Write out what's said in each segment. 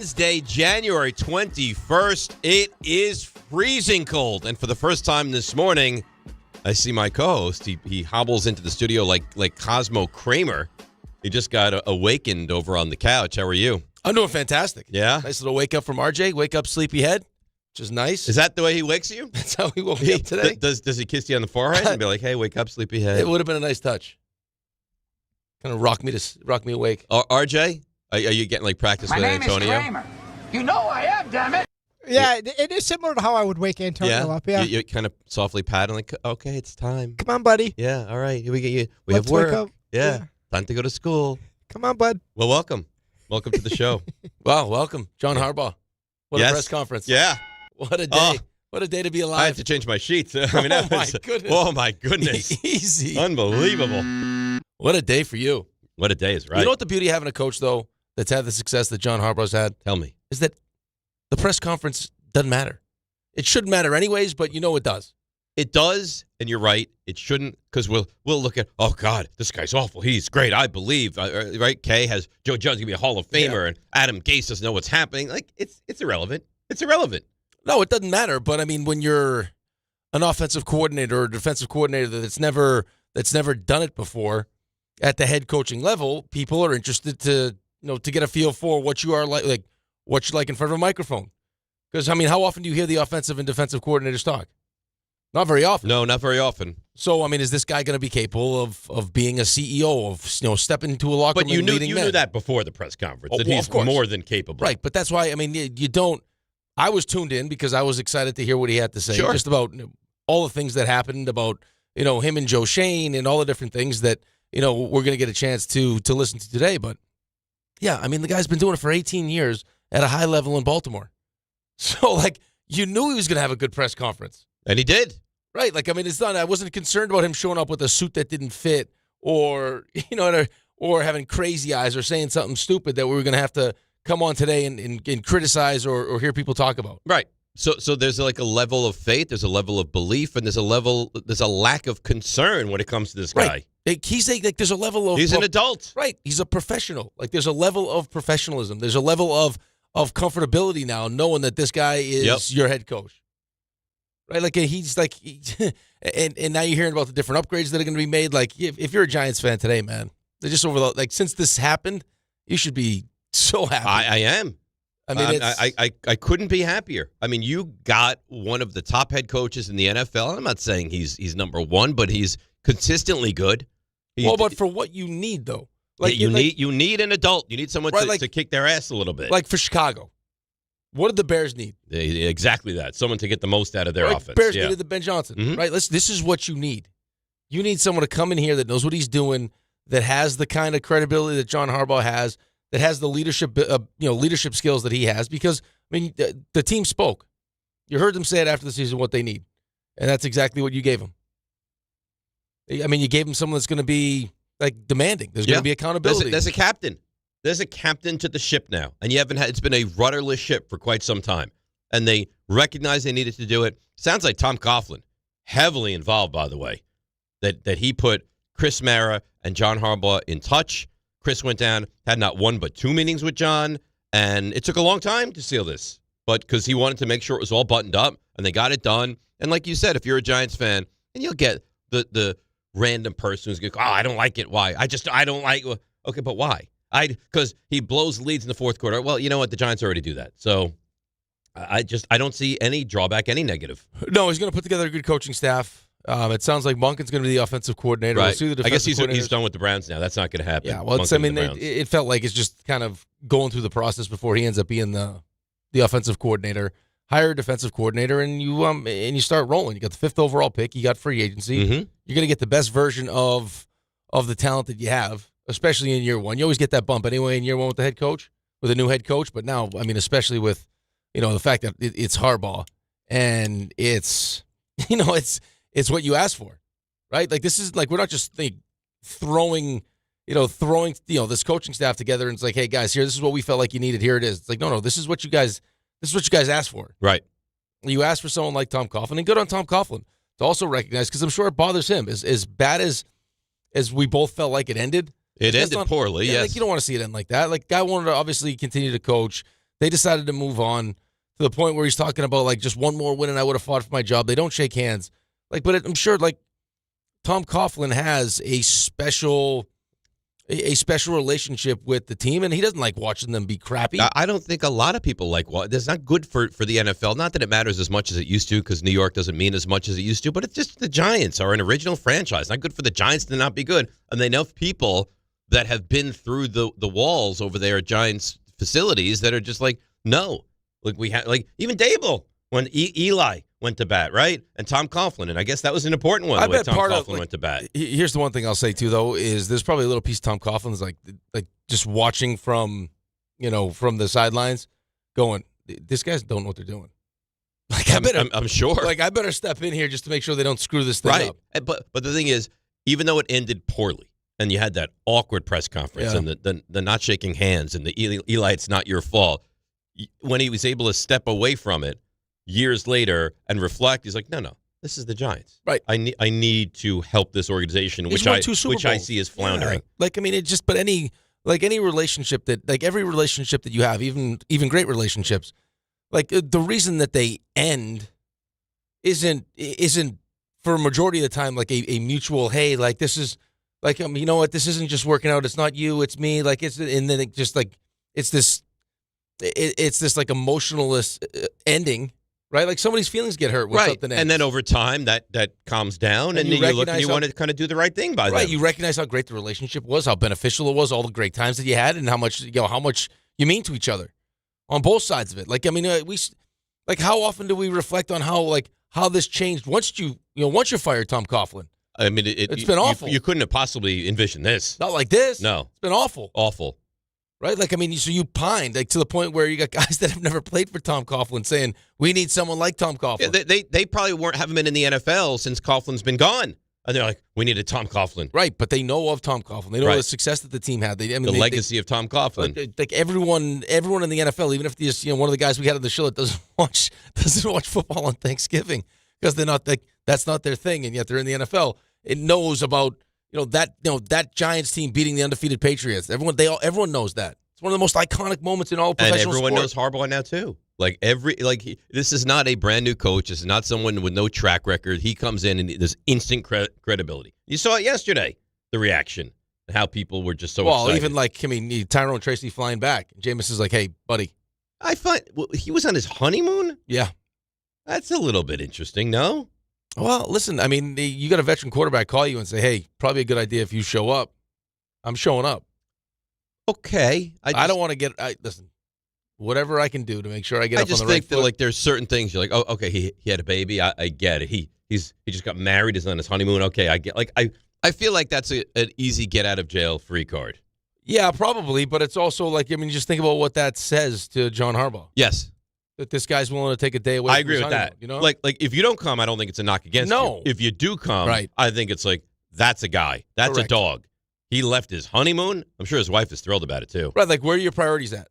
Wednesday, January 21st. It is freezing cold. And for the first time this morning, I see my co-host. He hobbles into the studio like Cosmo Kramer. He just got awakened over on the couch. How are you? I'm doing fantastic. Yeah? Nice little wake up from RJ. Wake up, sleepyhead, which is nice. Is that the way he wakes you? That's how he woke me up today. Does he kiss you on the forehead and be like, hey, wake up, sleepyhead? It would have been a nice touch. Kind of rock me awake. RJ? Are you getting like practice with Antonio? My name is Kramer. You know I am, damn it. Yeah, it is similar to how I would wake Antonio up. Yeah, you kind of softly pat him like, okay, it's time. Come on, buddy. Yeah, all right. Here we get you. Let's have work. wake up. Yeah, time to go to school. Come on, bud. Well, welcome to the show. Wow, welcome, John Harbaugh. What a press conference. Yeah. What a day. What a day to be alive. I had to change my sheets. I mean, goodness. Oh my goodness. Easy. Unbelievable. What a day for you. What a day is right. You know what the beauty of having a coach though that's had the success that John Harbaugh's had? Tell me. Is that the press conference doesn't matter. It shouldn't matter anyways, but you know it does. It does, and you're right. It shouldn't, because we'll look at, oh God, this guy's awful. He's great, I believe. Right? Kay has Joe Judge gonna be a Hall of Famer, and Adam Gase doesn't know what's happening. Like it's irrelevant. It's irrelevant. No, it doesn't matter. But I mean, when you're an offensive coordinator or a defensive coordinator that's never done it before at the head coaching level, people are interested to get a feel for what you are like what you like in front of a microphone. Because I mean, how often do you hear the offensive and defensive coordinators talk? Not very often. No, not very often. So I mean, is this guy going to be capable of being a CEO, of stepping into a locker room? But you knew that before the press conference, that he's more than capable. Right, but that's why I mean, you don't. I was tuned in because I was excited to hear what he had to say, just about all the things that happened, about him and Joe Shane and all the different things that we're going to get a chance to listen to today. But yeah, I mean, the guy's been doing it for 18 years at a high level in Baltimore. So you knew he was going to have a good press conference. And he did. Right. I mean, it's not, I wasn't concerned about him showing up with a suit that didn't fit or, or having crazy eyes or saying something stupid that we were going to have to come on today and criticize or hear people talk about. Right. So there's like a level of faith, there's a level of belief, and there's a lack of concern when it comes to this guy. Right. He's there's a level of... He's an adult. Right. He's a professional. There's a level of professionalism. There's a level of comfortability now knowing that this guy is your head coach. Right? And now you're hearing about the different upgrades that are going to be made. If you're a Giants fan today, man, they're just over since this happened, you should be so happy. I am. I mean, I couldn't be happier. I mean, you got one of the top head coaches in the NFL. I'm not saying he's number one, but he's consistently good. But for what you need, though. You need an adult. You need someone to kick their ass a little bit. Like for Chicago. What did the Bears need? Exactly that. Someone to get the most out of their offense. Bears needed the Ben Johnson, right? This is what you need. You need someone to come in here that knows what he's doing, that has the kind of credibility that John Harbaugh has, that has the leadership skills that he has. Because I mean, the team spoke. You heard them say it after the season what they need, and that's exactly what you gave them. I mean, you gave them someone that's going to be demanding. There's going to be accountability. There's a captain. There's a captain to the ship now, and it's been a rudderless ship for quite some time, and they recognized they needed to do it. Sounds like Tom Coughlin, heavily involved, by the way, that he put Chris Mara and John Harbaugh in touch. Chris went down, had not one but two meetings with John, and it took a long time to seal this, but because he wanted to make sure it was all buttoned up, and they got it done. And like you said, if you're a Giants fan, and you'll get the random person who's going to go, I don't like it. Why? I don't like it. Okay, but why? Because he blows leads in the fourth quarter. Well, you know what? The Giants already do that. So I don't see any drawback, any negative. No, he's going to put together a good coaching staff. It sounds like Monken's going to be the offensive coordinator. Right. We'll see the I guess he's done with the Browns now. That's not going to happen. Yeah, well, it felt like it's just kind of going through the process before he ends up being the offensive coordinator. Hire a defensive coordinator, and you start rolling. You got the 5th overall pick. You got free agency. Mm-hmm. You're going to get the best version of the talent that you have, especially in year one. You always get that bump anyway in year one with the head coach, with a new head coach. But now, I mean, especially with the fact that it's Harbaugh and it's what you asked for, right? This is we're not just throwing this coaching staff together and it's like, hey guys, here, this is what we felt like you needed. Here it is. It's like, no, this is what you guys asked for. Right. You asked for someone like Tom Coughlin, and good on Tom Coughlin to also recognize, because I'm sure it bothers him as bad as we both felt like it ended. It ended poorly. Yeah, yes. You don't want to see it end like that. Guy wanted to obviously continue to coach. They decided to move on to the point where he's talking about, like, just one more win and I would have fought for my job. They don't shake hands. Like, but I'm sure, like, Tom Coughlin has a special relationship with the team, and he doesn't like watching them be crappy. I don't think a lot of people like It's not good for the NFL. Not that it matters as much as it used to, because New York doesn't mean as much as it used to, but it's just the Giants are an original franchise. Not good for the Giants to not be good. And they know people that have been through the walls over there at Giants facilities that are just like, no. Like we had, like, even Dable when Eli went to bat, right? And Tom Coughlin, and I guess that was an important one. I bet Tom part Coughlin of, like, went to bat. Here's the one thing I'll say too, though, is there's probably a little piece of Tom Coughlin's like just watching from the sidelines, going, these guys don't know what they're doing. Like, I'm sure. Like, I better step in here just to make sure they don't screw this thing up. But the thing is, even though it ended poorly, and you had that awkward press conference and the not shaking hands and the Eli, it's not your fault. When he was able to step away from it years later and reflect, he's like, no, this is the Giants. Right. I need to help this organization, which I see as floundering. Yeah. Like, I mean, any relationship every relationship that you have, even great relationships, like, the reason that they end isn't for a majority of the time like a mutual, hey, like, this is like, you know what, this isn't just working out. It's not you, it's me. Like, and then it just like, it's this like emotionless ending, right? Like, somebody's feelings get hurt when something ends. And then over time that calms down, and then you look and you want to kind of do the right thing by them. Right, you recognize how great the relationship was, how beneficial it was, all the great times that you had, and how much you mean to each other on both sides of it. Like, I mean, how often do we reflect on how this changed once you fired Tom Coughlin? I mean, it's been awful. You couldn't have possibly envisioned this. Not like this. No. It's been awful. Awful. Right? Like, I mean, so you pined, like, to the point where you got guys that have never played for Tom Coughlin saying, we need someone like Tom Coughlin. Yeah, they probably haven't been in the NFL since Coughlin's been gone. And they're like, we need a Tom Coughlin. Right, but they know of Tom Coughlin. They know the success that the team had. The legacy of Tom Coughlin. Like everyone in the NFL, even if there's one of the guys we had on the show that doesn't watch football on Thanksgiving because they're not that's not their thing, and yet they're in the NFL. It knows about that Giants team beating the undefeated Patriots. Everyone knows that. It's one of the most iconic moments in all professional sport. And everyone sport. knows Harbaugh now too. This is not a brand new coach. This is not someone with no track record. He comes in and there's instant credibility. You saw it yesterday, the reaction, and how people were just so excited. Even Tyrone Tracy flying back. Jameis is like, hey, buddy. I find he was on his honeymoon? Yeah. That's a little bit interesting, no? Well, listen, I mean, you got a veteran quarterback call you and say, hey, probably a good idea if you show up. I'm showing up. Okay. I don't want to listen, whatever I can do to make sure I get up on the right foot. I just think that, there's certain things you're like, oh, okay, he had a baby. I get it. He just got married. He's on his honeymoon. Okay, I get. I feel like that's an easy get out of jail free card. Yeah, probably, but it's also just think about what that says to John Harbaugh. Yes. That this guy's willing to take a day away. I agree with that. Like if you don't come, I don't think it's a knock against you. If you do come, right. I think it's like that's a guy. That's Correct. A dog. He left his honeymoon. I'm sure his wife is thrilled about it too. Right, like where are your priorities at?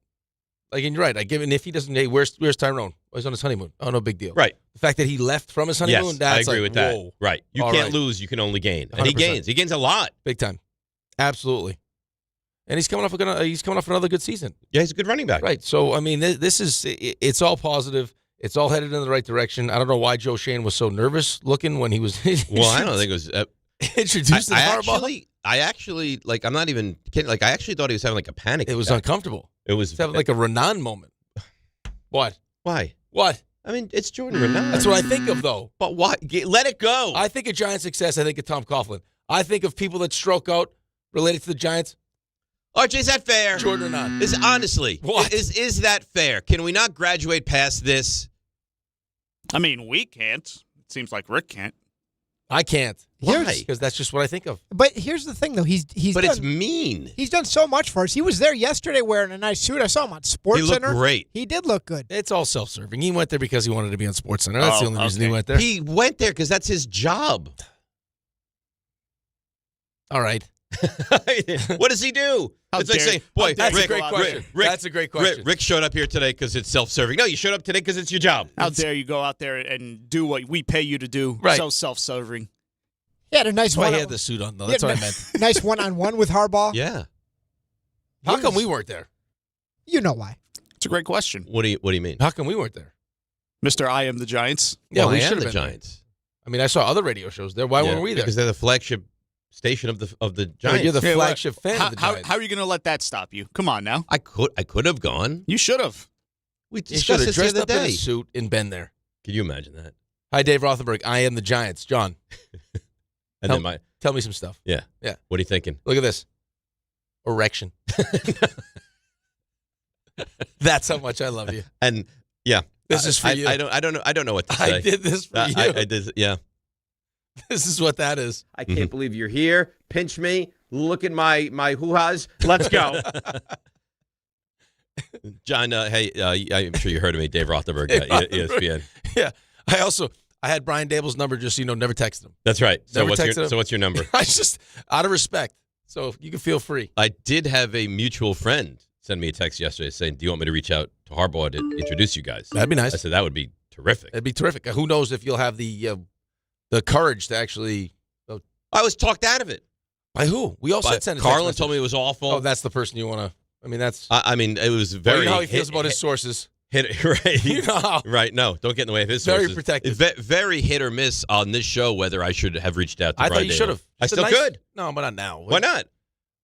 Like, and you're right. And if he doesn't, hey, where's Tyrone? Oh, he's on his honeymoon. Oh, no big deal. Right. The fact that he left from his honeymoon, I agree with that. Whoa. Right. You can't lose. You can only gain. And 100%. He gains a lot. Big time. Absolutely. And he's coming off another good season. Yeah, he's a good running back. Right. So I mean, it's all positive. It's all headed in the right direction. I don't know why Joe Shane was so nervous looking when he was. Well, I don't think it was introduced as Harbaugh. I actually I'm not even kidding. I actually thought he was having a panic attack. It was uncomfortable. It was having a Raanan moment. What? Why? What? I mean, it's Jordan Raanan. That's what I think of, though. But why? Let it go. I think of Giant success. I think of Tom Coughlin. I think of people that stroke out related to the Giants. RJ, is that fair? Jordan Raanan. Honestly, what? Is that fair? Can we not graduate past this? I mean, we can't. It seems like Rick can't. I can't. Why? Because that's just what I think of. But here's the thing, though. It's mean. He's done so much for us. He was there yesterday wearing a nice suit. I saw him on SportsCenter. He looked great. He did look good. It's all self-serving. He went there because he wanted to be on SportsCenter. That's the only reason he went there. He went there because that's his job. All right. What does he do? It's like saying, boy, that's Rick, a great question. That's a great question. Rick showed up here today because it's self-serving. No, you showed up today because it's your job. How dare you go out there and do what we pay you to do? Right. So self-serving. He had a nice one. He had the suit on, though. That's what I meant. Nice one-on-one with Harbaugh. Yeah. How come we weren't there? You know why. It's a great question. What do you mean? How come we weren't there? Mr. I am the Giants. Yeah, Well, we I am should the have been there. Giants. I mean, I saw other radio shows there. Why weren't we there? Because they're the flagship station of the Yeah, Giants. you're the Yeah, flagship fan of the How Giants. are you going to let that stop you? Come on now. I could have gone. You should have. We You should discussed have this the dressed other up in a day. suit and been there. Can you imagine that? Hi, Dave Rothenberg. I am the Giants. John, And then tell me some stuff. yeah. Yeah. What are you thinking? Look at this. Erection. That's how much I love you. And yeah, This is for you. I don't know what to say. I did this for you. I did. Yeah. This is what that is. I can't believe you're here. Pinch me. Look at my hoo-has. Let's go. John, hey, I'm sure you heard of me, Dave Rothenberg, ESPN. Yeah. I had Brian Dable's number just so you know, never text him. That's right. So Never texted him. what's your number? I just, out of respect. So you can feel free. I did have a mutual friend send me a text yesterday saying, do you want me to reach out to Harbaugh to introduce you guys? That'd be nice. I said, that would be terrific. That'd be terrific. Who knows if you'll have the courage to actually. I was talked out of it. By who? We all said send a text Carlin message. told me it was awful. Oh, that's the person you want to. I mean, that's. I mean, it was very. You know how he feels about his sources. Right. You know how- Right. No, don't get in the way of his Very sources. protective. Very hit or miss on this show whether I should have reached out to I Brian thought you Dable. should have. I still could. No, but not now. Why not?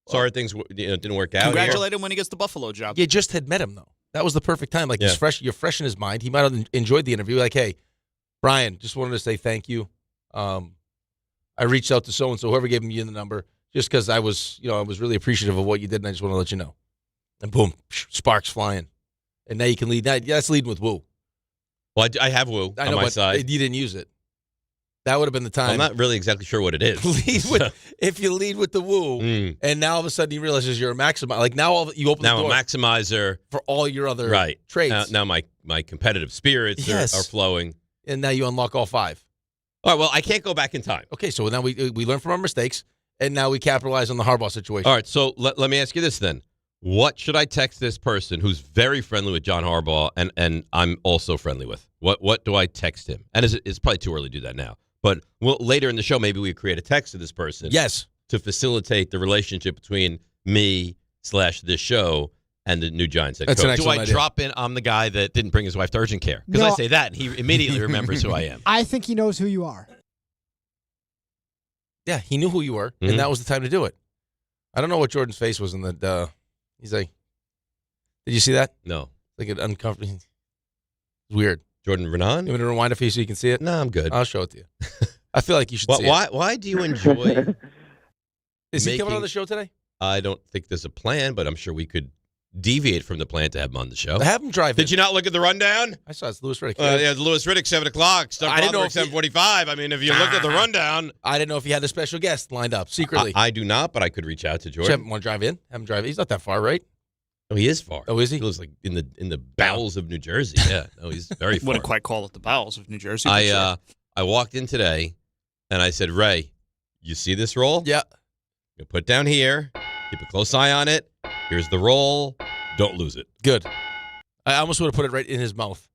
Sorry things didn't work out here. Congratulate him when he gets the Buffalo job. You just had met him though. That was the perfect time. Like Yeah. he's fresh. You're fresh in his mind. He might have enjoyed the interview. Like, hey, Brian, just wanted to say thank you. I reached out to so and so, whoever gave me the number, just because I was really appreciative of what you did, and I just want to let you know. And boom, sparks flying, and now you can lead. That's leading with woo. Well, I have Woo I on know, my but side. you didn't use it. That would have been the time. I'm not really exactly sure what it is. lead with, if you lead with the woo, and now all of a sudden you realize you're a maximizer. Like now, you open Now the a door maximizer. for all your other Right. traits. Now my competitive spirits Yes. are flowing. And now you unlock all 5. All right, well, I can't go back in time. Okay, so now we learn from our mistakes, and now we capitalize on the Harbaugh situation. All right, so let me ask you this then. What should I text this person who's very friendly with John Harbaugh and I'm also friendly with? What do I text him? And it's probably too early to do that now. But later in the show, maybe we create a text to this person. Yes. To facilitate the relationship between me/this show and the new Giants head That's coach. an Do excellent I idea. drop in, I'm the guy that didn't bring his wife to urgent care? Because No. I say that, and he immediately remembers who I am. I think he knows who you are. Yeah, he knew who you were, Mhm. and that was the time to do it. I don't know what Jordan's face was in the. He's like, did you see that? No. Like an uncomfortable. It's weird. Jordan You Raanan? want me to rewind it for you so you can see it? No, I'm good. I'll show it to you. I feel like you should see it. Why do you enjoy... Is he coming making- on the show today? I don't think there's a plan, but I'm sure we could deviate from the plan to have him on the show. Have him drive Did you not look at the rundown? I saw it's Lewis Riddick. Yeah, Lewis Riddick, 7 o'clock. Stump I didn't know Rothenberg, if he- 7:45. I mean, if you look at the rundown... I didn't know if he had a special guest lined up secretly. I do not, but I could reach out to Want Jordan. to drive in? Have him drive in. He's not that far, right? Oh, he is far. Oh, is he? He lives like in the bowels of New Jersey. Yeah, no, he's very far. Wouldn't quite call it the bowels of New Jersey. but sure. I walked in today, and I said, Ray, you see this roll? Yeah. You put it down here. Keep a close eye on it. Here's the roll. Don't lose it. Good. I almost would have put it right in his mouth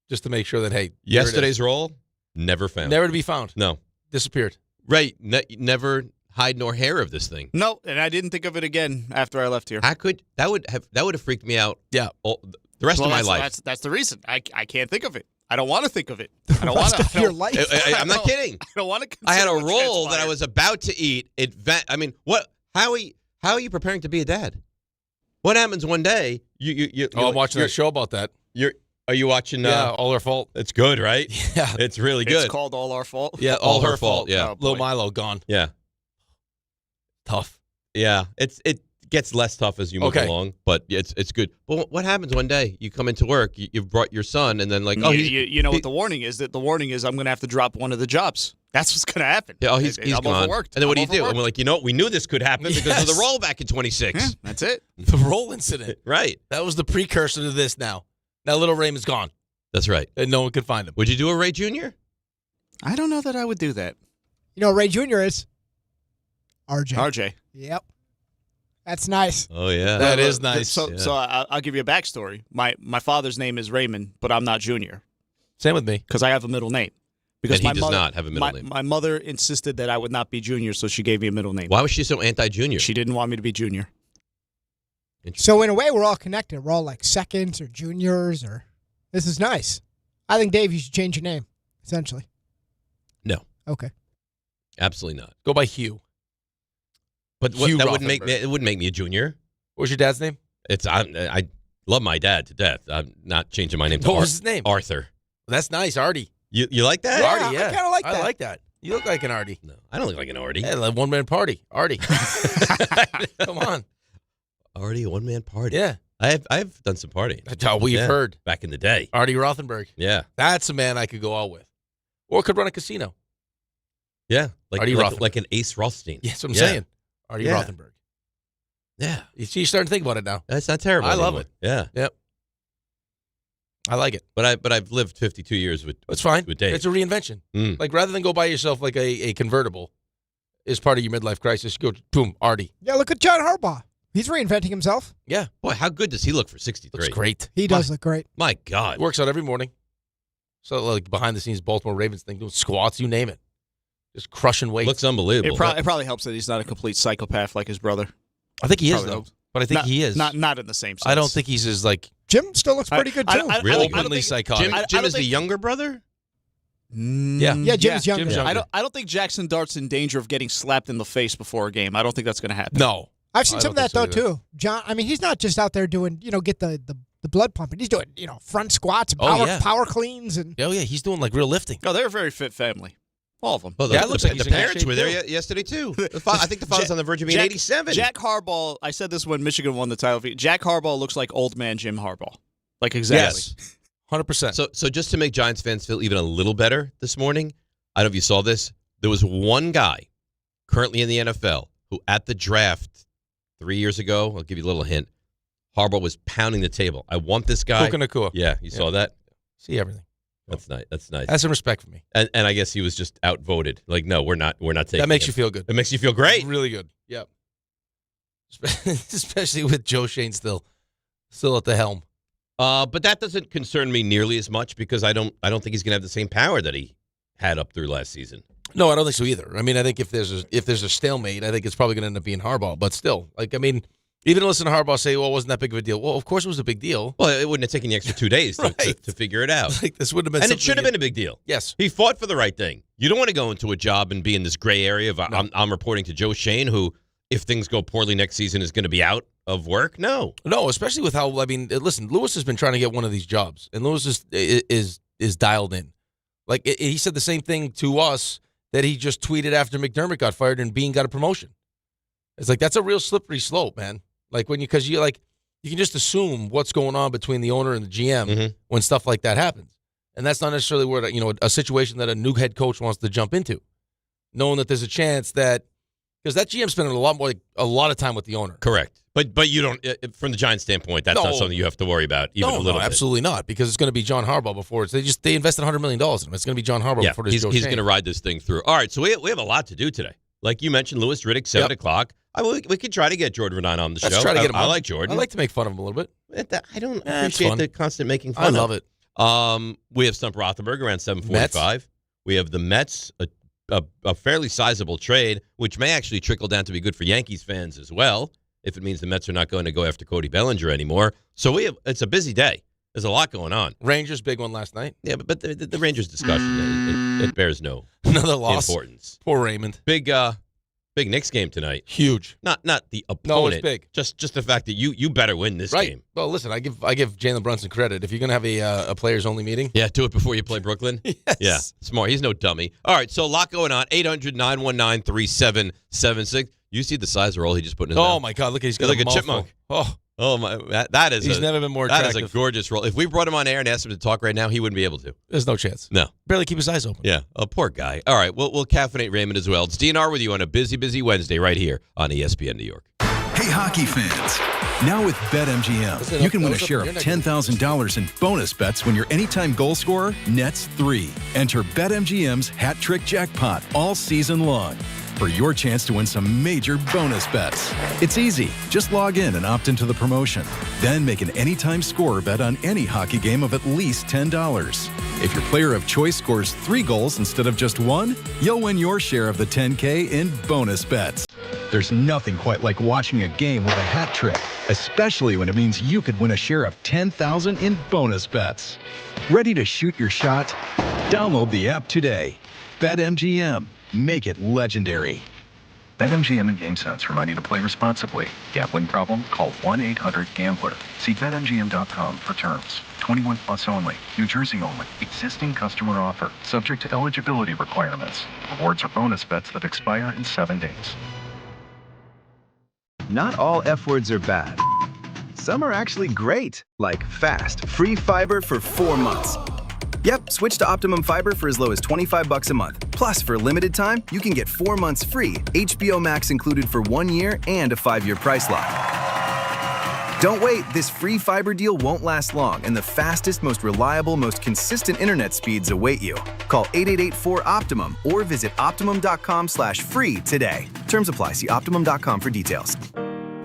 just to make sure that, hey, there it is. Yesterday's roll, never found. Never to be found. No. Disappeared. Ray, never hide nor hair of this thing. No, and I didn't think of it again after I left here. That would have freaked me out. Yeah. The rest of my life. That's the reason. I can't think of it. I don't want to think of it. I don't want Rest of to. your life. I'm not kidding. I don't want to. I had a consider what roll that I transpired. was about to eat. I mean, what? How are you preparing to be a dad? What happens one day? I'm watching that show about that. Are you watching? Yeah, all her fault. It's good, right? Yeah. It's really good. It's called All Our Fault. Yeah, all her fault. Yeah, Oh, Lil boy. Milo gone. yeah, Tough. yeah. It gets less tough as you move Okay. along, but it's good. But what happens one day? You come into work, you've brought your son, and then like, oh, you know what the warning is? That the warning is I'm going to have to drop one of the jobs. That's what's going to happen. yeah, oh, he's I'm gone. overworked. And then what I'm do you do? And overworked. we're like, we knew this could happen because of Yes. the roll back in 26. Yeah, that's it. The roll incident. Right. That was the precursor to this now. Now little Raymond's gone, That's right. and no one could find him. Would you do a Ray Jr.? I don't know that I would do that. You know, Ray Jr. is RJ. RJ. Yep. That's nice. Oh yeah. That is nice. So, Yeah. so I'll give you a backstory. My father's name is Raymond, but I'm not Junior Same with me. because I have a middle name. Because And he my does mother, not have a middle name. My mother insisted that I would not be Junior, so she gave me a middle name. Why was she so anti-junior? She didn't want me to be Junior. So in a way, we're all connected. We're all like seconds or juniors, or this is nice. I think, Dave, you should change your name, essentially. No. Okay. Absolutely not. Go by Hugh. But Hugh that wouldn't Rothenberg. make me a junior. What was your dad's name? I love my dad to death. I'm not changing my name to What was his name? Arthur. That's nice, Artie. You like that? Yeah, Artie, yeah. I kinda like that. I like that. You look like an Artie. No, I don't look like an Artie. Yeah, like one-man party. Artie. Come on. Artie, a one-man party. Yeah. I've done some partying. That's how we've heard. Back in the day. Artie Rothenberg. Yeah. That's a man I could go out with. Or could run a casino. Yeah. Like, Artie Rothenberg. like an Ace Rothstein. Yeah, that's what I'm saying. Artie Yeah. Rothenberg. Yeah. You're starting to think about it now. That's not terrible. I love anymore. it. Yeah. Yep. I like it. But I've lived 52 years with It's fine. with Dave. It's a reinvention. Mm. Like, rather than go buy yourself like a convertible as part of your midlife crisis, you go, boom, Artie. Yeah, look at John Harbaugh. He's reinventing himself. Yeah. Boy, how good does he look for 63? Looks great. He does look great. My God. Works out every morning. So, like, behind the scenes Baltimore Ravens thing, doing squats, you name it. Just crushing weight. Looks unbelievable. It probably helps that he's not a complete psychopath like his brother. I think he is, Probably though. helps. But I think he is. Not in the same sense. I don't think he's as, like, Jim still looks pretty good, too. Really? openly psychotic. Jim is the younger brother? Yeah. Yeah, Jim's younger. Jim's younger. I don't think Jaxson Dart's in danger of getting slapped in the face before a game. I don't think that's going to happen. No. I've seen I some of don't that, though, think so either. too. John, I mean, he's not just out there doing, get the blood pumping. He's doing, front squats and power cleans. And Oh, yeah. He's doing, like, real lifting. No, they're a very fit family. All of them. Well, Yeah, it looks like he's the in good parents shape, were there too. yesterday, too. I think the father's on the verge of being 87. Jack Harbaugh, I said this when Michigan won the title. Jack Harbaugh looks like old man Jim Harbaugh. Like, exactly. Yes. 100%. So just to make Giants fans feel even a little better this morning, I don't know if you saw this. There was one guy currently in the NFL who at the draft 3 years ago, I'll give you a little hint, Harbaugh was pounding the table. I want this guy. Puka Nacua. Yeah, you saw that? See everything. That's nice. That's nice. That's some respect for me. And I guess he was just outvoted. Like, no, we're not taking That makes him. you feel good. It makes you feel great. Really good. Yep. Especially with Joe Shane still at the helm. But that doesn't concern me nearly as much because I don't think he's going to have the same power that he had up through last season. No, I don't think so either. I mean, I think if there's a stalemate, I think it's probably going to end up being Harbaugh. But still, like, I mean, even to listen to Harbaugh say, well, it wasn't that big of a deal. Well, of course it was a big deal. Well, it wouldn't have taken the extra 2 days Right. to figure it out. Like, this wouldn't have been And it something should have you- been a big deal. Yes. He fought for the right thing. You don't want to go into a job and be in this gray area of I'm reporting to Joe Shane, who, if things go poorly next season, is going to be out of work. No. No, especially with how, I mean, listen, Lewis has been trying to get one of these jobs, and Lewis is dialed in. Like, he said the same thing to us that he just tweeted after McDermott got fired and Bean got a promotion. It's like, that's a real slippery slope, man. Like, because you can just assume what's going on between the owner and the GM when stuff like that happens. And that's not necessarily where, a situation that a new head coach wants to jump into, knowing that there's a chance that, because that GM spending a lot of time with the owner. Correct. But you don't, from the Giants' standpoint, that's not something you have to worry about even a little bit. Absolutely not, because it's going to be John Harbaugh before they invested $100 million in him. It's going to be John Harbaugh before he's Joe Shane. going to ride this thing through. All right, so we have a lot to do today. Like you mentioned, Lewis Riddick, 7 o'clock. We could try to get Jordan Raanan on the show. Let's try to get him I on. like Jordan. I like to make fun of him a little bit. I don't it's appreciate fun. the constant making fun I of. love it. We have Stump Rothenberg around 7:45. Mets. We have the Mets, a fairly sizable trade, which may actually trickle down to be good for Yankees fans as well, if it means the Mets are not going to go after Cody Bellinger anymore. So it's a busy day. There's a lot going on. Rangers, big one last night. Yeah, but the Rangers discussion, it bears no Another loss. importance. Poor Raymond. Big Knicks game tonight. Huge. Not the opponent. No, it's big. Just the fact that you better win this Right. game. Well, listen, I give Jalen Brunson credit. If you're going to have a players-only meeting. Yeah, do it before you play Brooklyn. Yes. Yeah, smart. He's no dummy. All right, so a lot going on. 800-919-3776. You see the size of roll he just put in his mouth? Oh, my God. Look, he's got Like a mouthful. chipmunk. Oh, my! That is. he's never been more That attractive. is a gorgeous roll. If we brought him on air and asked him to talk right now, he wouldn't be able to. There's no chance. No. Barely keep his eyes open. Yeah, a poor guy. All right, we'll caffeinate Raymond as well. It's DNR with you on a busy Wednesday right here on ESPN New York. Hey, hockey fans. Now with BetMGM, you can win a share of $10,000 in bonus bets when your anytime goal scorer nets 3. Enter BetMGM's Hat Trick Jackpot all season long for your chance to win some major bonus bets. It's easy. Just log in and opt into the promotion. Then make an anytime scorer bet on any hockey game of at least $10. If your player of choice scores 3 goals instead of just 1, you'll win your share of the $10K in bonus bets. There's nothing quite like watching a game with a hat trick. especially when it means you could win a share of $10,000 in bonus bets. Ready to shoot your shot? Download the app today. BetMGM. Make it legendary. BetMGM and GameSense remind you to play responsibly. Gambling problem? Call 1-800-GAMBLER. See BetMGM.com for terms. 21 plus only. New Jersey only. Existing customer offer. Subject to eligibility requirements. Rewards or bonus bets that expire in 7 days. Not all F words are bad. Some are actually great, like fast, free fiber for 4 months. Yep, switch to Optimum Fiber for as low as $25 a month. Plus, for a limited time, you can get 4 months free, HBO Max included for 1 year, and a 5-year price lock. Don't wait, this free fiber deal won't last long, and the fastest, most reliable, most consistent internet speeds await you. Call 888-4-OPTIMUM or visit Optimum.com/free today. Terms apply. See Optimum.com for details.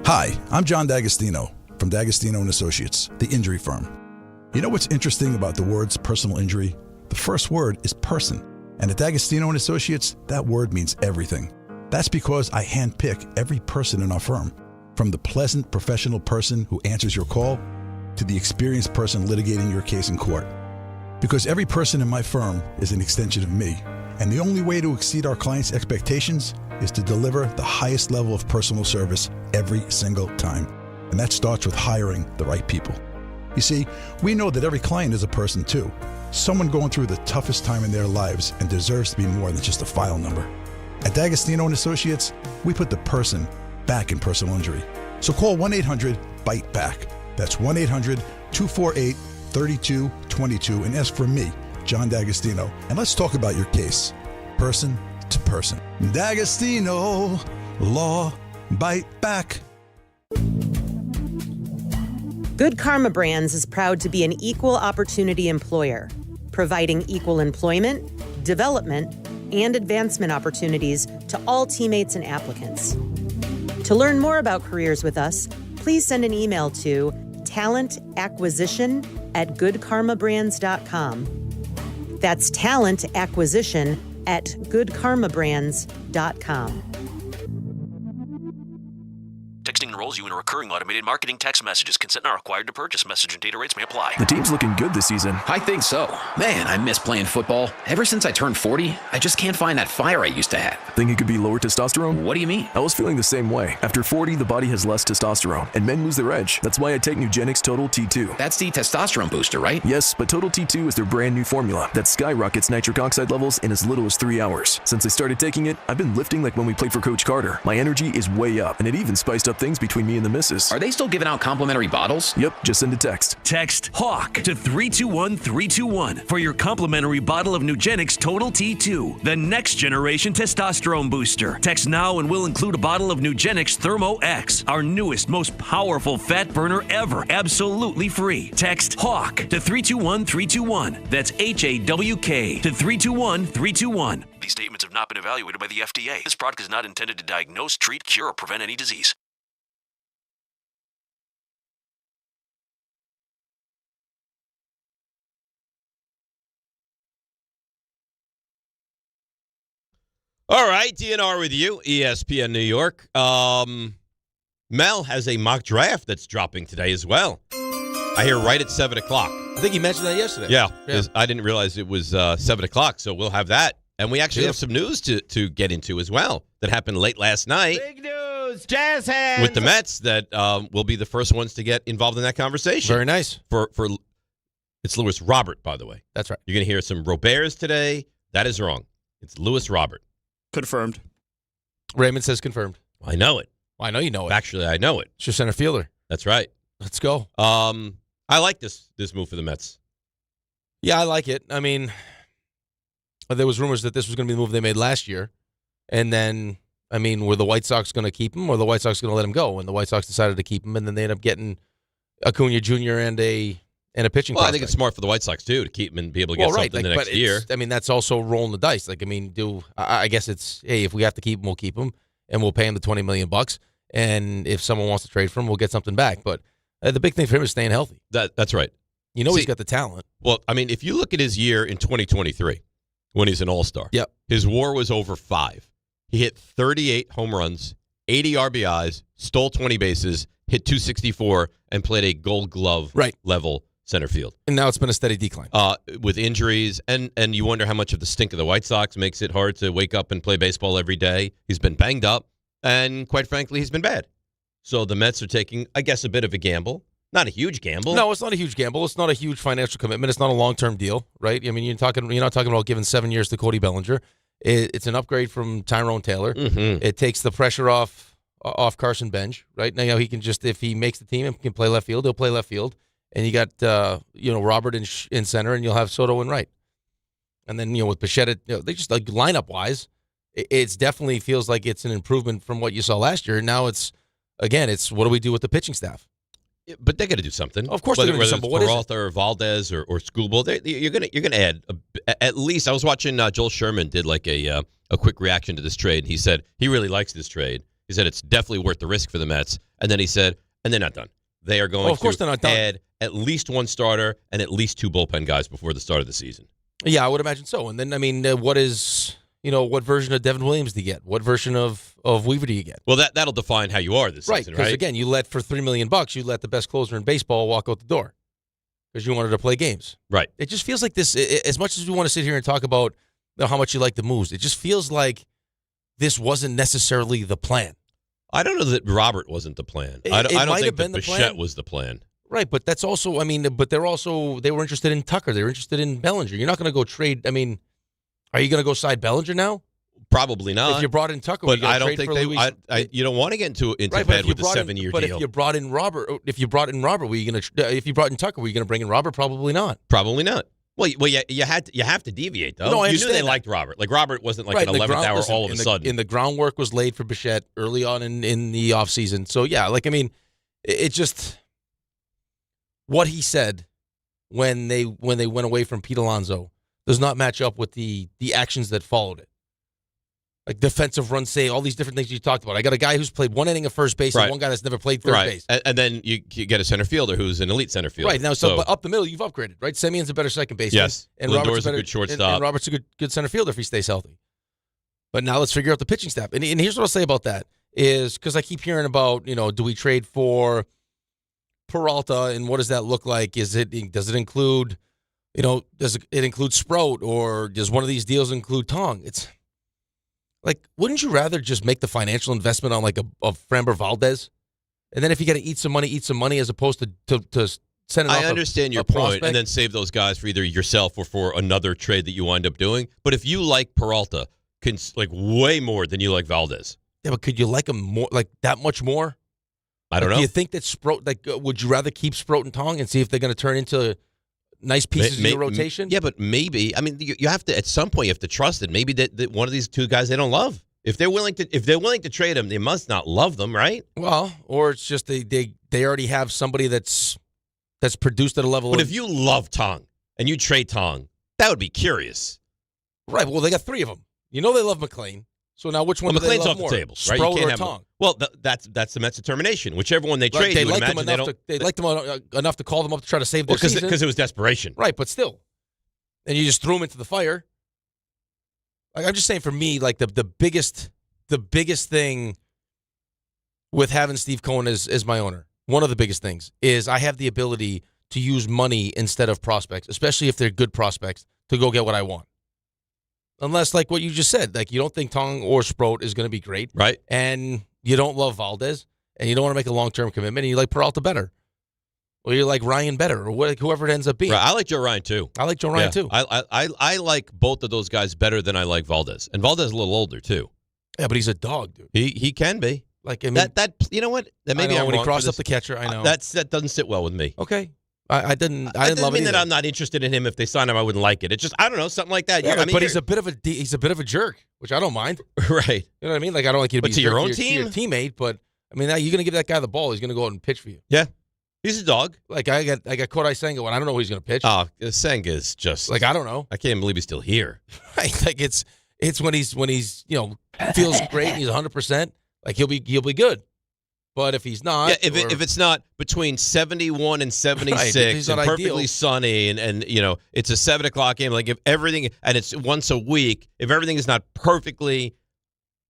Hi, I'm John D'Agostino from D'Agostino & Associates, the injury firm. You know what's interesting about the words personal injury? The first word is person. And at D'Agostino & Associates, that word means everything. That's because I handpick every person in our firm, from the pleasant professional person who answers your call to the experienced person litigating your case in court. Because every person in my firm is an extension of me, and the only way to exceed our clients' expectations is to deliver the highest level of personal service every single time. And that starts with hiring the right people. You see, we know that every client is a person too. Someone going through the toughest time in their lives and deserves to be more than just a file number. At D'Agostino & Associates, we put the person back in personal injury. So call 1-800-BITE-BACK. That's 1-800-248-3222 and ask for me, John D'Agostino. And let's talk about your case, person to person. D'Agostino, law, bite back. Good Karma Brands is proud to be an equal opportunity employer, providing equal employment, development, and advancement opportunities to all teammates and applicants. To learn more about careers with us, please send an email to talentacquisition@goodkarmabrands.com. That's talentacquisition@goodkarmabrands.com. Texting enrolls you in a recurring automated marketing text messages. Consent not required to purchase. Message and data rates may apply. The team's looking good this season. I think so. Man, I miss playing football. Ever since I turned 40, I just can't find that fire I used to have. Think it could be lower testosterone? What do you mean? I was feeling the same way. After 40, the body has less testosterone, and men lose their edge. That's why I take Nugenix Total T2. That's the testosterone booster, right? Yes, but Total T2 is their brand new formula that skyrockets nitric oxide levels in as little as 3 hours. Since I started taking it, I've been lifting like when we played for Coach Carter. My energy is way up, and it even spiced up things between me and the missus. Are they still giving out complimentary bottles? Yep, just send a text. Text HAWK to 321-321 for your complimentary bottle of Nugenix Total T2, the next generation testosterone booster. Text now and we'll include a bottle of Nugenix Thermo X, our newest, most powerful fat burner ever, absolutely free. Text HAWK to 321-321. That's HAWK to 321-321. These statements have not been evaluated by the FDA. This product is not intended to diagnose, treat, cure, or prevent any disease. All right, DNR with you, ESPN New York. Mel has a mock draft that's dropping today as well. I hear right at 7 o'clock. I think he mentioned that yesterday. Yeah. I didn't realize it was 7 o'clock, so we'll have that. And we actually have some news to get into as well that happened late last night. Big news, Jazz hands. With the Mets that will be the first ones to get involved in that conversation. Very nice. It's Louis Robert, by the way. That's right. You're going to hear some Roberts today. That is wrong. It's Louis Robert. Confirmed. Raymond says confirmed. I know it. Well, I know you know it. Actually, I know it. It's your center fielder. That's right. Let's go. I like this move for the Mets. Yeah, I like it. I mean, there was rumors that this was going to be the move they made last year. And then, I mean, were the White Sox going to keep him or the White Sox going to let him go? And the White Sox decided to keep him, and then they ended up getting Acuna Jr. and a pitching Well, prospect. I think it's smart for the White Sox, too, to keep him and be able to get something the next year. I mean, that's also rolling the dice. Like, I mean, I guess it's, hey, if we have to keep him, we'll keep him, and we'll pay him the $20 million. And if someone wants to trade for him, we'll get something back. But the big thing for him is staying healthy. That's right. You know, he's got the talent. Well, I mean, if you look at his year in 2023, when he's an all-star, yep, his WAR was over 5. He hit 38 home runs, 80 RBIs, stole 20 bases, hit 264, and played a Gold Glove level center field. And now it's been a steady decline. With injuries, and you wonder how much of the stink of the White Sox makes it hard to wake up and play baseball every day. He's been banged up, and quite frankly, he's been bad. So the Mets are taking, I guess, a bit of a gamble. Not a huge gamble. No, it's not a huge gamble. It's not a huge financial commitment. It's not a long-term deal, right? I mean, you're not talking about giving 7 years to Cody Bellinger. It's an upgrade from Tyrone Taylor. Mm-hmm. It takes the pressure off Carson Bench, right? Now he can just, if he makes the team and can play left field, he'll play left field. And you got Robert in center, and you'll have Soto in right. And then with Bichette, they just like lineup-wise, it's definitely feels like it's an improvement from what you saw last year. Now it's what do we do with the pitching staff? But they got to do something. Of course, they're going to do something. What is it? Peralta or Valdez or Schoolboy, you're gonna add at least. I was watching Joel Sherman did like a quick reaction to this trade. He said he really likes this trade. He said it's definitely worth the risk for the Mets. And then he said, and they're not done. They are going to add at least one starter and at least 2 bullpen guys before the start of the season. Yeah, I would imagine so. And then what version of Devin Williams do you get? What version of Weaver do you get? Well, that'll define how you are this season, right? Because again, you let for $3 million, you let the best closer in baseball walk out the door because you wanted to play games. Right. It just feels like this. As much as we want to sit here and talk about how much you like the moves, it just feels like this wasn't necessarily the plan. I don't know that Robert wasn't the plan. I don't think that Bichette was the plan. Right, but that's also. But they were interested in Tucker. They were interested in Bellinger. You're not going to go trade. Are you going to go side Bellinger now? Probably not. If you brought in Tucker, but I don't think you don't want to get into bed with a 7-year deal. But if you brought in Robert, if you brought in Tucker, were you going to bring in Robert? Probably not. Probably not. Well, you have to deviate though. No, I you knew they that. liked Robert. Like Robert wasn't like an 11th hour all of a sudden. And the groundwork was laid for Bichette early on in the offseason. So yeah, it just what he said when they went away from Pete Alonso does not match up with the actions that followed it. Like defensive run save, all these different things you talked about. I got a guy who's played one inning of first base and one guy that's never played third base. And then you get a center fielder who's an elite center fielder. Right. Now, so up the middle, you've upgraded, right? Semion's a better second baseman. Yes. And Lindor's a good shortstop. And Robert's a good center fielder if he stays healthy. But now let's figure out the pitching staff. And here's what I'll say about that is because I keep hearing about, do we trade for Peralta and what does that look like? Does it include, does it include Sprout or does one of these deals include Tong? It's like, wouldn't you rather just make the financial investment on like a Framber Valdez? And then if you got to eat some money as opposed to send it off. I understand your point, and then save those guys for either yourself or for another trade that you wind up doing. But if you like Peralta, way more than you like Valdez. Yeah, but could you like him more, like that much more? I don't know. Do you think that Sprout, would you rather keep Sprout and Tong and see if they're going to turn into nice pieces in your rotation? Yeah, but maybe. You have to, at some point, you have to trust it. Maybe that one of these two guys they don't love. If they're willing to trade them, they must not love them, right? Well, or it's just they already have somebody that's produced at a level. But if you love Tong and you trade Tong, that would be curious. Right. Well, they got 3 of them. They love McLean. So now which one do they love more? McLean's off the table, right? Sprout or Tong? Well, that's the Mets' determination. Whichever one they trade, they liked them enough to call them up to try to save their season. Because it was desperation. Right, but still. And you just threw them into the fire. Like, I'm just saying, for me, like the biggest thing with having Steve Cohen as my owner, one of the biggest things is I have the ability to use money instead of prospects, especially if they're good prospects, to go get what I want. Unless, like what you just said, like you don't think Tong or Sprout is going to be great, right? And you don't love Valdez, and you don't want to make a long-term commitment, and you like Peralta better, or you like Ryan better, or whoever it ends up being. Right. I like Joe Ryan too. I like Joe Ryan too. I like both of those guys better than I like Valdez, and Valdez is a little older too. Yeah, but he's a dog, dude. He can be. Like, I mean, that you know what? That maybe when he crossed up the catcher. I know that doesn't sit well with me. Okay. I didn't love it. I didn't mean that I'm not interested in him. If they sign him, I wouldn't like it. It's just, I don't know, something like that. Yeah, but he's a bit of a jerk, which I don't mind. Right. You know what I mean? Like, I don't like you to be to your own team, to your teammate. But I mean, you're going to give that guy the ball. He's going to go out and pitch for you. Yeah, he's a dog. Like I got Kodai Senga, and I don't know who he's going to pitch. Oh, Senga is just like, I don't know. I can't believe he's still here. Right. Like it's when he's feels great and he's 100%. Like he'll be good. But if he's not, if it's not between 71 and 76 right, and perfectly sunny and it's a 7:00 game, like if everything, and it's once a week, if everything is not perfectly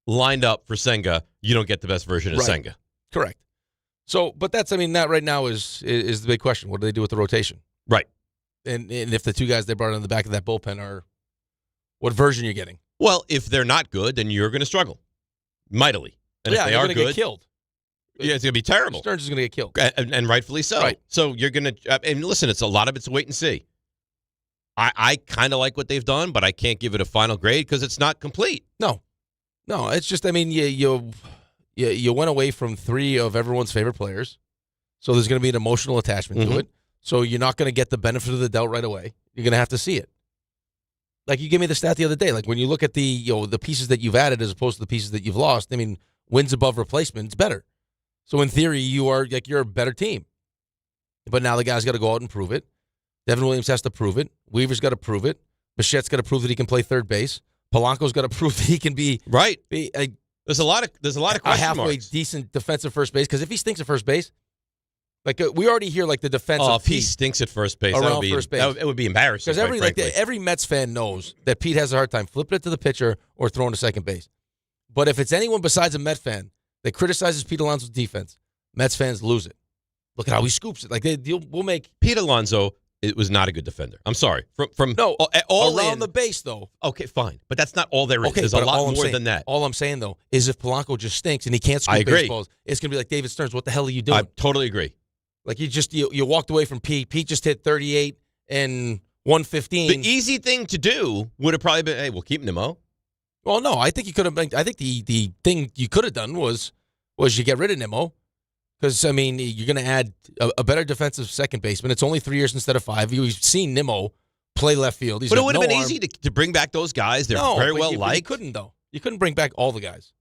lined up for Senga, you don't get the best version of Senga. Correct. So, but that right now is the big question. What do they do with the rotation? Right. And if the two guys they brought in the back of that bullpen are, what version you're getting? Well, if they're not good, then you're going to struggle mightily. And if they are good, get killed. Yeah, it's going to be terrible. Stearns is going to get killed, and rightfully so. Right. So you're going to and listen. It's a lot of it's wait and see. I kind of like what they've done, but I can't give it a final grade because it's not complete. No, it's just you went away from three of everyone's favorite players, so there's going to be an emotional attachment to it. So you're not going to get the benefit of the doubt right away. You're going to have to see it. Like you gave me the stat the other day. Like when you look at the pieces that you've added as opposed to the pieces that you've lost. I mean, wins above replacement, it's better. So in theory, you're a better team. But now the guy's got to go out and prove it. Devin Williams has to prove it. Weaver's got to prove it. Bichette's got to prove that he can play third base. Polanco's got to prove that he can be There's a lot of question halfway marks. Decent defensive first base. Because if he stinks at first base, like we already hear like the defense. Oh, if he stinks at first base, it would be embarrassing. Because every Mets fan knows that Pete has a hard time flipping it to the pitcher or throwing to second base. But if it's anyone besides a Met fan that criticizes Pete Alonso's defense, Mets fans lose it. Look at how he scoops it. Like we'll make Pete Alonso. It was not a good defender. I'm sorry. From all around the base though. Okay, fine, but that's not all there is. Okay, There's a lot more than that. All I'm saying though is if Polanco just stinks and he can't scoop baseballs, it's gonna be like David Stearns. What the hell are you doing? I totally agree. Like you walked away from Pete. Pete just hit 38 and 115. The easy thing to do would have probably been, hey, we'll keep Nimmo. Well, no, I think you could have been. I think the thing you could have done was you get rid of Nimmo. Because, I mean, you're going to add a better defensive second baseman. It's only 3 years instead of 5. You've seen Nimmo play left field. But it would have been easy to bring back those guys. They're very well liked. You couldn't, though. You couldn't bring back all the guys.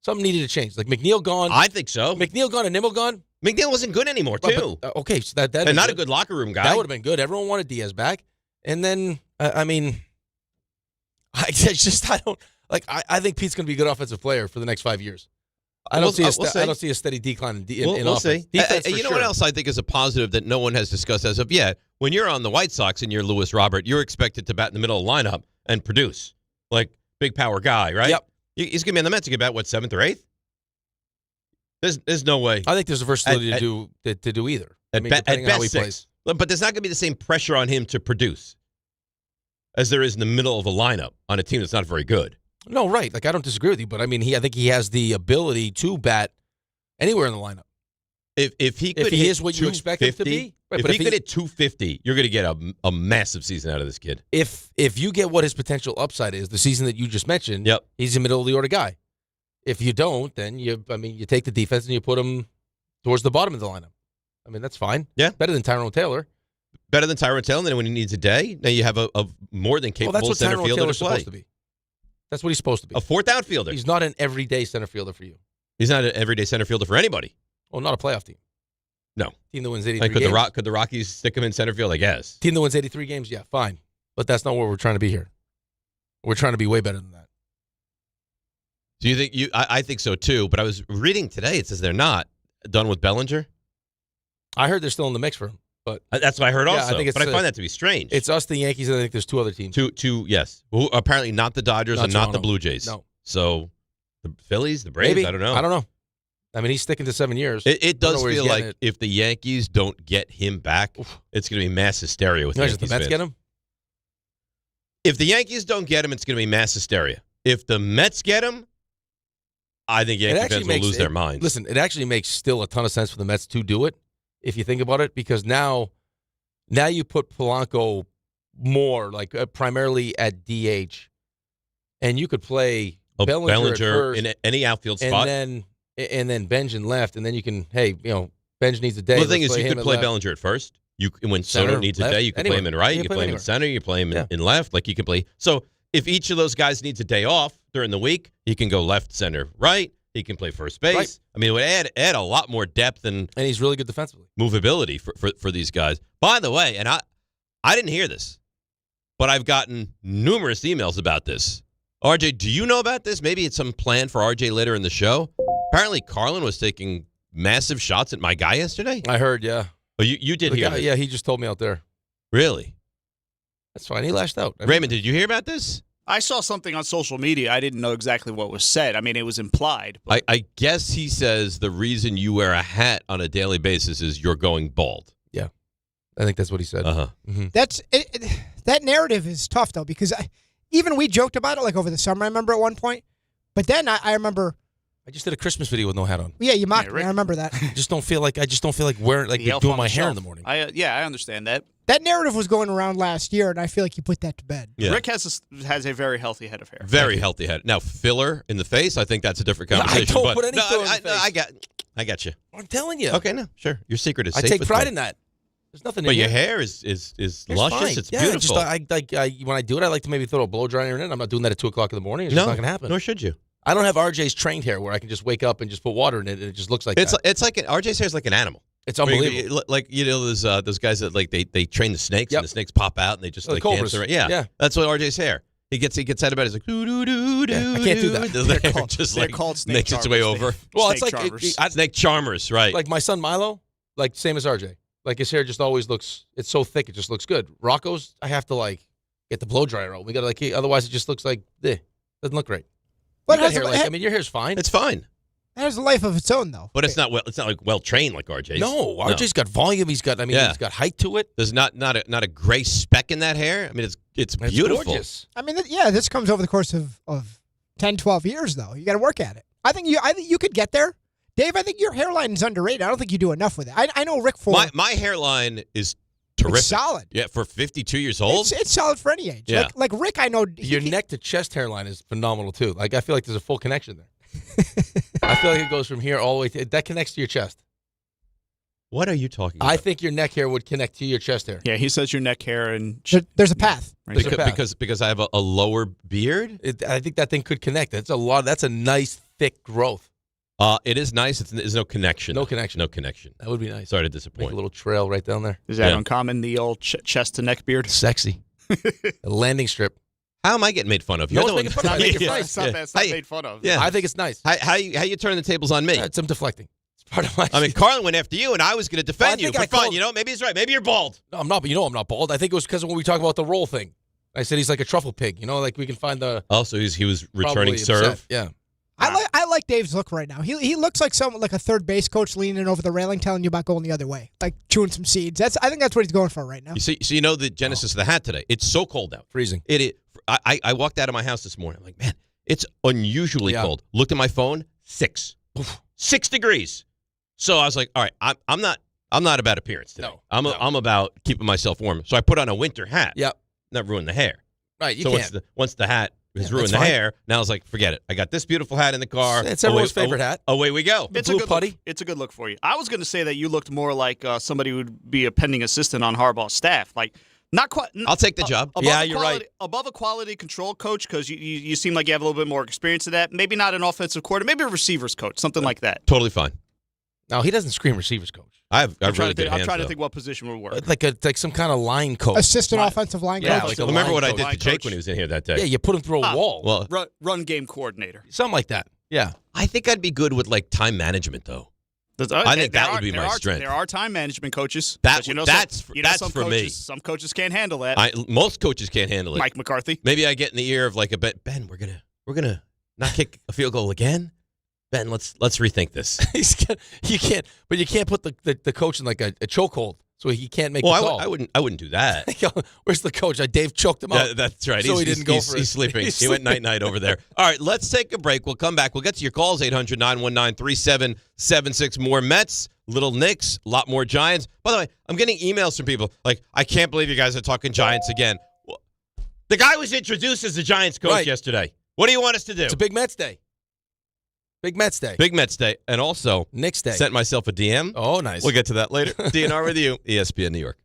Something needed to change. Like McNeil gone. I think so. McNeil gone and Nimmo gone. McNeil wasn't good anymore, too. But, okay, so that and not a good locker room guy. That would have been good. Everyone wanted Diaz back. And then, I mean, I think Pete's going to be a good offensive player for the next 5 years. I don't see a steady decline in we'll offense. See. You know what else I think is a positive that no one has discussed as of yet? When you're on the White Sox and you're Lewis Robert, you're expected to bat in the middle of the lineup and produce. Like, big power guy, right? Yep. He's going to be on the Mets to get bat, 7th or 8th? There's no way. I think there's a versatility to do either. At best how he 6. Plays. But there's not going to be the same pressure on him to produce as there is in the middle of the lineup on a team that's not very good. No, right. Like, I don't disagree with you, but I mean, I think he has the ability to bat anywhere in the lineup. If he is what you expect him to be, right, if he could hit 250, you're going to get a massive season out of this kid. If you get what his potential upside is, the season that you just mentioned, he's a middle of the order guy. If you don't, then you take the defense and you put him towards the bottom of the lineup. I mean, that's fine. Yeah, better than Tyrone Taylor. Better than Tyrone Taylor. And then when he needs a day, now you have a more than capable center fielder Taylor's to play. Supposed to be. That's what he's supposed to be. A 4th outfielder. He's not an everyday center fielder for you. He's not an everyday center fielder for anybody. Oh, not a playoff team. No. Team that wins 83 games. Could the Rockies stick him in center field? I guess. Team that wins 83 games, yeah, fine. But that's not where we're trying to be here. We're trying to be way better than that. Do you think I think so too, but I was reading today, it says they're not done with Bellinger. I heard they're still in the mix for him. But that's what I heard also. I find that to be strange. It's us, the Yankees, and I think there's 2 other teams. Two, yes. Well, apparently not the Dodgers and not the Blue Jays. No. So the Phillies, the Braves, maybe. I don't know. I mean, he's sticking to 7 years. It does feel like if the Yankees don't get him back, it's going to be mass hysteria with Yankees the Mets fans. Get him? If the Yankees don't get him, it's going to be mass hysteria. If the Mets get him, I think Yankee fans will lose their minds. Listen, it actually makes still a ton of sense for the Mets to do it, if you think about it, because now you put Polanco more, like primarily at DH, and you could play Bellinger at first, in any outfield spot. And then Benj in left, and then you can, Benj needs a day. Well, the thing is, you could play Bellinger at first. When Soto needs a day, you can play him in right, you can play him in center, you can play him in left. Like you can play. So if each of those guys needs a day off during the week, he can go left, center, right. He can play first base. Right. I mean, it would add a lot more depth and he's really good defensively. Movability for these guys. By the way, and I didn't hear this, but I've gotten numerous emails about this. RJ, do you know about this? Maybe it's some plan for RJ later in the show. Apparently, Carlin was taking massive shots at my guy yesterday. I heard, yeah. Oh, you did hear this? Yeah, he just told me out there. Really? That's fine. He lashed out. Raymond, did you hear about this? I saw something on social media. I didn't know exactly what was said. I mean, it was implied. But I guess he says the reason you wear a hat on a daily basis is you're going bald. Yeah. I think that's what he said. Uh-huh. Mm-hmm. That narrative is tough, though, because even we joked about it like over the summer, I remember at one point. But then I remember... I just did a Christmas video with no hat on. Yeah, you mocked me. I remember that. I just don't feel like wearing doing my hair in the morning. I understand that. That narrative was going around last year, and I feel like you put that to bed. Yeah. Rick has a very healthy head of hair. Very healthy head. Now, filler in the face, I think that's a different conversation. I don't put any filler in the face. I got you. I'm telling you. Okay, no, sure. Your secret is safe. I take with pride me. in that. There's nothing But in your here. hair is luscious. Fine. It's yeah, beautiful. When I do it, I like to maybe throw a blow dryer in it. I'm not doing that at 2 o'clock in the morning. It's no, just not going to happen. Nor should you. I don't have RJ's trained hair where I can just wake up and just put water in it and it just looks like that. It's like RJ's hair is like an animal. It's unbelievable. Like those guys that like they train the snakes and the snakes pop out and they just like cobras. dance around. Yeah, that's what RJ's hair. He gets out of bed. He's like doo doo doo doo. I can't do that. They're called snake makes its way over. Well, it's like snake charmers, right? Like my son Milo, like same as RJ. Like his hair just always looks. It's so thick, it just looks good. Rocco's, I have to like get the blow dryer out. We got to like, otherwise it just looks like doesn't look great. But your hair's fine. It's fine. It has a life of its own, though. But it's not like well trained like RJ's. No, RJ's got volume. He's got height to it. There's not a gray speck in that hair. I mean, it's beautiful. Gorgeous. I mean, this comes over the course of 10, 12 years, though. You got to work at it. I think you could get there. Dave, I think your hairline is underrated. I don't think you do enough with it. I know Rick Ford. My hairline is terrific. It's solid. Yeah, for 52 years old. It's solid for any age. Yeah. Like Rick, I know. Your neck to chest hairline is phenomenal, too. Like, I feel like there's a full connection there. I feel like it goes from here all the way that connects to your chest. What are you talking about? I think your neck hair would connect to your chest hair. Yeah, he says your neck hair and there's a path. Because I have a lower beard. I think that thing could connect. That's a nice thick growth. It is nice. There's no connection. No connection. That would be nice. Sorry to disappoint. Make a little trail right down there. Is that uncommon? The old chest to neck beard. Sexy. A landing strip. How am I getting made fun of? No one's making fun of me. It's not made fun of. Yeah. I think it's nice. How you turning the tables on me? It's some deflecting. It's part of my. I mean, Carlin went after you, and I was going to defend you for fun. Maybe he's right. Maybe you're bald. No, I'm not. But I'm not bald. I think it was because when we talk about the roll thing, I said he's like a truffle pig. Like we can find the. Oh, so he was returning serve. Upset. Yeah. I like Dave's look right now. He looks like someone like a third base coach leaning over the railing, telling you about going the other way, like chewing some seeds. I think that's what he's going for right now. So you know the genesis of the hat today. It's so cold out, freezing. I walked out of my house this morning. I'm like, man, it's unusually cold. Looked at my phone, 6 degrees. So I was like, all right, I'm not about appearance today. No, I'm about keeping myself warm. So I put on a winter hat. Yep. Not ruin the hair. Right. You so can't. Once the hat has ruined the hair, now I was like, forget it. I got this beautiful hat in the car. It's everyone's favorite hat. Away we go. It's blue a good putty. Look. It's a good look for you. I was going to say that you looked more like somebody who would be a pending assistant on Harbaugh's staff. Like, not quite. I'll take the job. Yeah, you're right. Above a quality control coach, because you seem like you have a little bit more experience in that. Maybe not an offensive coordinator, maybe a receivers coach, something like that. Totally fine. No, he doesn't scream receivers coach. I'm trying to think what position would work. Like some kind of line coach. Assistant offensive line coach. Like remember what I did to Jake when he was in here that day? Yeah, you put him through a wall. Well, run game coordinator. Something like that. Yeah. I think I'd be good with like time management though. I think that would be my strength. There are time management coaches. That's some for coaches, me. Some coaches can't handle that. Most coaches can't handle it. Mike McCarthy. Maybe I get in the ear of like Ben, we're gonna not kick a field goal again. Ben, let's rethink this. You can't put the coach in like a chokehold, so he can't make the call. I wouldn't do that. Where's the coach? Dave choked him out. That's right. So he didn't go for it. He's sleeping. He went night over there. All right, let's take a break. We'll come back. We'll get to your calls, 800-919-3776. More Mets, little Knicks, a lot more Giants. By the way, I'm getting emails from people like, I can't believe you guys are talking Giants again. Well, the guy was introduced as the Giants coach yesterday. What do you want us to do? It's a big Mets day. Big Mets day. Big Mets day. And also, Knicks day. Sent myself a DM. Oh, nice. We'll get to that later. DNR with you, ESPN New York.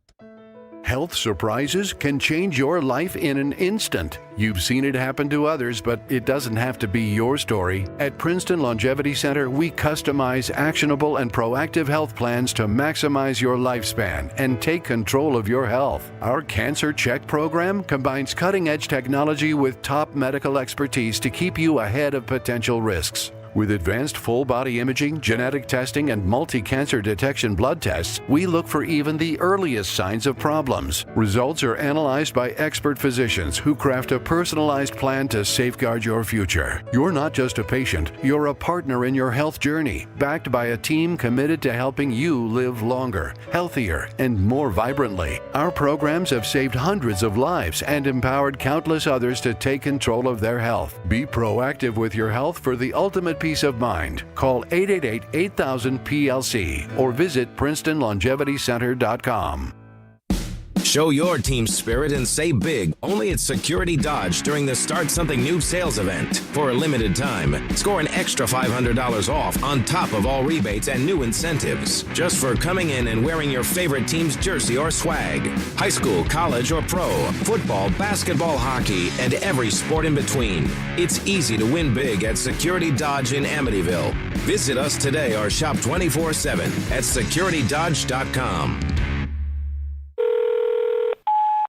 Health surprises can change your life in an instant. You've seen it happen to others, but it doesn't have to be your story. At Princeton Longevity Center, we customize actionable and proactive health plans to maximize your lifespan and take control of your health. Our Cancer Check program combines cutting-edge technology with top medical expertise to keep you ahead of potential risks. With advanced full-body imaging, genetic testing, and multi-cancer detection blood tests, we look for even the earliest signs of problems. Results are analyzed by expert physicians who craft a personalized plan to safeguard your future. You're not just a patient, you're a partner in your health journey, backed by a team committed to helping you live longer, healthier, and more vibrantly. Our programs have saved hundreds of lives and empowered countless others to take control of their health. Be proactive with your health for the ultimate peace of mind. Call 888-8000-PLC or visit PrincetonLongevityCenter.com. Show your team spirit and say big only at Security Dodge during the Start Something New sales event. For a limited time, score an extra $500 off on top of all rebates and new incentives just for coming in and wearing your favorite team's jersey or swag. High school, college, or pro, football, basketball, hockey, and every sport in between. It's easy to win big at Security Dodge in Amityville. Visit us today or shop 24/7 at securitydodge.com.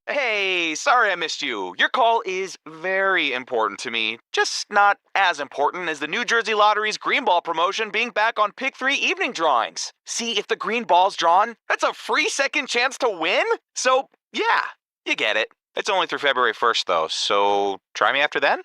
Hey, sorry I missed you. Your call is very important to me. Just not as important as the New Jersey Lottery's Green Ball promotion being back on Pick 3 evening drawings. See, if the green ball's drawn, that's a free second chance to win? So, yeah, you get it. It's only through February 1st, though, so try me after then?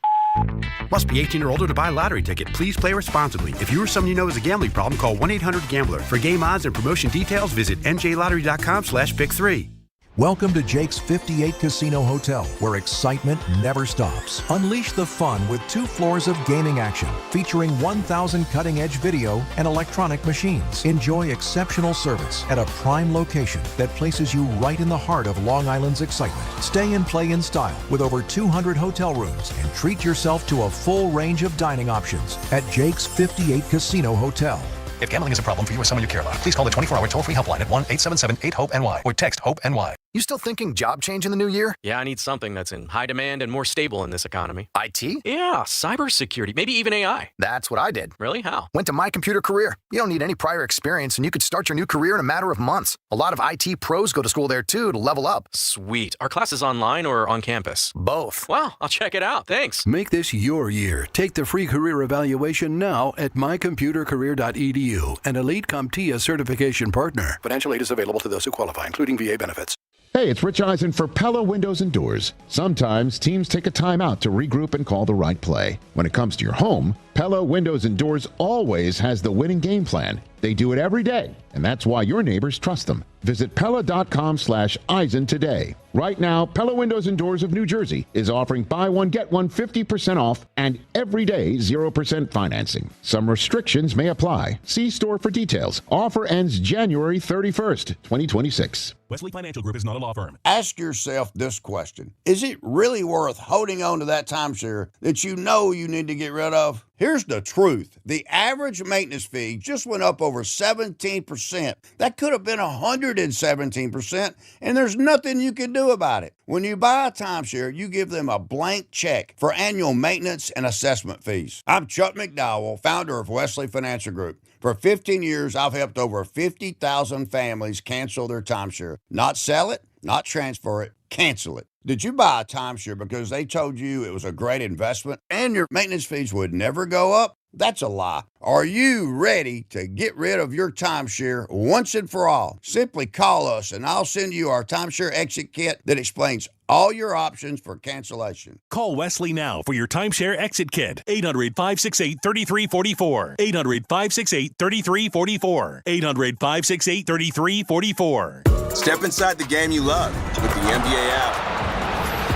Must be 18 or older to buy a lottery ticket. Please play responsibly. If you or someone you know has a gambling problem, call 1-800-GAMBLER. For game odds and promotion details, visit njlottery.com/pick3. Welcome to Jake's 58 Casino Hotel, where excitement never stops. Unleash the fun with 2 floors of gaming action, featuring 1,000 cutting-edge video and electronic machines. Enjoy exceptional service at a prime location that places you right in the heart of Long Island's excitement. Stay and play in style with over 200 hotel rooms and treat yourself to a full range of dining options at Jake's 58 Casino Hotel. If gambling is a problem for you or someone you care about, please call the 24-hour toll-free helpline at 1-877-8-HOPE-NY or text HOPE-NY. You still thinking job change in the new year? Yeah, I need something that's in high demand and more stable in this economy. IT? Yeah, cybersecurity, maybe even AI. That's what I did. Really? How? Went to My Computer Career. You don't need any prior experience, and you could start your new career in a matter of months. A lot of IT pros go to school there, too, to level up. Sweet. Are classes online or on campus? Both. Wow, I'll check it out. Thanks. Make this your year. Take the free career evaluation now at mycomputercareer.edu, an Elite CompTIA certification partner. Financial aid is available to those who qualify, including VA benefits. Hey, it's Rich Eisen for Pella Windows and Doors. Sometimes teams take a timeout to regroup and call the right play. When it comes to your home, Pella Windows and Doors always has the winning game plan. They do it every day, and that's why your neighbors trust them. Visit Pella.com/Eisen today. Right now, Pella Windows and Doors of New Jersey is offering buy one, get one 50% off and every day 0% financing. Some restrictions may apply. See store for details. Offer ends January 31st, 2026. Wesley Financial Group is not a law firm. Ask yourself this question. Is it really worth holding on to that timeshare that you know you need to get rid of? Here's the truth. The average maintenance fee just went up over 17%. That could have been 117%, and there's nothing you can do about it. When you buy a timeshare, you give them a blank check for annual maintenance and assessment fees. I'm Chuck McDowell, founder of Wesley Financial Group. For 15 years, I've helped over 50,000 families cancel their timeshare. Not sell it, not transfer it, cancel it. Did you buy a timeshare because they told you it was a great investment and your maintenance fees would never go up? That's a lie. Are you ready to get rid of your timeshare once and for all? Simply call us and I'll send you our timeshare exit kit that explains all your options for cancellation. Call Wesley now for your timeshare exit kit. 800-568-3344. 800-568-3344. 800-568-3344. Step inside the game you love with the NBA app.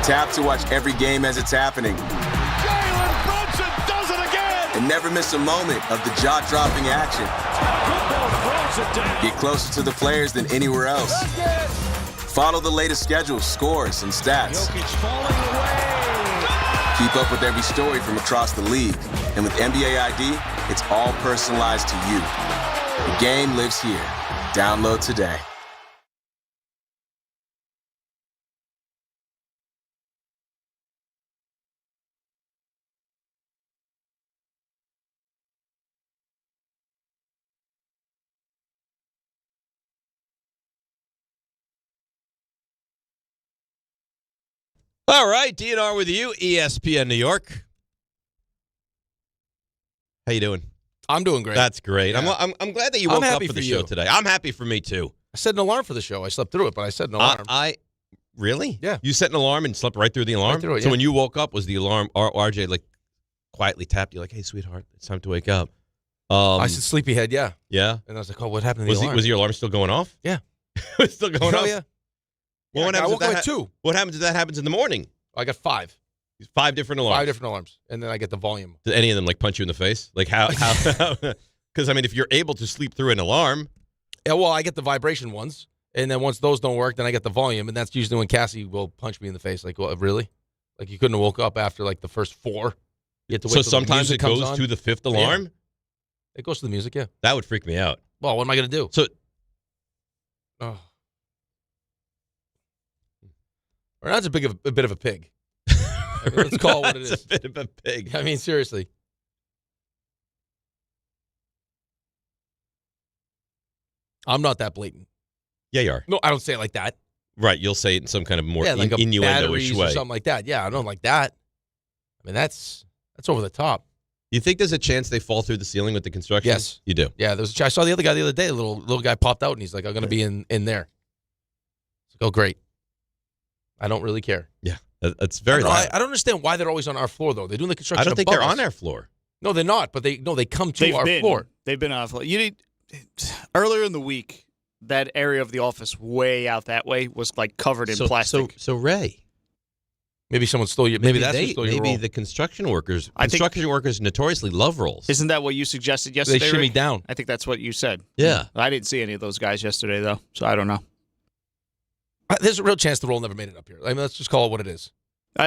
Tap to watch every game as it's happening. Jalen Brunson does it again! And never miss a moment of the jaw-dropping action. Get closer to the players than anywhere else. Follow the latest schedules, scores, and stats. Keep up with every story from across the league. And with NBA ID, it's all personalized to you. The game lives here. Download today. All right, DNR with you, ESPN New York. How you doing? I'm doing great. That's great. Yeah. I'm glad that you woke up happy for the for show you. today. I'm happy for me, too. I set an alarm for the show. I slept through it, but I set an alarm. Really? Yeah. You set an alarm and slept right through the alarm? Right through it, So yeah. when you woke up, was the alarm, RJ, like, quietly tapped you like, hey, sweetheart, it's time to wake up? I said sleepyhead, yeah. Yeah? And I was like, oh, what happened to the alarm? Was your alarm still going off? Yeah. It's still going Oh, off? yeah. Well, I woke up at 2. What happens if that happens in the morning? I got 5. 5 different alarms. 5 different alarms. And then I get the volume. Did any of them, like, punch you in the face? Like, how? Because, I mean, if you're able to sleep through an alarm. Yeah, well, I get the vibration ones. And then once those don't work, then I get the volume. And that's usually when Cassie will punch me in the face. Like, well, really? Like, you couldn't have woke up after, like, the first 4. You have to wait So till the sometimes music it goes comes on. to the 5th alarm? Yeah. It goes to the music, yeah. That would freak me out. Well, what am I going to do? So, Raanan's a bit of a pig. I mean, let's call it what it is. That's a bit of a pig. I mean, seriously. I'm not that blatant. Yeah, you are. No, I don't say it like that. Right, you'll say it in some kind of more like a innuendo-ish batteries way. or something like that. Yeah, I don't like that. I mean, that's over the top. You think there's a chance they fall through the ceiling with the construction? Yes. You do? Yeah, I saw the other guy the other day. The little guy popped out, and he's like, I'm going to be in there. Like, oh, great. I don't really care. Yeah, that's very loud. I don't understand why they're always on our floor, though. They're doing the construction I don't think above they're us. on our floor. No, they're not, but they come to our floor. They've been on our floor. Earlier in the week, that area of the office way out that way was like covered in plastic. So Ray. Maybe someone stole your. Maybe that's who stole your maybe roll. the construction workers. I think- Construction workers notoriously love rolls. Isn't that what you suggested yesterday? They shimmy Rick? down. I think that's what you said. Yeah. I didn't see any of those guys yesterday, though, so I don't know. There's a real chance the roll never made it up here. I mean, let's just call it what it is.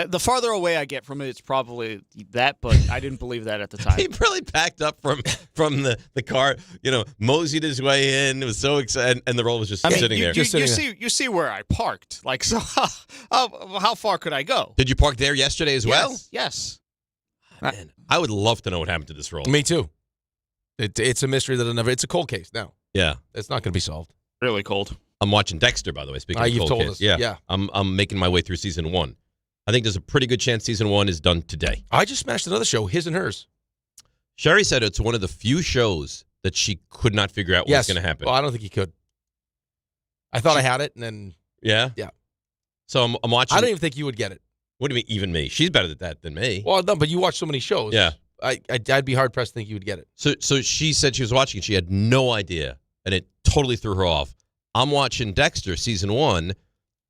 The farther away I get from it, it's probably that, but I didn't believe that at the time. He really packed up from the car, moseyed his way in. It was so excited, and the roll was just sitting there. You see where I parked. Like, so how far could I go? Did you park there yesterday as well? Yes. Man, I would love to know what happened to this roll. Me too. It's a mystery that it's a cold case now. Yeah. It's not going to be solved. Really cold. I'm watching Dexter, by the way, speaking of You've cold told case. us. Yeah. Yeah. I'm making my way through season 1. I think there's a pretty good chance season 1 is done today. I just smashed another show, His and Hers. Sherry said it's one of the few shows that she could not figure out what was going to happen. Well, I don't think he could. I thought I had it, and then Yeah? Yeah. So I'm watching. I don't even think you would get it. What do you mean, even me? She's better at that than me. Well, no, but you watch so many shows. Yeah. I'd be hard pressed to think you would get it. So she said she was watching. She had no idea, and it totally threw her off. I'm watching Dexter season 1,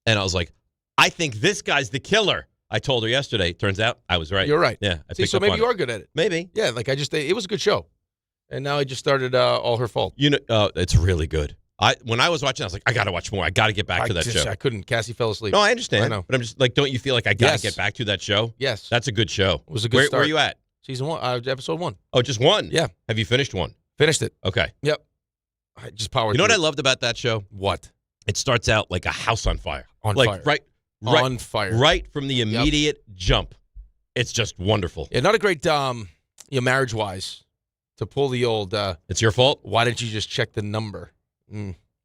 and I was like, I think this guy's the killer. I told her yesterday. Turns out I was right. You're right. Yeah. I See, picked so up maybe on you it. are good at it. Maybe. Yeah, like it was a good show, and now I just started all her fault. It's really good. When I was watching, I was like, I got to watch more. I got to get back to that show. I couldn't. Cassie fell asleep. No, I understand. I know. But I'm just like, don't you feel like I got to Yes. get back to that show? Yes. That's a good show. It was a good Where start. are you at? Season 1, episode 1. Oh, just 1? Yeah. Have you finished 1? Finished it. Okay. Yep. I just powered. You know what I through it. loved about that show? What? It starts out like a house on fire. On like, fire. Right on fire. Right from the immediate jump. It's just wonderful. Yeah, not a great marriage wise to pull the old. It's your fault. Why didn't you just check the number?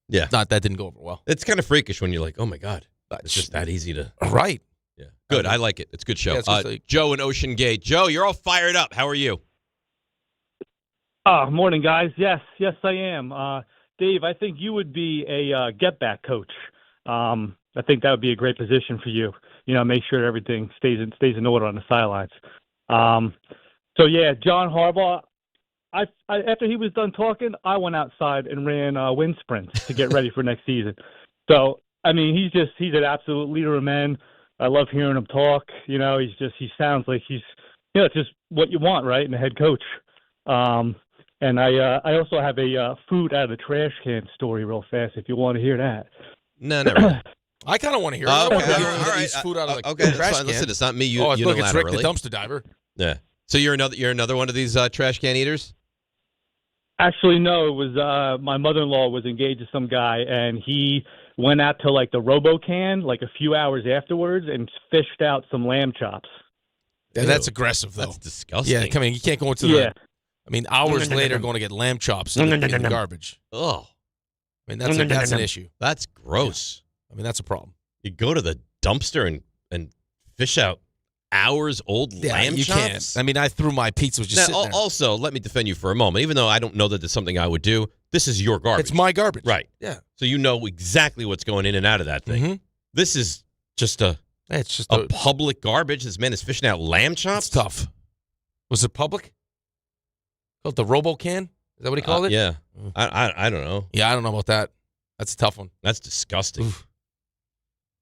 Yeah. That didn't go over well. It's kind of freakish when you're like, oh my God, it's just that easy to. Right. Yeah. Good. I like it. It's a good show. Yeah, it's good Joe in Ocean Gate. Joe, you're all fired up. How are you? Morning, guys. Yes, I am. Dave, I think you would be a get-back coach. I think that would be a great position for you. Make sure everything stays in order on the sidelines. So yeah, John Harbaugh. I after he was done talking, I went outside and ran wind sprints to get ready for next season. So I mean, he's an absolute leader of men. I love hearing him talk. He sounds like he's just what you want, right, in a head coach. And I also have a food out of the trash can story real fast if you want to hear that. No, never. I kind of want to hear it. Okay, I want to hear all that right. he's food out of the Okay, trash can. listen, it's not me. Look, it's Rick, Unilaterally. the dumpster diver. Yeah. So you're another one of these trash can eaters? Actually, no. It was my mother-in-law was engaged to some guy, and he went out to like the RoboCan like a few hours afterwards and fished out some lamb chops. Yeah, that's aggressive, though. That's disgusting. Yeah, come in. You can't go into the. I mean, hours later, going to get lamb chops in the garbage. Oh, I mean, that's an issue. That's gross. I mean, that's a problem. You go to the dumpster and fish out hours old lamb you chops? can't. I mean, I threw my pizza was just Now, sitting there. also, let me defend you for a moment. Even though I don't know that there's something I would do, this is your garbage. It's my garbage. Right. Yeah. So you know exactly what's going in and out of that thing. Mm-hmm. This is just a public garbage. This man is fishing out lamb chops. It's tough. Was it public? Called the RoboCan? Is that what he called it? Yeah. I don't know. Yeah, I don't know about that. That's a tough one. That's disgusting. Oof.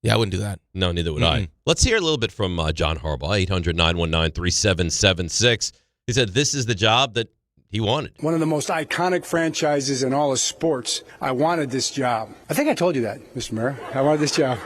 Yeah, I wouldn't do that. No, neither would I. Let's hear a little bit from John Harbaugh, 800-919-3776. He said this is the job that he wanted. One of the most iconic franchises in all of sports. I wanted this job. I think I told you that, Mr. Mayor. I wanted this job.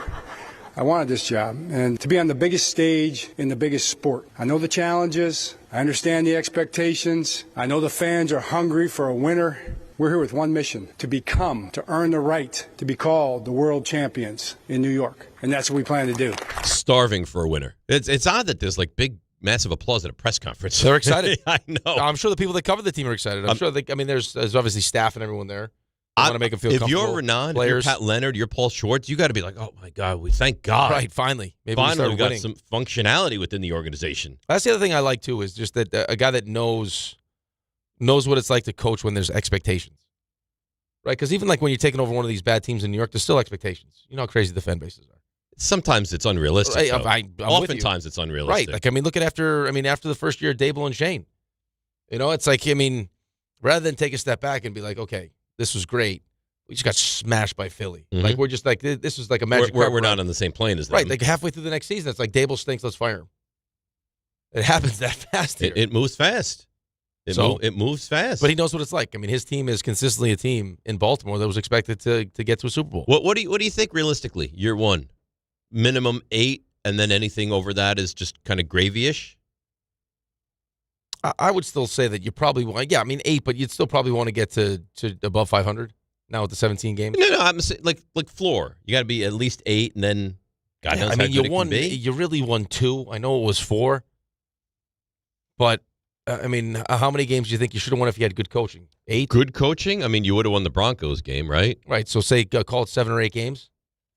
I wanted this job. And to be on the biggest stage in the biggest sport. I know the challenges. I understand the expectations. I know the fans are hungry for a winner. We're here with one mission, to earn the right to be called the world champions in New York. And that's what we plan to do. Starving for a winner. It's odd that there's like big, massive applause at a press conference. They're excited. I know. I'm sure the people that cover the team are excited. I'm sure there's obviously staff and everyone there. I want to make them feel comfortable. If you're Raanan, players. if you're Pat Leonard, you're Paul Schwartz, you got to be like, oh my God, we thank God. Right, finally. Maybe finally we got winning. some functionality within the organization. That's the other thing I like too, is just that a guy that knows what it's like to coach when there's expectations. Right? Because even like when you're taking over one of these bad teams in New York, there's still expectations. You know how crazy the fan bases are. Sometimes it's unrealistic. I'm Oftentimes it's unrealistic. Right. Like, I mean, look at after the first year, Dable and Shane. You know, it's like, I mean, rather than take a step back and be like, okay, this was great. We just got smashed by Philly. Mm-hmm. Like, we're just like, this was like a magic We're not on the same plane as them. Right. Like halfway through the next season, it's like Dable stinks, let's fire him. It happens that fast here. It moves fast. It moves fast. But he knows what it's like. I mean, his team is consistently a team in Baltimore that was expected to get to a Super Bowl. What do you think realistically? Year one, minimum 8, and then anything over that is just kind of gravy-ish? I would still say that you probably want, 8, but you'd still probably want to get to above 500 now with the 17 games. No, I'm saying like floor. You got to be at least 8, and then God knows how good it can be. You really won 2. I know it was 4, but I mean, how many games do you think you should have won if you had good coaching? 8. Good coaching? I mean, you would have won the Broncos game, right? Right. So say call it 7 or 8 games.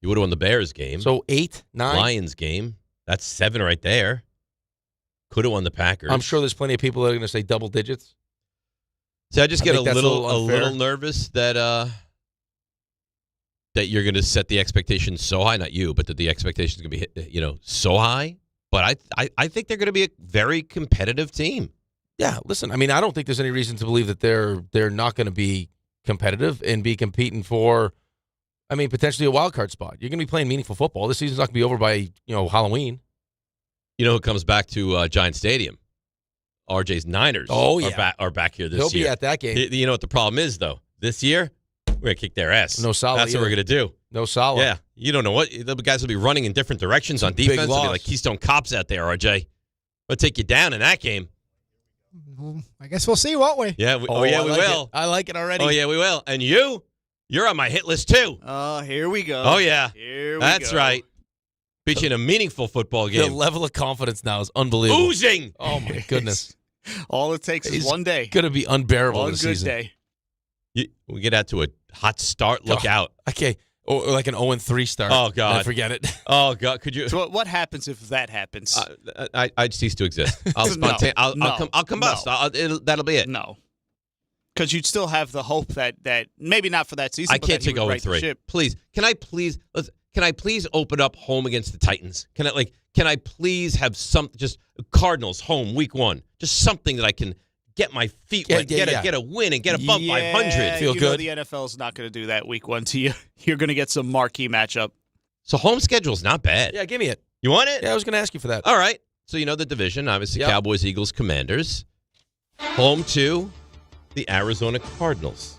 You would have won the Bears game. So 8, 9. Lions game. That's 7 right there. Could have won the Packers. I'm sure there's plenty of people that are going to say double digits. So I just get a little nervous that you're going to set the expectations so high. Not you, but that the expectations are going to be so high. But I think they're going to be a very competitive team. Yeah, listen. I mean, I don't think there's any reason to believe that they're not going to be competitive and be competing for, I mean, potentially a wild card spot. You're going to be playing meaningful football. This season's not going to be over by Halloween. You know who comes back to Giant Stadium? RJ's Niners. Oh, yeah. Are back here this year. He'll be at that game. You know what the problem is, though? This year, we're going to kick their ass. No Salah. That's what we're going to do. No Salah. Yeah. You don't know what. The guys will be running in different directions on defense. They'll be like Keystone Cops out there, RJ. We'll take you down in that game. I guess we'll see, won't we? Yeah. We will. I like it already. Oh, yeah, we will. And you're on my hit list, too. Oh, here we go. Oh, yeah. That's right. Beat you in a meaningful football game. The level of confidence now is unbelievable. Oozing. Oh, my goodness. All it takes is one day. It's going to be unbearable one this good season. day. We get out to a hot start. Look out. Okay. Or like an 0-3 start. Oh, God. Forget it. Oh, God. Could you? So what happens if that happens? I'd cease to exist. I'll combust. That'll be it. No. Because you'd still have the hope that maybe not for that season. I can't take 0-3. Please. Can I please open up home against the Titans? Can I please have just Cardinals home week 1? Just something that I can get my feet wet, get a win and get above 500. Feel good. The NFL's not going to do that week 1 to you. You're going to get some marquee matchup. So home schedule's not bad. Yeah, give me it. You want it? Yeah, I was going to ask you for that. All right. So you know the division, obviously Cowboys, Eagles, Commanders. Home to the Arizona Cardinals.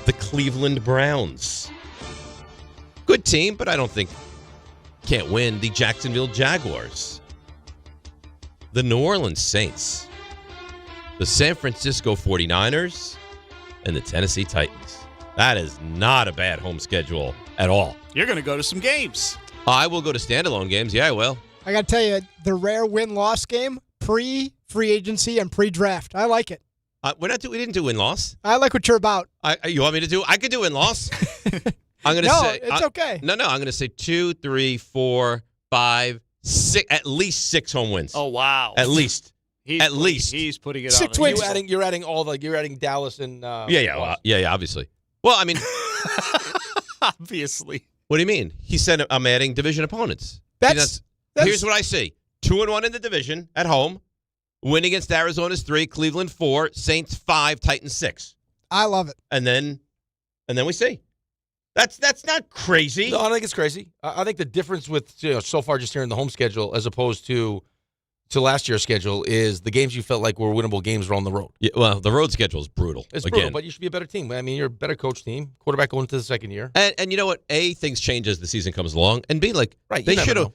The Cleveland Browns. Good team, but I don't think can't win. The Jacksonville Jaguars. The New Orleans Saints. The San Francisco 49ers. And the Tennessee Titans. That is not a bad home schedule at all. You're going to go to some games. I will go to standalone games. Yeah, I will. I got to tell you, the rare win-loss game, pre-free agency and pre-draft. I like it. We didn't do win-loss. I like what you're about. You want me to do? I could do win-loss. I'm going to say. No, it's okay. No. I'm going to say 2, 3, 4, 5, at least 6 home wins. Oh, wow. At least. He's putting it 6 on. wins. You're adding you're adding Dallas and Yeah, obviously. Well, I mean, obviously. What do you mean? He said I'm adding division opponents. That's here's what I see: 2-1 in the division at home. Win against Arizona's 3, Cleveland 4, Saints 5, Titans 6. I love it. And then we see. That's not crazy. No, I don't think it's crazy. I think the difference with so far just here in the home schedule as opposed to last year's schedule is the games you felt like were winnable games were on the road. Yeah, well, the road schedule is brutal. It's brutal, but you should be a better team. I mean, you're a better coach team. Quarterback going into the second year. And you know what? A, things change as the season comes along. And B, like, right, they should have.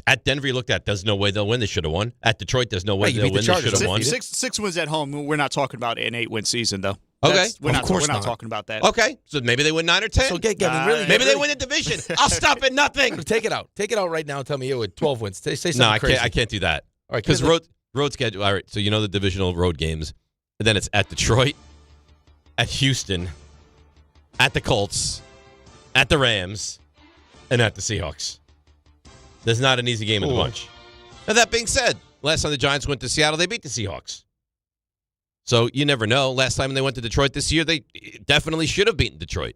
At Denver, you looked at, there's no way they'll win. They should have won. At Detroit, there's no way they'll win. They should have won. 6 wins at home. We're not talking about an 8-win season, though. Okay. We're not talking about that. Okay. So maybe they win 9 or 10. So maybe they win a division. I'll stop at nothing. Take it out. Take it out right now and tell me you had 12 wins. Say something crazy. I can't do that. All right, because road schedule. All right, so you know the divisional road games. And then it's at Detroit, at Houston, at the Colts, at the Rams, and at the Seahawks. There's not an easy game in the bunch. Now, that being said, last time the Giants went to Seattle, they beat the Seahawks. So you never know. Last time they went to Detroit this year, they definitely should have beaten Detroit.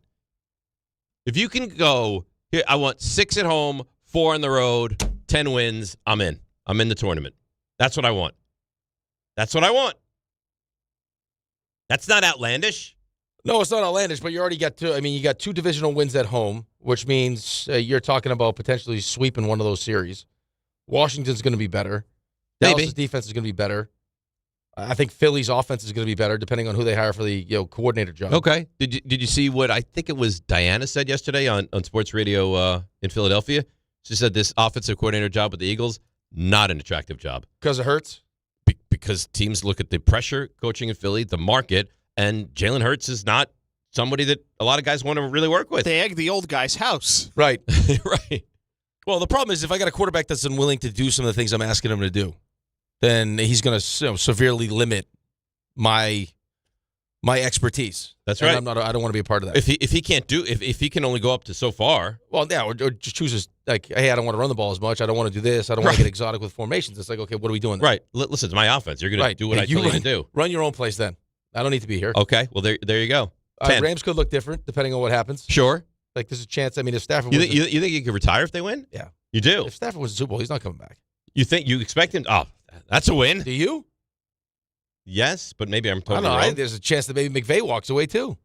If you can go, here, I want 6 at home, 4 on the road, 10 wins, I'm in. I'm in the tournament. That's what I want. That's what I want. That's not outlandish. No, it's not outlandish, but you already got 2. I mean, you got 2 divisional wins at home, which means you're talking about potentially sweeping one of those series. Washington's going to be better. Dallas' defense is going to be better. I think Philly's offense is going to be better, depending on who they hire for the coordinator job. Okay. Did you see what I think it was Diana said yesterday on sports radio in Philadelphia? She said this offensive coordinator job with the Eagles, not an attractive job. Because it hurts? Because teams look at the pressure coaching in Philly, the market, and Jalen Hurts is not somebody that a lot of guys want to really work with. They egg the old guy's house. Right. Right. Well, the problem is if I got a quarterback that's unwilling to do some of the things I'm asking him to do, then he's going to severely limit my expertise. That's right. And I don't want to be a part of that. If he can't do if he can only go up to so far. Well, yeah, or just chooses like, hey, I don't want to run the ball as much. I don't want to do this. I don't want to get exotic with formations. It's like, okay, what are we doing then? Right. Listen, it's my offense. You're going to do what I tell you to do. Run your own place then. I don't need to be here. Okay. Well, there you go. Rams could look different depending on what happens. Sure. Like there's a chance. I mean, if Stafford you think he could retire if they win? Yeah. You do. If Stafford wins the Super Bowl, he's not coming back. You expect him? Oh, that's a win. Do you? Yes, but maybe I'm totally I don't know. wrong. There's a chance that maybe McVay walks away too.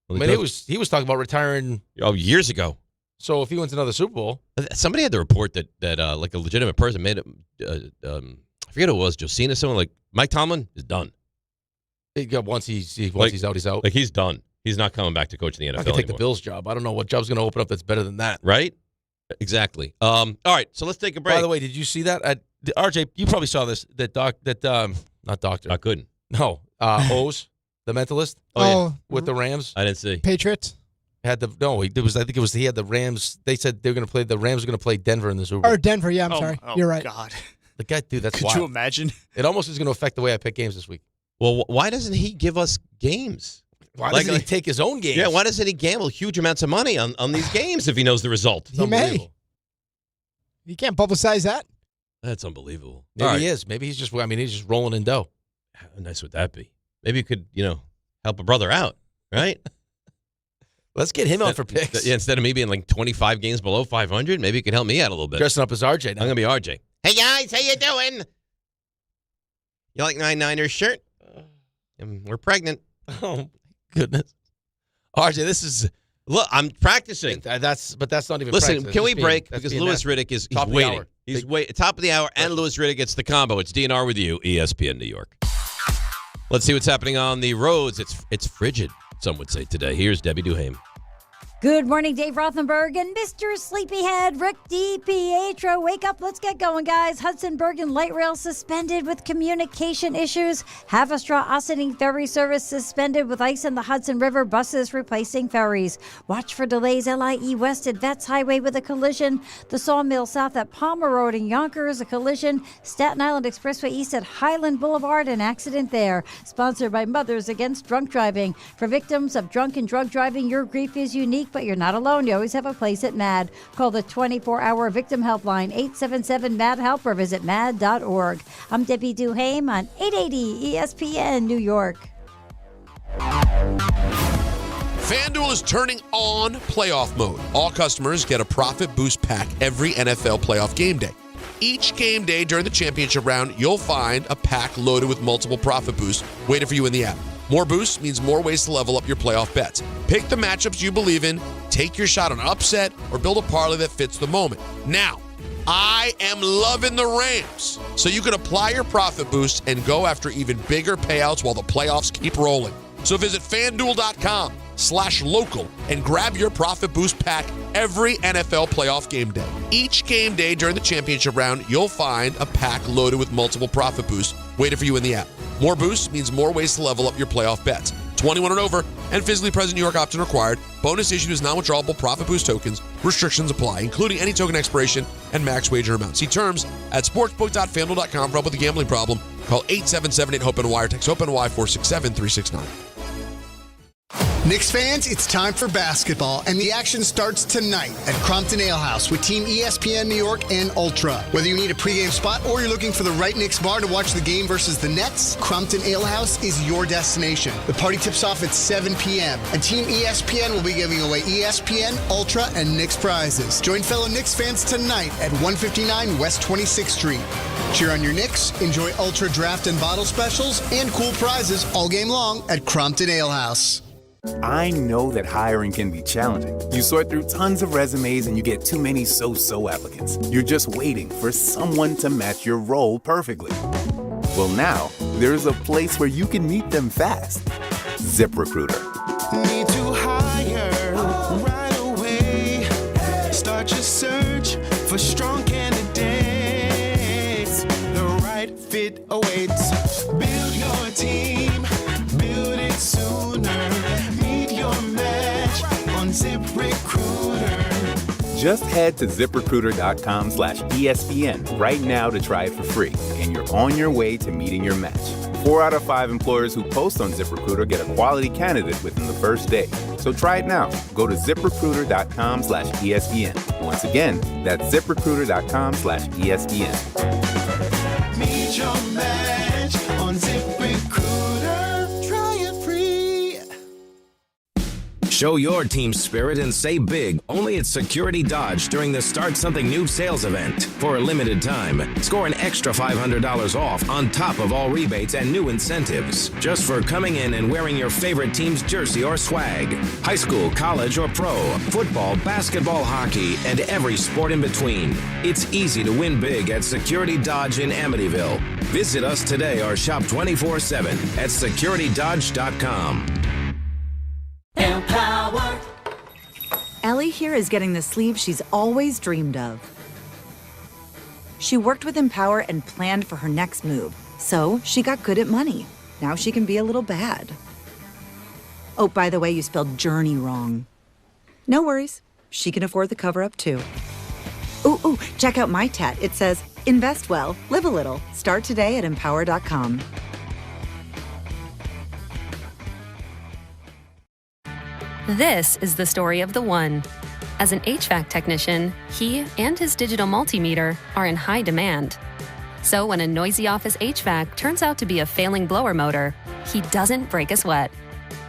Well, I mean, he was talking about retiring. Years ago. So if he wins another Super Bowl, somebody had the report that like a legitimate person made it. I forget who it was, Josina, someone like Mike Tomlin is done. Once he's out, he's out. Like he's done. He's not coming back to coach in the NFL. I could take anymore. the Bills job. I don't know what job's going to open up that's better than that. Right? Exactly. All right, so let's take a break. By the way, did you see that? RJ, you probably saw this. Not doctor. I couldn't. No, Oz, the mentalist. Yeah. With the Rams. I didn't see. Patriots. He had the Rams. They said they were going to play. The Rams were going to play Denver in the Super Bowl. Or Denver. Yeah, I'm sorry. You're right. God. The guy, dude, that's Could wild. you imagine? It almost is going to affect the way I pick games this week. Well, why doesn't he give us games? Why doesn't he take his own games? Yeah, why doesn't he gamble huge amounts of money on these games if he knows the result? He may. You can't publicize that. That's unbelievable. Maybe he is. Maybe he's just rolling in dough. How nice would that be? Maybe you could, help a brother out, right? Let's get him out for picks. Yeah, instead of me being like 25 games below 500, maybe you could help me out a little bit. Dressing up as RJ now. I'm going to be RJ. Hey, guys, how you doing? You like my Niners shirt? We're pregnant. Oh, goodness. RJ, this is... Look, I'm practicing. That's not even Listen, practice. can we break? Because Louis Riddick is waiting. He's top of the hour, and Louis Riddick gets the combo. It's DNR with you, ESPN New York. Let's see what's happening on the roads. It's frigid, some would say today. Here's Debbie Duhame. Good morning, Dave Rothenberg and Mr. Sleepyhead, Rick DiPietro. Wake up, let's get going, guys. Hudson Bergen Light Rail suspended with communication issues. Haverstraw-Ossining ferry service suspended with ice in the Hudson River. Buses replacing ferries. Watch for delays. LIE West at Vets Highway with a collision. The Sawmill South at Palmer Road in Yonkers, a collision. Staten Island Expressway East at Highland Boulevard, an accident there. Sponsored by Mothers Against Drunk Driving. For victims of drunk and drug driving, your grief is unique. week, but you're not alone. You always have a place at MAD. Call the 24-hour victim helpline, 877-MAD-HELP, or visit mad.org. I'm Debbie Duhaime on 880 ESPN New York. FanDuel is turning on playoff mode. All customers get a profit boost pack every NFL playoff game day. Each game day during the championship round, you'll find a pack loaded with multiple profit boosts waiting for you in the app. More boosts means more ways to level up your playoff bets. Pick the matchups you believe in, take your shot on an upset, or build a parlay that fits the moment. Now, I am loving the Rams, so you can apply your profit boost and go after even bigger payouts while the playoffs keep rolling. So visit FanDuel.com/local and grab your profit boost pack every NFL playoff game day. Each game day during the championship round, you'll find a pack loaded with multiple profit boosts waiting for you in the app. More boosts means more ways to level up your playoff bets. 21 and over and physically present New York option required. Bonus issued is non-withdrawable profit boost tokens. Restrictions apply, including any token expiration and max wager amount. See terms at sportsbook.fanduel.com for help with a gambling problem. Call 877-8-HOPE-NY or text HOPE-NY 467-369. Knicks fans, it's time for basketball, and the action starts tonight at Crompton Ale House with Team ESPN New York and Ultra. Whether you need a pregame spot or you're looking for the right Knicks bar to watch the game versus the Nets, Crompton Ale House is your destination. The party tips off at 7 p.m., and Team ESPN will be giving away ESPN, Ultra, and Knicks prizes. Join fellow Knicks fans tonight at 159 West 26th Street. Cheer on your Knicks, enjoy Ultra draft and bottle specials, and cool prizes all game long at Crompton Ale House. I know that hiring can be challenging. You sort through tons of resumes and you get too many so-so applicants. You're just waiting for someone to match your role perfectly. Well, now, there's a place where you can meet them fast. ZipRecruiter. Need to hire right away. Start your search for strong candidates. The right fit awaits. Build your team. Build it sooner. ZipRecruiter. Just head to ZipRecruiter.com/ESPN right now to try it for free, and you're on your way to meeting your match. 4 out of 5 employers who post on ZipRecruiter get a quality candidate within the first day. So try it now. Go to ZipRecruiter.com/ESPN. Once again, that's ZipRecruiter.com/ESPN. Meet your match on ZipRecruiter. Try it free. Show your team spirit and say big only at Security Dodge during the Start Something New sales event. For a limited time, score an extra $500 off on top of all rebates and new incentives, just for coming in and wearing your favorite team's jersey or swag. High school, college, or pro, football, basketball, hockey, and every sport in between. It's easy to win big at Security Dodge in Amityville. Visit us today or shop 24/7 at securitydodge.com. Empower. Ellie here is getting the sleeve she's always dreamed of. She worked with Empower and planned for her next move, so she got good at money. Now she can be a little bad. Oh, by the way, you spelled journey wrong. No worries. She can afford the cover-up, too. Ooh, check out my tat. It says, invest well, live a little. Start today at empower.com. This is the story of the one. As an HVAC technician, he and his digital multimeter are in high demand. So when a noisy office HVAC turns out to be a failing blower motor, he doesn't break a sweat.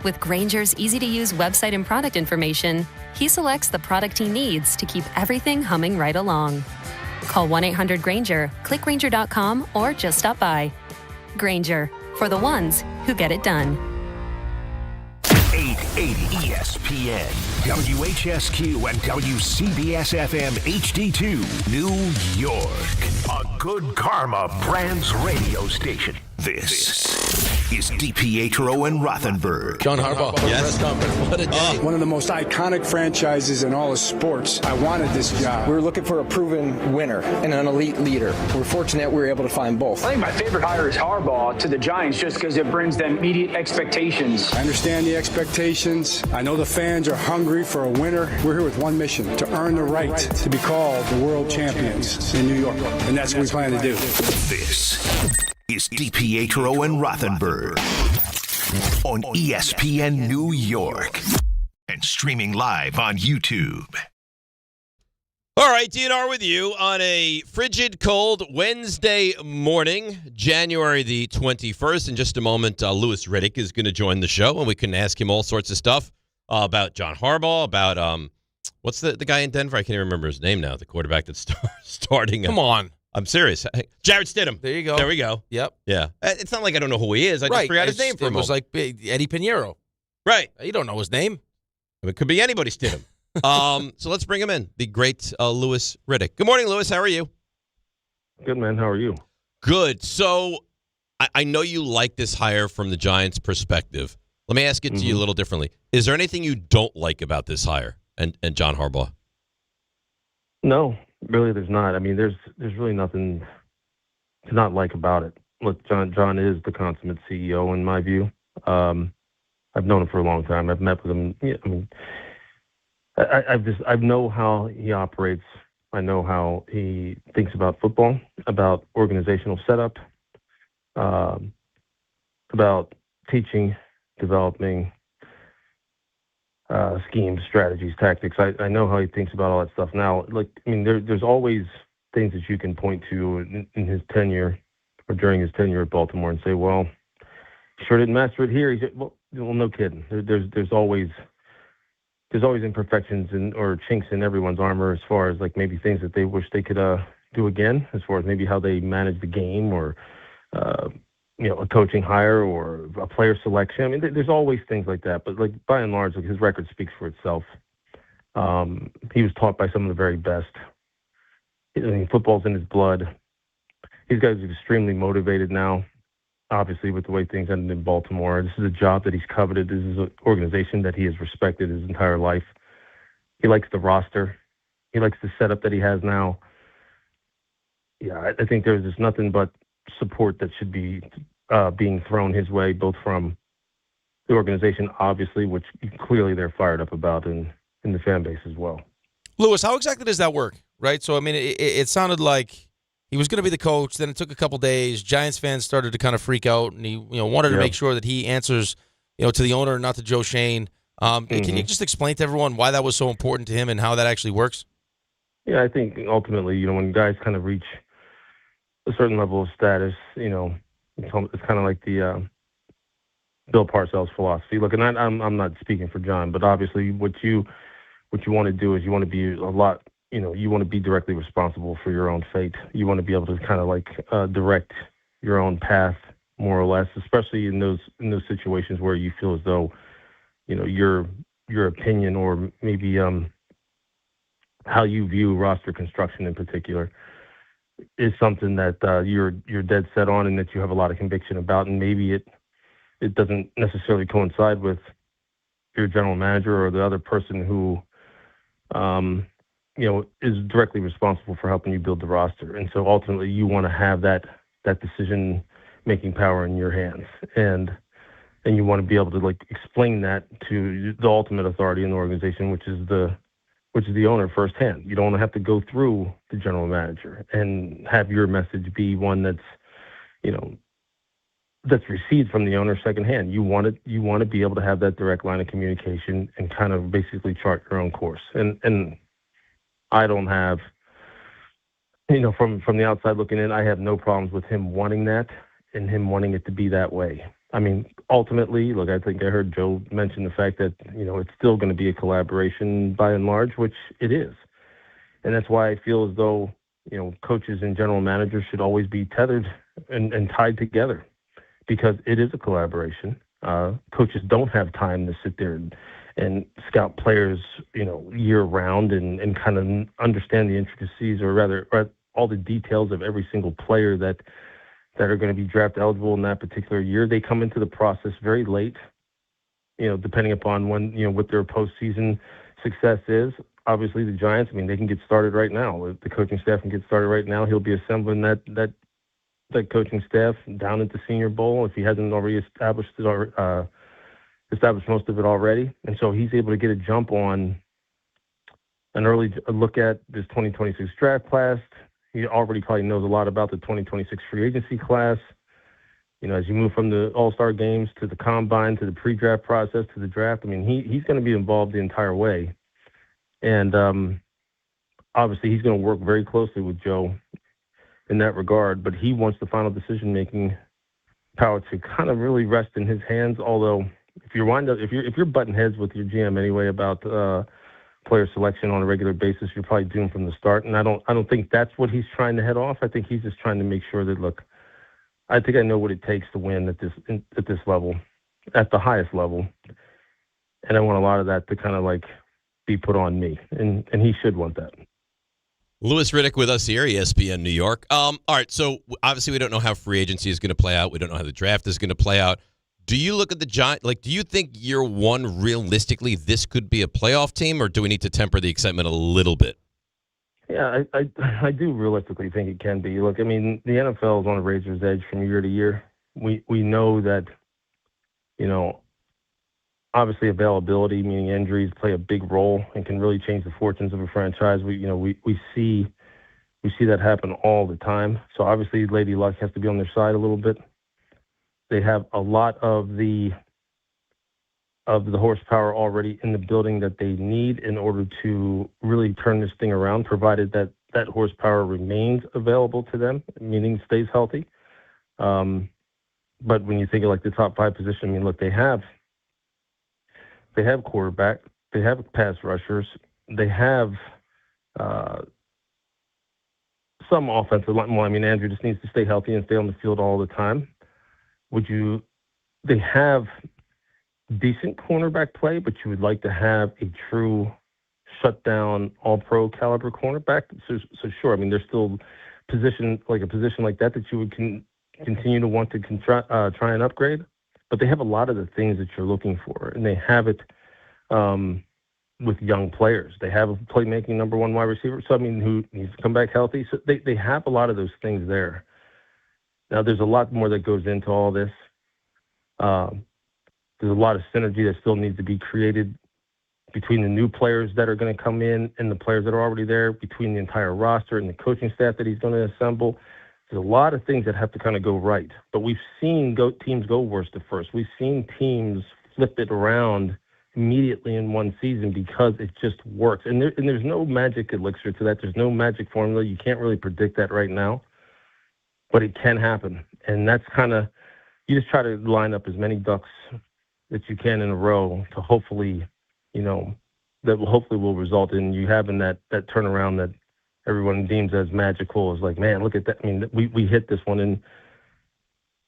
With Grainger's easy-to-use website and product information, he selects the product he needs to keep everything humming right along. Call 1-800-GRAINGER, click Grainger.com, or just stop by. Grainger, for the ones who get it done. 880 ESPN, WHSQ, and WCBS-FM HD2, New York. A Good Karma Brands radio station. This is DiPietro and Rothenberg. John Harbaugh, press conference. What a day. One of the most iconic franchises in all of sports. I wanted this job. We were looking for a proven winner and an elite leader. We're fortunate we were able to find both. I think my favorite hire is Harbaugh to the Giants just because it brings them immediate expectations. I understand the expectations. I know the fans are hungry for a winner. We're here with one mission, to earn the right to be called the world champions in New York. And that's what we plan to do. This is DiPietro and Rothenberg on ESPN New York. and streaming live on YouTube. All right, DNR with you on a frigid, cold Wednesday morning, January the 21st. In just a moment, Louis Riddick is going to join the show, and we can ask him all sorts of stuff about John Harbaugh, about what's the guy in Denver? I can't even remember his name now, the quarterback that's starting. Come on. I'm serious. Jared Stidham. There you go. There we go. Yep. Yeah. It's not like I don't know who he is. I just forgot his name for a moment. It was like Eddie Pinheiro. Right. You don't know his name. It could be anybody, Stidham. So let's bring him in, the great Louis Riddick. Good morning, Louis. How are you? Good, man. How are you? Good. So I know you like this hire from the Giants' perspective. Let me ask it to you a little differently. Is there anything you don't like about this hire and John Harbaugh? No, really, there's not. I mean, there's really nothing to not like about it. Look, John is the consummate CEO in my view. I've known him for a long time. I've met with him. Yeah, I mean, I know how he operates. I know how he thinks about football, about organizational setup, about teaching, developing schemes, strategies, tactics. I know how he thinks about all that stuff. Now, like, I mean, there's always things that you can point to in his tenure or during his tenure at Baltimore and say, well, sure didn't master it here. He said, well, no kidding. There's always imperfections or chinks in everyone's armor as far as like maybe things that they wish they could do again, as far as maybe how they manage the game or a coaching hire or a player selection. I mean, there's always things like that. But like by and large, like his record speaks for itself. He was taught by some of the very best. I mean, football's in his blood. These guys are extremely motivated now. Obviously, with the way things ended in Baltimore, this is a job that he's coveted. This is an organization that he has respected his entire life. He likes the roster. He likes the setup that he has now. Yeah, I think there's just nothing but support that should be being thrown his way, both from the organization, obviously, which clearly they're fired up about, and in the fan base as well. Louis, how exactly does that work, right? So, I mean, it sounded like he was going to be the coach. Then it took a couple days. Giants fans started to kind of freak out, and he wanted to make sure that he answers to the owner, not to Joe Shane. Can you just explain to everyone why that was so important to him and how that actually works? Yeah, I think ultimately, when guys kind of reach a certain level of status, it's kind of like the Bill Parcells philosophy. Look, and I'm not speaking for John, but obviously what you want to do is you want to be a lot. You want to be directly responsible for your own fate. You want to be able to kind of like direct your own path, more or less, especially in those situations where you feel as though, your opinion or maybe how you view roster construction in particular is something that you're dead set on and that you have a lot of conviction about, and maybe it doesn't necessarily coincide with your general manager or the other person who is directly responsible for helping you build the roster. And so ultimately you want to have that decision-making power in your hands. And you want to be able to like explain that to the ultimate authority in the organization, which is the owner firsthand. You don't want to have to go through the general manager and have your message be one that's received from the owner secondhand. You want to be able to have that direct line of communication and kind of basically chart your own course. And I don't have, from the outside looking in, I have no problems with him wanting that and him wanting it to be that way. I mean, ultimately, look, I think I heard Joe mention the fact that, it's still going to be a collaboration by and large, which it is. And that's why I feel as though, coaches and general managers should always be tethered and tied together, because it is a collaboration. Coaches don't have time to sit there and scout players, year round and kind of understand the intricacies or rather all the details of every single player that are going to be draft eligible in that particular year. They come into the process very late, depending upon when, what their postseason success is. Obviously the Giants, they can get started right now. The coaching staff can get started right now. He'll be assembling that coaching staff down at the Senior Bowl if he hasn't already established most of it already. And so he's able to get a jump on an early look at this 2026 draft class. He already probably knows a lot about the 2026 free agency class. as you move from the All-Star games to the combine to the pre-draft process to the draft, I mean, he's going to be involved the entire way. And obviously he's going to work very closely with Joe in that regard, but he wants the final decision-making power to kind of really rest in his hands. Although if you're butting heads with your GM anyway about player selection on a regular basis, you're probably doomed from the start. And I don't think that's what he's trying to head off. I think he's just trying to make sure that, look, I think I know what it takes to win at this level, at the highest level, and I want a lot of that to kind of like be put on me, and he should want that. Louis Riddick with us here, ESPN New York. All right, so obviously we don't know how free agency is going to play out. We don't know how the draft is going to play out. Do you look at the Giants, do you think year one, realistically, this could be a playoff team, or do we need to temper the excitement a little bit? Yeah, I do realistically think it can be. Look, I mean, the NFL is on a razor's edge from year to year. We know that, obviously availability, meaning injuries, play a big role and can really change the fortunes of a franchise. We see that happen all the time. So obviously Lady Luck has to be on their side a little bit. They have a lot of the horsepower already in the building that they need in order to really turn this thing around, provided that horsepower remains available to them, meaning stays healthy. But when you think of the top 5 position, I mean, look, they have quarterback, they have pass rushers, they have some offensive line. Well, I mean, Andrew just needs to stay healthy and stay on the field all the time. They have decent cornerback play, but you would like to have a true shutdown all-pro caliber cornerback. So sure, I mean, there's still a position like that you would continue to want to try and upgrade, but they have a lot of the things that you're looking for, and they have it with young players. They have a playmaking number 1 wide receiver, so I mean, who needs to come back healthy. So they have a lot of those things there. Now, there's a lot more that goes into all this. There's a lot of synergy that still needs to be created between the new players that are going to come in and the players that are already there, between the entire roster and the coaching staff that he's going to assemble. There's a lot of things that have to kind of go right. But we've seen teams go worst to first. We've seen teams flip it around immediately in one season because it just works. And there's no magic elixir to that. There's no magic formula. You can't really predict that right now. But it can happen. And that's kind of, you just try to line up as many ducks that you can in a row to hopefully, that will result in you having that turnaround that everyone deems as magical. Is like, man, look at that. I mean, we hit this one. And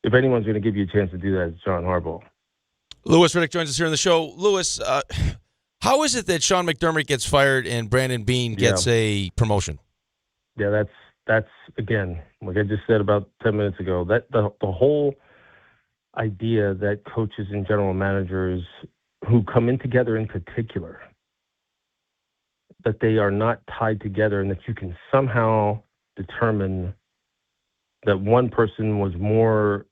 if anyone's going to give you a chance to do that, it's John Harbaugh. Louis Riddick joins us here on the show. Louis, how is it that Sean McDermott gets fired and Brandon Beane gets a promotion? Yeah, that's again, like I just said about 10 minutes ago, that the whole idea that coaches and general managers who come in together in particular, that they are not tied together and that you can somehow determine that one person was more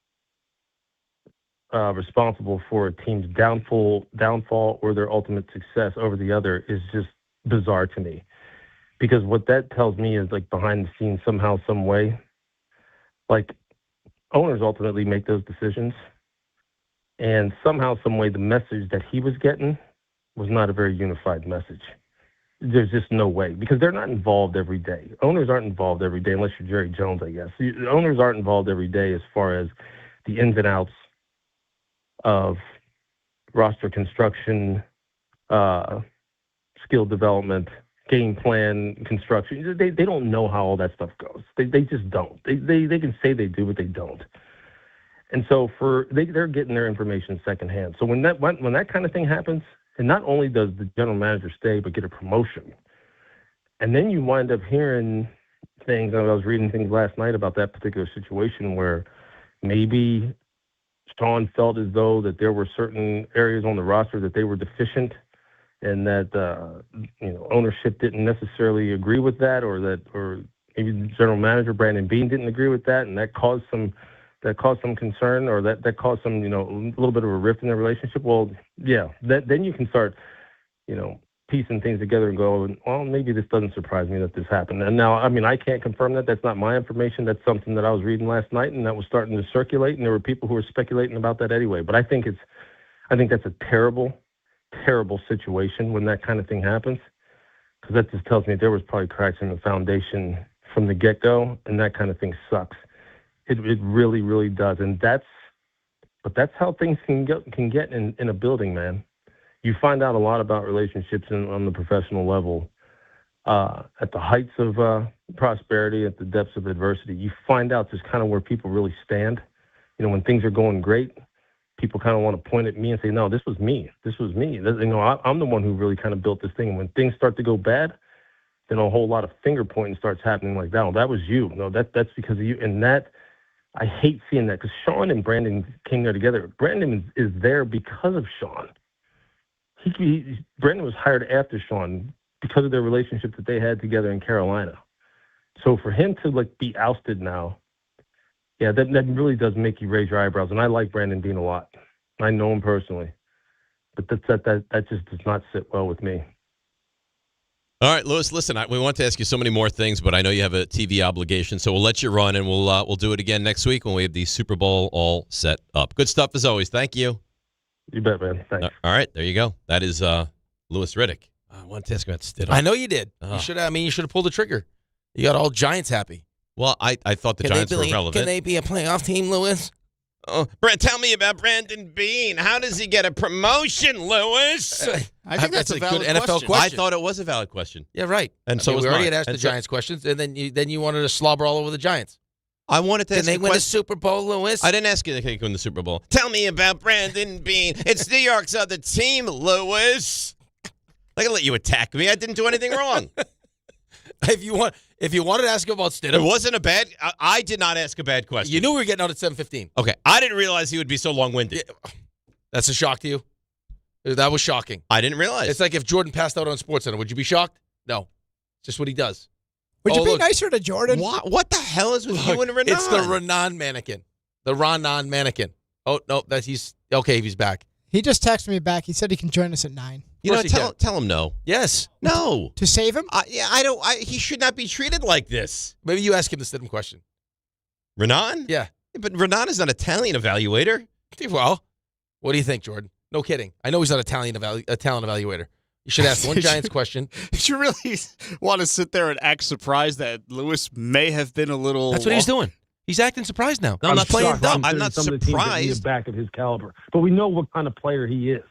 responsible for a team's downfall or their ultimate success over the other is just bizarre to me. Because what that tells me is, like, behind the scenes, somehow, some way, like, owners ultimately make those decisions. And somehow, some way, the message that he was getting was not a very unified message. There's just no way, because they're not involved every day. Owners aren't involved every day, unless you're Jerry Jones, I guess. Owners aren't involved every day as far as the ins and outs of roster construction, skill development, game plan construction. They don't know how all that stuff goes. They just don't. They can say they do, but they don't. And so they're getting their information secondhand. So when that kind of thing happens, and not only does the general manager stay, but get a promotion, and then you wind up hearing things. I was reading things last night about that particular situation where maybe Sean felt as though that there were certain areas on the roster that they were deficient, and that ownership didn't necessarily agree with that, or maybe the general manager Brandon Beane didn't agree with that, and that caused some concern, or that caused some a little bit of a rift in their relationship. Well, yeah, then you can start piecing things together and going, well, maybe this doesn't surprise me that this happened. And now, I mean, I can't confirm that. That's not my information. That's something that I was reading last night, and that was starting to circulate, and there were people who were speculating about that anyway. But I think that's a terrible, terrible situation when that kind of thing happens, because that just tells me there was probably cracks in the foundation from the get-go, and that kind of thing sucks. It really, really does. And that's how things can get in a building, man. You find out a lot about relationships on the professional level at the heights of prosperity, at the depths of adversity. You find out just kind of where people really stand. You know, when things are going great, people kind of want to point at me and say, no, this was me. This was me. You know, I'm the one who really kind of built this thing. And when things start to go bad, then a whole lot of finger pointing starts happening like that. Oh, that was you. No, that's because of you. And that, I hate seeing that, because Sean and Brandon came there together. Brandon is there because of Sean. Brandon was hired after Sean because of their relationship that they had together in Carolina. So for him to be ousted now, yeah, that really does make you raise your eyebrows. And I like Brandon Bean a lot. I know him personally, but that just does not sit well with me. All right, Lewis, listen, we want to ask you so many more things, but I know you have a TV obligation, so we'll let you run, and we'll do it again next week when we have the Super Bowl all set up. Good stuff as always. Thank you. You bet, man. Thanks. All right, there you go. That is Louis Riddick. I wanted to ask about Stidham. I know you did. You should have pulled the trigger. You got all Giants happy. Well, I thought the Giants were relevant. Can they be a playoff team, Lewis? Oh, Brent, tell me about Brandon Bean. How does he get a promotion, Lewis? I think that's a valid good NFL question. I thought it was a valid question. Yeah, right. And so we already had asked the Giants questions, and then you wanted to slobber all over the Giants. I wanted to ask Can they win the Super Bowl, Lewis? I didn't ask you if they could win the Super Bowl. Tell me about Brandon Bean. It's New York's other team, Lewis. I can let you attack me. I didn't do anything wrong. If you wanted to ask him about Stidham. It wasn't a bad – I did not ask a bad question. You knew we were getting out at 7:15. Okay. I didn't realize he would be so long-winded. Yeah. That's a shock to you? That was shocking. I didn't realize. It's like if Jordan passed out on SportsCenter. Would you be shocked? No. It's just what he does. Would you be nicer to Jordan? What the hell is with you and Raanan? It's the Raanan mannequin. The Raanan mannequin. Oh, no, he's back. He just texted me back. He said he can join us at 9. You know, tell him no. Yes. No. To save him? He should not be treated like this. Maybe you ask him the Stidham question. Raanan? Yeah. But Raanan is not a talent evaluator. Well, what do you think, Jordan? No kidding. I know he's not a talent evaluator. You should ask one Giants question. Did you really want to sit there and act surprised that Lewis may have been a little... That's what he's doing. He's acting surprised now. No, I'm not playing dumb. I'm not some of the teams that need a back of his caliber. But we know what kind of player he is.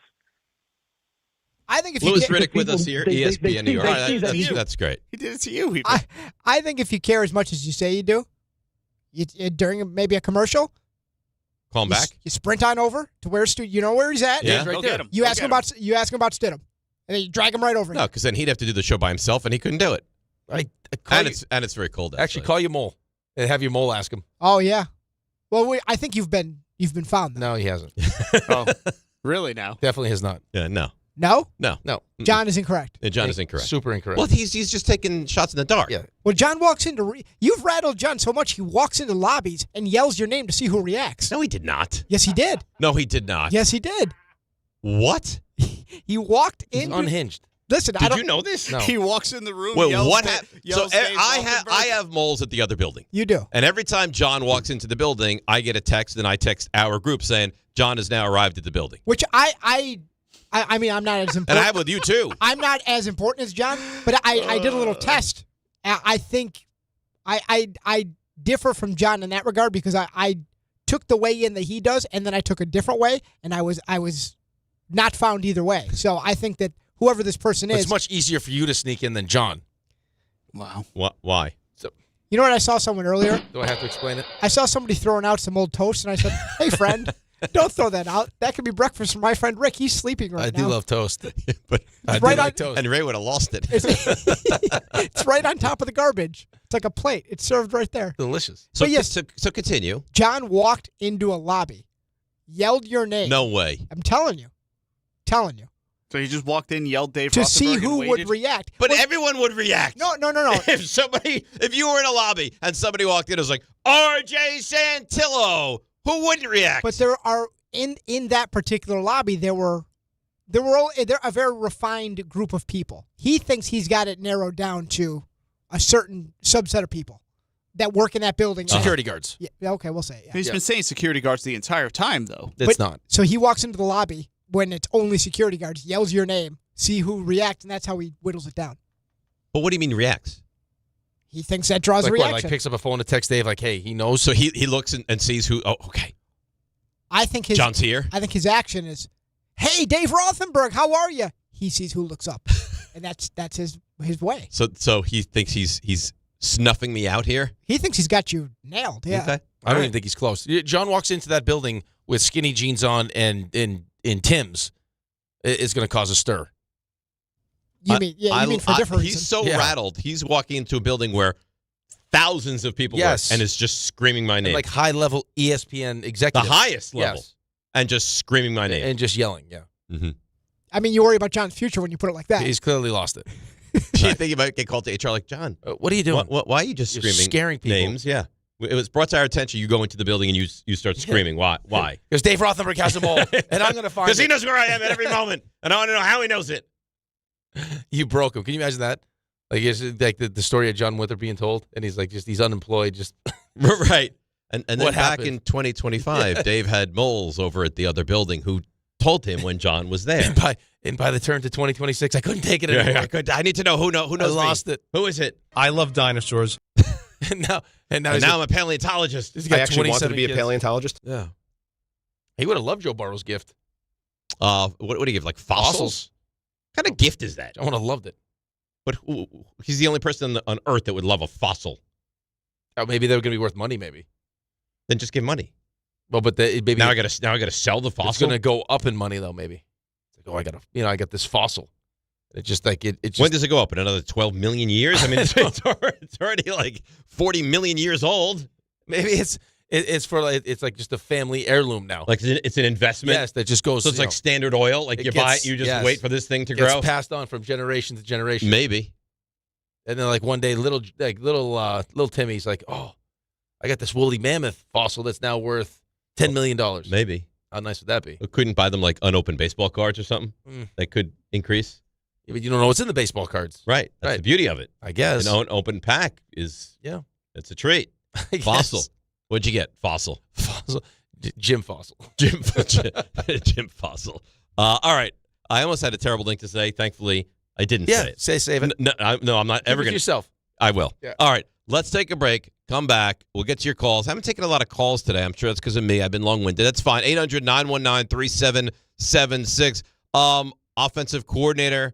I think if Louis you Riddick with us here, ESPN New York. That's great. He did it to you. I think if you care as much as you say you do, during maybe a commercial, call him back. You sprint on over to where you know where he's at. Yeah, right there. You ask him about Stidham, and then you drag him right over. No, because then he'd have to do the show by himself, and he couldn't do it. And it's very cold. Actually, call your mole and have your mole ask him. Oh yeah. Well, I think you've been found. Then. No, he hasn't. Oh, really? Now, definitely has not. Yeah, no. No? No. John is incorrect. John is incorrect. Super incorrect. Well, he's just taking shots in the dark. Yeah. Well, John walks into... You've rattled John so much he walks into lobbies and yells your name to see who reacts. No, he did not. Yes, he did. No, he did not. Yes, he did. What? He walked in... He's unhinged. Listen, did you know this? No. He walks in the room. Well, yells what happened? So Dave I have moles at the other building. You do. And every time John walks into the building, I get a text, and I text our group saying John has now arrived at the building. Which I mean, I'm not as important. And I have with you, too. I'm not as important as John, but I did a little test. I think I differ from John in that regard because I took the way in that he does, and then I took a different way, and I was not found either way. So I think that whoever this person is... It's much easier for you to sneak in than John. Wow. Why? So, you know what? I saw someone earlier. Do I have to explain it? I saw somebody throwing out some old toast, and I said, hey, friend... Don't throw that out. That could be breakfast for my friend Rick. He's sleeping right now. I do love toast. But I do like toast. And Ray would have lost it. It's right on top of the garbage. It's like a plate. It's served right there. Delicious. So, but yes, so continue. John walked into a lobby, yelled your name. No way. I'm telling you. So he just walked in, yelled Dave to Rothenberg see and who waited? would react. But everyone would react. No. If you were in a lobby and somebody walked in, it was like, R.J. Santillo, who wouldn't react? But there are... In that particular lobby, there were they're a very refined group of people. He thinks he's got it narrowed down to a certain subset of people that work in that building. Security guards. Yeah, okay, we'll say. Yeah. He's been saying security guards the entire time, though. It's not. So he walks into the lobby when it's only security guards, yells your name, see who reacts, and that's how he whittles it down. But what do you mean reacts? He thinks that draws a reaction. Like picks up a phone to text Dave, like, hey, he knows. So he looks and sees who. Oh, okay. I think John's here. I think his action is, hey, Dave Rothenberg, how are you? He sees who looks up, and that's his way. So he thinks he's snuffing me out here. He thinks he's got you nailed. Yeah. Okay. I don't even think he's close. John walks into that building with skinny jeans on and in Tim's. It's going to cause a stir. You mean for different reasons. He's so rattled. He's walking into a building where thousands of people work and is just screaming my name. And like high-level ESPN executives. The highest level. Yes. And just screaming my name. And just yelling, yeah. Mm-hmm. I mean, you worry about John's future when you put it like that. He's clearly lost it. Do you think you might get called to HR like, John, what are you doing? Why are you just screaming? Scaring people. Names, yeah. It was brought to our attention. You go into the building and you start screaming. Why? Because Dave Rothenberg has the ball, and I'm going to find it. Because he knows where I am at every moment, and I want to know how he knows it. You broke him. Can you imagine that? Like, it's like the story of John Winthrop being told, and he's like, he's unemployed. Just right. And then what back happened? in 2025, Dave had moles over at the other building who told him when John was there. And by the turn to 2026, I couldn't take it anymore. I need to know who knows. I lost it. Who is it? I love dinosaurs. and now I'm a paleontologist. I actually wanted to be a paleontologist. Yeah. He would have loved Joe Burrow's gift. What would he give? Like fossils? What kind of gift is that? I would have loved it. But he's the only person on Earth that would love a fossil. Oh, maybe they were going to be worth money. Maybe. Then just give money. Well, but maybe now I got to sell the fossil. It's going to go up in money though. Maybe. It's like, I got this fossil. It's just like it. When does it go up? In another 12 million years? I mean, it's already like 40 million years old. Maybe it's like just a family heirloom now. Like it's an investment. Yes, that just goes. So it's like Standard Oil. Like you buy it, you just wait for this thing to grow. It's passed on from generation to generation. Maybe. And then like one day, little Timmy's like, oh, I got this woolly mammoth fossil that's now worth $10 million. Maybe. How nice would that be? We couldn't buy them like unopened baseball cards or something that could increase. Yeah, but you don't know what's in the baseball cards. Right. That's the beauty of it. I guess. An open pack is it's a treat. Fossil. What'd you get? Fossil. Jim Fossil. Jim Fossil. All right. I almost had a terrible thing to say. Thankfully, I didn't say it. Save it. No, I'm not ever going to. yourself. I will. Yeah. All right. Let's take a break. Come back. We'll get to your calls. I haven't taken a lot of calls today. I'm sure that's because of me. I've been long-winded. That's fine. 800-919-3776. Offensive coordinator.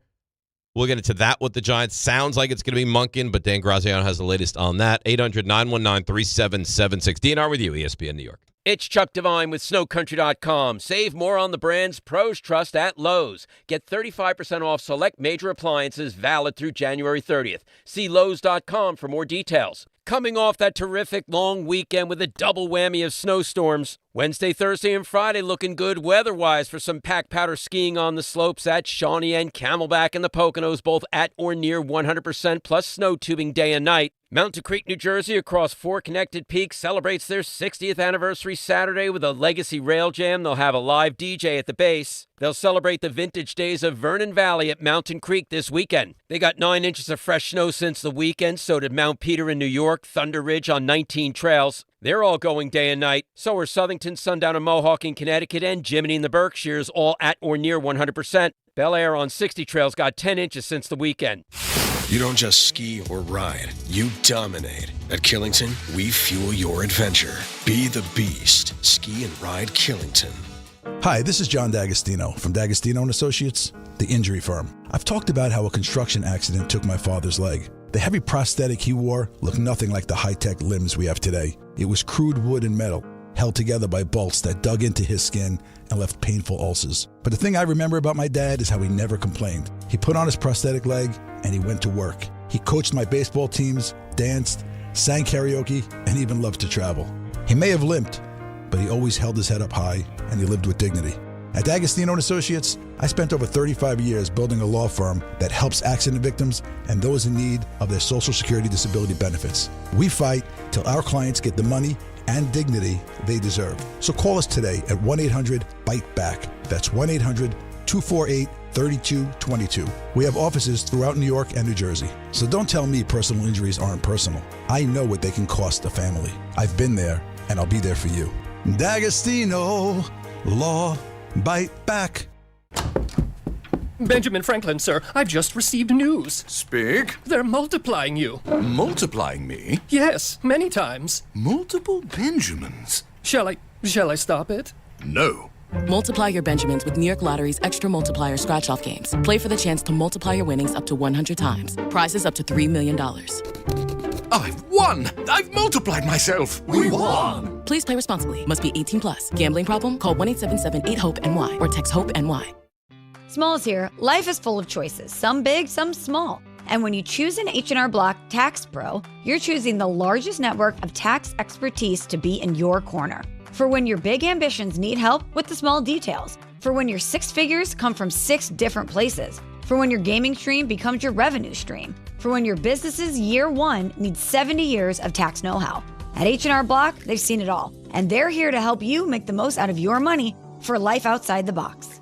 We'll get into that with the Giants. Sounds like it's going to be Monken, but Dan Graziano has the latest on that. 800-919-3776. DNR with you, ESPN New York. It's Chuck Devine with SnowCountry.com. Save more on the brands pros trust at Lowe's. Get 35% off select major appliances valid through January 30th. See Lowe's.com for more details. Coming off that terrific long weekend with a double whammy of snowstorms. Wednesday, Thursday, and Friday looking good weather-wise for some pack powder skiing on the slopes at Shawnee and Camelback and the Poconos, both at or near 100%, plus snow tubing day and night. Mountain Creek, New Jersey, across 4 connected peaks, celebrates their 60th anniversary Saturday with a legacy rail jam. They'll have a live DJ at the base. They'll celebrate the vintage days of Vernon Valley at Mountain Creek this weekend. They got 9 inches of fresh snow since the weekend, so did Mount Peter in New York, Thunder Ridge on 19 trails. They're all going day and night. So are Southington, Sundown, and Mohawk in Connecticut, and Jiminy in the Berkshires, all at or near 100%. Bel Air on 60 trails got 10 inches since the weekend. You don't just ski or ride, you dominate. At Killington, we fuel your adventure. Be the beast. Ski and ride Killington. Hi, this is John D'Agostino from D'Agostino & Associates, the injury firm. I've talked about how a construction accident took my father's leg. The heavy prosthetic he wore looked nothing like the high-tech limbs we have today. It was crude wood and metal, held together by bolts that dug into his skin and left painful ulcers. But the thing I remember about my dad is how he never complained. He put on his prosthetic leg and he went to work. He coached my baseball teams, danced, sang karaoke, and even loved to travel. He may have limped, but he always held his head up high and he lived with dignity. At D'Agostino & Associates, I spent over 35 years building a law firm that helps accident victims and those in need of their Social Security disability benefits. We fight till our clients get the money and dignity they deserve. So call us today at 1-800-BITE-BACK. That's 1-800-2 248-3222. We have offices throughout New York and New Jersey. So don't tell me personal injuries aren't personal. I know what they can cost a family. I've been there, and I'll be there for you. D'Agostino, Law, Bite Back. Benjamin Franklin, sir, I've just received news. Speak. They're multiplying you. Multiplying me? Yes, many times. Multiple Benjamins? Shall I stop it? No. Multiply your Benjamins with New York Lottery's Extra Multiplier Scratch-Off games. Play for the chance to multiply your winnings up to 100 times. Prizes up to $3 million. I've won! I've multiplied myself! We won! Please play responsibly. Must be 18 plus. Gambling problem? Call 1-877-8-HOPE-NY or text HOPE-NY. Smalls here. Life is full of choices, some big, some small. And when you choose an H&R Block Tax Pro, you're choosing the largest network of tax expertise to be in your corner. For when your big ambitions need help with the small details. For when your six figures come from 6 different places. For when your gaming stream becomes your revenue stream. For when your business's year 1 needs 70 years of tax know-how. At H&R Block, they've seen it all. And they're here to help you make the most out of your money for life outside the box.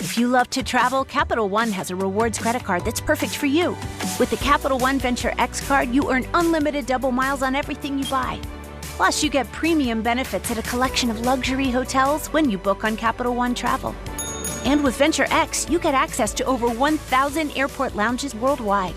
If you love to travel, Capital One has a rewards credit card that's perfect for you. With the Capital One Venture X card, you earn unlimited double miles on everything you buy. Plus, you get premium benefits at a collection of luxury hotels when you book on Capital One Travel. And with Venture X, you get access to over 1,000 airport lounges worldwide.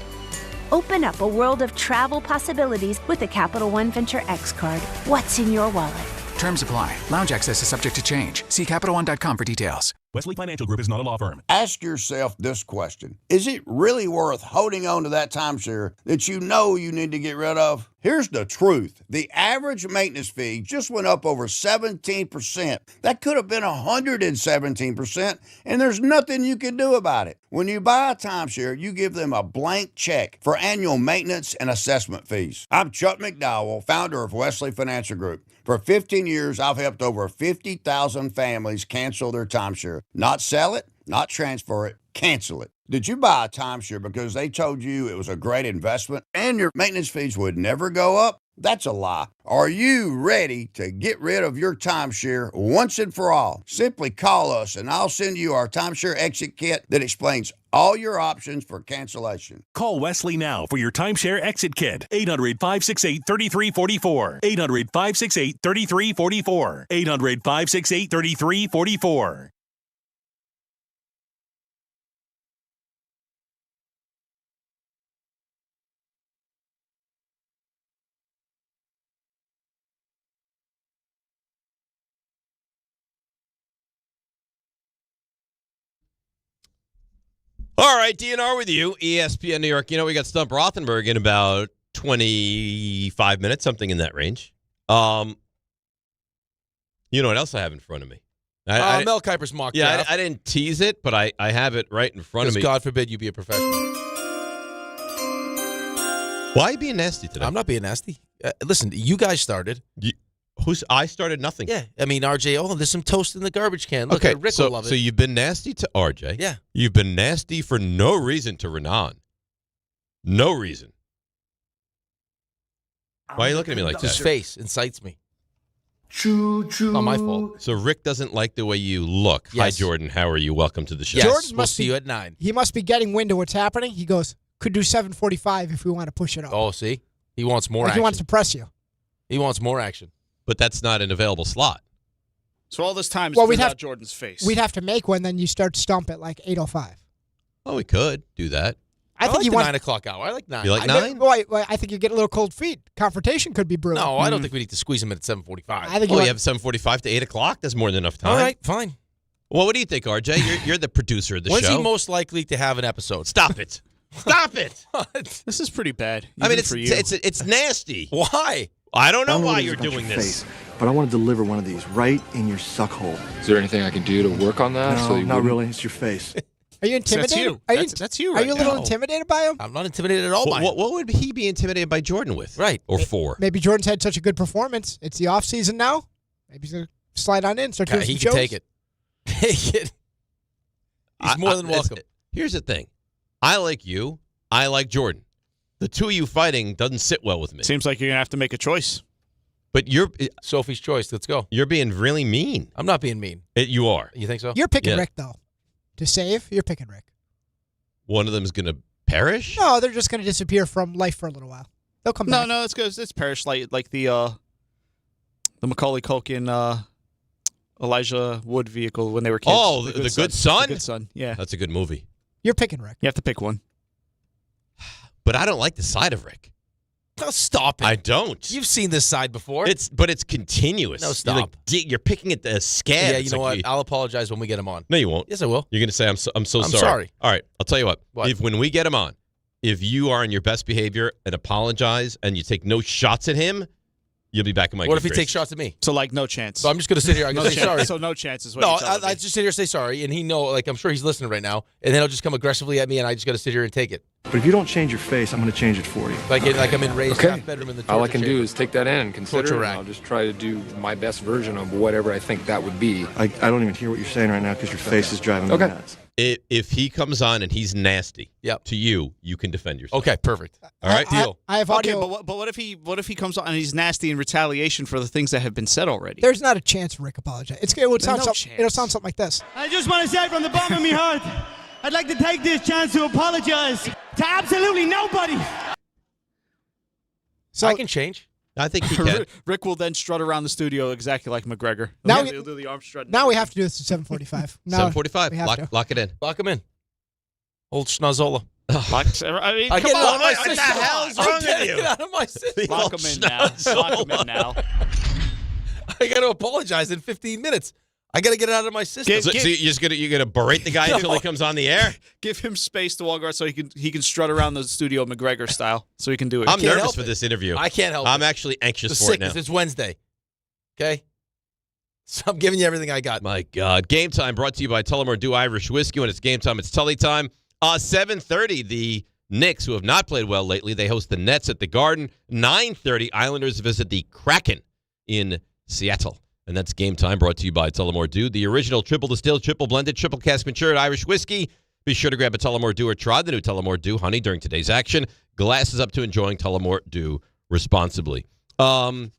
Open up a world of travel possibilities with the Capital One Venture X card. What's in your wallet? Terms apply. Lounge access is subject to change. See CapitalOne.com for details. Wesley Financial Group is not a law firm. Ask yourself this question. Is it really worth holding on to that timeshare that you know you need to get rid of? Here's the truth. The average maintenance fee just went up over 17%. That could have been 117%, and there's nothing you can do about it. When you buy a timeshare, you give them a blank check for annual maintenance and assessment fees. I'm Chuck McDowell, founder of Wesley Financial Group. For 15 years, I've helped over 50,000 families cancel their timeshare. Not sell it, not transfer it, cancel it. Did you buy a timeshare because they told you it was a great investment and your maintenance fees would never go up? That's a lie. Are you ready to get rid of your timeshare once and for all? Simply call us and I'll send you our timeshare exit kit that explains all your options for cancellation. Call Wesley now for your timeshare exit kit. 800-568-3344. 800-568-3344. 800-568-3344. All right, DNR with you, ESPN New York. You know, we got Stump Rothenberg in about 25 minutes, something in that range. You know what else I have in front of me? Mel Kiper's mock draft. I didn't tease it, but I have it right in front of me. God forbid you be a professional. Why are you being nasty today? I'm not being nasty. Listen, you guys started. I started nothing. Yeah, I mean, RJ, there's some toast in the garbage can. Look, okay, Rick will love it. So you've been nasty to RJ. Yeah. You've been nasty for no reason to Raanan. No reason. Why are you looking at me like that? His face incites me. Choo-choo. Not my fault. So Rick doesn't like the way you look. Yes. Hi, Jordan. How are you? Welcome to the show. Yes, we'll see you at 9. He must be getting wind of what's happening. He goes, could do 7:45 if we want to push it up. Oh, see? He wants more action. He wants to press you. He wants more action. But that's not an available slot. So all this time is without Jordan's face. We'd have to make one, then you start Stump at like 8:05. Well, we could do that. I think like the 9 o'clock hour. I like 9. You like 9? I think you get a little cold feet. Confrontation could be brewing. No, I don't think we need to squeeze him in at 7:45. I think you have 7:45 to 8 o'clock. That's more than enough time. All right, fine. Well, what do you think, RJ? You're the producer of the When's show. he most likely to have an episode? Stop it. Stop it. This is pretty bad. I mean, it's nasty. Why? I don't know why you're doing this. But I want to deliver one of these right in your suck hole. Is there anything I can do to work on that? No, not really. It's your face. Are you intimidated? That's you. Are you a little intimidated by him? I'm not intimidated at all by him. What would he be intimidated by Jordan with? Right. Or for? Maybe Jordan's had such a good performance. It's the off season now. Maybe he's going to slide on in. Start doing some he shows. can take it. Take it. He's more than welcome. Here's the thing. I like you. I like Jordan. The two of you fighting doesn't sit well with me. Seems like you're going to have to make a choice. But you're Sophie's choice. Let's go. You're being really mean. I'm not being mean. You are. You think so? You're picking Rick, though. to save, you're picking Rick. One of them is going to perish? No, they're just going to disappear from life for a little while. They'll come back. No, it's good. It's Parrish, like the Macaulay Culkin, Elijah Wood vehicle when they were kids. Oh, the Good Son? The Good Son, yeah. That's a good movie. You're picking Rick. You have to pick one. But I don't like the side of Rick. No, stop it. I don't. You've seen this side before. But it's continuous. No, stop. You're picking at the scab. Yeah, you know what? I'll apologize when we get him on. No, you won't. Yes, I will. You're going to say, I'm so sorry. Sorry. All right, I'll tell you what. What? When we get him on, if you are in your best behavior and apologize and you take no shots at him, you'll be back in my What good if he graces. takes shots at me? So, like, no chance. So I'm just going to sit here. I'm going to say sorry. So no chance is what No, you're telling me. I just sit here and say sorry, and he know, like, I'm sure he's listening right now, and then he'll just come aggressively at me, and I just got to sit here and take it. But if you don't change your face, I'm going to change it for you. Like I'm in Ray's half bedroom in the All I torture can do chamber. is take that in and consider Torture it. rack. I'll just try to do my best version of whatever I think that would be. I don't even hear what you're saying right now because your face is driving me nuts. If he comes on and he's nasty to you can defend yourself. Okay, perfect. All right, deal. I have audio. Okay, but what if he comes on and he's nasty in retaliation for the things that have been said already? There's not a chance Rick apologizes. It'll sound something like this. I just want to say from the bottom of my heart, I'd like to take this chance to apologize to absolutely nobody. So I can change. I think he can. Rick will then strut around the studio exactly like McGregor. Now He'll do the arm strut. Now we have to do this at 7:45. 7:45. Lock it in. Lock him in. Old Schnazzola. I mean, I come get on. out of my What the system. hell is I'm wrong with getting you? it out of my system. Lock him in now. Lock him in now. I got to apologize in 15 minutes. I got to get it out of my system. So you're gonna berate the guy until he comes on the air? Give him space to walk around so he can strut around the studio McGregor style so he can do it. I'm nervous for this interview. I can't help I'm it. actually anxious It's for sick it now. 'cause it's Wednesday. Okay? So I'm giving you everything I got. My God. Game Time brought to you by Tullamore Dew Irish Whiskey. When it's game time, it's Tully time. 7:30, the Knicks, who have not played well lately, they host the Nets at the Garden. 9:30, Islanders visit the Kraken in Seattle. And that's Game Time brought to you by Tullamore Dew, the original triple distilled, triple blended, triple cask matured Irish whiskey. Be sure to grab a Tullamore Dew or try the new Tullamore Dew honey during today's action. Glasses up to enjoying Tullamore Dew responsibly. Could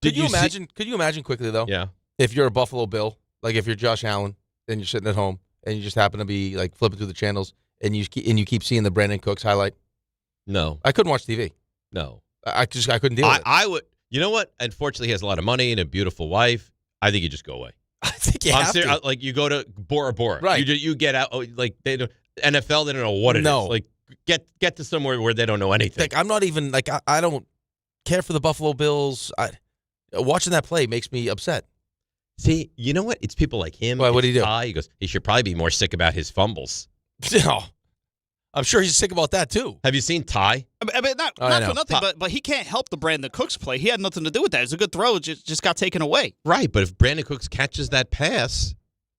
you imagine quickly, though? Yeah. If you're a Buffalo Bill, like if you're Josh Allen, and you're sitting at home, and you just happen to be like flipping through the channels, and you keep seeing the Brandon Cooks highlight? No. I couldn't watch TV. No. I couldn't deal with it. I would. You know what? Unfortunately, he has a lot of money and a beautiful wife. I think you just go away. I think you have to. Like you go to Bora Bora. Right. You get out. Like they don't, NFL, they don't know what it is. Like get to somewhere where they don't know anything. Like I'm not even like I don't care for the Buffalo Bills. Watching that play makes me upset. See, you know what? It's people like him. Why, what do you do? He goes, he should probably be more sick about his fumbles. No. I'm sure he's sick about that, too. Have you seen Ty? I mean, not for nothing, but he can't help the Brandon Cooks play. He had nothing to do with that. It was a good throw. It just got taken away. Right, but if Brandon Cooks catches that pass,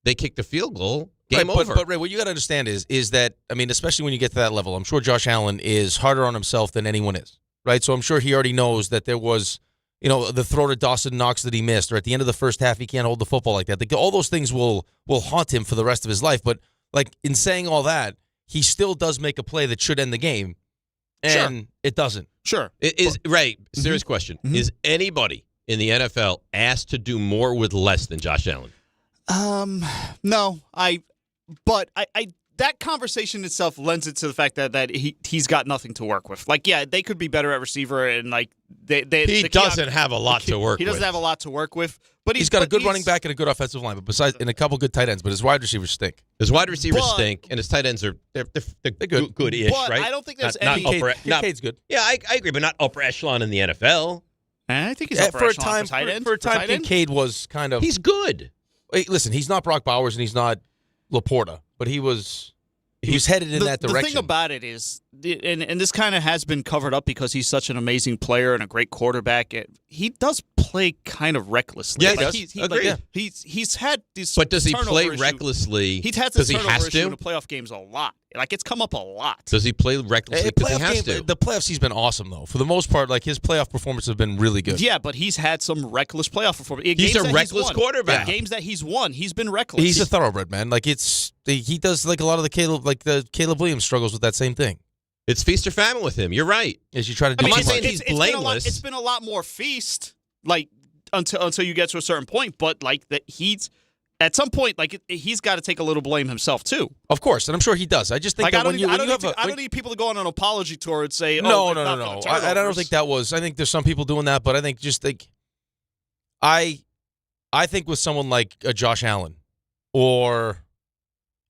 they kick the field goal, game over. But Ray, what you got to understand is that, I mean, especially when you get to that level, I'm sure Josh Allen is harder on himself than anyone is, right? So I'm sure he already knows that there was, the throw to Dawson Knox that he missed, or at the end of the first half, he can't hold the football like that. All those things will haunt him for the rest of his life. But, like, in saying all that, he still does make a play that should end the game, and it doesn't. Sure. Ray, serious question. Mm-hmm. Is anybody in the NFL asked to do more with less than Josh Allen? No. But that conversation itself lends it to the fact that he's got nothing to work with. Like, yeah, they could be better at receiver, and like he doesn't have a lot to work with. He doesn't have a lot to work with, but he's got a good running back and a good offensive line, and a couple good tight ends. But his wide receivers stink. His wide receivers stink, and his tight ends are they're good-ish, but right? I don't think there's not any. Kincaid's good. Yeah, I agree, but not upper echelon in the NFL. I think he's upper echelon for tight end. For a time, Kincaid was kind of. He's good. Wait, listen, he's not Brock Bowers and he's not Laporta, but he was headed in that direction. The thing about it is, and this kind of has been covered up because he's such an amazing player and a great quarterback. He does play kind of recklessly. Yeah, like he does. He's had these. But does he play turnover recklessly? He's had this turnover issue in the playoff games a lot. Like, it's come up a lot. Does he play recklessly because he has to? The playoffs, he's been awesome, though. For the most part, like, his playoff performances have been really good. Yeah, but he's had some reckless playoff performance. He's a reckless quarterback. Yeah, games that he's won, he's been reckless. He's a thoroughbred, man. Like, he does, like, a lot of the Caleb Williams struggles with that same thing. It's feast or famine with him. You're right. As you try to do I'm not saying he's blameless. It's been a lot more feast, like, until you get to a certain point, but, like, that he's at some point, like he's got to take a little blame himself too. Of course, and I'm sure he does. I just think that I don't need people to go on an apology tour and say, no. I don't think that was. I think there's some people doing that, but I think I think with someone like Josh Allen or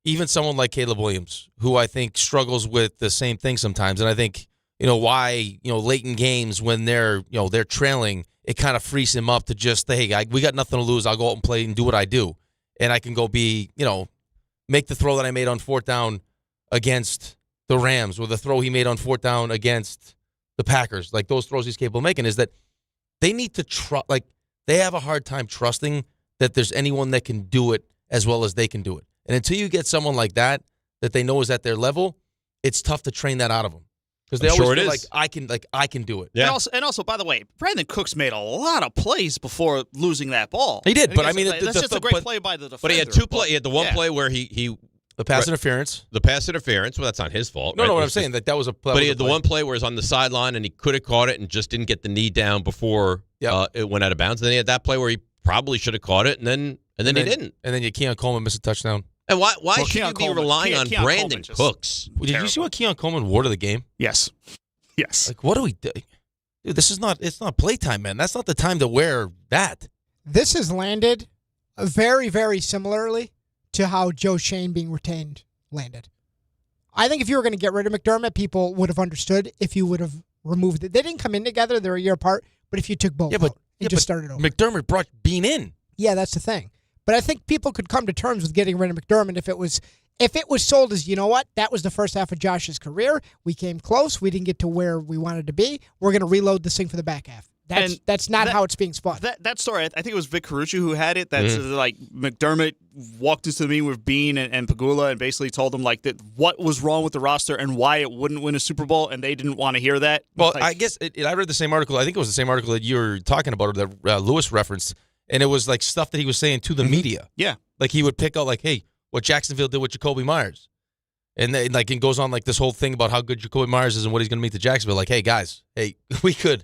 even someone like Caleb Williams, who I think struggles with the same thing sometimes, and I think why late in games when they're trailing, it kind of frees him up to just hey, we got nothing to lose. I'll go out and play and do what I do. And I can go make the throw that I made on fourth down against the Rams or the throw he made on fourth down against the Packers. Like those throws he's capable of making is that they need to trust. Like they have a hard time trusting that there's anyone that can do it as well as they can do it. And until you get someone like that they know is at their level, it's tough to train that out of them. Because they always feel I can do it. Yeah. And also, by the way, Brandon Cooks made a lot of plays before losing that ball. He did, but I mean, that's just a great play by the defender. But he had two plays. He had the one play where he the pass interference. The pass interference. Well, that's not his fault. No, right? no. What I'm saying that was a play. But he had the one play where he was on the sideline and he could have caught it and just didn't get the knee down before it went out of bounds. And then he had that play where he probably should have caught it and then he didn't. And then Keon Coleman missed a touchdown. And why should you be relying on Brandon Cooks? Did you see what Keon Coleman wore to the game? Yes. Yes. Like, what do we do? Dude, it's not playtime, man. That's not the time to wear that. This has landed very, very similarly to how Joe Shane being retained landed. I think if you were going to get rid of McDermott, people would have understood if you would have removed it. They didn't come in together. They're a year apart. But if you took both out and just started over. McDermott brought Bean in. Yeah, that's the thing. But I think people could come to terms with getting rid of McDermott if it was sold as, that was the first half of Josh's career. We came close. We didn't get to where we wanted to be. We're going to reload this thing for the back half. That's not how it's being spun. That story, I think it was Vic Carucci who had it. That's like McDermott walked into the meeting with Bean and Pagula and basically told them like that what was wrong with the roster and why it wouldn't win a Super Bowl, and they didn't want to hear that. Well, I guess I read the same article. I think it was the same article that you were talking about that Lewis referenced, and it was like stuff that he was saying to the media. Yeah, like he would pick out like, hey, what Jacksonville did with Jacoby Myers. And then, it goes on like this whole thing about how good Jacoby Myers is and what he's going to mean to Jacksonville. Like, hey guys, we could,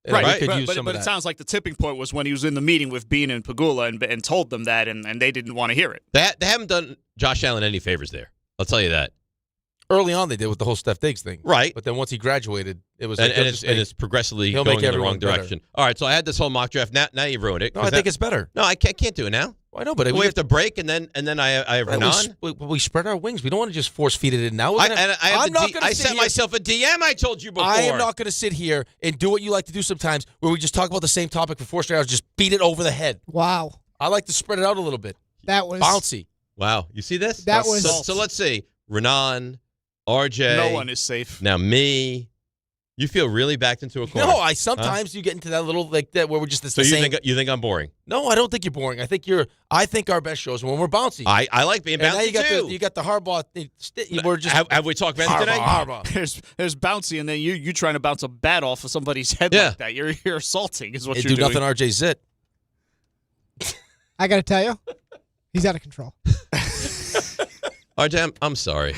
right? We could use some but of that. It sounds like the tipping point was when he was in the meeting with Bean and Pagula and told them that, and they didn't want to hear it. They haven't done Josh Allen any favors there. I'll tell you that. Early on, they did with the whole Steph Diggs thing, right? But then once he graduated, it was and it's progressively going in the wrong direction. All right, so I had this whole mock draft. Now you've ruined it. No, I think it's better. No, I can't do it now. I know, but we have to break, and then I have Raanan. We spread our wings. We don't want to just force feed it in now. I set myself a DM. I told you before. I am not going to sit here and do what you like to do sometimes, where we just talk about the same topic for 4 straight hours, just beat it over the head. Wow. I like to spread it out a little bit. That was bouncy. Wow, you see this? That was so. Let's see, Raanan, RJ. No one is safe. Now me. You feel really backed into a corner. No, sometimes you get into that little like that where we're just the same. You think I'm boring? No, I don't think you're boring. I think our best shows are when we're bouncy. I like being bouncy you got the Harbaugh. We're just have we talked about it today? Harbaugh. There's bouncy, and then you trying to bounce a bat off of somebody's head like that. You're assaulting is what you're doing. Do nothing, RJ Zit. I got to tell you, he's out of control. RJ, I'm sorry.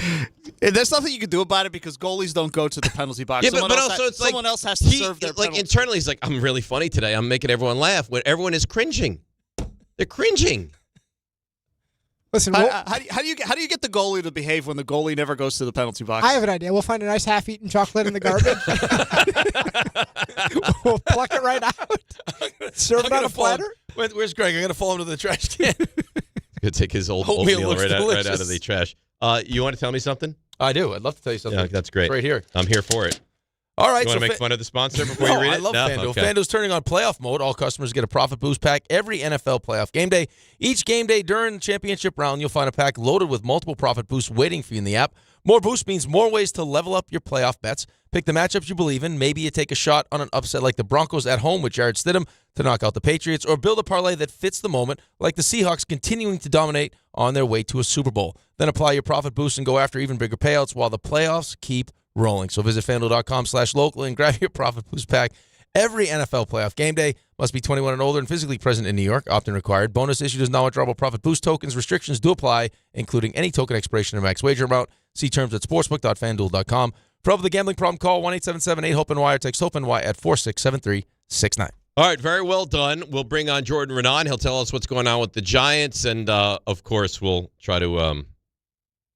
There's nothing you can do about it because goalies don't go to the penalty box. Yeah, but also it's someone else has to serve their penalty. Internally, he's like, I'm really funny today. I'm making everyone laugh. When everyone is cringing, they're cringing. Listen, how do you get the goalie to behave when the goalie never goes to the penalty box? I have an idea. We'll find a nice half-eaten chocolate in the garbage. We'll pluck it right out. Serve it on a platter. Where's Greg? I'm gonna fall into the trash can. Could take his oatmeal right out of the trash. You want to tell me something? I do. I'd love to tell you something. Yeah, that's great. It's right here. I'm here for it. All right. You want to make fun of the sponsor before you read it? I love FanDuel. Okay. FanDuel's turning on playoff mode. All customers get a profit boost pack every NFL playoff game day. Each game day during the championship round, you'll find a pack loaded with multiple profit boosts waiting for you in the app. More boosts means more ways to level up your playoff bets. Pick the matchups you believe in. Maybe you take a shot on an upset like the Broncos at home with Jarrett Stidham to knock out the Patriots, or build a parlay that fits the moment like the Seahawks continuing to dominate on their way to a Super Bowl. Then apply your profit boost and go after even bigger payouts while the playoffs keep rolling. So visit FanDuel.com/local and grab your profit boost pack every NFL playoff game day. Must be 21 and older and physically present in New York. Opt-in required. Bonus issued as non-withdrawable profit boost tokens. Restrictions do apply, including any token expiration or max wager amount. See terms at sportsbook.fanduel.com. For help with a gambling problem, call 1-877-8-HOPE-NY or text HOPE-NY at 467369. All right, very well done. We'll bring on Jordan Raanan. He'll tell us what's going on with the Giants, and of course, we'll try to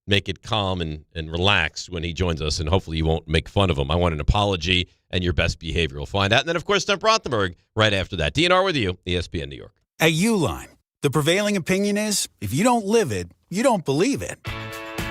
make it calm and relaxed when he joins us, and hopefully you won't make fun of him. I want an apology and your best behavior. We'll find out. And then, of course, Stump Rothenberg right after that. DNR with you, ESPN New York. At Uline, the prevailing opinion is, if you don't live it, you don't believe it.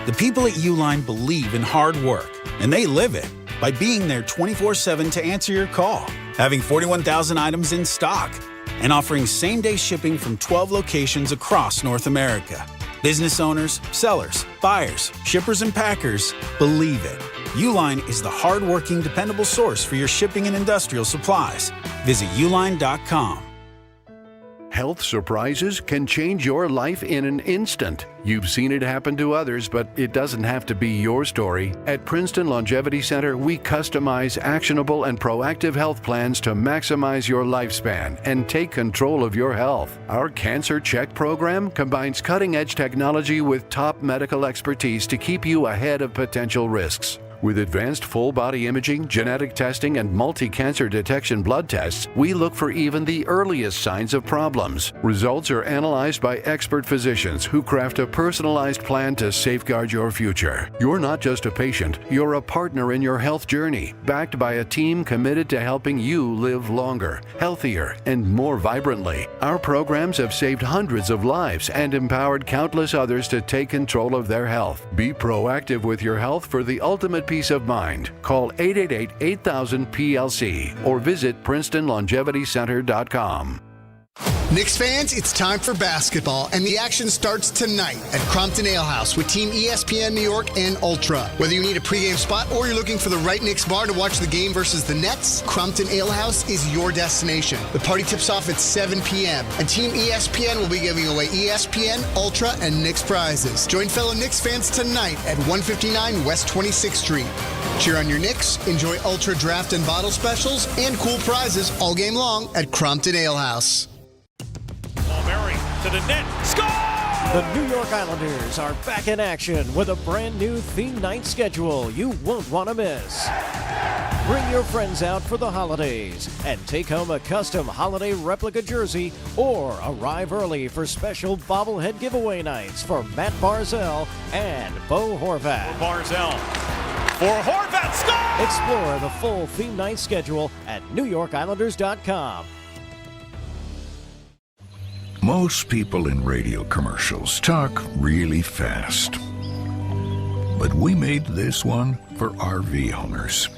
The people at Uline believe in hard work, and they live it by being there 24/7 to answer your call, having 41,000 items in stock, and offering same-day shipping from 12 locations across North America. Business owners, sellers, buyers, shippers, and packers believe it. Uline is the hard-working, dependable source for your shipping and industrial supplies. Visit uline.com. Health surprises can change your life in an instant. You've seen it happen to others, but it doesn't have to be your story. At Princeton Longevity Center, we customize actionable and proactive health plans to maximize your lifespan and take control of your health. Our Cancer Check program combines cutting-edge technology with top medical expertise to keep you ahead of potential risks. With advanced full-body imaging, genetic testing, and multi-cancer detection blood tests, we look for even the earliest signs of problems. Results are analyzed by expert physicians who craft a personalized plan to safeguard your future. You're not just a patient, you're a partner in your health journey, backed by a team committed to helping you live longer, healthier, and more vibrantly. Our programs have saved hundreds of lives and empowered countless others to take control of their health. Be proactive with your health for the ultimate peace of mind. Call 888-8000-PLC or visit PrincetonLongevityCenter.com. Knicks fans, it's time for basketball, and the action starts tonight at Crompton Ale House with Team ESPN New York and Ultra. Whether you need a pregame spot or you're looking for the right Knicks bar to watch the game versus the Nets, Crompton Ale House is your destination. The party tips off at 7 p.m., and Team ESPN will be giving away ESPN, Ultra, and Knicks prizes. Join fellow Knicks fans tonight at 159 West 26th Street. Cheer on your Knicks, enjoy Ultra draft and bottle specials, and cool prizes all game long at Crompton Ale House. To the net. Score! The New York Islanders are back in action with a brand new theme night schedule you won't want to miss. Bring your friends out for the holidays and take home a custom holiday replica jersey or arrive early for special bobblehead giveaway nights for Matt Barzell and Bo Horvat. Barzell for Horvat. Score! Explore the full theme night schedule at NewYorkIslanders.com. Most people in radio commercials talk really fast. But we made this one for RV owners.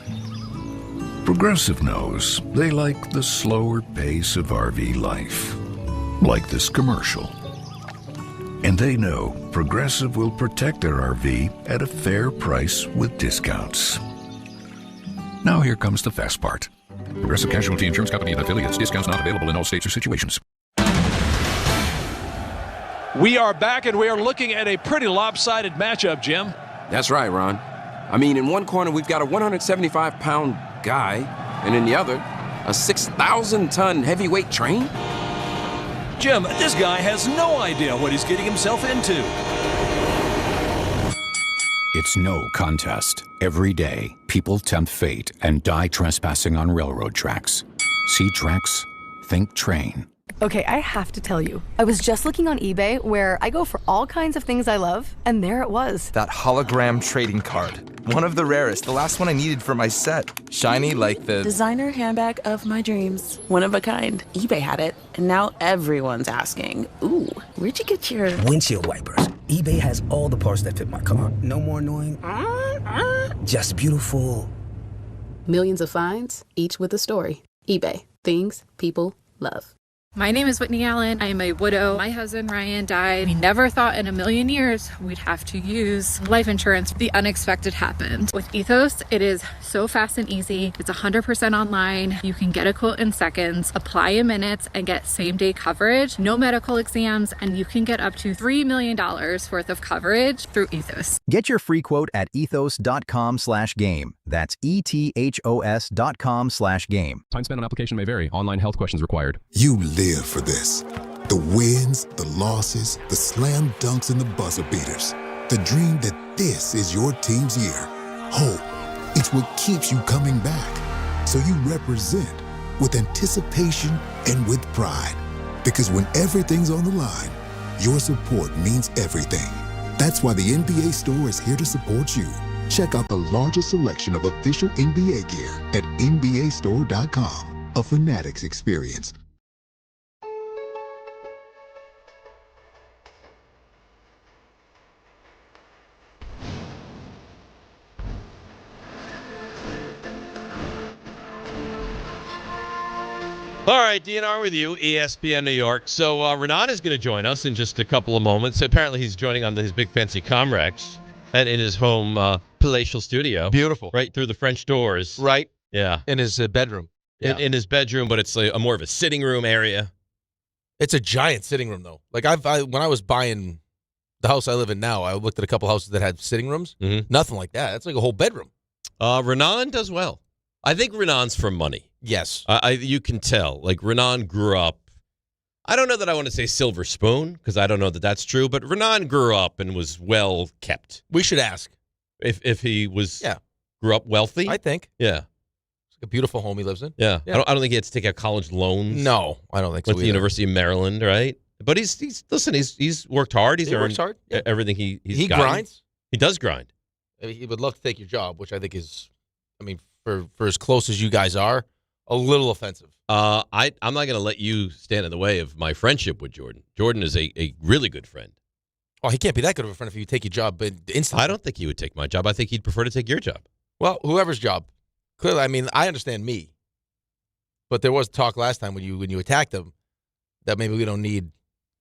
Progressive knows they like the slower pace of RV life, like this commercial. And they know Progressive will protect their RV at a fair price with discounts. Now here comes the fast part. Progressive Casualty Insurance Company and affiliates. Discounts not available in all states or situations. We are back, and we are looking at a pretty lopsided matchup, Jim. That's right, Ron. I mean, in one corner, we've got a 175-pound guy, and in the other, a 6,000-ton heavyweight train. Jim, this guy has no idea what he's getting himself into. It's no contest. Every day, people tempt fate and die trespassing on railroad tracks. See tracks? Think train. Okay, I have to tell you. I was just looking on eBay where I go for all kinds of things I love, and there it was. That hologram trading card. One of the rarest, the last one I needed for my set. Shiny like the... designer handbag of my dreams. One of a kind. eBay had it, and now everyone's asking, ooh, where'd you get your... windshield wipers. eBay has all the parts that fit my car. No more annoying... just beautiful. Millions of finds, each with a story. eBay. Things people love. My name is Whitney Allen. I am a widow. My husband, Ryan, died. We never thought in a million years we'd have to use life insurance. The unexpected happened. With Ethos, it is so fast and easy. It's 100% online. You can get a quote in seconds, apply in minutes, and get same-day coverage. No medical exams, and you can get up to $3 million worth of coverage through Ethos. Get your free quote at ethos.com/game. That's ETHOS.com/game. Time spent on application may vary. Online health questions required. You live for this. The wins, the losses, the slam dunks, and the buzzer beaters. The dream that this is your team's year. Hope. It's what keeps you coming back. So you represent, with anticipation and with pride. Because when everything's on the line, your support means everything. That's why the NBA Store is here to support you. Check out the largest selection of official NBA gear at NBAstore.com. A Fanatics experience. All right, DNR with you, ESPN New York. So Raanan is going to join us in just a couple of moments. Apparently, he's joining on his big fancy Comrex and in his home palatial studio. Beautiful. Right through the French doors. Right. Yeah. In his bedroom. Yeah. In his bedroom, but it's like a more of a sitting room area. It's a giant sitting room, though. Like when I was buying the house I live in now, I looked at a couple houses that had sitting rooms. Mm-hmm. Nothing like that. It's like a whole bedroom. Raanan does well. I think Ranaan's from money. Yes. You can tell. Like, Raanan grew up, I don't know that I want to say silver spoon, because I don't know that that's true, but Raanan grew up and was well kept. We should ask. If he grew up wealthy. I think. Yeah. It's a beautiful home he lives in. Yeah. I don't think he had to take out college loans. No, I don't think so. With the University of Maryland, right? But he's worked hard. He works hard. Yeah. Everything he grinds. He does grind. He would love to take your job, which I think is, for as close as you guys are, a little offensive. I'm not going to let you stand in the way of my friendship with Jordan. Jordan is a really good friend. Oh, he can't be that good of a friend if you take your job instantly. I don't think he would take my job. I think he'd prefer to take your job. Well, whoever's job. Clearly, I understand me, but there was talk last time when you attacked him that maybe we don't need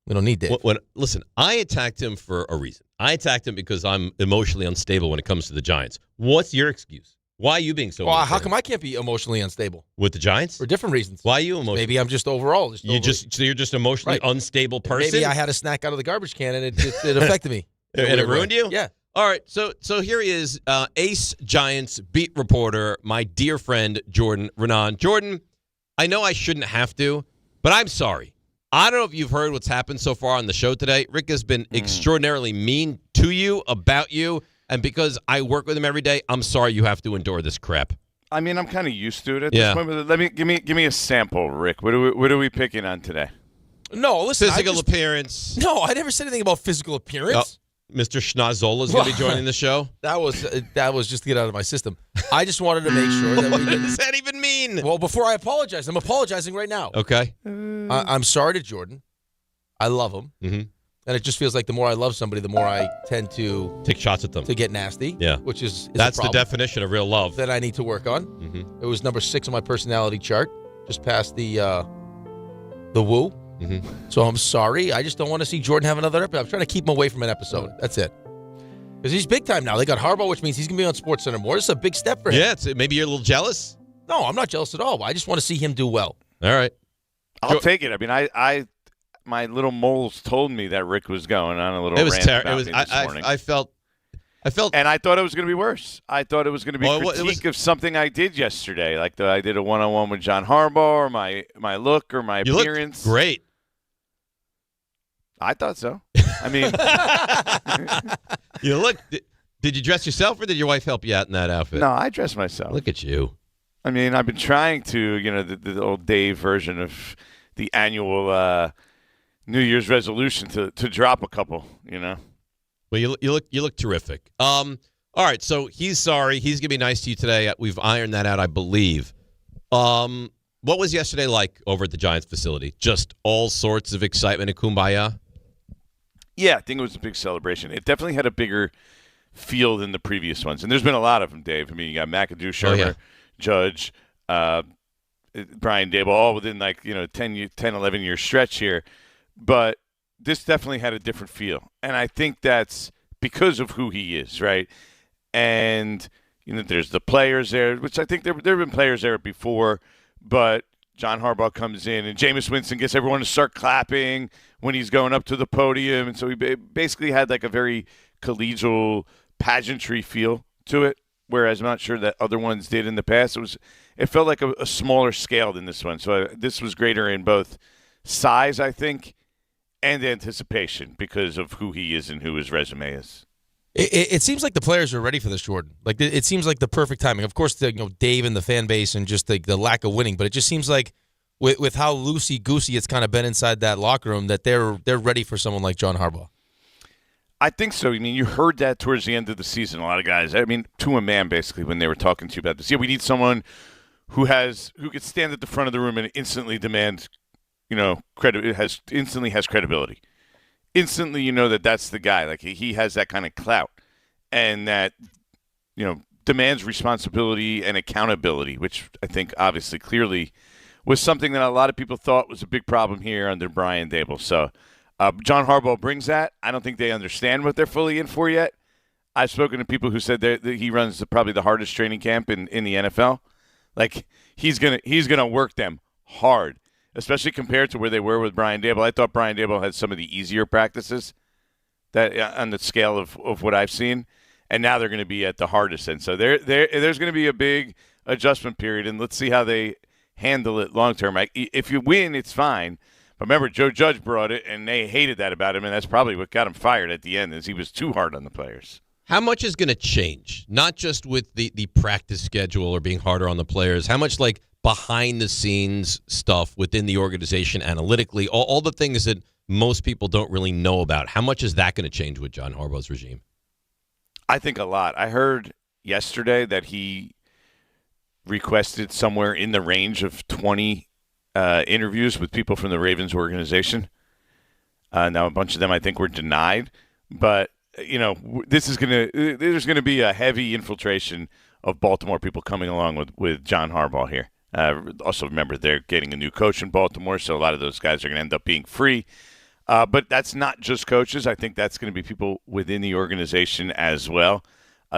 Dave. Listen, I attacked him for a reason. I attacked him because I'm emotionally unstable when it comes to the Giants. What's your excuse? Why are you being so? Well, how come I can't be emotionally unstable with the Giants for different reasons? Why are you emotional? Maybe I'm just overall. You're just emotionally unstable person. Maybe I had a snack out of the garbage can and it affected me. And it ruined you? Yeah. All right. So here he is, Ace Giants beat reporter, my dear friend Jordan Raanan. Jordan, I know I shouldn't have to, but I'm sorry. I don't know if you've heard what's happened so far on the show today. Rick has been extraordinarily mean to you, about you. And because I work with him every day, I'm sorry you have to endure this crap. I mean, I'm kind of used to it at this point. But give me a sample, Rick. What are we picking on today? No, listen. Physical appearance. No, I never said anything about physical appearance. Mr. Schnozola is going to be joining the show. That was just to get out of my system. I just wanted to make sure that we didn't. What does that even mean? Well, before I apologize, I'm apologizing right now. Okay. I'm sorry to Jordan. I love him. Mm-hmm. And it just feels like the more I love somebody, the more I tend to take shots at them, to get nasty. Yeah, which is that's the definition of real love that I need to work on. Mm-hmm. It was number 6 on my personality chart, just past the woo. Mm-hmm. So I'm sorry. I just don't want to see Jordan have another episode. I'm trying to keep him away from an episode. That's it. Because he's big time now. They got Harbaugh, which means he's going to be on SportsCenter more. This is a big step for him. Yeah, maybe you're a little jealous. No, I'm not jealous at all. I just want to see him do well. All right. I'll take it. I mean, my little moles told me that Rick was going on a little rant about me this morning. I felt, and I thought it was going to be worse. I thought it was going to be critique of something I did yesterday, like I did a one-on-one with John Harbaugh, or my look, or my appearance. Looked great. I thought so. I mean, you look. Did you dress yourself, or did your wife help you out in that outfit? No, I dressed myself. Look at you. I mean, I've been trying to, the old Dave version of the annual New Year's resolution to drop a couple, Well, you look terrific. All right, so he's sorry. He's gonna be nice to you today. We've ironed that out, I believe. What was yesterday like over at the Giants facility? Just all sorts of excitement and kumbaya. Yeah, I think it was a big celebration. It definitely had a bigger feel than the previous ones, and there's been a lot of them, Dave. I mean, you got McAdoo, Shermer, Judge, Brian Daboll, all within 10, 11-year stretch here. But this definitely had a different feel. And I think that's because of who he is, right? And, there's the players there, which I think there have been players there before. But John Harbaugh comes in, and Jameis Winston gets everyone to start clapping when he's going up to the podium. And so he basically had a very collegial pageantry feel to it, whereas I'm not sure that other ones did in the past. It felt like a smaller scale than this one. So this was greater in both size, I think, and anticipation because of who he is and who his resume is. It seems like the players are ready for this, Jordan. Like it seems like the perfect timing. Of course, Dave and the fan base and just the lack of winning, but it just seems like with how loosey goosey it's kind of been inside that locker room that they're ready for someone like John Harbaugh. I think so. I mean, you heard that towards the end of the season. A lot of guys, I mean, to a man, basically, when they were talking to you about this. Yeah, we need someone who could stand at the front of the room and instantly demand, instantly has credibility. Instantly, you know that's the guy. Like he has that kind of clout, and that demands responsibility and accountability, which I think obviously clearly was something that a lot of people thought was a big problem here under Brian Daboll. So John Harbaugh brings that. I don't think they understand what they're fully in for yet. I've spoken to people who said that he runs probably the hardest training camp in the NFL. Like he's gonna work them hard, especially compared to where they were with Brian Daboll. I thought Brian Daboll had some of the easier practices that on the scale of what I've seen, and now they're going to be at the hardest end. So there's going to be a big adjustment period, and let's see how they handle it long term. If you win, it's fine. But remember, Joe Judge brought it, and they hated that about him, and that's probably what got him fired at the end, is he was too hard on the players. How much is going to change? Not just with the practice schedule or being harder on the players. How much behind-the-scenes stuff within the organization analytically, all the things that most people don't really know about. How much is that going to change with John Harbaugh's regime? I think a lot. I heard yesterday that he requested somewhere in the range of 20 interviews with people from the Ravens organization. Now, a bunch of them I think were denied. But, there's going to be a heavy infiltration of Baltimore people coming along with John Harbaugh here. Also, remember, they're getting a new coach in Baltimore, so a lot of those guys are going to end up being free. But that's not just coaches. I think that's going to be people within the organization as well.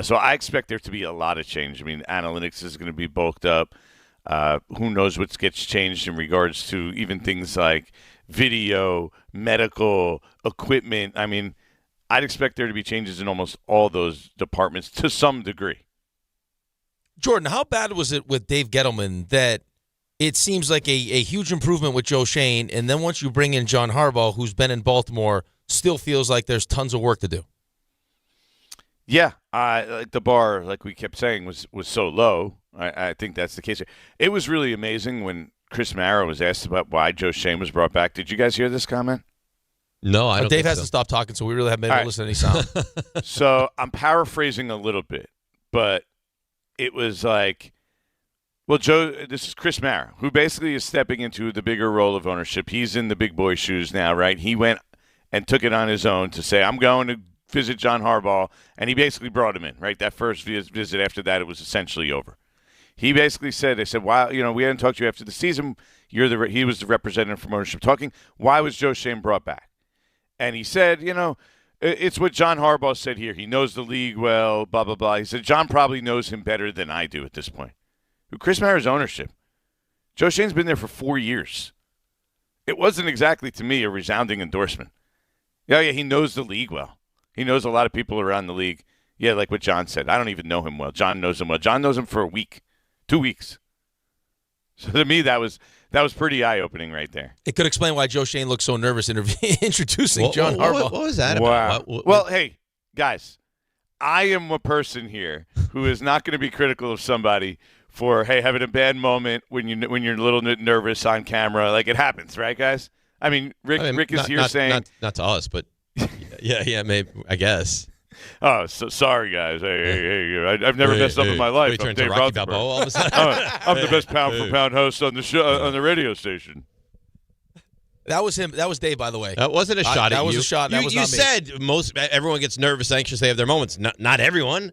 So I expect there to be a lot of change. I mean, analytics is going to be bulked up. Who knows what gets changed in regards to even things like video, medical, equipment. I mean, I'd expect there to be changes in almost all those departments to some degree. Jordan, how bad was it with Dave Gettleman that it seems like a huge improvement with Joe Schoen, and then once you bring in John Harbaugh, who's been in Baltimore, still feels like there's tons of work to do? Yeah, the bar, like we kept saying, was so low. I think that's the case. It was really amazing when Chris Mara was asked about why Joe Schoen was brought back. Did you guys hear this comment? No, I don't. Dave hasn't stopped talking, so we really haven't been able to listen to any sound. So I'm paraphrasing a little bit, but it was like, well, Joe, this is Chris Mara, who basically is stepping into the bigger role of ownership. He's in the big boy shoes now, right? He went and took it on his own to say, I'm going to visit John Harbaugh, and he basically brought him in, right? That first visit after that, it was essentially over. He basically said, they said, why, we hadn't talked to you after the season. He was the representative from ownership talking. Why was Joe Schoen brought back? And he said, it's what John Harbaugh said here. He knows the league well, blah, blah, blah. He said, John probably knows him better than I do at this point. Chris Mara's ownership. Joe Schoen's been there for 4 years. It wasn't exactly, to me, a resounding endorsement. Yeah, he knows the league well. He knows a lot of people around the league. Yeah, like what John said. I don't even know him well. John knows him well. John knows him for a week, 2 weeks. So to me, that was pretty eye-opening right there. It could explain why Joe Schoen looked so nervous introducing John Harbaugh. What was that wow. about? Well, hey, guys, I am a person here who is not going to be critical of somebody for, hey, having a bad moment when you're a little bit nervous on camera. Like, it happens, right, guys? I mean, Rick is here saying... Not to us, but yeah, maybe, I guess. Oh, so sorry, guys. Hey, I've never messed up in my life. I'm Dave Rothenberg. All of a sudden. I'm the best pound-for-pound host on the show on the radio station. That was him. That was Dave, by the way. That wasn't a shot at you. That was a shot. That was not me. You said everyone gets nervous, anxious. They have their moments. Not everyone.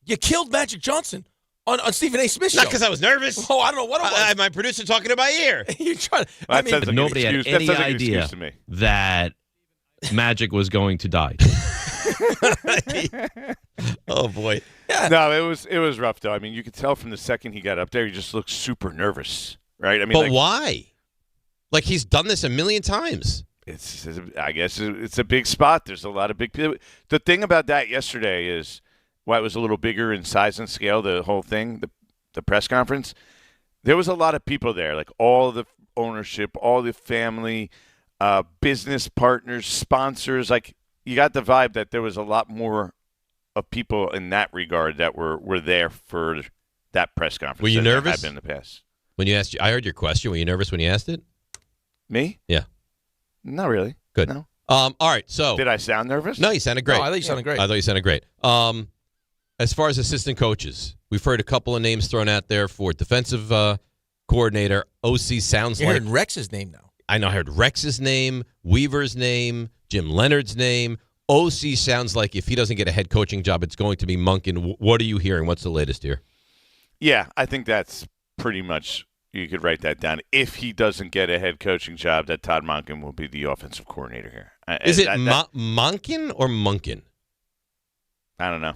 You killed Magic Johnson on Stephen A. Smith's show. Not because I was nervous. Oh, I don't know what it was. I had my producer talking in my ear. You're trying. But nobody had any idea that Magic was going to die. Oh boy. Yeah. No, it was rough though. I mean, you could tell from the second he got up there, he just looked super nervous, right? I mean, but why? Like, he's done this a million times. I guess it's a big spot. There's a lot of big people. The thing about that yesterday is why it was a little bigger in size and scale. The whole thing, the press conference, there was a lot of people there, like all the ownership, all the family, business partners, sponsors. Like, you got the vibe that there was a lot more of people in that regard that were there for that press conference. Were you nervous? I've been in the past. When you asked, I heard your question. Were you nervous when you asked it? Me? Yeah. Not really. Good. No. All right. So did I sound nervous? No, you sounded great. No, I thought you sounded great. I thought you sounded great. As far as assistant coaches, we've heard a couple of names thrown out there for defensive coordinator. OC sounds You're like hearing Rex's name now. I know. I heard Rex's name, Weaver's name, Jim Leonard's name. OC sounds like if he doesn't get a head coaching job, it's going to be Monken. What are you hearing? What's the latest here? Yeah, I think that's pretty much, you could write that down. If he doesn't get a head coaching job, that Todd Monken will be the offensive coordinator here. Is it Monken or Munkin? I don't know.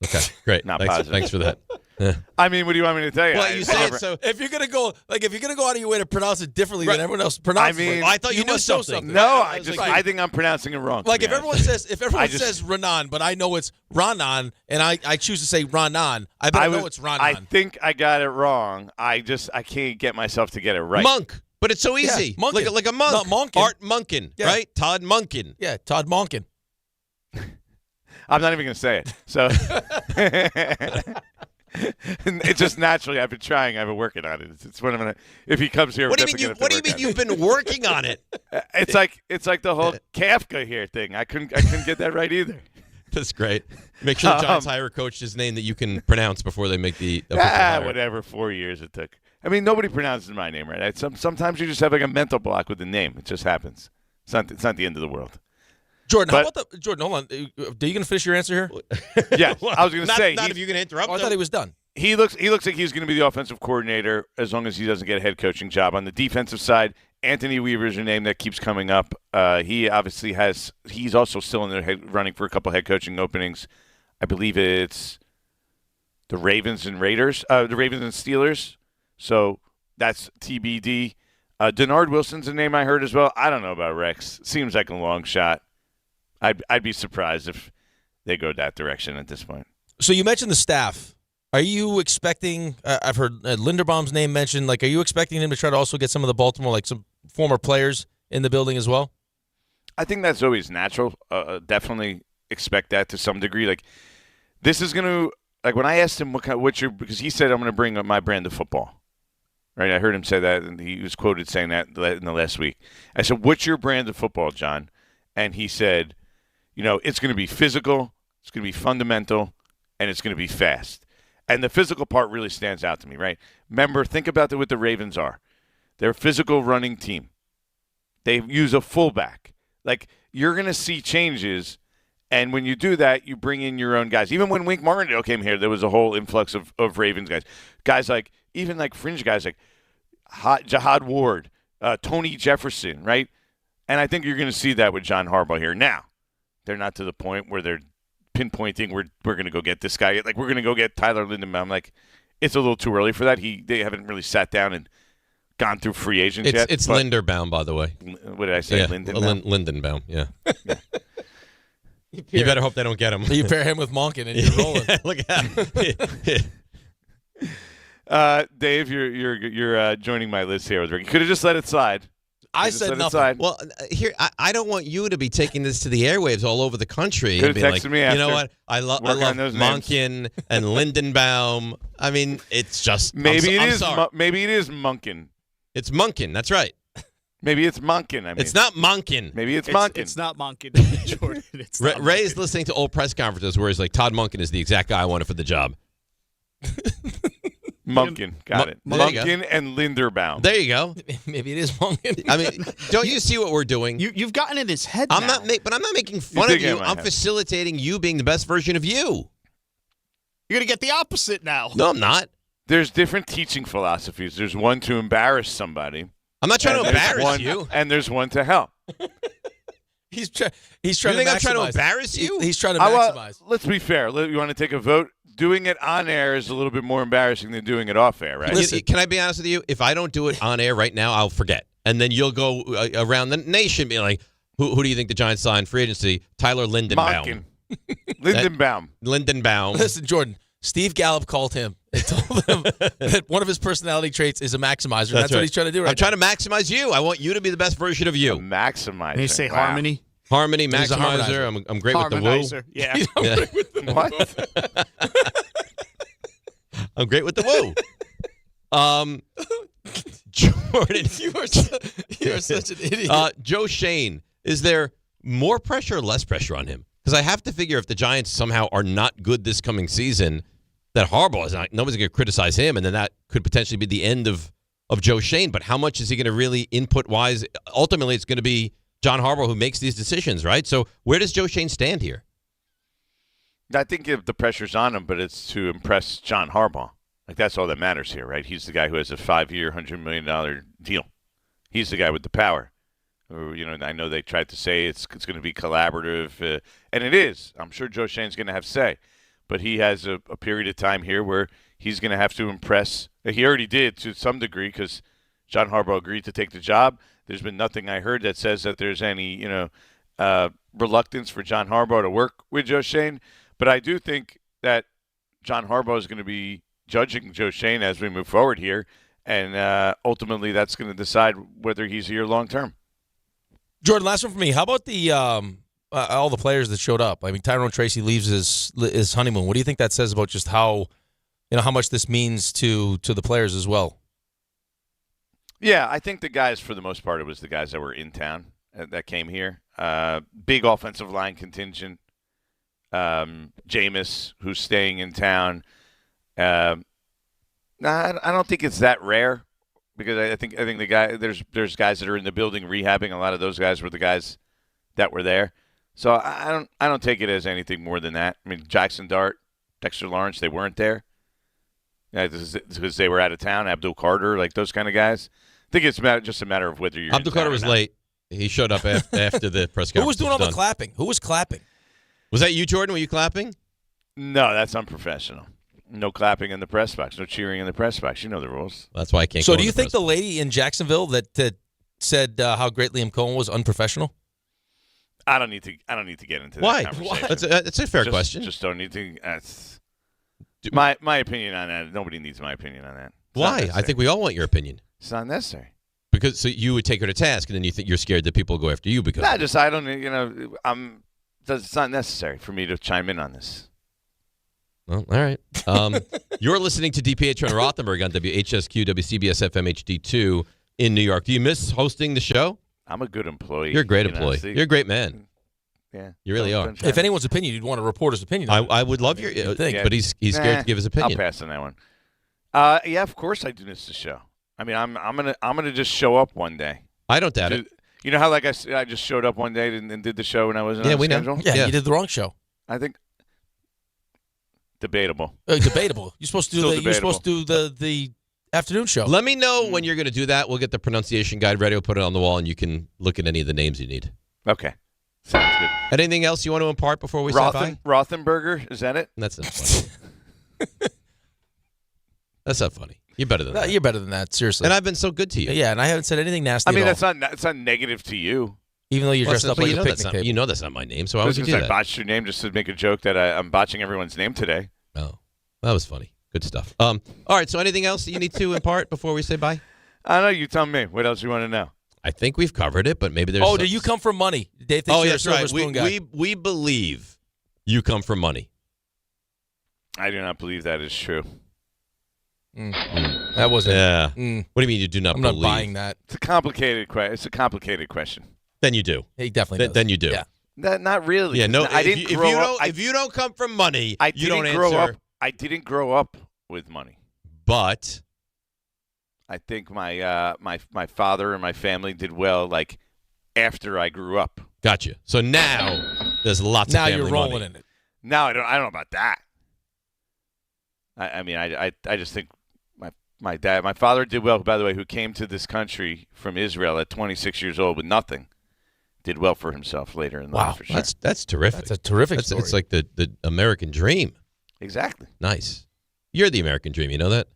Okay, great. Not Thanks, positive. Thanks for that. I mean, what do you want me to tell you? Well, you say it so. If you're gonna go out of your way to pronounce it differently than everyone else pronounces I mean, it, I thought you knew must know something. No, I think I'm pronouncing it wrong. Like if everyone says Raanan, but I know it's Raanan, and I choose to say Raanan, I better know it's Raanan. I think I got it wrong. I can't get myself to get it right. Monk, but it's so easy. Yeah, like a monk. Not Monken. Art Munkin, Yeah. right? Todd Munkin. Yeah, Todd Monken. I'm not even going to say it. So it's just naturally. I've been trying. I've been working on it. It's when I'm gonna. If he comes here, What do you mean? You've been working on it? It's like the whole Kafka here thing. I couldn't get that right either. That's great. Make sure the Giants hire a coach his name that you can pronounce before they make the official hire. Whatever. 4 years it took. I mean, nobody pronounces my name right. Sometimes you just have like a mental block with the name. It just happens. It's not the end of the world. Jordan, how about Jordan, hold on. Are you going to finish your answer here? Yeah, I was going to say. Not if you're going to interrupt I thought he was done. He looks like he's going to be the offensive coordinator as long as he doesn't get a head coaching job. On the defensive side, Anthony Weaver is a name that keeps coming up. He obviously he's also still in the running for a couple head coaching openings. I believe it's the Ravens and Raiders, the Ravens and Steelers. So that's TBD. Denard Wilson's a name I heard as well. I don't know about Rex. Seems like a long shot. I'd be surprised if they go that direction at this point. So you mentioned the staff. Are you expecting? I've heard Linderbaum's name mentioned. Like, are you expecting him to try to also get some of the Baltimore, like some former players in the building as well? I think that's always natural. Definitely expect that to some degree. Like, this is going to, like, when I asked him because he said I'm going to bring up my brand of football. Right, I heard him say that, and he was quoted saying that in the last week. I said, "What's your brand of football, John?" And he said, it's going to be physical, it's going to be fundamental, and it's going to be fast. And the physical part really stands out to me, right? Remember, think about what the Ravens are. They're a physical running team. They use a fullback. Like, you're going to see changes, and when you do that, you bring in your own guys. Even when Wink Martindale came here, there was a whole influx of Ravens guys. Guys like, even like fringe guys like Jahad Ward, Tony Jefferson, right? And I think you're going to see that with John Harbaugh here. Now, they're not to the point where they're pinpointing we're going to go get this guy. Like, we're going to go get Tyler Linderbaum. Like, it's a little too early for that. They haven't really sat down and gone through free agents yet. It's Linderbaum, by the way. What did I say? Yeah, Lindenbaum? Lindenbaum, yeah. You better hope they don't get him. You pair him with Monken and you're rolling. Look at that. Dave, you're joining my list here with Rick. You could have just let it slide. I said nothing. Well, here I don't want you to be taking this to the airwaves all over the country. Could have texted like, me after. You know what? I love Monken and Lindenbaum. I mean, it's just maybe I'm it is. sorry. Maybe it is Monken. It's Monken. That's right. Maybe it's Monken. I mean, it's not Monken. Maybe it's Monken. It's not Monken, Jordan. It's Ray is listening to old press conferences where he's like, Todd Monken is the exact guy I wanted for the job. Monken, got it. Monken and Linderbaum. There you go. Maybe it is Monken. I mean, don't you see what we're doing? You've gotten in his head. I'm not making fun of you. I'm facilitating you being the best version of you. You're gonna get the opposite now. No, I'm not. There's different teaching philosophies. There's one to embarrass somebody. I'm not trying to embarrass you. And there's one to help. He's trying. You think I'm trying to embarrass you? He's trying to maximize. Let's be fair. You want to take a vote? Doing it on air is a little bit more embarrassing than doing it off air, right? Listen, can I be honest with you? If I don't do it on air right now, I'll forget. And then you'll go around the nation being like, who do you think the Giants signed free agency? Tyler Lindenbaum. Lindenbaum. Listen, Jordan, Steve Gallup called him and told him that one of his personality traits is a maximizer. That's right. What he's trying to do right now. I'm trying to maximize you. I want you to be the best version of you. Maximizer. And you say harmony? Harmony He's a maximizer. I'm great with the woo. Harmonizer, yeah. What? I'm great with the woo. Jordan, you are such an idiot. Joe Shane, is there more pressure or less pressure on him? Because I have to figure if the Giants somehow are not good this coming season, that Harbaugh is not. Nobody's going to criticize him, and then that could potentially be the end of Joe Shane. But how much is he going to really input wise? Ultimately, it's going to be John Harbaugh who makes these decisions, right? So where does Joe Shane stand here? I think if the pressure's on him, but it's to impress John Harbaugh. Like, that's all that matters here, right? He's the guy who has a 5-year, $100 million deal. He's the guy with the power. I know they tried to say it's going to be collaborative, and it is. I'm sure Joe Shane's going to have say. But he has a period of time here where he's going to have to impress. He already did to some degree because John Harbaugh agreed to take the job. There's been nothing I heard that says that there's any, reluctance for John Harbaugh to work with Joe Shane. But I do think that John Harbaugh is going to be judging Joe Shane as we move forward here, and ultimately that's going to decide whether he's here long term. Jordan, last one for me. How about the all the players that showed up? I mean, Tyrone Tracy leaves his honeymoon. What do you think that says about just how much this means to the players as well? Yeah, I think the guys, for the most part, it was the guys that were in town that came here. Big offensive line contingent. Jameis, who's staying in town. I don't think it's that rare because I think the guy there's guys that are in the building rehabbing. A lot of those guys were the guys that were there. So I don't take it as anything more than that. I mean, Jaxson Dart, Dexter Lawrence, they weren't there because they were out of town. Abdul Carter, like those kind of guys. I think it's just a matter of whether you're. Abdul Carter was late. He showed up after the press conference. Who was doing all the clapping? Who was clapping? Was that you, Jordan? Were you clapping? No, that's unprofessional. No clapping in the press box. No cheering in the press box. You know the rules. That's why I can't. So, do you think the lady in Jacksonville that said how great Liam Cohen was unprofessional? I don't need to get into why? That conversation. That's a fair question. Just don't need to. My opinion on that. Nobody needs my opinion on that. Why? I think we all want your opinion. It's not necessary. Because so you would take her to task, and then you think you're scared that people will go after you because. I don't. It's not necessary for me to chime in on this. Well, all right. You're listening to DiPietro and Rothenberg on WHSQ, WCBS FM HD2 in New York. Do you miss hosting the show? I'm a good employee. You're a great employee. You're a great man. Yeah. You really are. If anyone's opinion, you'd want a reporter's opinion. I would love your thing, but he's scared to give his opinion. I'll pass on that one. Yeah, of course I do miss the show. I mean, I'm gonna just show up one day. I don't doubt it. You know how I just showed up one day and did the show when I wasn't on schedule? Know. Yeah, you did the wrong show. I think debatable. Debatable. You're supposed to do the afternoon show. Let me know when you're going to do that. We'll get the pronunciation guide ready. We'll put it on the wall, and you can look at any of the names you need. Okay. Sounds good. Anything else you want to impart before we say bye? Rothenberger, is that it? That's not funny. That's not funny. You're better than that. You're better than that, seriously. And I've been so good to you. Yeah, and I haven't said anything nasty at all. That's not negative to you. Even though you're dressed up like a picnic table. You know that's not my name, so why would you do that? I botched your name just to make a joke that I'm botching everyone's name today. Oh, that was funny. Good stuff. All right, so anything else that you need to impart before we say bye? I don't know. You tell me. What else you want to know? I think we've covered it, but maybe there's... Oh, do you come from money? Dave thinks you're a silver spoon guy. We believe you come from money. I do not believe that is true. That wasn't... Yeah. What do you mean you do not believe? I'm not buying that. It's a complicated question. Then you do. He definitely does. Then you do. Yeah. Not really. Yeah, no. I didn't grow up. If you don't come from money, you don't answer. I didn't grow up with money. But I think my father and my family did well. Like after I grew up. Gotcha. So now there's lots of family money. Now you're rolling in it. Now I don't know about that. I mean I just think my father did well. By the way, who came to this country from Israel at 26 years old with nothing. Did well for himself later in life. For sure. That's terrific. That's a terrific story. It's like the American dream. Exactly. Nice. You're the American dream. You know that?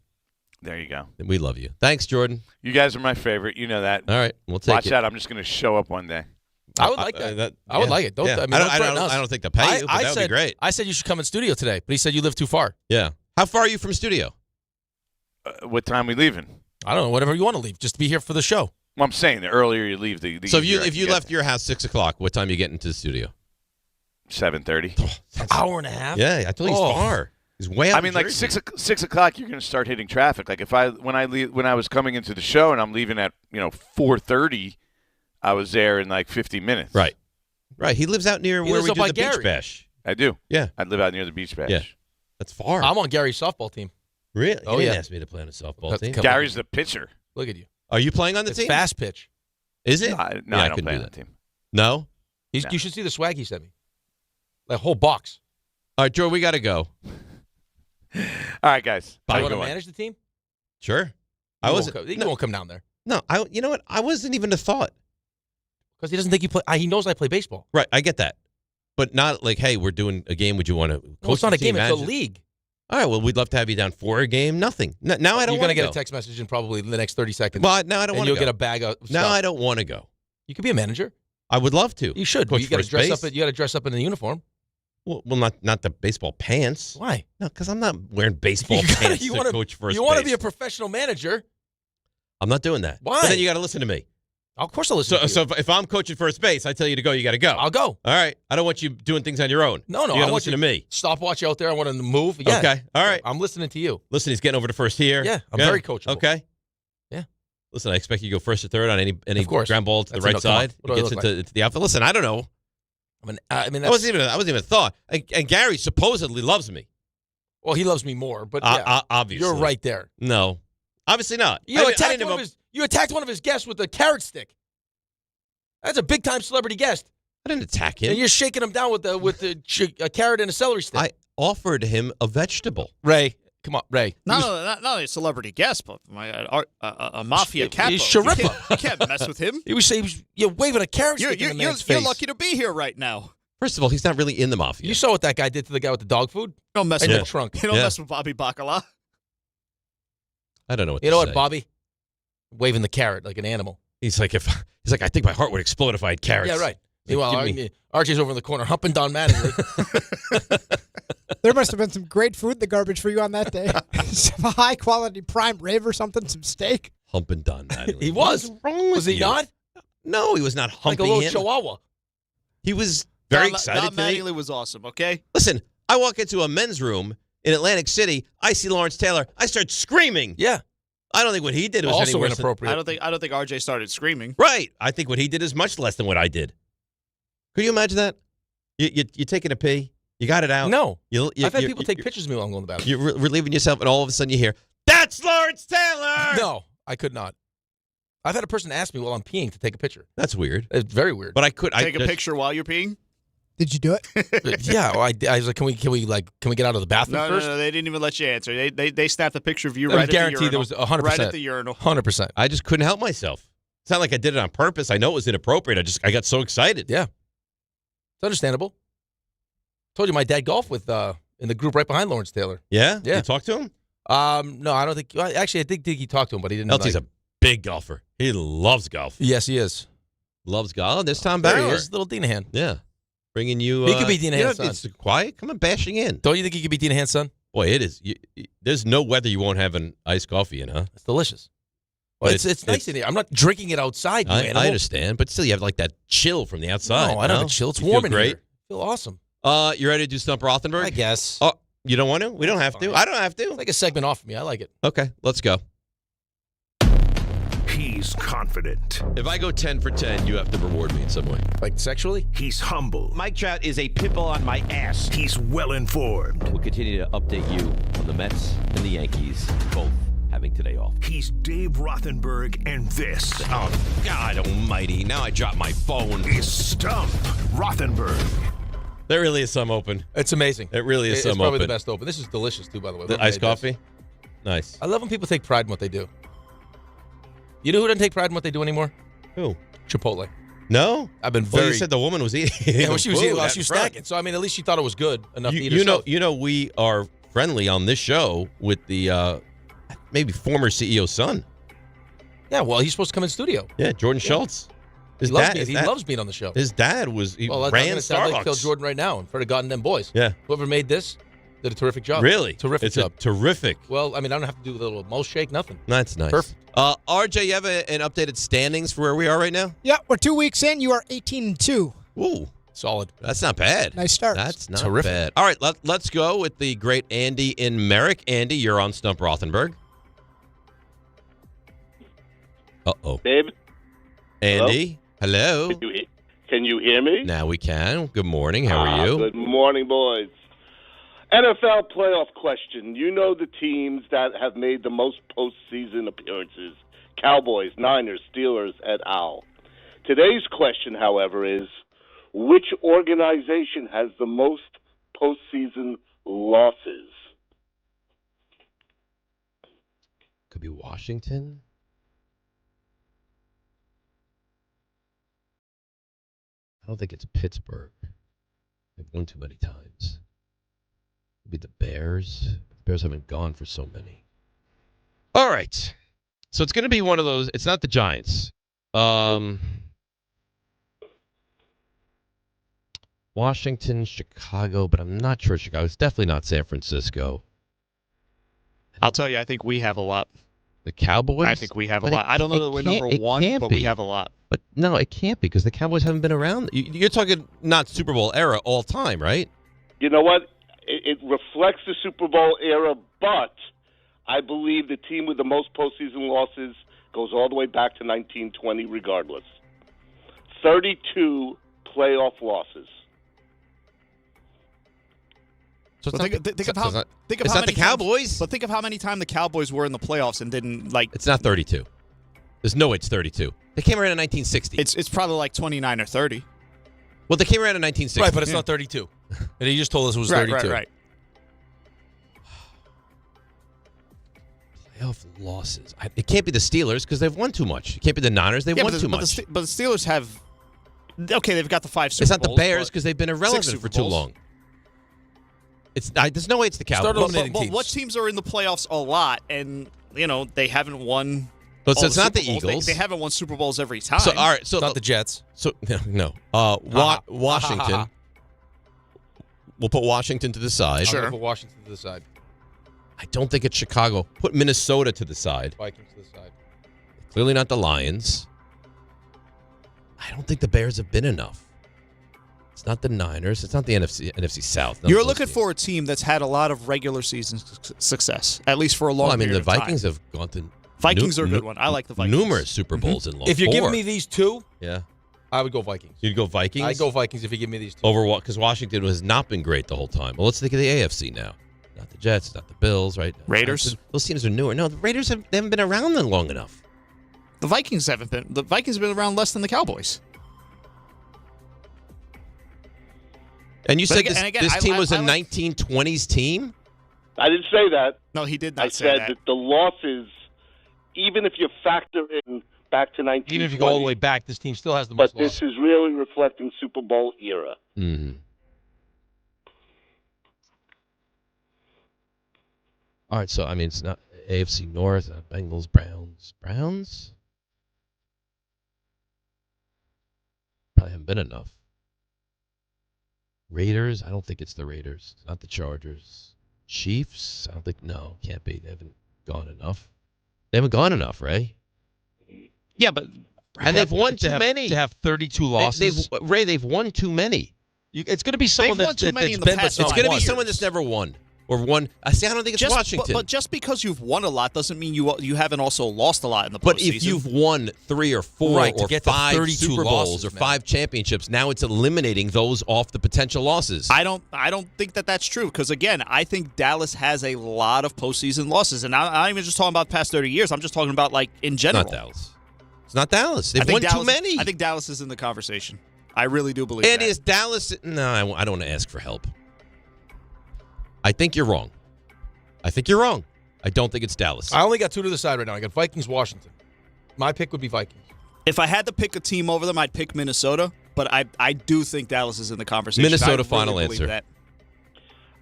There you go. We love you. Thanks, Jordan. You guys are my favorite. You know that. All right. We'll take it. Watch out. I'm just going to show up one day. I would like that. I would like it. I don't think they'll pay you, but that would be great. I said you should come in studio today, but he said you live too far. Yeah. How far are you from studio? What time we leaving? I don't know. Whatever you want to leave. Just to be here for the show. Well, I'm saying the earlier you leave, the So if you left your house 6 o'clock, what time you get into the studio? 7:30. An hour and a half? Yeah, I told you he's far. He's way out. I mean, like 6 o'clock, you're going to start hitting traffic. Like when I was coming into the show and I'm leaving at 4:30, I was there in like 50 minutes. Right. He lives out near where we do the beach bash. I do. Yeah, I live out near the beach bash. Yeah, that's far. I'm on Gary's softball team. Really? Oh, you didn't yeah. ask me to play on a softball team. Gary's the pitcher. Look at you. Are you playing on the It's team? fast pitch. Is it? No, I don't play on the team. No? You should see the swag he sent me. Like a whole box. All right, Joe, we got to go. All right, guys. You want to manage the team? Sure. You won't come down there. No, you know what? I wasn't even a thought. Because he doesn't think you play. He knows I play baseball. Right, I get that. But not like, hey, we're doing a game. Would you want to coach No, it's not the a game. team, It's a manage it? league. All right, well, we'd love to have you down for a game. Nothing. Now I don't want to go. You're going to get a text message in probably the next 30 seconds. Well, now I don't want to go. And you'll get a bag of stuff. No, I don't want to go. You could be a manager. I would love to. You should. Coach You got to first dress base. up. You got to dress up in the uniform. Well, not the baseball pants. Why? No, because I'm not wearing baseball pants to coach first base. You want to be a professional manager. I'm not doing that. Why? But then you got to listen to me. Of course I'll listen to you. So if I'm coaching first base, I tell you to go, you got to go. I'll go. All right. I don't want you doing things on your own. No. You got to listen to me. Stopwatch out there. I want to move. Yeah. Okay. All right. I'm listening to you. Listen, he's getting over to first here. Yeah. I'm very coachable. Okay. Yeah. Listen, I expect you to go first or third on any Of course. ground ball to the That's right enough. Come on. side. What do I Gets look into the outfield. Listen, I don't know. I mean, that wasn't even a thought. And Gary supposedly loves me. Well, he loves me more, but yeah, obviously you're right there. No, obviously not. You attacked one of his guests with a carrot stick. That's a big time celebrity guest. I didn't attack him. And you're shaking him down with a carrot and a celery stick. I offered him a vegetable. Ray, come on, Ray. Not only a celebrity guest, but a mafia capo. He's Shariffa. You can't mess with him. He was you're waving a carrot stick in the man's face. You're lucky to be here right now. First of all, he's not really in the mafia. You saw what that guy did to the guy with the dog food? Don't mess in with the trunk. You don't mess with Bobby Bacala. I don't know what you to know say. what, Bobby? Waving the carrot like an animal. He's like, I think my heart would explode if I had carrots. Yeah, right. Like, Meanwhile, Archie's over in the corner humping Don Mattingly. There must have been some great food in the garbage for you on that day. Some high-quality prime rib or something, some steak. Humping Don Mattingly. He was. What's wrong with Was he you? not? No, he was not humping Like a little him. chihuahua. He was very Don excited. Mattingly was awesome, okay? Listen, I walk into a men's room in Atlantic City. I see Lawrence Taylor. I start screaming. Yeah. I don't think what he did was Also any worse inappropriate. I don't think RJ started screaming. Right. I think what he did is much less than what I did. Could you imagine that? You're taking a pee. You got it out. No. I've had people take pictures of me while I'm going to the bathroom. You're relieving yourself, and all of a sudden you hear, "That's Lawrence Taylor!" No, I could not. I've had a person ask me while I'm peeing to take a picture. That's weird. It's very weird. But I could Take a picture while you're peeing? Did you do it? Yeah, well, I was like, can we get out of the bathroom first? No, they didn't even let you answer. They snapped a picture of you I right guarantee at the urinal. there was 100%. Right at the urinal. 100%. I just couldn't help myself. It's not like I did it on purpose. I know it was inappropriate. I got so excited. Yeah. It's understandable. Told you my dad golfed with in the group right behind Lawrence Taylor. Yeah? Yeah. You talk to him? No, I don't think. Actually, I think he talked to him, but he didn't. LT's a big golfer. He loves golf. Yes, he is. Loves golf. Oh, there's Tom There Barrow. he is, little Dinahan. Yeah. Bringing you. He could be Dinahan's son. It's quiet. Come on, bashing in. Don't you think he could be Dinahan's son? Boy, it is. There's no weather you won't have an iced coffee in, huh? It's delicious. Well, it's nice in here. I'm not drinking it outside, you animal. I understand, but still, you have like that chill from the outside. No, I don't have a chill. It's warm in great. here. I feel awesome. You ready to do Stump Rothenberg? I guess. Oh, you don't want to? We don't have to. I don't have to. It's like a segment off of me. I like it. Okay, let's go. He's confident. If I go 10 for 10, you have to reward me in some way. Like sexually? He's humble. Mike Trout is a pitbull on my ass. He's well informed. We'll continue to update you on the Mets and the Yankees, both having today off. He's Dave Rothenberg, and this. Oh, God almighty. Now I dropped my phone. Is Stump Rothenberg. There really is some open. It's amazing. It really is some It's probably open. the best open. This is delicious, too, by the way. The iced coffee? Nice. I love when people take pride in what they do. You know who doesn't take pride in what they do anymore? Who? Chipotle. No? I've been Well, very... you said the woman was eating. Yeah, well, she was food eating while out she was in front. snacking. So, I mean, at least she thought it was good enough to eat herself. You know, we are friendly on this show with the maybe former CEO's son. Yeah, well, he's supposed to come in studio. Yeah, Jordan Schultz. He loves being on the show. His dad was Well, ran I'm gonna Starbucks. kill Jordan right now in front of God and them boys. Yeah. Whoever made this, Did a terrific job. Really? Terrific job. Terrific. Well, I mean, I don't have to do a little mouth shake, nothing. That's nice. Perfect. RJ, you have an updated standings for where we are right now? Yeah, we're 2 weeks in. You are 18-2. Ooh. Solid. That's not bad. Nice start. That's not Terrific. bad. All right, let's go with the great Andy in Merrick. Andy, you're on Stump Rothenberg. Uh-oh. Babe? Andy? Hello? Can you hear me? Now we can. Good morning. How are you? Good morning, boys. NFL playoff question. You know the teams that have made the most postseason appearances. Cowboys, Niners, Steelers, et al. Today's question, however, is which organization has the most postseason losses? Could be Washington. I don't think it's Pittsburgh. They've won too many times. It'd be the Bears. The Bears haven't gone for so many. All right. So it's going to be one of those. It's not the Giants. Washington, Chicago, but I'm not sure Chicago. It's definitely not San Francisco. I'll tell you, I think we have a lot. The Cowboys? I think we have a lot. I don't know that we're number one, but we have a lot. But no, it can't be because the Cowboys haven't been around. You're talking not Super Bowl era all time, right? You know what? It reflects the Super Bowl era, but I believe the team with the most postseason losses goes all the way back to 1920 regardless. 32 playoff losses. So think of how it's many not the Cowboys. But think of how many times the Cowboys were in the playoffs and didn't like. It's not 32. There's no way it's 32. They came around in 1960. It's probably like 29 or 30. Well, they came around in 1960. Right, but it's not 32. And he just told us it was 32. Right. Playoff losses. It can't be the Steelers because they've won too much. It can't be the Niners. They've won too much. But the Steelers have. Okay, they've got the 5 Super Bowls. It's not the Bears because they've been irrelevant for too long. There's no way it's the Cowboys. But what teams are in the playoffs a lot, and they haven't won. But so it's not the Eagles. They haven't won Super Bowls every time. So all right, so it's not the Jets. So no. Washington. We'll put Washington to the side. Sure. Put Washington to the side. I don't think it's Chicago. Put Minnesota to the side. Vikings to the side. Clearly not the Lions. I don't think the Bears have been enough. It's not the Niners. It's not the NFC South. You're looking for a team that's had a lot of regular season success, at least for a long period of time. The Vikings have gone to Vikings are a good one. I like the Vikings. Numerous Super Bowls in long. If you're giving me these two, yeah, I would go Vikings. You'd go Vikings? I'd go Vikings if you give me these two. Over what? Because Washington has not been great the whole time. Well, let's think of the AFC now. Not the Jets, not the Bills, right? Raiders. Those teams are newer. No, the Raiders they haven't been around long enough. The Vikings haven't been. The Vikings have been around less than the Cowboys. And you said this team was a 1920s team? I didn't say that. No, he did not say that. I said that the losses, even if you factor in back to 1920. Even if you go all the way back, this team still has the most losses. But this is really reflecting Super Bowl era. Mm-hmm. All right, so, I mean, it's not AFC North, Bengals, Browns. Browns? Probably haven't been enough. Raiders? I don't think it's the Raiders. It's not the Chargers. Chiefs? I don't think, no, can't be. They haven't gone enough. They haven't gone enough, Ray. Yeah, but... And they've won too many. To have 32 losses. They've won too many. It's going to be someone that's been, it's going to be someone that's never won. Or won. I don't think it's Washington. But just because you've won a lot doesn't mean you haven't also lost a lot in the postseason. But if you've won 3 or 4 or 5 Super Bowls or 5 championships, now it's eliminating those off the potential losses. I don't think that's true because, again, I think Dallas has a lot of postseason losses. And I'm not even just talking about the past 30 years. I'm just talking about, like, in general. It's not Dallas. It's not Dallas. They've won too many. I think Dallas is in the conversation. I really do believe that. And is Dallas... No, I don't want to ask for help. I think you're wrong. I don't think it's Dallas. I only got 2 to the side right now. I got Vikings, Washington. My pick would be Vikings. If I had to pick a team over them, I'd pick Minnesota. But I do think Dallas is in the conversation. Minnesota, final answer. That.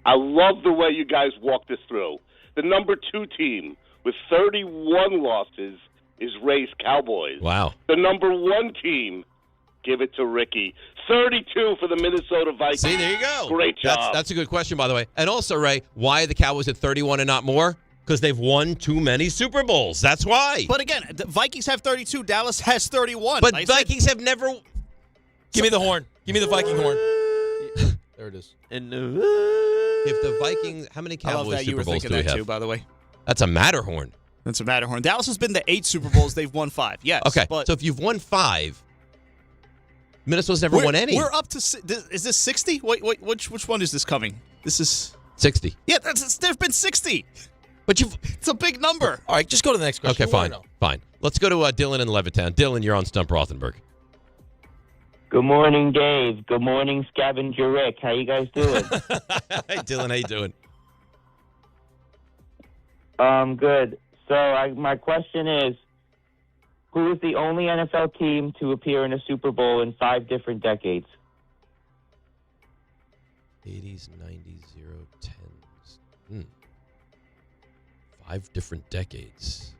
I love the way you guys walked this through. The number 2 team with 31 losses is Ray's Cowboys. Wow. The number 1 team, Give it to Ricky. 32 for the Minnesota Vikings. See, there you go. Great job. That's a good question, by the way. And also, Ray, why are the Cowboys at 31 and not more? Because they've won too many Super Bowls. That's why. But again, the Vikings have 32. Dallas has 31. But Vikings have never. Give me the horn. Give me the Viking horn. There it is. And if the Vikings, how many I love Cowboys that you Super were Bowls thinking do we that have? too, by the way. That's a Matterhorn. That's a Matterhorn. Dallas has been to 8 Super Bowls. They've won 5. Yes. Okay. But So if you've won 5, Minnesota's never won any. We're up to. Is this 60? Wait. Which one is this coming? This is 60. Yeah, there've been 60. But it's a big number. All right, just go to the next question. Okay, fine. Let's go to Dylan in Levittown. Dylan, you're on Stump Rothenberg. Good morning, Dave. Good morning, Scavenger Rick. How you guys doing? Hey, Dylan, how you doing? Good. So my question is, who is the only NFL team to appear in a Super Bowl in 5 different decades? 80s, 90s, 10s. 5 different decades.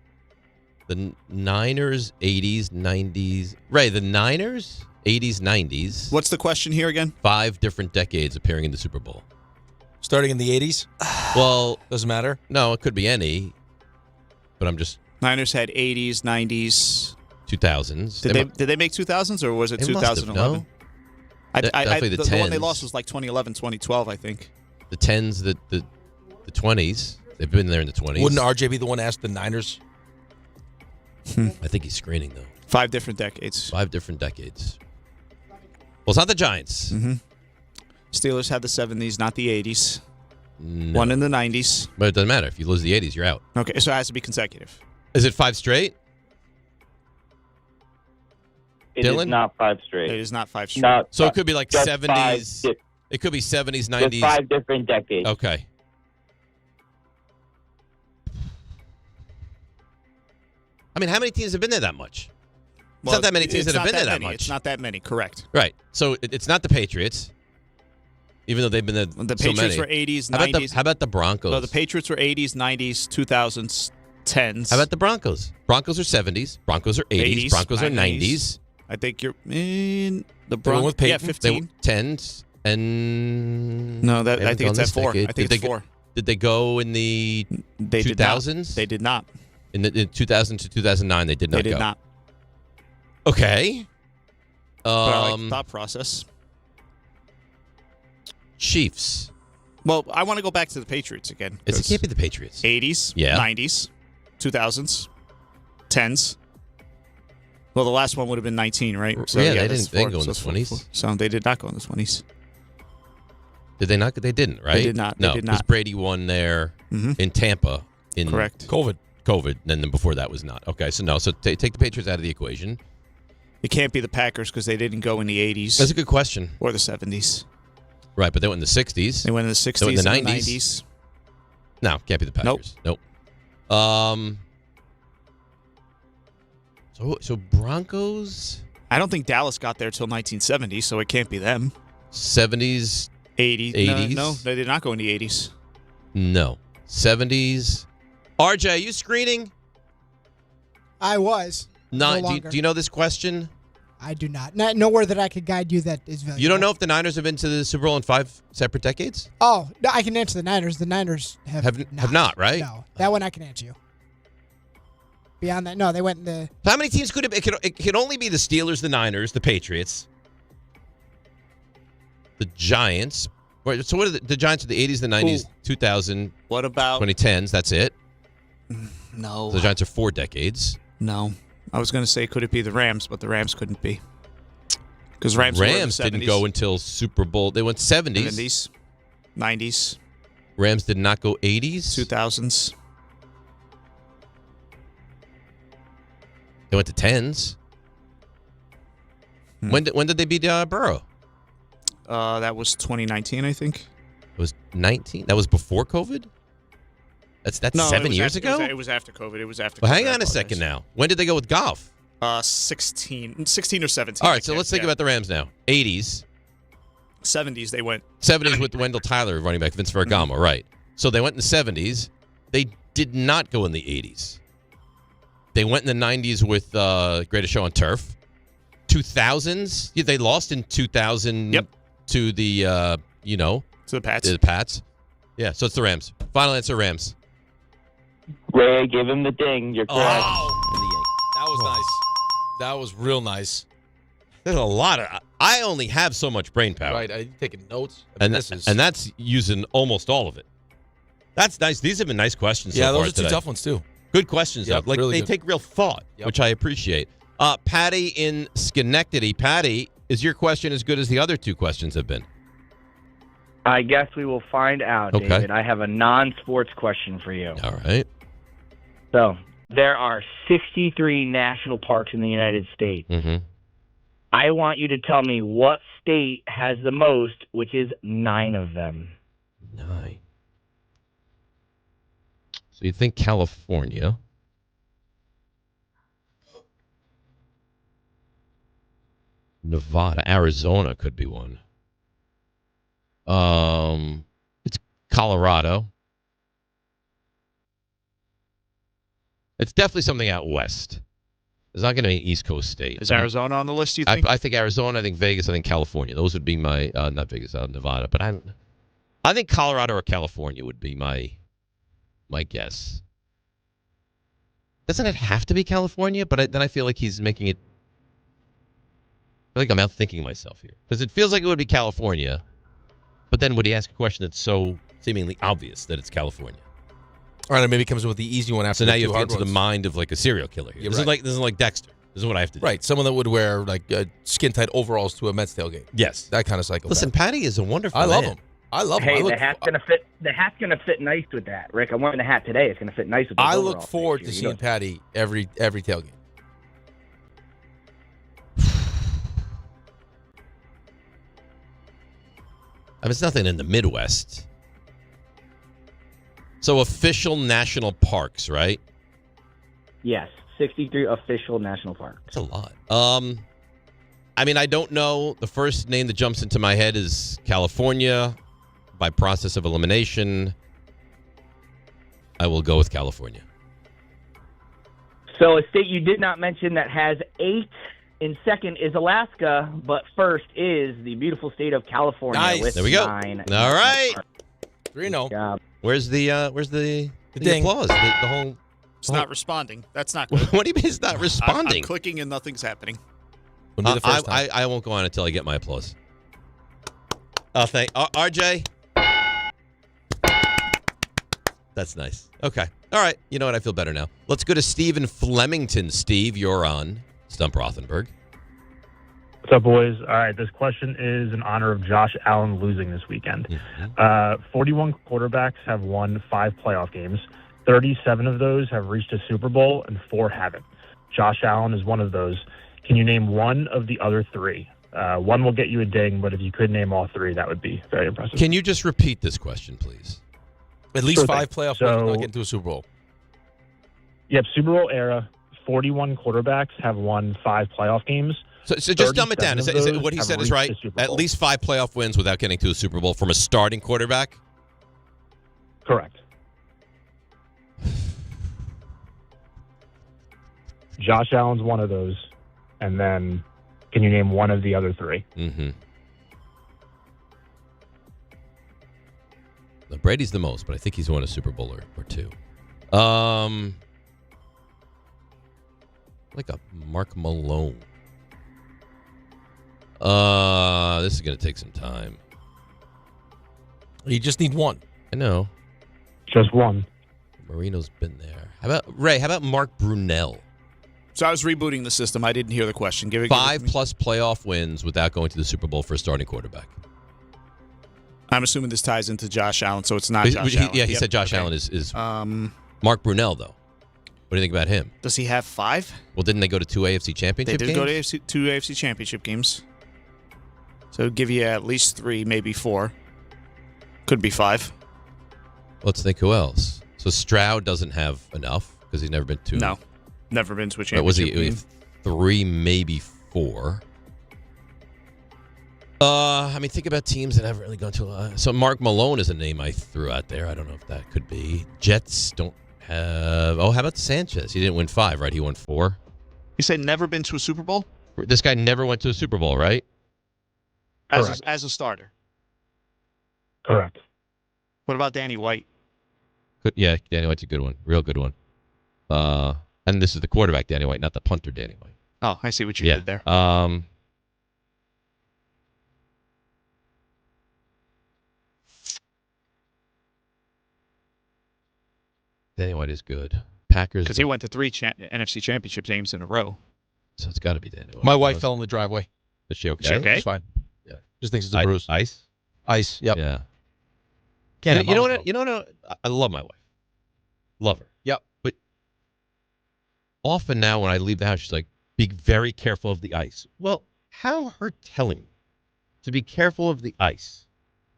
The Niners, 80s, 90s. Ray, the Niners, 80s, 90s. What's the question here again? 5 different decades appearing in the Super Bowl. Starting in the 80s? Well, doesn't matter. No, it could be any. But I'm just. Niners had 80s, 90s, 2000s. Did they make 2000s or was it 2011? Definitely the 10s. The one they lost was like 2011, 2012, I think. The 10s, the 20s. They've been there in the 20s. Wouldn't RJ be the one to ask the Niners? I think he's screening, though. 5 different decades. 5 different decades. Well, it's not the Giants. Mm-hmm. Steelers had the 70s, not the 80s. No. One in the 90s. But it doesn't matter. If you lose the 80s, you're out. Okay, so it has to be consecutive. Is it 5 straight? It Dylan? is not 5 straight. It is not 5 straight. Not So it could be like just 70s. It could be 70s, 90s. Just 5 different decades. Okay. I mean, how many teams have been there that much? It's not that many teams that have been there that much. It's not that many, correct. Right. So it's not the Patriots, even though they've been there The so Patriots many. were 80s, How 90s. how about the Broncos? No, the Patriots were 80s, 90s, 2000s, 10s. How about the Broncos? Broncos are 70s. Broncos are 80s. Broncos are 90s. I think you're in the They went Broncos. with Peyton. Yeah, 15. 10s and No, they I haven't think gone it's at this 4. decade. I think Did it's they 4. Did they go in the They 2000s? They did not. In 2000 to 2009, they did not They did go. not. Okay. But I like the thought process. Chiefs. Well, I want to go back to the Patriots again. It can't be the Patriots. 80s, Yeah. 90s, 2000s, 10s. Well, the last one would have been 19, right? Yeah, they that's didn't- they didn't 4. go in the it's 20s. So they did not go in the 20s. Did they not? They didn't, right? They did not. They No, did because not. Brady won there in Tampa. In Correct. COVID. And then before that was not. Okay, so no. So take the Patriots out of the equation. It can't be the Packers because they didn't go in the 80s. That's a good question. Or the 70s. Right, but they went in the 60s. They went in the 60s They went in the and 90s. the 90s. No, can't be the Packers. Nope. So Broncos. I don't think Dallas got there till 1970, so it can't be them. 70s. 80s. No, they did not go in the 80s. No. 70s. RJ, are you screening? I was. No. No Do longer. you know this question? I do not. Nowhere that I could guide you that is valuable. You don't know if the Niners have been to the Super Bowl in 5 separate decades? Oh, no, I can answer the Niners. The Niners have not, right? No, that one I can answer you. Beyond that, no, they went in the. How many teams could it? It could only be the Steelers, the Niners, the Patriots, the Giants. So what are the Giants of the 80s, the 90s, 2000? What about 2010s? That's it. No. So the Giants are 4 decades. No. I was going to say, could it be the Rams, but the Rams couldn't be. Because Rams were in the 70s. didn't go until Super Bowl. They went 70s. 70s, 90s. Rams did not go 80s. 2000s. They went to 10s. When did they beat Burrow? That was 2019, I think. It was 19. That was before COVID. That's 7 years ago. It was after COVID. It was after. Well, COVID. hang on a second now. When did they go with Goff? 16 or 17. All right, so let's think about the Rams now. 80s. 70s, they went. 70s with Wendell Tyler running back, Vince Ferragamo, right. So they went in the 70s. They did not go in the 80s. They went in the 90s with Greatest Show on Turf. 2000s. Yeah, they lost in 2000 to the, to the Pats. The Pats. Yeah, so it's the Rams. Final answer, Rams. Ray, give him the ding. You're correct. That was nice. That was real nice. There's a lot of. I only have so much brain power. Right, I'm taking notes. And that's using almost all of it. That's nice. These have been nice questions. Yeah, so those far are two today. tough ones too. Good questions, though. Like really they good. take real thought, which I appreciate. Patty in Schenectady. Patty, is your question as good as the other two questions have been? I guess we will find out, Okay. David. I have a non-sports question for you. All right. So, there are 63 national parks in the United States. Mm-hmm. I want you to tell me what state has the most, which is 9 of them. 9. So you think California. Nevada, Arizona could be one. It's Colorado. It's definitely something out west. It's not going to be an East Coast state. Is Arizona on the list, you think? I think Arizona, I think Vegas, I think California. Those would be my, not Vegas, Nevada. But I think Colorado or California would be my guess. Doesn't it have to be California? But then I feel like he's making it. I feel like I'm outthinking myself here. Because it feels like it would be California. But then would he ask a question that's so seemingly obvious that it's California? All right, maybe it comes with the easy one after. So now the you two have to hard get to the ones. mind of like a serial killer here. Yeah, This is like Dexter. This is what I have to do. Right, someone that would wear like skin tight overalls to a Mets tailgate. Yes, that kind of cycle. Listen, Patty is a wonderful. I love man. him. I love him. Hey, I look, the hat's gonna fit. The hat's gonna fit nice with that, Rick. I'm wearing the hat today. It's gonna fit nice with. I those look overalls forward next to year. seeing Patty every tailgate. I mean, it's nothing in the Midwest. So official national parks, right? Yes, 63 official national parks. That's a lot. I mean, I don't know. The first name that jumps into my head is California. By process of elimination, I will go with California. So a state you did not mention that has 8 in second is Alaska, but first is the beautiful state of California. Nice. With There we go. 9. All right. 3-0. Where's the ding. applause? The whole. It's not responding. That's not good. What do you mean it's not responding? I'm clicking and nothing's happening. I won't go on until I get my applause. Oh, thank RJ. That's nice. Okay. All right. You know what? I feel better now. Let's go to Steve in Flemington. Steve, you're on Stump Rothenberg. What's up, boys? All right, this question is in honor of Josh Allen losing this weekend. 41 quarterbacks have won 5 playoff games. 37 of those have reached a Super Bowl, and 4 haven't. Josh Allen is one of those. Can you name one of the other 3? One will get you a ding, but if you could name all 3, that would be very impressive. Can you just repeat this question, please? At least Sure 5 thing. playoff So- wins not getting to a Super Bowl. Yep, Super Bowl era, 41 quarterbacks have won 5 playoff games. So just dumb it down. Is 37 it of what he those said have is right? reached the Super At Bowl. least 5 playoff wins without getting to a Super Bowl from a starting quarterback? Correct. Josh Allen's one of those. And then can you name one of the other 3? Mm-hmm. Now, Brady's the most, but I think he's won a Super Bowl or 2. Like a Mark Malone. This is going to take some time. You just need one. I know. Just one. Marino's been there. How about Ray? How about Mark Brunell? So I was rebooting the system. I didn't hear the question. Give it 5 to me. plus playoff wins without going to the Super Bowl for a starting quarterback. I'm assuming this ties into Josh Allen, so it's not Josh Allen. Yeah, he Yep, said Josh okay. Allen is Mark Brunell, though. What do you think about him? Does he have 5? Well, didn't they go to 2 AFC championship They did games? go to two AFC championship games. So it'd give you at least 3, maybe 4. Could be 5. Let's think who else. So Stroud doesn't have enough because he's never been to. No, never been to a But was championship he game. 3, maybe 4? I mean, think about teams that haven't really gone to. So Mark Malone is a name I threw out there. I don't know if that could be. Jets don't have. Oh, how about Sanchez? He didn't win 5, right? He won 4. You say never been to a Super Bowl? This guy never went to a Super Bowl, right? As a starter. Correct. What about Danny White? Good, yeah, Danny White's a good one. Real good one. And this is the quarterback, Danny White, not the punter, Danny White. Oh, I see what you did there. Danny White is good. Packers. Because he went to 3 NFC Championship games in a row. So it's got to be Danny White. My wife fell in the driveway. Is she okay? Is she okay? She's fine. Yeah. Just thinks it's a bruise. Ice? Ice, yep. Yeah. Can't You know what? I love my wife. Love her. Yep. But often now when I leave the house, she's like, be very careful of the ice. Well, how her telling me to be careful of the ice?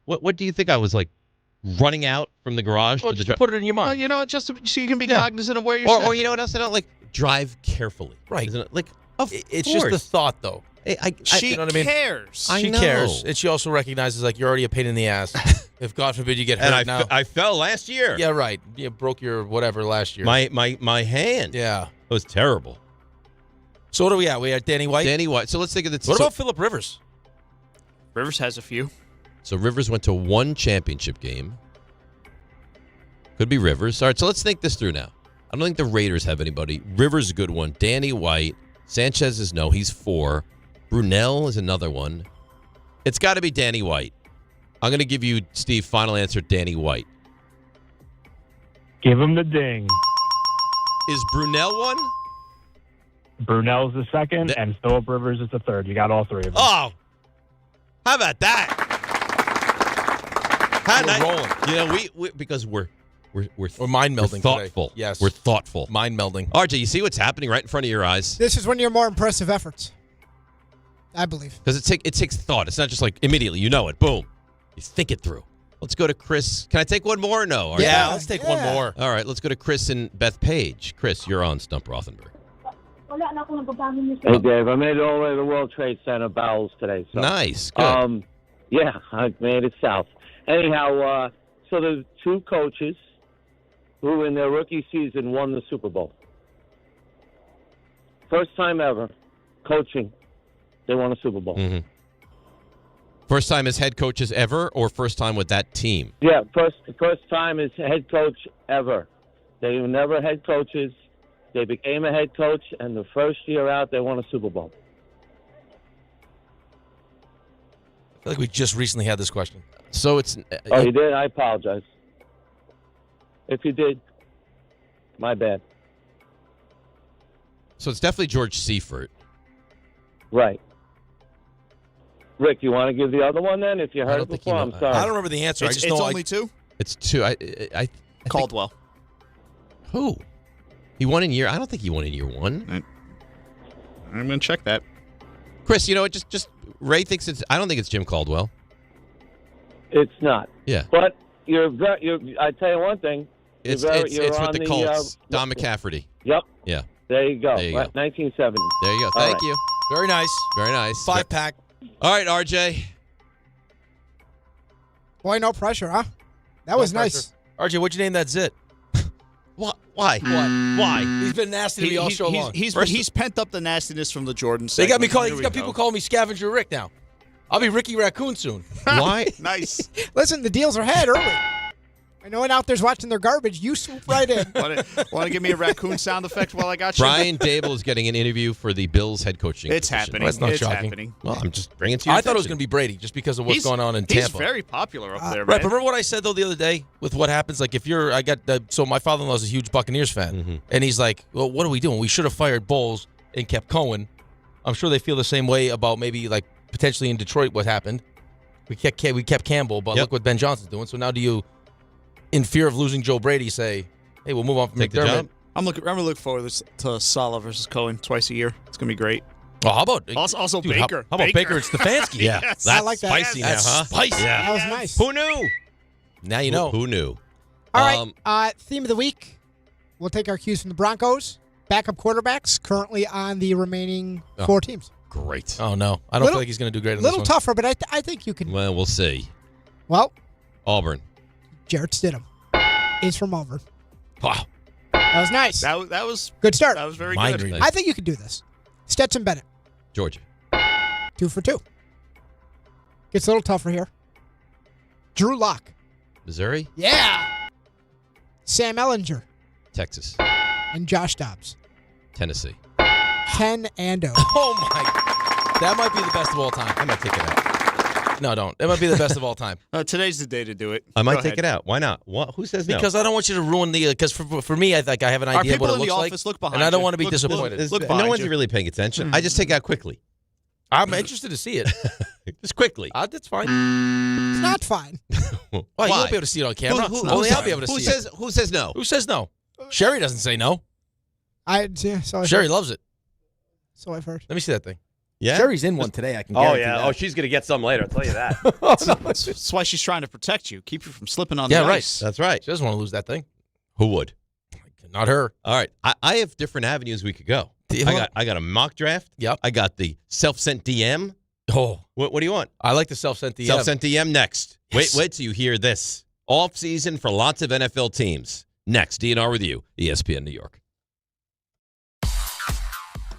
What do you think I was like running out from the garage? Well, just put it in your mind. Well, you know, just so you can be cognizant of where you're or you know what else I don't like? Drive carefully. Right. Isn't it? Like, of It's course. just the thought, though. She you know what I mean? cares. She cares. And she also recognizes, like, you're already a pain in the ass. If, God forbid, you get hurt And now. I fell last year. Yeah, right. You broke your whatever last year. My hand. Yeah. It was terrible. So what are we at? We at Danny White? Danny White. So let's think of the... What about Phillip Rivers? Rivers has a few. So Rivers went to 1 championship game. Could be Rivers. All right, so let's think this through now. I don't think the Raiders have anybody. Rivers is a good one. Danny White. Sanchez is no. He's 4. Brunell is another one. It's got to be Danny White. I'm going to give you, Steve, final answer, Danny White. Give him the ding. Is Brunell one? Brunell's the second, and Phillip Rivers is the third. You got all 3 of them. Oh, how about that? We're rolling. You know, we because we're mind melding. Thoughtful. Today. Yes, we're thoughtful. Mind melding. RJ, you see what's happening right in front of your eyes? This is one of your more impressive efforts, I believe. Because it takes thought. It's not just like immediately you know it. Boom, you think it through. Let's go to Chris. Can I take one more or no? Yeah, let's take one more. All right, let's go to Chris and Beth Page. Chris, you're on Stump Rothenberg. Hey, Dave, I made it all the way to the World Trade Center bowels today. So. Nice. Good. Yeah, I made it south. Anyhow, so the 2 coaches who in their rookie season won the Super Bowl. First time ever coaching, they won a Super Bowl. Mm-hmm. First time as head coaches ever, or first time with that team? Yeah, first time as head coach ever. They were never head coaches. They became a head coach, and the first year out, they won a Super Bowl. I feel like we just recently had this question. So it's... Oh, you did? I apologize. If you did, my bad. So it's definitely George Seifert. Right. Rick, you want to give the other one then? If you heard it before, I'm sorry. I don't remember the answer. I just know it's only 2? It's 2. I Caldwell. Who? He won in year... I don't think he won in year 1. I'm going to check that. Chris, you know what? Just Ray thinks it's... I don't think it's Jim Caldwell. It's not. Yeah. But I tell you one thing. It's with the Colts. Don McCafferty. Yep. Yeah. There you go. There you go. 1970. There you go. All Thank right. you. Very nice. Very nice. 5-pack. All right, RJ. Boy, no pressure, huh? That was nice. RJ, what'd you name that zit? What? Why? Why? He's been nasty to me all show long. He's pent up the nastiness from the Jordan They segment. got me calling. Here He's we got go. people calling me Scavenger Rick now. I'll be Ricky Raccoon soon. Why? Nice. Listen, the deals are had early. I know one out there's watching their garbage. You swoop right in. Want to give me a raccoon sound effect while I got you? Brian Dable is getting an interview for the Bills head coaching It's position. happening. That's not it's shocking. happening. Well, I'm just bringing it to you. I thought it was going to be Brady just because of what's going on in Tampa. He's very popular up there, man. Right, but remember what I said, though, the other day with what happens? Like, if you're, so my father-in-law's a huge Buccaneers fan, and he's like, well, what are we doing? We should have fired Bowles and kept Cohen. I'm sure they feel the same way about maybe, like, potentially in Detroit what happened. We kept Campbell, but look what Ben Johnson's doing. So now do you, in fear of losing Joe Brady, say, hey, we'll move on from McDermott? I'm gonna look forward to Saleh versus Cohen twice a year. It's gonna be great. Oh, how about also dude, Baker? How about Baker and Stefanski? Yeah, Yes. that's I like that. spicy That's now, huh? spicy. Yeah. That was nice. Who knew? Now you know. Who knew? All right, theme of the week. We'll take our cues from the Broncos. Backup quarterbacks currently on the remaining 4 teams. Great. Oh, no. I don't feel like he's going to do great in A this little one. tougher, but I think you can. Well, we'll see. Well, Auburn. Jarrett Stidham is from Auburn. Wow. That was nice. That was good start. That was very Mind good. reading. I think you can do this. Stetson Bennett. Georgia. 2 for 2. Gets a little tougher here. Drew Lock. Missouri. Yeah. Sam Ellinger. Texas. And Josh Dobbs. Tennessee. Ken Ando. Oh, my. That might be the best of all time. I might take it out. No, don't. It might be the best of all time. Today's the day to do it. I might take it out. Why not? What? Who says no? Because I don't want you to ruin the. Because for me, I think I have an idea of what it looks like. Look behind and I don't you. want to be disappointed. Look no behind one's you. really paying attention. I just take out quickly. I'm interested to see it. Just quickly. That's fine. It's not fine. Well, you won't be able to see it on camera. Only I'll be able to see it. Who says no? Who says no? Sherry doesn't say no. Sherry loves it. So I've heard. Let me see that thing. Yeah? Sherry's in one today. I can Oh, guarantee yeah. that. Oh, she's going to get some later. I'll tell you that. That's why she's trying to protect you, keep you from slipping on the right. ice. That's right. She doesn't want to lose that thing. Who would? Not her. All right. I have different avenues we could go. I got a mock draft. Yep. I got the self-sent DM. Oh. What do you want? I like the self-sent DM. Self-sent DM next. Yes. Wait till you hear this. Off season for lots of NFL teams. Next, DNR with you, ESPN New York.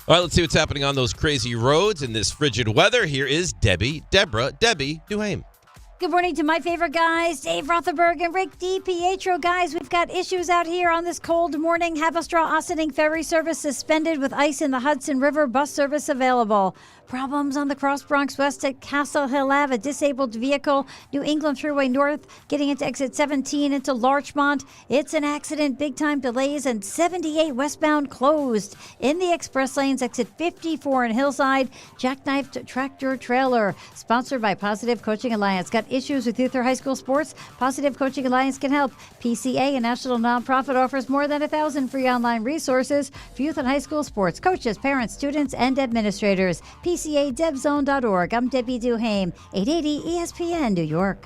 All right, let's see what's happening on those crazy roads in this frigid weather. Here is Debbie Duhame. Good morning to my favorite guys, Dave Rothenberg and Rick DiPietro. Guys, we've got issues out here on this cold morning. Haverstraw-Ossining ferry service suspended with ice in the Hudson River. Bus service available. Problems on the Cross Bronx West at Castle Hill Ave. A disabled vehicle, New England Thruway North, getting into exit 17 into Larchmont. It's an accident, big time delays, and 78 westbound closed. In the express lanes, exit 54 in Hillside. Jackknifed tractor trailer. Sponsored by Positive Coaching Alliance. Got issues with youth or high school sports? Positive Coaching Alliance can help. PCA, a national nonprofit, offers more than 1,000 free online resources for youth and high school sports, coaches, parents, students, and administrators. PCADebZone.org. I'm Debbie Duhame, 880 ESPN, New York.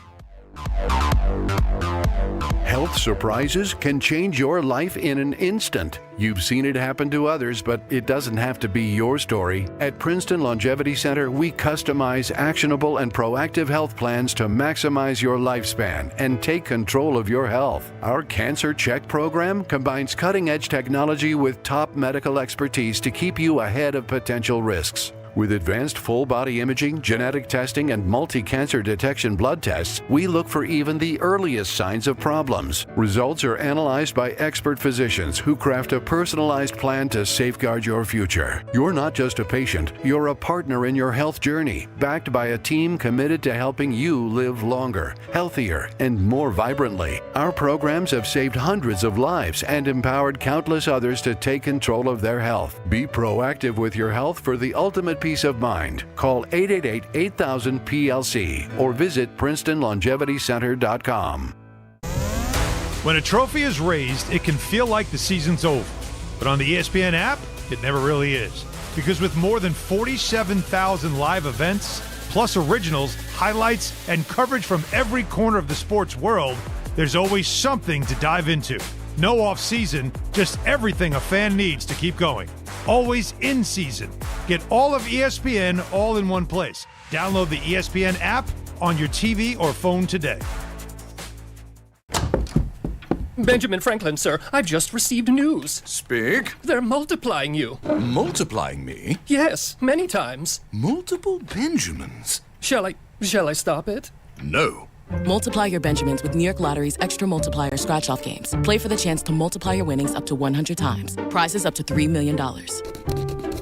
Health surprises can change your life in an instant. You've seen it happen to others, but it doesn't have to be your story. At Princeton Longevity Center, we customize actionable and proactive health plans to maximize your lifespan and take control of your health. Our Cancer Check program combines cutting-edge technology with top medical expertise to keep you ahead of potential risks. With advanced full-body imaging, genetic testing, and multi-cancer detection blood tests, we look for even the earliest signs of problems. Results are analyzed by expert physicians who craft a personalized plan to safeguard your future. You're not just a patient, you're a partner in your health journey, backed by a team committed to helping you live longer, healthier, and more vibrantly. Our programs have saved hundreds of lives and empowered countless others to take control of their health. Be proactive with your health for the ultimate peace of mind. Call 888-8000-PLC or visit PrincetonLongevityCenter.com. When a trophy is raised, it can feel like the season's over. But on the ESPN app, it never really is. Because with more than 47,000 live events, plus originals, highlights, and coverage from every corner of the sports world, there's always something to dive into. No off-season, just everything a fan needs to keep going. Always in season. Get all of ESPN all in one place. Download the ESPN app on your TV or phone today. Benjamin Franklin, sir, I've just received news. Speak. They're multiplying you. Multiplying me? Yes, many times. Multiple Benjamins? Shall I stop it? No. Multiply your Benjamins with New York Lottery's Extra Multiplier Scratch-Off games. Play for the chance to multiply your winnings up to 100 times. Prizes up to $3 million.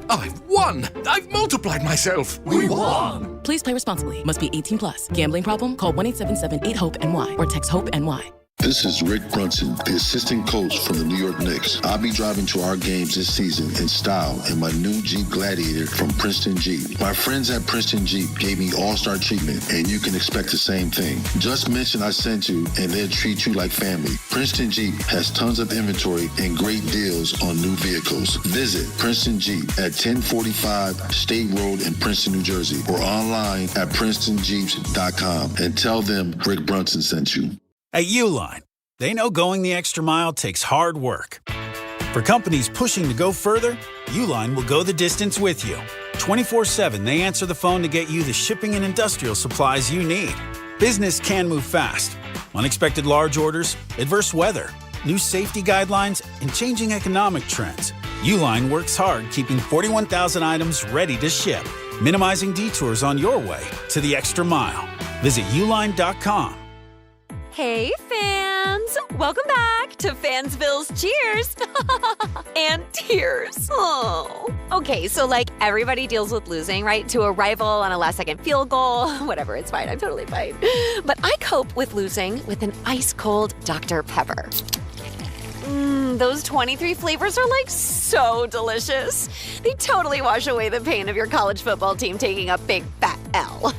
I've won! I've multiplied myself! We won! Please play responsibly. Must be 18 plus. Gambling problem? Call 1-877-8-HOPE-NY or text HOPE-NY. This is Rick Brunson, the assistant coach from the New York Knicks. I'll be driving to our games this season in style in my new Jeep Gladiator from Princeton Jeep. My friends at Princeton Jeep gave me all-star treatment, and you can expect the same thing. Just mention I sent you, and they'll treat you like family. Princeton Jeep has tons of inventory and great deals on new vehicles. Visit Princeton Jeep at 1045 State Road in Princeton, New Jersey, or online at PrincetonJeeps.com and tell them Rick Brunson sent you. At Uline, they know going the extra mile takes hard work. For companies pushing to go further, Uline will go the distance with you. 24/7, they answer the phone to get you the shipping and industrial supplies you need. Business can move fast. Unexpected large orders, adverse weather, new safety guidelines, and changing economic trends. Uline works hard keeping 41,000 items ready to ship, minimizing detours on your way to the extra mile. Visit uline.com. Hey, fans! Welcome back to Fansville's Cheers and Tears. Oh. Okay, so everybody deals with losing, right? To a rival on a last-second field goal. Whatever, it's fine. I'm totally fine. But I cope with losing with an ice-cold Dr. Pepper. Those 23 flavors are so delicious. They totally wash away the pain of your college football team taking a big fat L.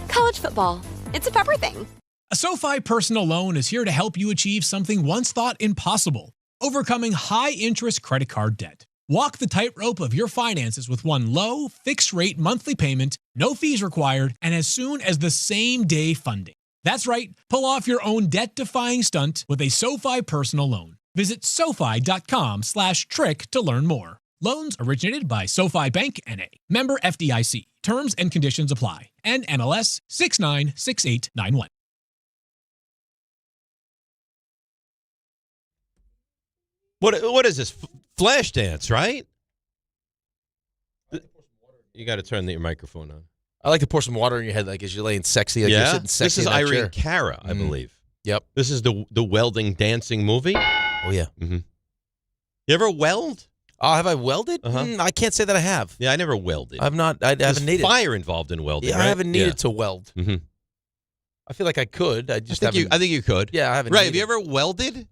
College football, it's a pepper thing. A SoFi personal loan is here to help you achieve something once thought impossible, overcoming high-interest credit card debt. Walk the tightrope of your finances with one low, fixed-rate monthly payment, no fees required, and as soon as the same-day funding. That's right, pull off your own debt-defying stunt with a SoFi personal loan. Visit SoFi.com/trick to learn more. Loans originated by SoFi Bank N.A. Member FDIC. Terms and conditions apply. NMLS 696891. What is this? Flash dance, right? You got to turn your microphone on. I like to pour some water in your head as you're laying sexy. You're sitting sexy. This is Irene Cara, I believe. Yep. This is the welding dancing movie. Oh, yeah. Mm-hmm. You ever weld? Oh, have I welded? Uh-huh. I can't say that I have. Yeah, I never welded. I've not. I haven't needed. Fire involved in welding. Yeah, right? I haven't needed to weld. Mm-hmm. I feel like I could. I think you could. Yeah, I haven't. Right? Have you ever welded?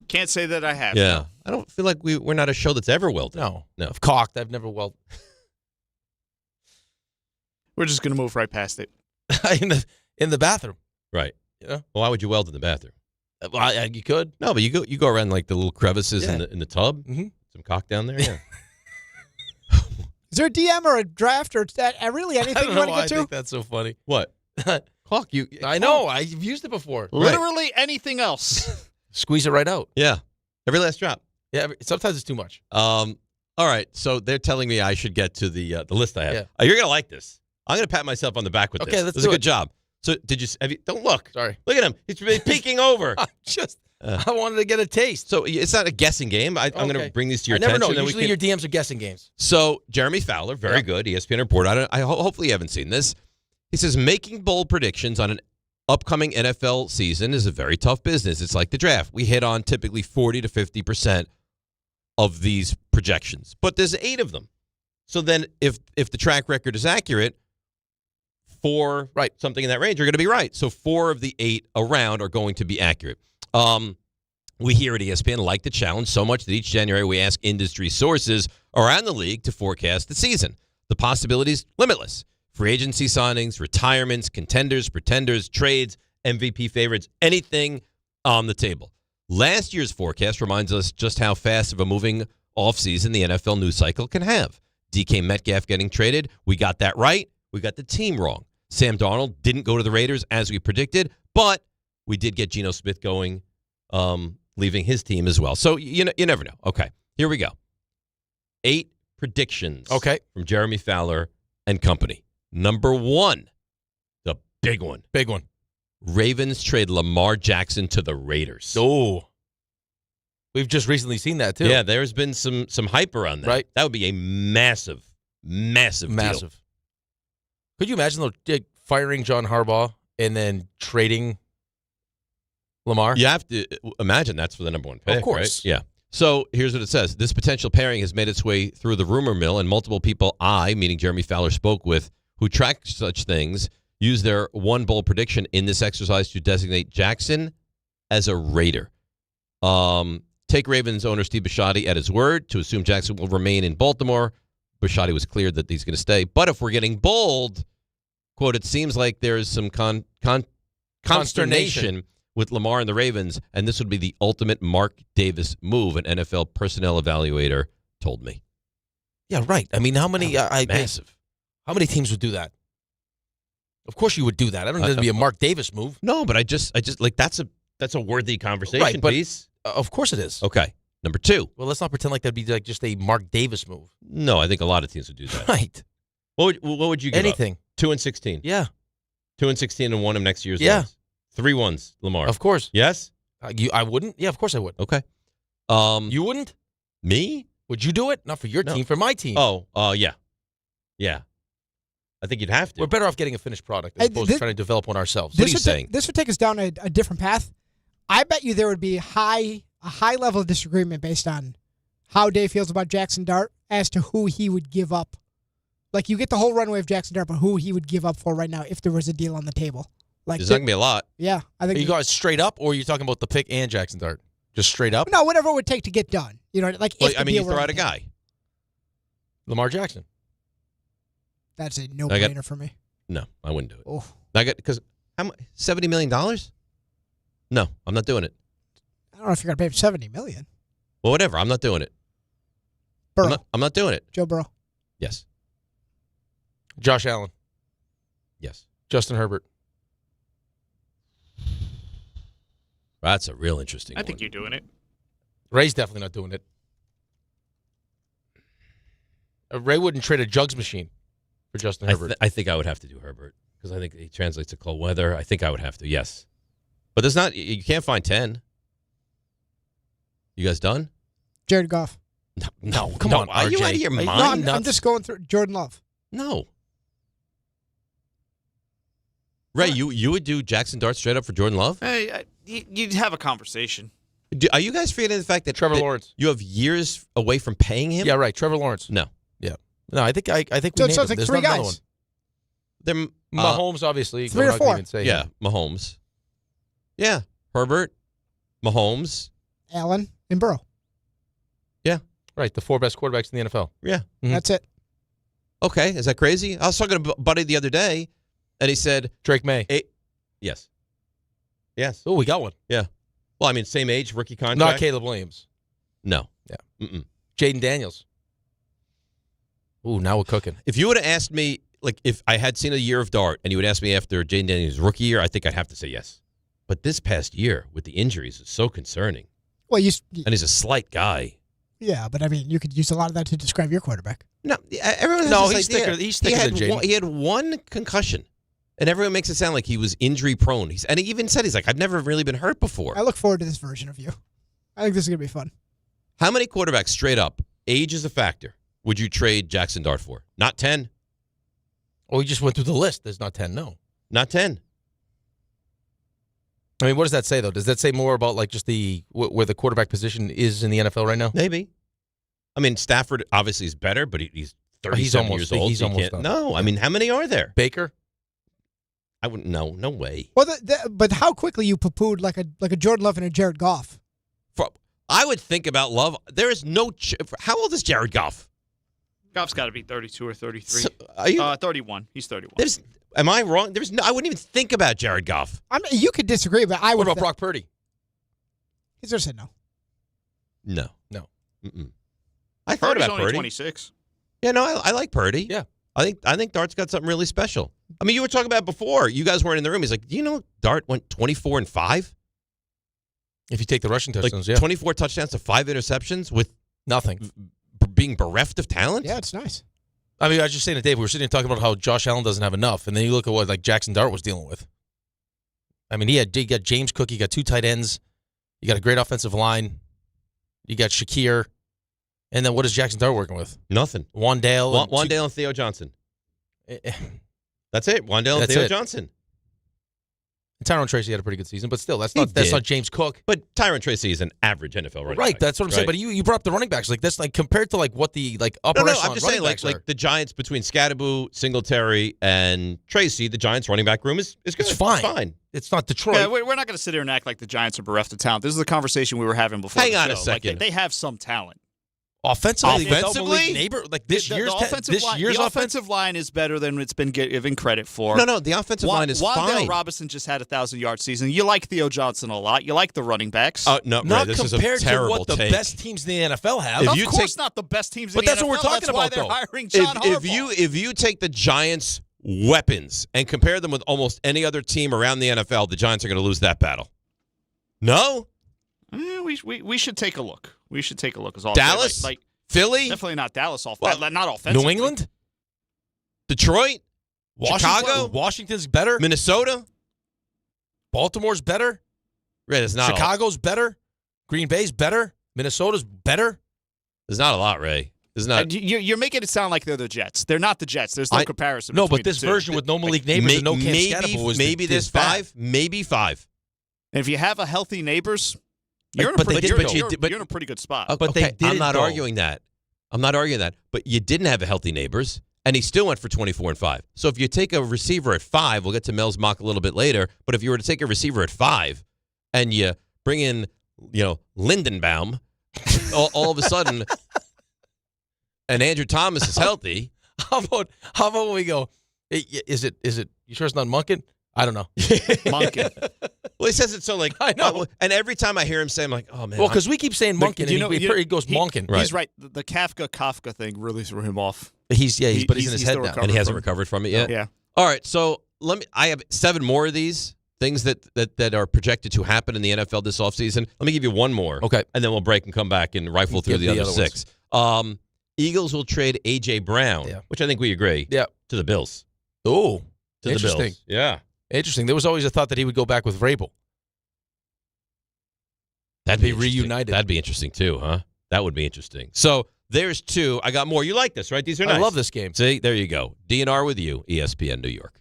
Can't say that I have. Yeah, No. I don't feel like we're not a show that's ever welded. No. No. I've caulked. I've never welded. We're just gonna move right past it. in the bathroom. Right. You know? Well, why would you weld in the bathroom? Well, you could. No, but you go around the little crevices in the tub. Mm-hmm. Some cock down there. Yeah. Is there a DM or a draft or really anything you want to get I to? think that's so funny. What? Caulk. I know. I've used it before. Literally anything else. Squeeze it right out. Yeah. Every last drop. Yeah. Sometimes it's too much. All right. So they're telling me I should get to the list I have. Yeah. You're gonna like this. I'm gonna pat myself on the back with this. Okay, let's This do is a it. good job. So have you? Don't look. Sorry. Look at him. He's really peeking over. I wanted to get a taste. So it's not a guessing game. I'm going to bring these to your I never attention. know. Usually your DMs are guessing games. So Jeremy Fowler, very good. ESPN report on it. Hopefully you haven't seen this. He says making bold predictions on an upcoming NFL season is a very tough business. It's like the draft. We hit on typically 40 to 50% of these projections, but there's 8 of them. So then if the track record is accurate, 4 something in that range are going to be right. So 4 of the 8 around are going to be accurate. We here at ESPN like the challenge so much that each January we ask industry sources around the league to forecast the season. The possibilities, limitless. Free agency signings, retirements, contenders, pretenders, trades, MVP favorites, anything on the table. Last year's forecast reminds us just how fast of a moving offseason the NFL news cycle can have. DK Metcalf getting traded, we got that right. We got the team wrong. Sam Darnold didn't go to the Raiders as we predicted, but we did get Geno Smith going, leaving his team as well. So you never know. Okay, here we go. 8 predictions. Okay. From Jeremy Fowler and company. Number 1, the big one. Big one. Ravens trade Lamar Jackson to the Raiders. Oh. We've just recently seen that, too. Yeah, there's been some hype around that. Right. That would be a massive deal. Could you imagine though, firing John Harbaugh and then trading Lamar? You have to imagine that's for the number 1 pick, Of course. right? Yeah. So here's what it says. This potential pairing has made its way through the rumor mill, and multiple people meaning Jeremy Fowler, spoke with who track such things, use their one bold prediction in this exercise to designate Jackson as a Raider. Take Ravens owner Steve Bisciotti at his word to assume Jackson will remain in Baltimore. Bisciotti was clear that he's going to stay. But if we're getting bold, quote, it seems like there is some consternation with Lamar and the Ravens, and this would be the ultimate Mark Davis move, an NFL personnel evaluator told me. Yeah, right. I mean, how many? Massive. How many teams would do that? Of course you would do that. I don't know if it'd be a Mark Davis move. No, but I just like that's a worthy conversation piece. Of course it is. Okay. Number 2. Well, let's not pretend like that'd be like just a Mark Davis move. No, I think a lot of teams would do that. Right. What would you give Anything. up? 2-16. Yeah. 2-16 and 1 of next year's Yeah. wins. 3 1s, Lamar. Of course. Yes? I wouldn't? Yeah, of course I would. Okay. You wouldn't? Me? Would you do it? Not for your team, for my team. Oh, yeah. Yeah. I think you'd have to. We're better off getting a finished product as opposed to trying to develop one ourselves. What are you saying? This would take us down a different path. I bet you there would be a high level of disagreement based on how Dave feels about Jaxson Dart as to who he would give up. Like, you get the whole runway of Jaxson Dart, but who he would give up for right now if there was a deal on the table. Like, there's not going to be a lot. Yeah. I think Are you guys straight up, or are you talking about the pick and Jaxson Dart? Just straight up? No, whatever it would take to get done. You know, like, Well, if I the mean, deal you were throw on out a the table. guy. Lamar Jackson. That's a no-brainer for me. No, I wouldn't do it. Oh. Because how much? $70 million? No, I'm not doing it. I don't know if you're going to pay him $70 million. Well, whatever. I'm not doing it. Burrow. I'm not doing it. Joe Burrow. Yes. Josh Allen. Yes. Justin Herbert. That's a real interesting I one. think you're doing it. Ray's definitely not doing it. Ray wouldn't trade a jugs machine for Justin Herbert. I think I would have to do Herbert because I think he translates to cold weather. I think I would have to, yes. But there's not. You can't find 10. You guys done? Jared Goff. No, come no, on, are you RJ. out of your Are you mind? No, I'm just going through Jordan Love. No. Ray, you would do Jaxson Dart straight up for Jordan Love? Hey, you'd have a conversation. Are you guys forgetting the fact that Trevor Lawrence? You have years away from paying him? Yeah, right. Trevor Lawrence. No. Yeah. No, I think we So it named sounds them. like There's three not another guys. They're, Mahomes, obviously. Three or We're not gonna four. even say yeah, him. Mahomes. Yeah, Herbert, Mahomes. Allen and Burrow. Yeah. Right, the 4 best quarterbacks in the NFL. Yeah. Mhm. That's it. Okay, is that crazy? I was talking to Buddy the other day, and he said Drake May. Yes. Yes. Oh, we got one. Yeah. Well, I mean, same age, rookie contract. Not Caleb Williams. No. Yeah. Mm-mm. Jaden Daniels. Ooh, now we're cooking. If you would have asked me, like, if I had seen a year of Dart, and you would ask me after Jaden Daniels' rookie year, I think I'd have to say yes. But this past year with the injuries is so concerning. Well, And he's a slight guy. yeah, but I mean, you could use a lot of that to describe your quarterback. No, everyone has No, this he's idea. thicker- he's thicker than Jaden. He had one concussion, and everyone makes it sound like he was injury prone. And he even said, he's like, I've never really been hurt before. I look forward to this version of you. I think this is going to be fun. How many quarterbacks straight up, age is a factor, would you trade Jaxson Dart for? Not 10. Oh, we just went through the list. There's not 10, no. Not 10. I mean, what does that say, though? Does that say more about, like, just where the quarterback position is in the NFL right now? Maybe. I mean, Stafford obviously is better, but he's 37 years old. He's so you almost can't- done. No, I mean, how many are there? Baker? I wouldn't know. No way. Well, but how quickly you poo-pooed like a Jordan Love and a Jared Goff. I would think about Love. There is no. How old is Jared Goff? Goff's got to be 32 or 33. So, are you? 31. He's 31. Am I wrong? There's no. I wouldn't even think about Jared Goff. I mean, you could disagree, but I would. What about Brock Purdy? He's just said no. No. No. Mm-mm. I thought Purdy's about only Purdy. 26. Yeah, no, I like Purdy. Yeah. I think Dart's got something really special. I mean, you were talking about it before. You guys weren't in the room. He's like, do you know Dart went 24-5? If you take the rushing touchdowns, yeah. 24 touchdowns to 5 interceptions with nothing. Being bereft of talent? Yeah, it's nice. I mean, I was just saying to Dave, we were sitting here talking about how Josh Allen doesn't have enough, and then you look at what like Jaxson Dart was dealing with. I mean, he got James Cook, you got 2 tight ends, you got a great offensive line, you got Shakir, and then what is Jaxson Dart working with? Nothing. Wandale. Wandale and Theo Johnson. That's it. Wandale and That's Theo it. Johnson. Tyrone Tracy had a pretty good season, but still, that's not James Cook. But Tyrone Tracy is an average NFL running Right, back. that's what I'm saying. But you brought up the running backs. Like that's like compared to like what the like upper No, echelon I'm just running saying, backs like the Giants between Scadaboo, Singletary, and Tracy, the Giants running back room is good. It's fine. It's fine. It's not Detroit. Yeah, we're not going to sit here and act like the Giants are bereft of talent. This is the conversation we were having before. Hang the on a show. second. Like, they have some talent. Offensively, this year's the offensive line is better than it's been given credit for. No, the offensive line is Wandale fine. Robinson just had a 1,000-yard season. You like Theo Johnson a lot. You like the running backs. No, not Ray, this is a compared to terrible what the take. best teams in the NFL have. Of course, not the best teams in But the that's NFL. what we're talking That's why about, they're though. hiring John Harbaugh. If you take the Giants' weapons and compare them with almost any other team around the NFL, the Giants are going to lose that battle. No? We should take a look. We should take a look. As all Dallas? like Philly? definitely not Dallas. Not offensively. New England? Detroit? Chicago? Washington's better. Minnesota? Baltimore's better. Right, it's not Chicago's better. Green Bay's better. Minnesota's better. There's not a lot, Ray. There's not. You're making it sound like they're the Jets. They're not the Jets. There's no comparison. No, but between this the two. version with no Malik Neighbors and no Cam Scatterable is maybe there's bad. 5, maybe 5. And if you have a healthy neighbors, you're in a pretty good spot. But I'm not arguing that. But you didn't have a healthy neighbors, and he still went for 24 and 5. So if you take a receiver at 5, we'll get to Mel's mock a little bit later. But if you were to take a receiver at 5, and you bring in, Lindenbaum, all of a sudden, and Andrew Thomas is healthy. How about when we go? Is it? You sure it's not Monken? I don't know. Monken. Well, he says it so I know. And every time I hear him say, I'm like, oh man. Well, because we keep saying Monken, and he goes Monken. He's right. The Kafka thing really threw him off. He's in his head now, and he hasn't recovered from it yet. Yeah. All right, so I have 7 more of these things that are projected to happen in the NFL this offseason. Let me give you one more. Okay. And then we'll break and come back and rifle through the other 6. Eagles will trade A.J. Brown, which I think we agree, to the Bills. Oh, to the Bills. Yeah. Interesting. There was always a thought that he would go back with Vrabel. That'd be reunited. That'd be interesting too, huh? That would be interesting. So there's 2. I got more. You like this, right? These are nice. I love this game. See, there you go. DNR with you, ESPN New York.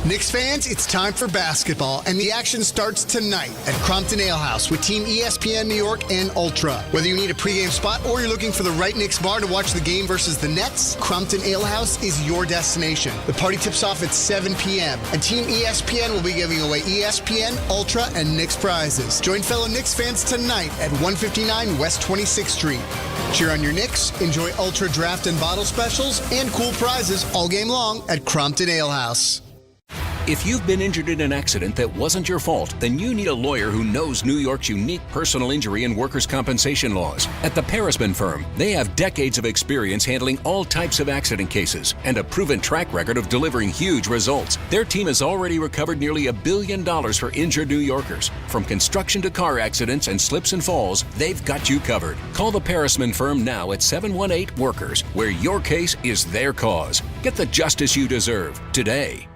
Knicks fans, it's time for basketball, and the action starts tonight at Crompton Ale House with Team ESPN New York and Ultra. Whether you need a pregame spot or you're looking for the right Knicks bar to watch the game versus the Nets, Crompton Ale House is your destination. The party tips off at 7 p.m., and Team ESPN will be giving away ESPN, Ultra, and Knicks prizes. Join fellow Knicks fans tonight at 159 West 26th Street. Cheer on your Knicks, enjoy Ultra draft and bottle specials, and cool prizes all game long at Crompton Ale House. If you've been injured in an accident that wasn't your fault, then you need a lawyer who knows New York's unique personal injury and workers' compensation laws. At the Parisman Firm, they have decades of experience handling all types of accident cases and a proven track record of delivering huge results. Their team has already recovered nearly $1 billion for injured New Yorkers. From construction to car accidents and slips and falls, they've got you covered. Call the Parisman Firm now at 718-WORKERS, where your case is their cause. Get the justice you deserve today.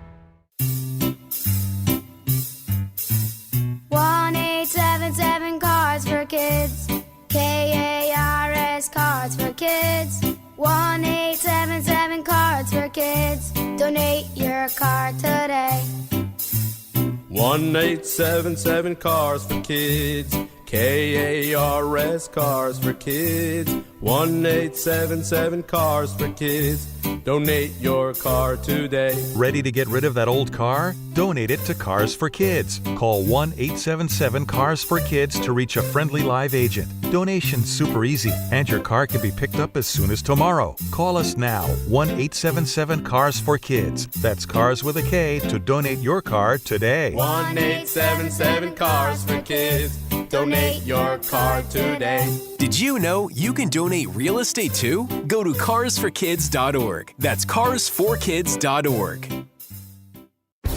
1-877 Cards for Kids. KARS Cards for Kids. 1-877 Cards for Kids. Donate your card today. 1-877 Cars for Kids. KARS Cars for Kids. 1-877 Cars for Kids. Donate your car today. Ready to get rid of that old car? Donate it to Cars for Kids. Call 1-877-CARS-FOR-KIDS to reach a friendly live agent. Donation's super easy, and your car can be picked up as soon as tomorrow. Call us now, 1-877-CARS-FOR-KIDS. That's Cars with a K to donate your car today. 1-877 Cars for Kids. Donate your car today. Did you know you can donate real estate too? Go to carsforkids.org. That's carsforkids.org.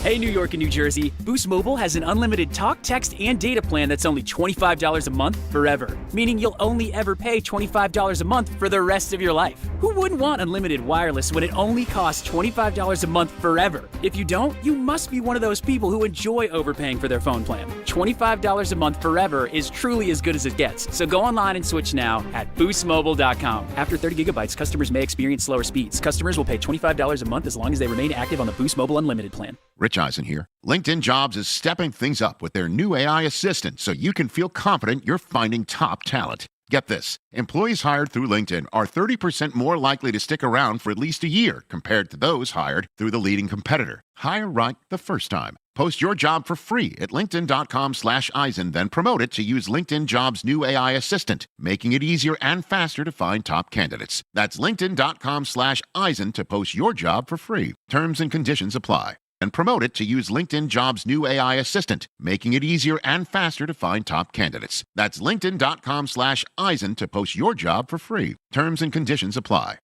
Hey, New York and New Jersey, Boost Mobile has an unlimited talk, text, and data plan that's only $25 a month forever, meaning you'll only ever pay $25 a month for the rest of your life. Who wouldn't want unlimited wireless when it only costs $25 a month forever? If you don't, you must be one of those people who enjoy overpaying for their phone plan. $25 a month forever is truly as good as it gets, so go online and switch now at boostmobile.com. After 30 gigabytes, customers may experience slower speeds. Customers will pay $25 a month as long as they remain active on the Boost Mobile Unlimited plan. Rich Eisen here. LinkedIn Jobs is stepping things up with their new AI assistant so you can feel confident you're finding top talent. Get this. Employees hired through LinkedIn are 30% more likely to stick around for at least a year compared to those hired through the leading competitor. Hire right the first time. Post your job for free at linkedin.com/Eisen, then promote it to use LinkedIn Jobs' new AI assistant, making it easier and faster to find top candidates. That's linkedin.com/Eisen to post your job for free. Terms and conditions apply. And promote it to use LinkedIn Jobs' new AI assistant, making it easier and faster to find top candidates. That's linkedin.com/Eisen to post your job for free. Terms and conditions apply.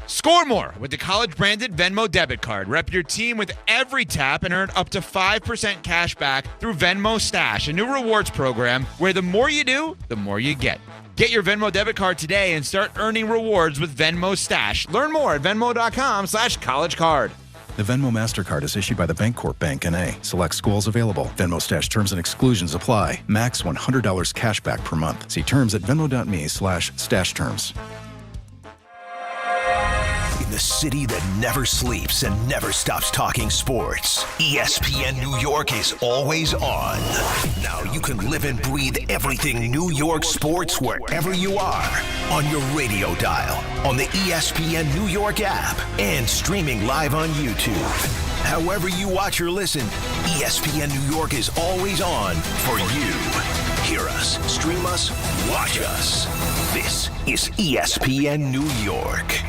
Score more with the college-branded Venmo debit card. Rep your team with every tap and earn up to 5% cash back through Venmo Stash, a new rewards program where the more you do, the more you get. Get your Venmo debit card today and start earning rewards with Venmo Stash. Learn more at venmo.com/collegecard. The Venmo MasterCard is issued by the Bancorp Bank N.A. Select schools available. Venmo Stash terms and exclusions apply. Max $100 cash back per month. See terms at venmo.me/stash terms. In the city that never sleeps and never stops talking sports, ESPN New York is always on. Now you can live and breathe everything New York sports wherever you are. On your radio dial, on the ESPN New York app, and streaming live on YouTube. However you watch or listen, ESPN New York is always on for you. Hear us, stream us, watch us. This is ESPN New York.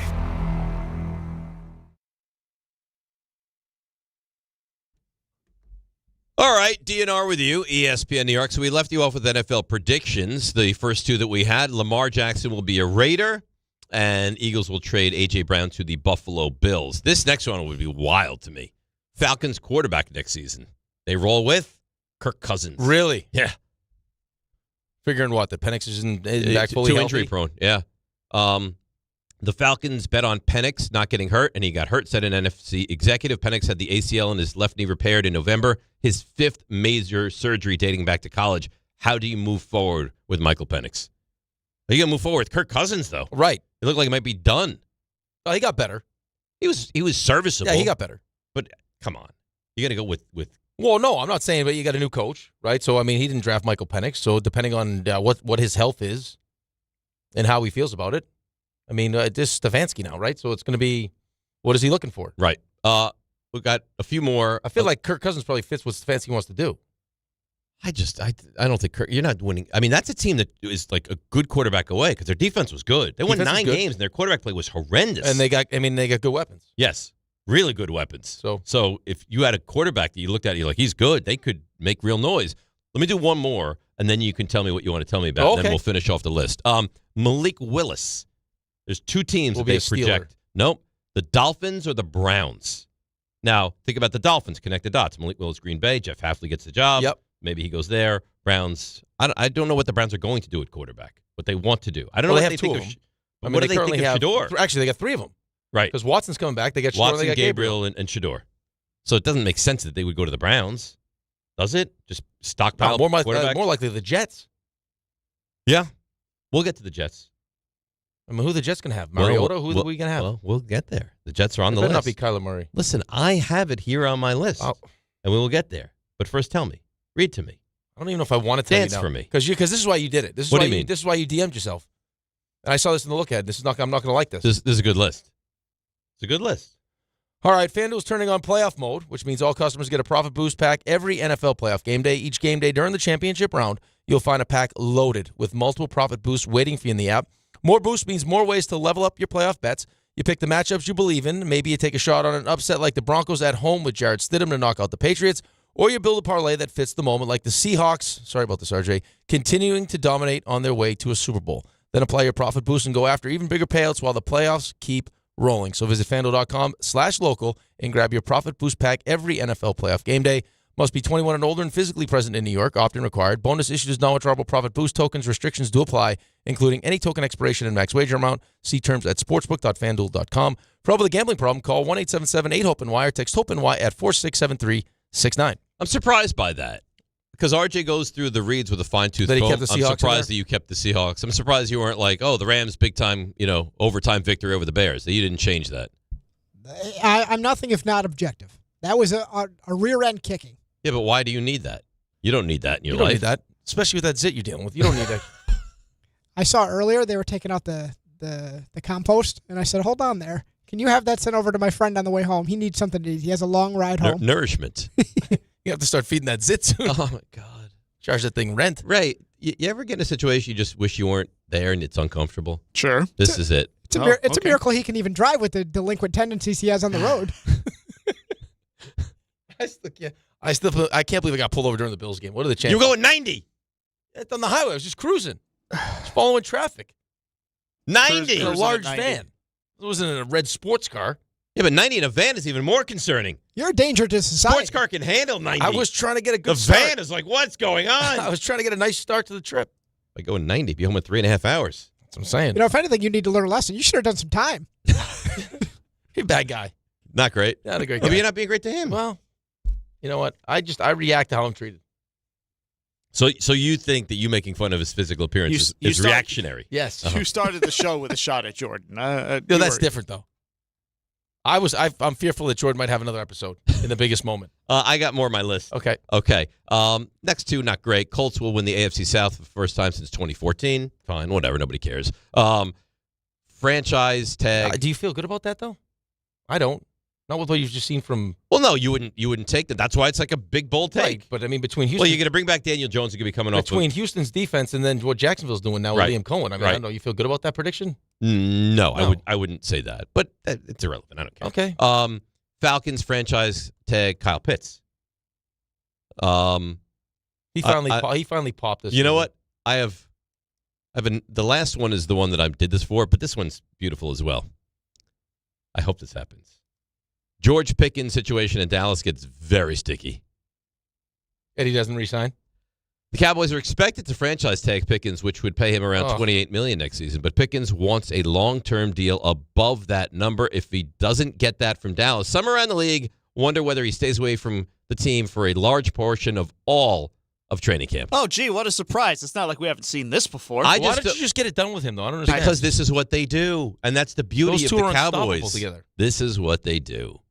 All right, DNR with you, ESPN New York. So we left you off with NFL predictions. The first two that we had, Lamar Jackson will be a Raider, and Eagles will trade A.J. Brown to the Buffalo Bills. This next one would be wild to me. Falcons quarterback next season. They roll with Kirk Cousins. Really? Yeah. Figuring what? That Penix isn't back fully too healthy? injury prone, yeah. The Falcons bet on Penix not getting hurt, and he got hurt, said an NFC executive. Penix had the ACL in his left knee repaired in November, his fifth major surgery dating back to college. How do you move forward with Michael Penix? Are you going to move forward with Kirk Cousins, though? Right. It looked like he might be done. Oh, he got better. He was serviceable. Yeah, he got better. But come on. You got to go with Well, no, I'm not saying, but you got a new coach, right? So, I mean, he didn't draft Michael Penix. So, depending on what his health is and how he feels about it, I mean, this is Stefanski now, right? So, it's going to be, what is he looking for? Right. We've got a few more. I feel like Kirk Cousins probably fits what Stefanski wants to do. I don't think Kirk, you're not winning. I mean, that's a team that is like a good quarterback away because their defense was good. They won 9 games, and their quarterback play was horrendous. And they got good weapons. Yes. Really good weapons. So if you had a quarterback that you looked at, you're like, he's good. They could make real noise. Let me do one more, and then you can tell me what you want to tell me about, and then we'll finish off the list. Malik Willis. There's 2 teams that they project. Nope. The Dolphins or the Browns. Now, think about the Dolphins. Connect the dots. Malik Willis, Green Bay. Jeff Hafley gets the job. Yep. Maybe he goes there. Browns. I don't know what the Browns are going to do at quarterback. What they want to do. I don't know. They what have they 2 think of them. What do they think of Shador? Actually, they got 3 of them. Right. Because Watson's coming back. They got Shador, Watson, they got Gabriel, and Shador. So it doesn't make sense that they would go to the Browns, does it? Just stockpile quarterback? More likely the Jets. Yeah. We'll get to the Jets. I mean, who the Jets going to have? Mariota? Who are we going to have? Well, we'll get there. The Jets are on the list. It better not be Kyler Murray. Listen, I have it here on my list, and we will get there. But first, tell me. Read to me. I don't even know if I want to tell Dance you now. for me. Because this is why you did it. What do you mean? This is why you DM'd yourself. And I saw this in the look ahead. I'm not going to like this. This is a good list. It's a good list. All right, FanDuel's turning on playoff mode, which means all customers get a profit boost pack every NFL playoff game day. Each game day during the championship round, you'll find a pack loaded with multiple profit boosts waiting for you in the app. More boosts means more ways to level up your playoff bets. You pick the matchups you believe in. Maybe you take a shot on an upset like the Broncos at home with Jarrett Stidham to knock out the Patriots. Or you build a parlay that fits the moment like the Seahawks, sorry about this, RJ, continuing to dominate on their way to a Super Bowl. Then apply your profit boost and go after even bigger payouts while the playoffs keep rolling. So visit FanDuel.com/local and grab your profit boost pack every NFL playoff game day. Must be 21 and older and physically present in New York. Opt-in required. Bonus issued as non-withdrawable profit boost tokens. Restrictions do apply, including any token expiration and max wager amount. See terms at sportsbook.fanduel.com. For help with a gambling problem, call 1-877-8-HOPE-NY or text HOPE-NY at 467-369. I'm surprised by that because RJ goes through the reads with a fine-tooth comb. I'm surprised that you kept the Seahawks. I'm surprised you weren't like, the Rams big-time, overtime victory over the Bears. That you didn't change that. I'm nothing if not objective. That was a rear-end kicking. Yeah, but why do you need that? You don't need that in your life. You don't need that, especially with that zit you're dealing with. You don't need that. I saw earlier they were taking out the compost, and I said, hold on there. Can you have that sent over to my friend on the way home? He needs something to eat. He has a long ride home. Nourishment. You have to start feeding that zit soon. Oh, my God. Charge that thing rent. Right. You ever get in a situation you just wish you weren't there and it's uncomfortable? Sure. This is it. It's a miracle he can even drive with the delinquent tendencies he has on the road. I can't believe I got pulled over during the Bills game. What are the chances? You were going 90. It's on the highway. I was just cruising. Just following traffic. 90. In a large van. It wasn't in a red sports car. Yeah, but 90 in a van is even more concerning. You're a danger to society. Sports car can handle 90. I was trying to get a good start. The van is like, what's going on? I was trying to get a nice start to the trip. By going 90, be home in 3.5 hours. That's what I'm saying. If anything, you need to learn a lesson. You should have done some time. You're a bad guy. Not great. Not a great But guy. you're not being great to him. Well, you know what? I react to how I'm treated. So you think that you making fun of his physical appearance is reactionary? Yes. You started the show with a shot at Jordan. No, that's different, though. I'm fearful that Jordan might have another episode in the biggest moment. I got more on my list. Okay. Next two, not great. Colts will win the AFC South for the first time since 2014. Fine, whatever. Nobody cares. Franchise tag. Do you feel good about that, though? I don't. Not with what you've just seen from. Well, no, you wouldn't take that. That's why it's like a big bold take. Right, but I mean, between Houston. Well, you're going to bring back Daniel Jones. You're going to be coming off between Houston's defense and then what Jacksonville's doing now with Liam Cohen. I mean, I don't know. You feel good about that prediction? No, I wouldn't say that. But it's irrelevant. I don't care. Okay. Falcons franchise tag Kyle Pitts. He finally popped this. You know what? The last one is the one that I did this for, but this one's beautiful as well. I hope this happens. George Pickens' situation in Dallas gets very sticky. And he doesn't re-sign? The Cowboys are expected to franchise tag Pickens, which would pay him around $28 million next season. But Pickens wants a long-term deal above that number. If he doesn't get that from Dallas, some around the league wonder whether he stays away from the team for a large portion of all of training camp. Oh, gee, what a surprise. It's not like we haven't seen this before. Why don't you just get it done with him, though? I don't understand. Because this is what they do. And that's the beauty of the Cowboys. Together. This is what they do.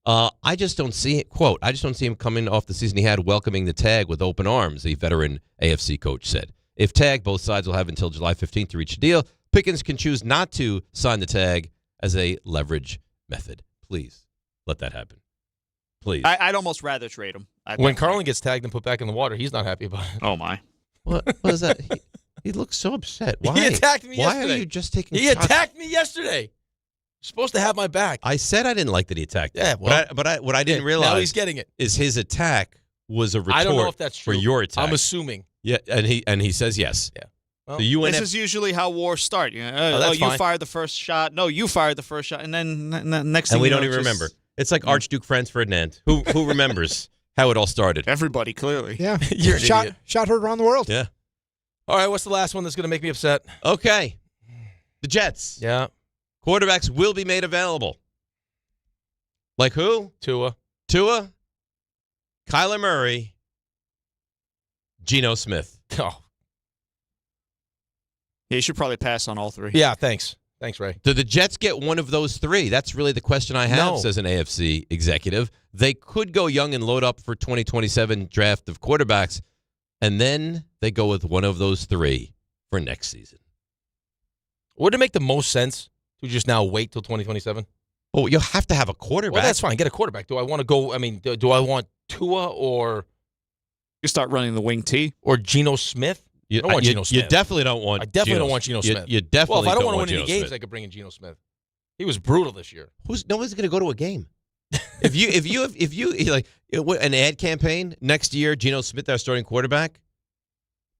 I just don't see it. Quote, I just don't see him coming off the season he had welcoming the tag with open arms, a veteran AFC coach said. If tagged, both sides will have until July 15th to reach a deal. Pickens can choose not to sign the tag as a leverage method. Please let that happen. Please. I'd almost rather trade him. When Carlin gets tagged and put back in the water, he's not happy about it. Oh, my. What is that? He looks so upset. Why? He attacked me yesterday. Why are you just taking He attacked me yesterday. You're supposed to have my back. I said I didn't like that he attacked. Yeah, well, but what I didn't realize now he's getting it. Is his attack was a retort I don't know if that's true. for your attack. I'm assuming. Yeah, and he says yes. Yeah. Well, so this is usually how wars start. You fired the first shot. No, you fired the first shot, and then next thing and we you don't even remember. It's like Archduke Franz Ferdinand. Who remembers how it all started? Everybody, clearly. Yeah. You're shot heard around the world. Yeah. All right, what's the last one that's going to make me upset? Okay. The Jets. Yeah. Quarterbacks will be made available. Like who? Tua, Kyler Murray, Geno Smith. Oh. Yeah, you should probably pass on all three. Yeah, thanks. Thanks, Ray. Do the Jets get one of those three? That's really the question I have, says an AFC executive. They could go young and load up for 2027 draft of quarterbacks, and then they go with one of those three for next season. Would it make the most sense to just now wait till 2027? Well, you'll have to have a quarterback. Well, that's fine. Get a quarterback. Do I want to go? I mean, do I want Tua or you start running the wing T or Geno Smith? I don't want Geno Smith. You definitely don't want. I definitely don't want Geno Smith. You definitely. Well, if I don't want to win any games, I could bring in Geno Smith. He was brutal this year. Nobody's going to go to a game. if you like an ad campaign next year, Geno Smith, our starting quarterback,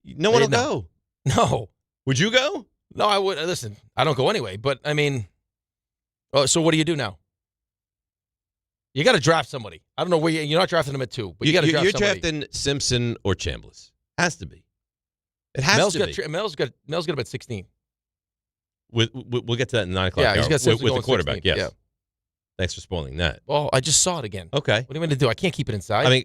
no one will go. No. Would you go? No, I would. Listen, I don't go anyway. But I mean, so what do you do now? You got to draft somebody. I don't know where you're not drafting them at 2, but you got to draft somebody. You're drafting Simpson or Chambliss. Has to be. It has to be. Mel's got him at 16. We'll get to that in 9 o'clock. Yeah, he's got Simpson with the quarterback. 16. Yes. Yeah. Thanks for spoiling that. Well, I just saw it again. Okay. What are you going to do? I can't keep it inside. I mean,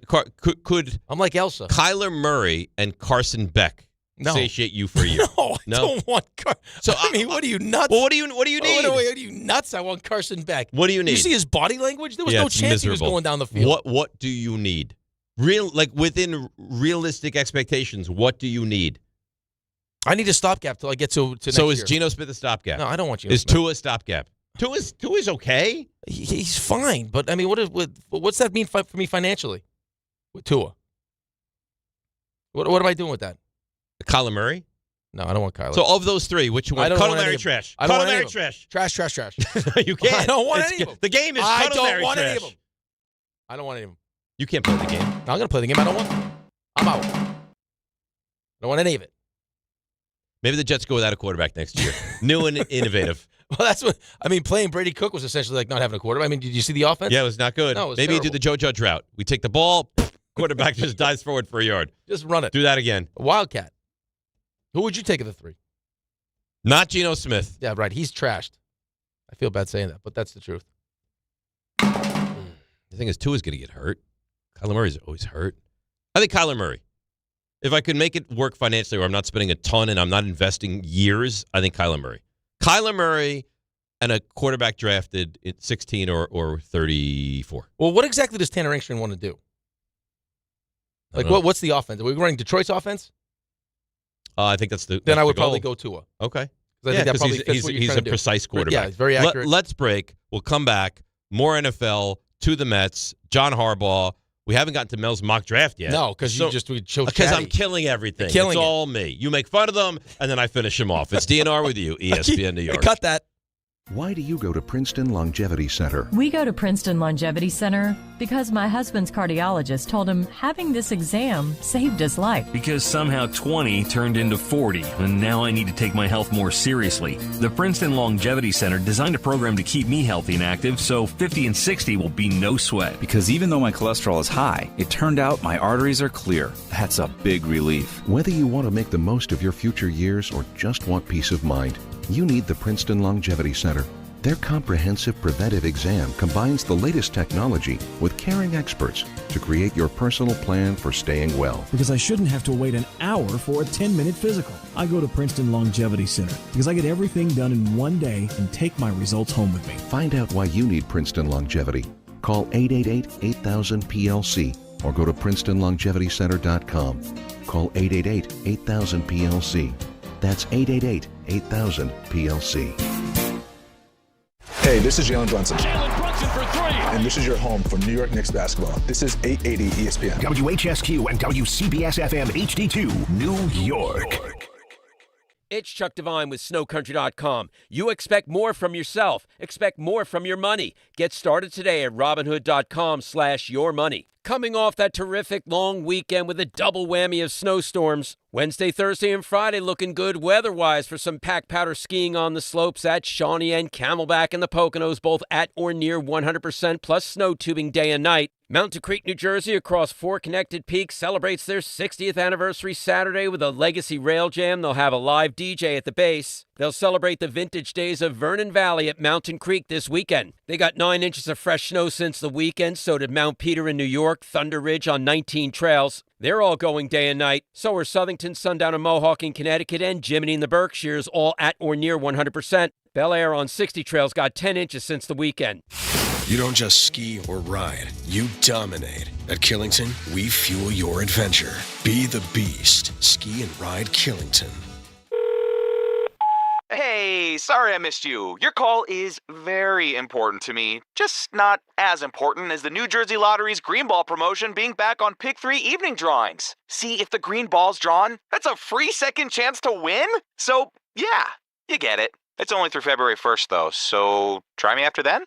could I'm like Elsa. Kyler Murray and Carson Beck satiate you for a year? No, I don't want Carson. So I mean, what are you nuts? Well, what do you need? What are you nuts? I want Carson Beck. What do you need? You see his body language? There was no chance he was going down the field. What do you need? Within realistic expectations, what do you need? I need a stopgap till I get to next So is year. Geno Smith a stopgap? No, I don't want Geno Smith. Is Tua a stopgap? Tua's okay. He's fine, but I mean, what's that mean for me financially with Tua? What am I doing with that? Kyler Murray? No, I don't want Kyler. So of those three, which one? Cuddle Murray, trash. I don't Cuddle want Murray, any of them. trash. Trash. You can't. I don't want any of them. The game is I Cuddle Murray, don't want trash. any of them. I don't want any of them. You can't play the game. No, I'm going to play the game. I don't want them. I'm out. I don't want any of it. Maybe the Jets go without a quarterback next year. New and innovative. Well, that's what I mean. Playing Brady Cook was essentially like not having a quarterback. I mean, did you see the offense? Yeah, it was not good. No, it was Maybe terrible. you do the Joe Judge route. We take the ball, quarterback just dives forward for a yard. Just run it. Do that again. A Wildcat. Who would you take of the three? Not Geno Smith. Yeah, right. He's trashed. I feel bad saying that, but that's the truth. thing is, Tua's going to get hurt. Kyler Murray's always hurt. I think Kyler Murray. If I could make it work financially where I'm not spending a ton and I'm not investing years, I think Kyler Murray. Kyler Murray and a quarterback drafted at 16 or 34. Well, what exactly does Tanner Engstrand want to do? Like, what's the offense? Are we running Detroit's offense? I think that's the. Then I would probably go Tua. Okay. I think that probably fits what you're he's trying a to do. precise quarterback. Yeah, he's very accurate. Let's break. We'll come back. More NFL to the Mets. John Harbaugh. We haven't gotten to Mel's mock draft yet. No, because we chose because I'm killing everything. It's all me. You make fun of them, and then I finish them off. It's DNR with you, ESPN New York. Cut that. Why do you go to Princeton Longevity Center? We go to Princeton Longevity Center because my husband's cardiologist told him having this exam saved his life. Because somehow 20 turned into 40, and now I need to take my health more seriously. The Princeton Longevity Center designed a program to keep me healthy and active, so 50 and 60 will be no sweat. Because even though my cholesterol is high, it turned out my arteries are clear. That's a big relief. Whether you want to make the most of your future years or just want peace of mind, you need the Princeton Longevity Center. Their comprehensive preventive exam combines the latest technology with caring experts to create your personal plan for staying well. Because I shouldn't have to wait an hour for a 10-minute physical. I go to Princeton Longevity Center because I get everything done in one day and take my results home with me. Find out why you need Princeton Longevity. Call 888-8000-PLC or go to PrincetonLongevityCenter.com. Call 888-8000-PLC. That's 888-8000-PLC. Hey, this is Jalen Brunson. Jalen Brunson for three. And this is your home for New York Knicks basketball. This is 880 ESPN. WHSQ and WCBS-FM HD2, New York. It's Chuck Devine with SnowCountry.com. You expect more from yourself. Expect more from your money. Get started today at Robinhood.com/yourmoney. Coming off that terrific long weekend with a double whammy of snowstorms. Wednesday, Thursday, and Friday looking good weather-wise for some pack powder skiing on the slopes at Shawnee and Camelback and the Poconos, both at or near 100%, plus snow tubing day and night. Mountain Creek, New Jersey, across 4 connected peaks, celebrates their 60th anniversary Saturday with a Legacy Rail Jam. They'll have a live DJ at the base. They'll celebrate the vintage days of Vernon Valley at Mountain Creek this weekend. They got 9 inches of fresh snow since the weekend, so did Mount Peter in New York, Thunder Ridge on 19 trails. They're all going day and night. So are Southington, Sundown, and Mohawk in Connecticut, and Jiminy in the Berkshires, all at or near 100%. Bel Air on 60 trails got 10 inches since the weekend. You don't just ski or ride, you dominate. At Killington, we fuel your adventure. Be the beast. Ski and ride Killington. Hey, sorry I missed you. Your call is very important to me. Just not as important as the New Jersey Lottery's Green Ball promotion being back on Pick 3 evening drawings. See, if the green ball's drawn, that's a free second chance to win. So, yeah, you get it. It's only through February 1st, though, so try me after then.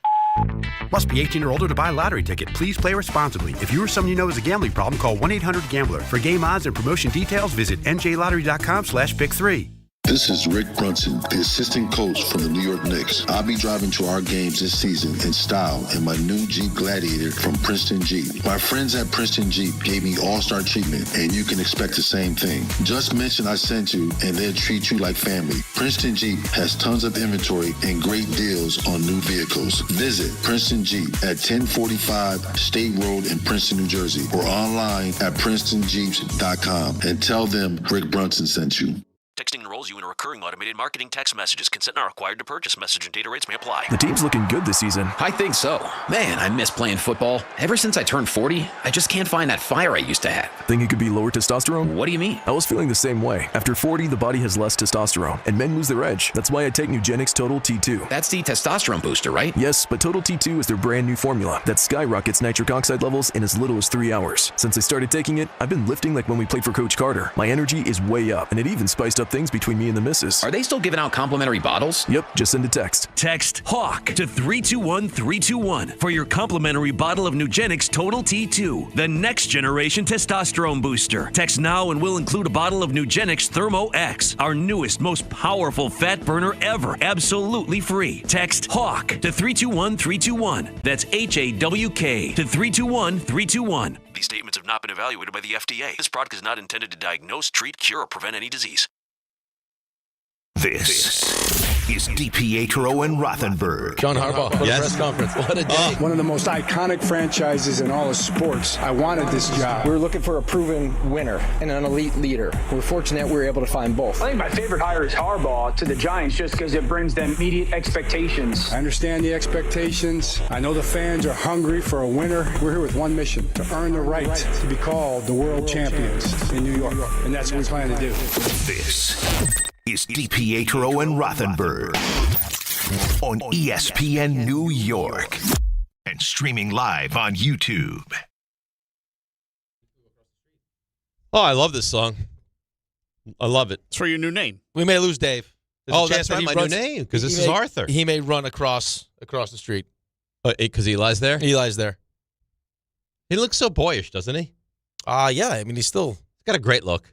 Must be 18 or older to buy a lottery ticket. Please play responsibly. If you or someone you know has a gambling problem, call 1-800-GAMBLER. For game odds and promotion details, visit njlottery.com/pick3. This is Rick Brunson, the assistant coach from the New York Knicks. I'll be driving to our games this season in style in my new Jeep Gladiator from Princeton Jeep. My friends at Princeton Jeep gave me all-star treatment, and you can expect the same thing. Just mention I sent you, and they'll treat you like family. Princeton Jeep has tons of inventory and great deals on new vehicles. Visit Princeton Jeep at 1045 State Road in Princeton, New Jersey, or online at PrincetonJeeps.com and tell them Rick Brunson sent you. Texting enrolls you in a recurring automated marketing text messages. Consent not required to purchase. Message and data rates may apply. The team's looking good this season. I think so. Man, I miss playing football. Ever since I turned 40, I just can't find that fire I used to have. Think it could be lower testosterone? What do you mean? I was feeling the same way. After 40, the body has less testosterone, and men lose their edge. That's why I take Nugenix Total T2. That's the testosterone booster, right? Yes, but Total T2 is their brand new formula that skyrockets nitric oxide levels in as little as 3 hours. Since I started taking it, I've been lifting like when we played for Coach Carter. My energy is way up, and it even spiced up things between me and the missus. Are they still giving out complimentary bottles? Yep, just send a text. Text HAWK to 321-321 for your complimentary bottle of Nugenix Total T2, the next generation testosterone booster. Text now and we'll include a bottle of Nugenix Thermo X, our newest, most powerful fat burner ever, absolutely free. Text HAWK to 321-321. That's HAWK to 321-321. These statements have not been evaluated by the FDA. This product is not intended to diagnose, treat, cure, or prevent any disease. This is DiPietro and Rothenberg. John Harbaugh, what a press conference. What a day. One of the most iconic franchises in all of sports. I wanted this job. We were looking for a proven winner and an elite leader. We're fortunate we were able to find both. I think my favorite hire is Harbaugh to the Giants just because it brings them immediate expectations. I understand the expectations. I know the fans are hungry for a winner. We're here with one mission, to earn the right to be called the world champions in New York. And that's what we plan to do. This is DiPietro and Rothenberg on ESPN New York and streaming live on YouTube. Oh, I love this song. I love it. It's for your new name. We may lose Dave. There's a chance that's right, that my new name, because this is Arthur. He may run across the street. Because Eli's there? Eli's there. He looks so boyish, doesn't he? Yeah. I mean, he's got a great look.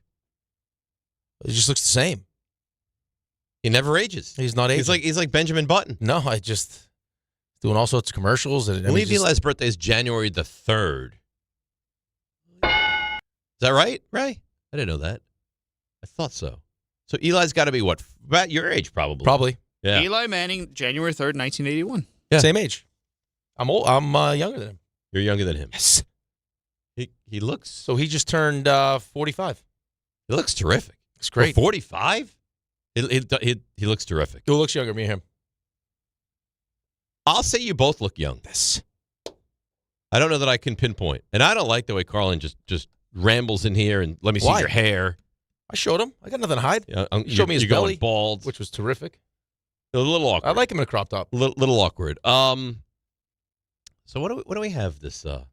He just looks the same. He never ages. He's not aging. He's like Benjamin Button. No, doing all sorts of commercials. I believe Eli's birthday is January the 3rd. Is that right, Ray? I didn't know that. I thought so. So Eli's got to be what? About your age, probably. Probably. Yeah. Eli Manning, January 3rd, 1981. Yeah. Same age. I'm old. I'm younger than him. You're younger than him. Yes. He looks. So he just turned 45. He looks terrific. It's great. 45? He looks terrific. Who looks younger, me or him? I'll say you both look young. Yes. I don't know that I can pinpoint. And I don't like the way Carlin just rambles in here and let me see your hair. I showed him. I got nothing to hide. He showed me his belly. Going bald. Which was terrific. A little awkward. I like him in a crop top. Little awkward. So what do we have this hour?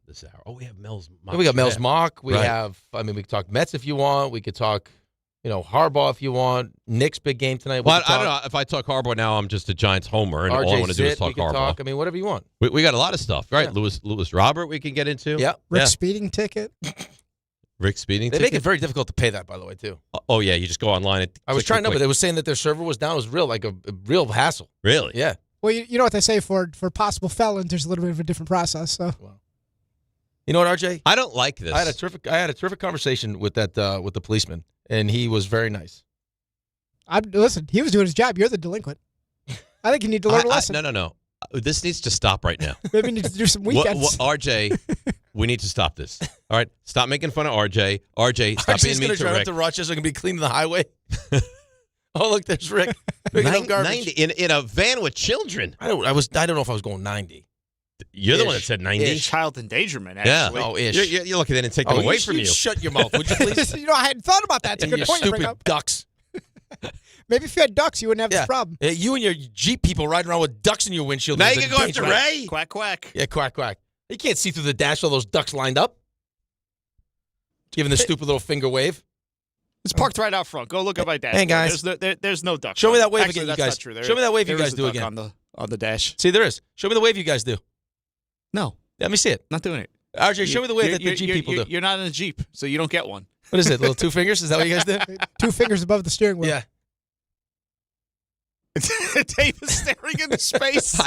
Oh, we have Mel's mock. We got Mel's mock. We Right. have. I mean, we could talk Mets if you want. We could talk, Harbaugh if you want. Knicks big game tonight. Well, I don't know. If I talk Harbaugh now, I'm just a Giants homer, and all I want to do is talk Harbaugh. I mean, whatever you want. We got a lot of stuff, right? Yeah. Lewis Robert, we can get into. Yeah. Rick's speeding ticket. Rick's speeding They ticket. make it very difficult to pay that, by the way, too. Oh yeah, you just go online. I was trying to, but they were saying that their server was down. It was real, like a real hassle. Really? Yeah. Well, you know what they say for possible felons, there's a little bit of a different process. So, you know what, RJ? I don't like this. I had a terrific conversation with with the policeman, and he was very nice. Listen, he was doing his job. You're the delinquent. I think you need to learn a lesson. No. This needs to stop right now. Maybe you need to do some weekends. RJ, we need to stop this. All right, stop making fun of RJ. RJ, stop being mean to drive Rick. up to Rochester and be cleaning the highway. Oh, look, there's Rick. 90 in a van with children. I don't know if I was going 90. You're the one that said 90. It's child endangerment, actually. Yeah. Oh, ish. You're looking at it and take them away from you. Shut your mouth, would you please? I hadn't thought about that. It's a good point you bring up. Stupid ducks. Maybe if you had ducks, you wouldn't have this problem. Yeah, you and your Jeep people riding around with ducks in your windshield. Now you can go after Ray. Quack, quack. Yeah, quack, quack. You can't see through the dash, all those ducks lined up. Giving the stupid little finger wave. It's parked right out front. Go look at my dash. Hey, guys. There's no duck. Show me that wave Actually, again, you that's guys. not true. Show me that wave you there guys is a do duck again. on the dash. See, there is. Show me the wave you guys do. No. Let me see it. Not doing it. RJ, show me the wave that the Jeep people do. You're not in a Jeep, so you don't get one. What is it, little two fingers? Is that what you guys do? 2 fingers above the steering wheel. Yeah. Dave is staring into space.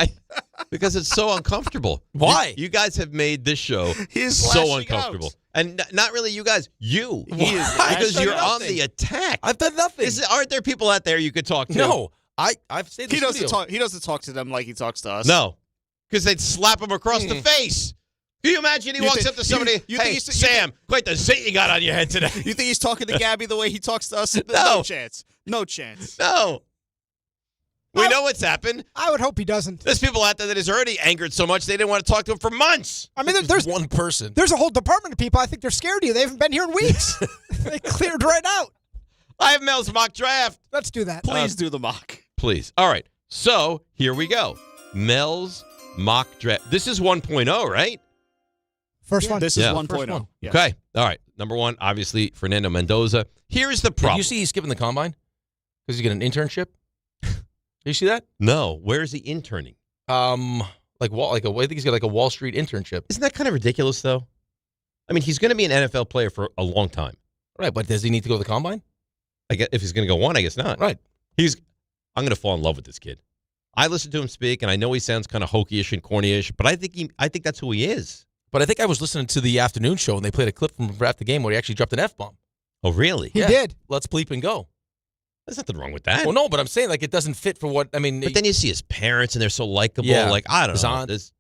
Because it's so uncomfortable. Why? You guys have made this show so uncomfortable. Out. And not really you guys. You. He is because you're on the attack. I've done nothing. Aren't there people out there you could talk to? No. I've stayed in the studio. He doesn't talk to them like he talks to us. No. Because they'd slap him across the face. Can you imagine he walks up to somebody, hey, Sam, quite the zit you got on your head today. You think he's talking to Gabby the way he talks to us? No. No chance. No chance. No. We know what's happened. I would hope he doesn't. There's people out there that is already angered so much they didn't want to talk to him for months. I mean, there's one person. There's a whole department of people. I think they're scared of you. They haven't been here in weeks. They cleared right out. I have Mel's mock draft. Let's do that. Please do the mock. Please. All right. So here we go. Mel's mock draft. This is 1.0, right? First one. This is 1.0. Yes. Okay. All right. Number one, obviously, Fernando Mendoza. Here's the problem. Did you see he's skipping the combine? Because he's getting an internship? Did you see that? No. Where is he interning? I think he's got like a Wall Street internship. Isn't that kind of ridiculous, though? I mean, he's going to be an NFL player for a long time. Right, but does he need to go to the combine? I guess if he's going to go one, I guess not. Right. I'm going to fall in love with this kid. I listen to him speak, and I know he sounds kind of hokey-ish and corny-ish, but I think that's who he is. But I think I was listening to the afternoon show, and they played a clip from after the game where he actually dropped an F-bomb. Oh, really? He did. Let's bleep and go. There's nothing wrong with that. Well, no, but I'm saying like it doesn't fit for what I mean. But then you see his parents, and they're so likable. Yeah. Like I don't His know. aunt. His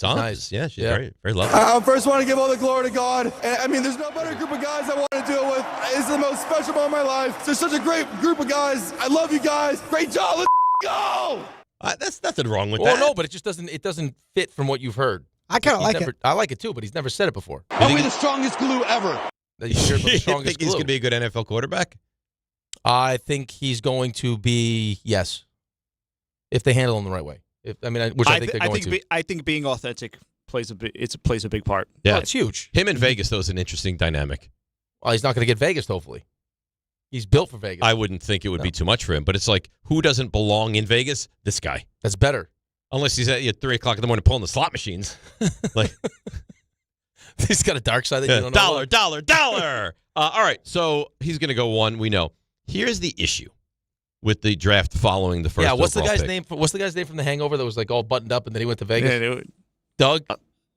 aunt, nice. yeah, she's Yeah. very, very lovely. I first want to give all the glory to God. And, I mean, there's no better group of guys I want to deal with. It's the most special moment of my life. There's such a great group of guys. I love you guys. Great job. Let's go. That's nothing wrong with Well, that. no, but it just doesn't fit from what you've heard. I kind of like it. I like it too, but he's never said it before. Are we the strongest glue ever? That he's shared with the You strongest think he's going to be a good NFL quarterback? I think he's going to be, yes, if they handle him the right way. I think they're going to. I think being authentic plays a big part. Yeah, Well, it's huge. Him in Vegas, though, is an interesting dynamic. Well, he's not going to get Vegas, hopefully. He's built for Vegas. I wouldn't think it would be too much for him, but it's like, who doesn't belong in Vegas? This guy. That's better. Unless he's at 3 o'clock in the morning pulling the slot machines. Like, he's got a dark side that you don't know. Dollar. All right, so he's going to go one. We know. Here's the issue with the draft following the first. Yeah, what's the overall guy's pick. name? What's the guy's name from The Hangover that was like all buttoned up and then he went to Vegas? Yeah, Doug?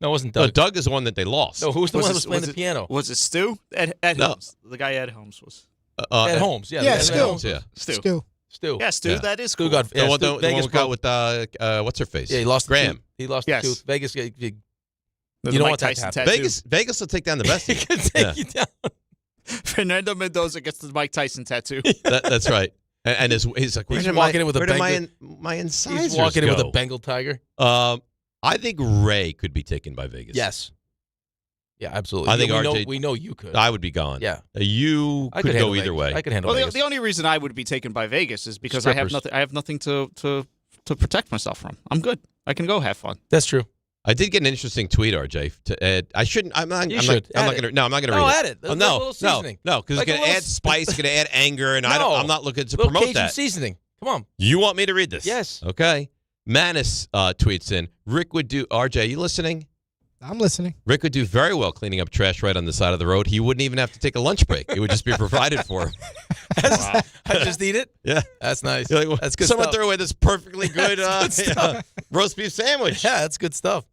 No, it wasn't Doug. No, Doug is the one that they lost. No, who's the one that was playing the piano? Was it Stu? Ed No. Holmes. The guy Ed Holmes was. Ed Holmes. Yeah, Yeah, Ed Stu. Holmes. Yeah. Stu. Stu. Yeah, Stu. Yeah. That is Stu cool. got The one Stu, we Vegas got with what's her face? Yeah, he lost Graham. the tooth. He lost Yes. the tooth. Vegas. You The don't Mike want that to Tyson happen. tattoo. Vegas will take down the best. He can take you down. Fernando Mendoza gets the Mike Tyson tattoo. That's right. And he's like, He's where walking in with a where did Bengal. my incisors He's walking in with a go? Bengal tiger. I think Ray could be taken by Vegas. Yes. Yeah, absolutely. I think we know you could. I would be gone. Yeah. You I could handle go either Vegas. way. I could handle Well, Vegas. the only reason I would be taken by Vegas is because Strippers. I have nothing to protect myself from. I'm good. I can go have fun. That's true. I did get an interesting tweet, RJ. To Ed. I shouldn't. I'm not. You I'm should. not Add going to. it. No, I'm not going to No, read add it. it. Oh, There's a no, little seasoning. no, because Like it's a going to little add spice, going to add anger, and No. I'm not looking to Little promote Cajun that. seasoning. Come on. You want me to read this? Yes. Okay. Manis tweets in. Rick would do. RJ, you listening? I'm listening. Rick would do very well cleaning up trash right on the side of the road. He wouldn't even have to take a lunch break. It would just be provided for him. I just eat it? Yeah. That's nice. You're like, well, That's good someone stuff. threw away this perfectly good, roast beef sandwich. Yeah, that's good stuff.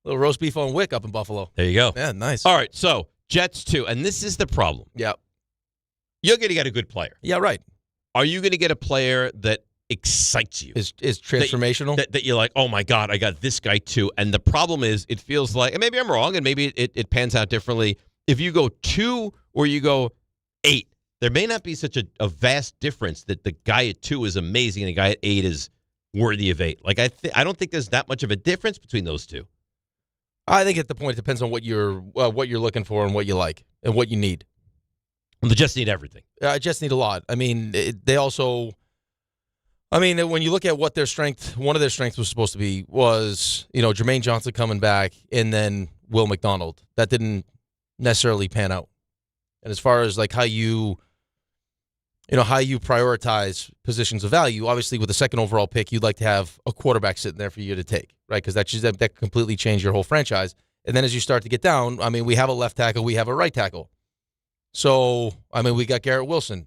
Little roast beef on wick up in Buffalo. There you go. Yeah, nice. All right, so Jets 2, and this is the problem. Yeah. You're going to get a good player. Yeah, right. Are you going to get a player that excites you? Is transformational? That you're like, oh, my God, I got this guy too. And the problem is it feels like, and maybe I'm wrong, and maybe it pans out differently. If you go 2 or you go 8, there may not be such a vast difference that the guy at 2 is amazing and the guy at 8 is worthy of 8. Like, I don't think there's that much of a difference between those two. I think at the point it depends on what you're looking for and what you like and what you need. The Jets need everything. Jets need a lot. I mean, they also. I mean, when you look at what their strength, one of their strengths was supposed to be was Jermaine Johnson coming back and then Will McDonald. That didn't necessarily pan out. And as far as like how you prioritize positions of value, obviously with the second overall pick, you'd like to have a quarterback sitting there for you to take, right? Because that completely changed your whole franchise. And then as you start to get down, I mean, we have a left tackle, we have a right tackle. So, I mean, we got Garrett Wilson.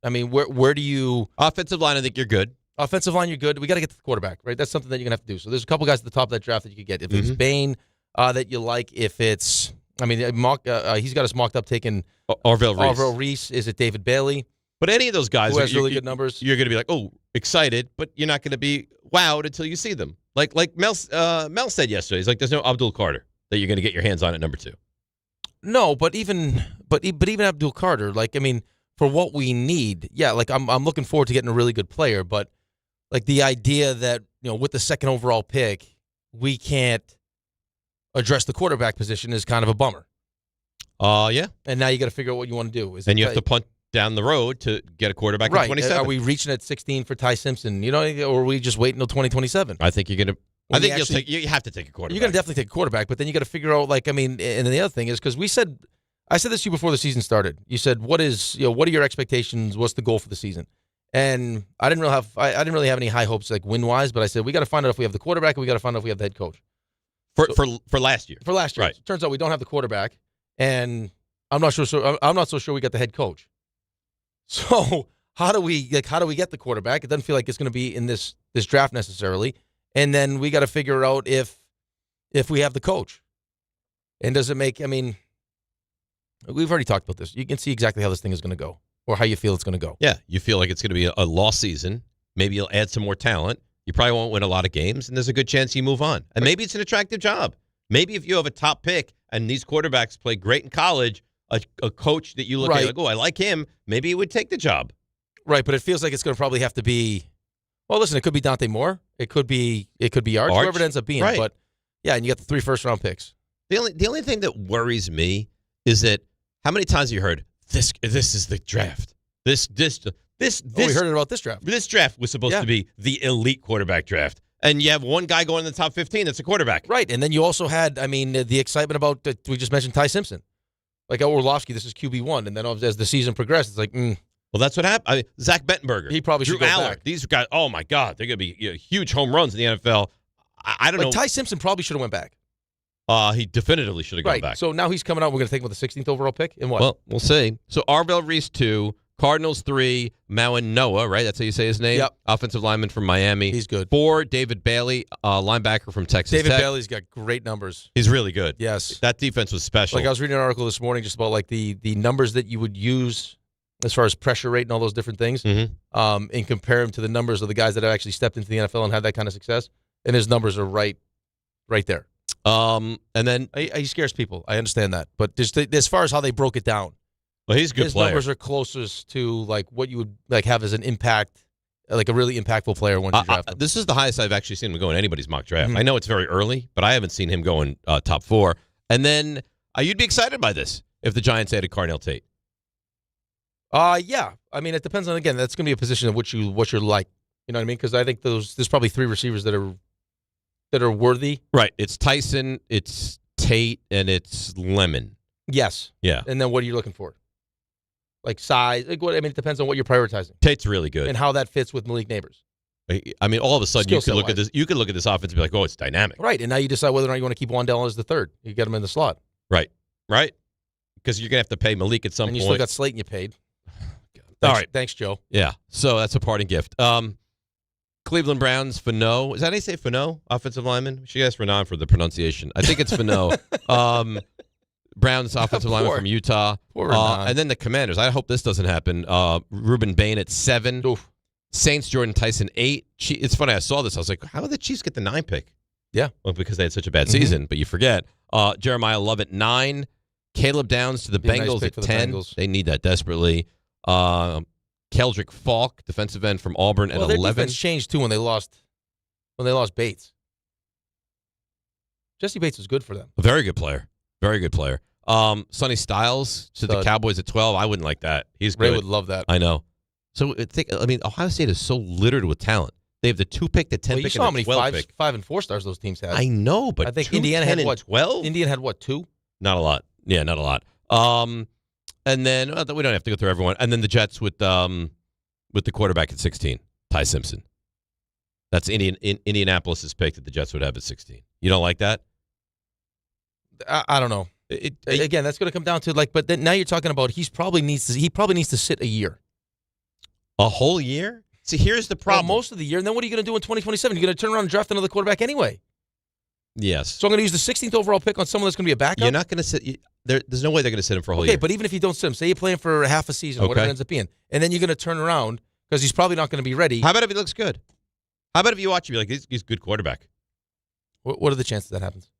I mean, where do you... Offensive line, I think you're good. Offensive line, you're good. We got to get to the quarterback, right? That's something that you're going to have to do. So there's a couple guys at the top of that draft that you could get. If it's Bain that you like, if it's... I mean, he's got us mocked up taking... Orville Reese. Is it David Bailey? But any of those guys who has really good numbers, you're going to be like, oh, excited, but you're not going to be wowed until you see them. Like Mel said yesterday, he's like, there's no Abdul Carter that you're going to get your hands on at number 2. No, but even Abdul Carter, like, I mean, for what we need, yeah, like I'm looking forward to getting a really good player, but like the idea that with the second overall pick we can't address the quarterback position is kind of a bummer. Yeah. And now you got to figure out what you want to do. And you have to punt down the road to get a quarterback in 27. Are we reaching at 16 for Ty Simpson? Or are we just waiting until 2027? I think you're going to. I think you have to take a quarterback. You're going to definitely take a quarterback, but then you got to figure out, like, I mean, and then the other thing is because I said this to you before the season started. You said, what are your expectations? What's the goal for the season? And I didn't really have any high hopes like win wise, but I said we got to find out if we have the quarterback and we got to find out if we have the head coach. For last year. For last year, right? So it turns out we don't have the quarterback, and I'm not so sure we got the head coach. So how do we get the quarterback? It doesn't feel like it's going to be in this draft necessarily. And then we got to figure out if we have the coach. And does it make? I mean, we've already talked about this. You can see exactly how this thing is going to go. or how you feel it's going to go. Yeah, you feel like it's going to be a lost season. Maybe you'll add some more talent. You probably won't win a lot of games, and there's a good chance you move on. And maybe it's an attractive job. Maybe if you have a top pick and these quarterbacks play great in college, a coach that you look at like, oh, I like him, maybe he would take the job. Right, but it feels like it's going to probably have to be. Well, listen, it could be Dante Moore. It could be Arch, whoever it ends up being. Right. But yeah, and you got the 3 first-round picks. The only thing that worries me is that how many times have you heard this is the draft. This we heard it about this draft. This draft was supposed to be the elite quarterback draft. And you have one guy going in the top 15 that's a quarterback. Right, and then you also had, the excitement about, we just mentioned Ty Simpson. Like, Orlovsky, this is QB1. And then as the season progressed, it's like, Well, that's what happened. Zach Bettenberger. He probably should Drew go Aller. back. These guys, oh, my God. They're going to be huge home runs in the NFL. I don't know. Ty Simpson probably should have went back. He definitively should have gone back. So now he's coming out. We're going to take him with the 16th overall pick. And what? Well, we'll see. So Arbel Reese 2, Cardinals 3, Mauen Noah, right? That's how you say his name? Yep. Offensive lineman from Miami. He's good. 4, David Bailey, linebacker from Texas David Tech. Bailey's got great numbers. He's really good. Yes. That defense was special. Like I was reading an article this morning just about like the numbers that you would use as far as pressure rate and all those different things, and compare them to the numbers of the guys that have actually stepped into the NFL and had that kind of success. And his numbers are right there. And then he scares people. I understand that, but just as far as how they broke it down, well, he's a good his player. numbers are closest to like what you would like have as an impact, like a really impactful player once you draft him. This is the highest I've actually seen him go in anybody's mock draft. I know it's very early, but I haven't seen him go in top 4. And then you'd be excited by this if the Giants added Carnell Tate. Yeah. I mean, it depends on, again, that's going to be a position of what you're like. You know what I mean? Because I think there's probably 3 receivers that are worthy. Right. It's Tyson, it's Tate, and it's Lemon. Yes. Yeah. And then what are you looking for? Like size. Like it depends on what you're prioritizing. Tate's really good. And how that fits with Malik Neighbors. I mean, all of a sudden you could look at this. You could look at this offense and be like, "Oh, it's dynamic." Right. And now you decide whether or not you want to keep Wandell as the 3rd. You get him in the slot. Right. Because you're gonna have to pay Malik at some point. And point. You still got Slayton you paid. All right. Thanks, Joe. Yeah. So that's a parting gift. Cleveland Browns, Fano. Is that how you say Fano? Offensive lineman? We should ask Raanan for the pronunciation. I think it's Fano. Browns offensive lineman from Utah. And then the Commanders. I hope this doesn't happen. Ruben Bain at 7. Oof. Saints, Jordan Tyson, 8. It's funny. I saw this. I was like, how did the Chiefs get the 9 pick? Yeah. Well, because they had such a bad season. But you forget. Jeremiah Love at 9. Caleb Downs to the Bengals at 10. They need that desperately. Keldrick Falk, defensive end from Auburn at 11. Their defense changed too when they lost Bates. Jesse Bates was good for them. A very good player. Very good player. Sonny Styles to the Cowboys at 12. I wouldn't like that. He's good. Ray would love that. I know. So Ohio State is so littered with talent. They have the 2 pick, the 10 pick, you saw and the 12 how many pick. 5 and 4 stars those teams had. I know, but I think 2, Indiana 10, had and 12. Indiana had what, 2? Not a lot. Yeah, not a lot. And then we don't have to go through everyone. And then the Jets with the quarterback at 16, Ty Simpson. That's Indianapolis's pick that the Jets would have at 16. You don't like that? I don't know. Again, that's going to come down to but then now you're talking about he probably needs to sit a year. A whole year? See, here's the problem. Most of the year, and then what are you going to do in 2027? You're going to turn around and draft another quarterback anyway. Yes. So I'm going to use the 16th overall pick on someone that's going to be a backup? You're not going to sit. There's no way they're going to sit him for a whole year. Okay, but even if you don't sit him, say you're playing for half a season, or whatever it ends up being, and then you're going to turn around because he's probably not going to be ready. How about if he looks good? How about if you watch him, be like, he's a good quarterback? What are the chances that happens?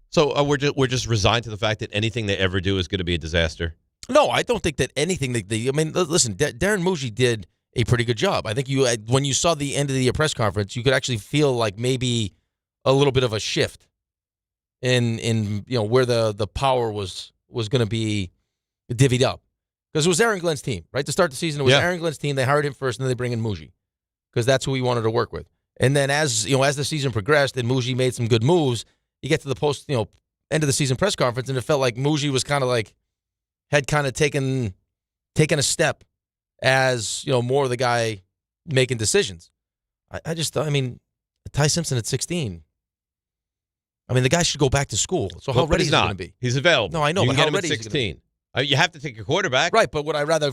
So we're just resigned to the fact that anything they ever do is going to be a disaster? No, I don't think that anything listen, Darren Muji did a pretty good job. I think when you saw the end of the press conference, you could actually feel like maybe a little bit of a shift in where the power was going to be divvied up. Because it was Aaron Glenn's team, right? To start the season, it was Aaron Glenn's team. They hired him first, and then they bring in Muji because that's who he wanted to work with. And then as the season progressed and Muji made some good moves, you get to the end of the season press conference, and it felt like Muji was kind of had kind of taken a step as more of the guy making decisions. I Ty Simpson at 16. The guy should go back to school. So how ready is he going to be? He's available. No, I know. You but can how get him ready at 16. You have to take a quarterback, right? But would I rather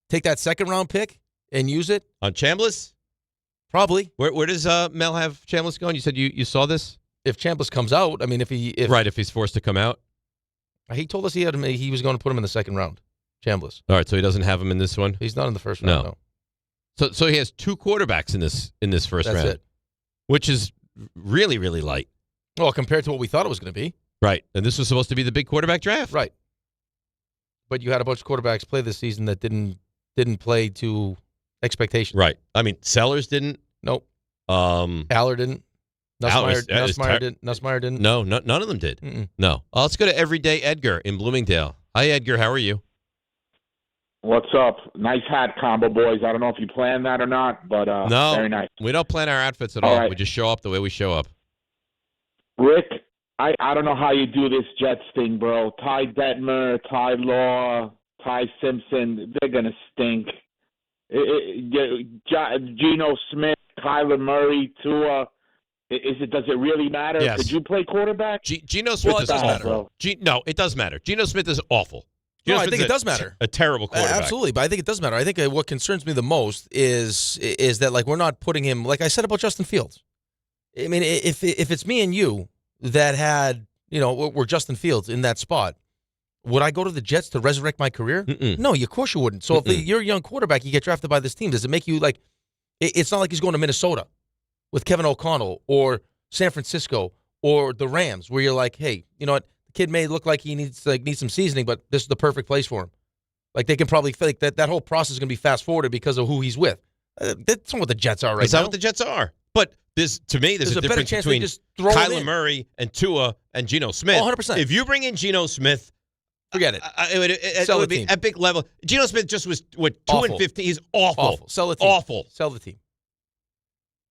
take that second round pick and use it on Chambliss? Probably. Where does Mel have Chambliss going? You said you saw this. If Chambliss comes out, if he's forced to come out. He told us he was going to put him in the second round. Chambliss. All right, so he doesn't have him in this one? He's not in the first round, no. So he has 2 quarterbacks in this first round. That's it. Which is really, really light. Well, compared to what we thought it was going to be. Right. And this was supposed to be the big quarterback draft. Right. But you had a bunch of quarterbacks play this season that didn't play to expectations. Right. I mean, Sellers didn't. Nope. Aller didn't. Nussmeier didn't. No, none of them did. Mm-mm. No. Let's go to Everyday Edgar in Bloomingdale. Hi, Edgar. How are you? What's up? Nice hat combo, boys. I don't know if you planned that or not, but No, very nice. We don't plan our outfits at All all. right. We just show up the way we show up. Rick, I don't know how you do this Jets thing, bro. Ty Detmer, Ty Law, Ty Simpson, they're going to stink. Geno Smith, Kyler Murray, Tua. Does it really matter? Yes. Could you play quarterback? Geno Smith What is the awful. hell, bro? No, it does matter. Geno Smith is awful. No, Geno I Smith think is it does matter. A terrible quarterback. Absolutely, but I think it does matter. I think what concerns me the most is that, like, we're not putting him, like I said about Justin Fields. I mean, if it's me and you that had, were Justin Fields in that spot, would I go to the Jets to resurrect my career? Mm-mm. No, of course you wouldn't. So if you're a young quarterback, you get drafted by this team, does it make you like? It's not like he's going to Minnesota with Kevin O'Connell or San Francisco or the Rams, where you're like, hey, you know what? The kid may look like he needs some seasoning, but this is the perfect place for him. Like, they can probably think that whole process is going to be fast forwarded because of who he's with. That's not what the Jets are right That's now. not what the Jets are. But to me, there's a better difference chance between they just throw him Kyler in. Murray and Tua and Geno Smith. Oh, 100%. If you bring in Geno Smith, forget it. It Sell would the be team. epic level. Geno Smith just was, 2 Awful. and 15. He's awful. Sell the team. Awful. Sell the team.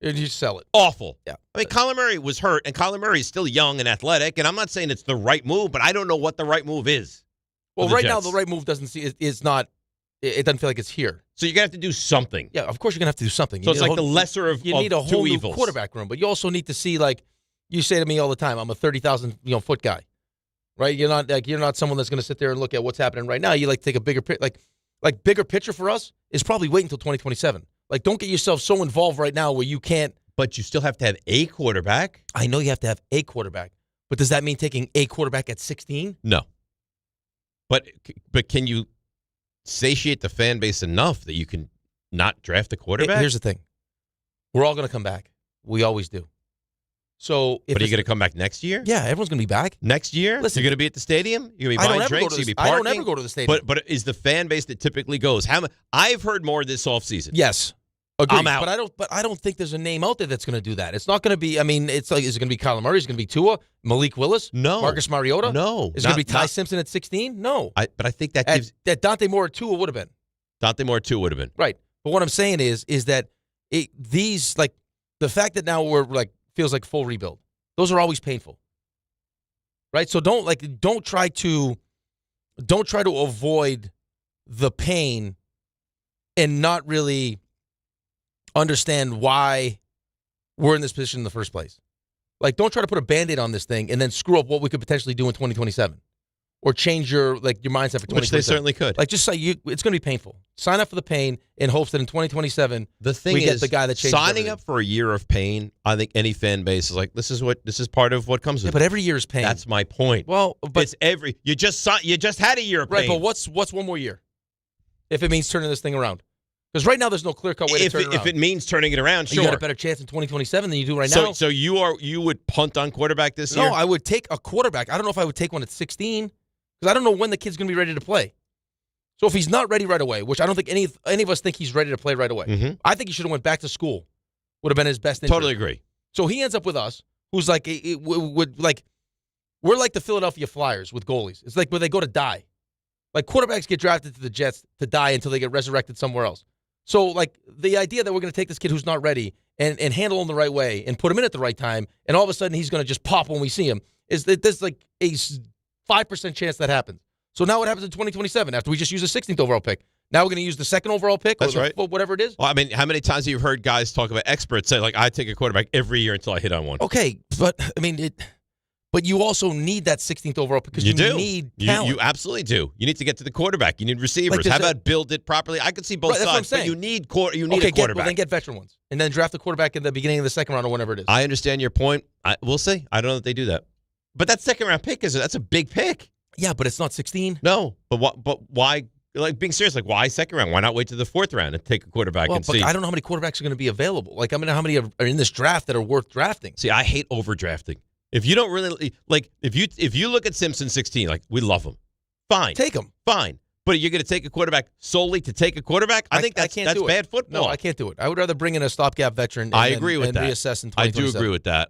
You just sell it. Awful. Yeah. I mean, Kyler Murray was hurt, and Kyler Murray is still young and athletic, and I'm not saying it's the right move, but I don't know what the right move is. Well, for the right now, Jets. the right move is not. It doesn't feel like it's here. So you're going to have to do something. Yeah, of course you're going to have to do something. So it's like the lesser of You need a two whole new evils. quarterback room, but you also need to see, like, you say to me all the time, I'm a 30,000 foot guy, right? You're not someone that's going to sit there and look at what's happening right now. You like take a bigger like bigger picture for us is probably wait until 2027. Like, don't get yourself so involved right now where you can't. But you still have to have a quarterback. I know you have to have a quarterback, but does that mean taking a quarterback at 16? No. But can you satiate the fan base enough that you can not draft a quarterback? Here's the thing. We're all going to come back. We always do. So, but are you going to come back next year? Yeah, everyone's going to be back. Next year? Listen, you're going to be at the stadium? You're going to I be don't buying ever drinks? go to You're going to be the- parking? I don't ever go to the stadium. But is the fan base that typically goes? I've heard more this offseason. Yes. Agreed. I'm out. But I don't think there's a name out there that's going to do that. It's not going to be. I mean, it's like, is it going to be Kyler Murray? Is it going to be Tua, Malik Willis? No. Marcus Mariota? No. Is it going to be Ty Simpson at 16? No. But I think that gives that Dante Moore at Tua would have been. Dante Moore 2 would have been. Right. But what I'm saying is that these, like, the fact that now we're like feels like full rebuild. Those are always painful. Right? So don't try to avoid the pain and not really understand why we're in this position in the first place. Like, don't try to put a Band-Aid on this thing and then screw up what we could potentially do in 2027 or change your mindset for 2027. Which they certainly could. Like, just say it's going to be painful. Sign up for the pain in hopes that in 2027 the thing we is, get the guy that changes signing everything. up for a year of pain, I think any fan base is like, this is part of what comes with it. But every year is pain. That's my point. Well, but it's you just had a year of right, pain. but what's one more year? If it means turning this thing around. Because right now there's no clear-cut way to turn it around. If it means turning it around, sure. You got a better chance in 2027 than you do right now. So you would punt on quarterback this year? No, I would take a quarterback. I don't know if I would take one at 16 because I don't know when the kid's going to be ready to play. So if he's not ready right away, which I don't think any of us think he's ready to play right away, I think he should have went back to school. Would have been his best interest. Totally agree. So he ends up with us, who's like, we're like the Philadelphia Flyers with goalies. It's like where they go to die. Like, quarterbacks get drafted to the Jets to die until they get resurrected somewhere else. So, like, the idea that we're going to take this kid who's not ready and handle him the right way and put him in at the right time, and all of a sudden he's going to just pop when we see him, is that there's like a 5% chance that happens. So now what happens in 2027 after we just use the 16th overall pick? Now we're going to use the second overall pick That's right. Whatever it is? Well, I mean, how many times have you heard guys talk about experts say, like, I take a quarterback every year until I hit on one? Okay, but, I mean, but you also need that 16th overall pick because you need talent. You absolutely do. You need to get to the quarterback. You need receivers. How about build it properly? I could see both Right, that's what I'm sides, but saying. you need a quarterback. Well, then get veteran ones. And then draft the quarterback in the beginning of the second round or whenever it is. I understand your point. We'll see. I don't know that they do that. But that second round pick, that's a big pick. Yeah, but it's not 16. No. But why like being serious, like why second round? Why not wait to the fourth round and take a quarterback and see? I don't know how many quarterbacks are going to be available. Like, I mean, how many are in this draft that are worth drafting? See, I hate overdrafting. If you don't really like, if you look at Simpson 16, like we love him, fine, take him, fine. But you're going to take a quarterback solely to take a quarterback? I think that's bad football. No, I can't do it. I would rather bring in a stopgap veteran. And, I agree with that. Reassess in 2027. I do agree with that.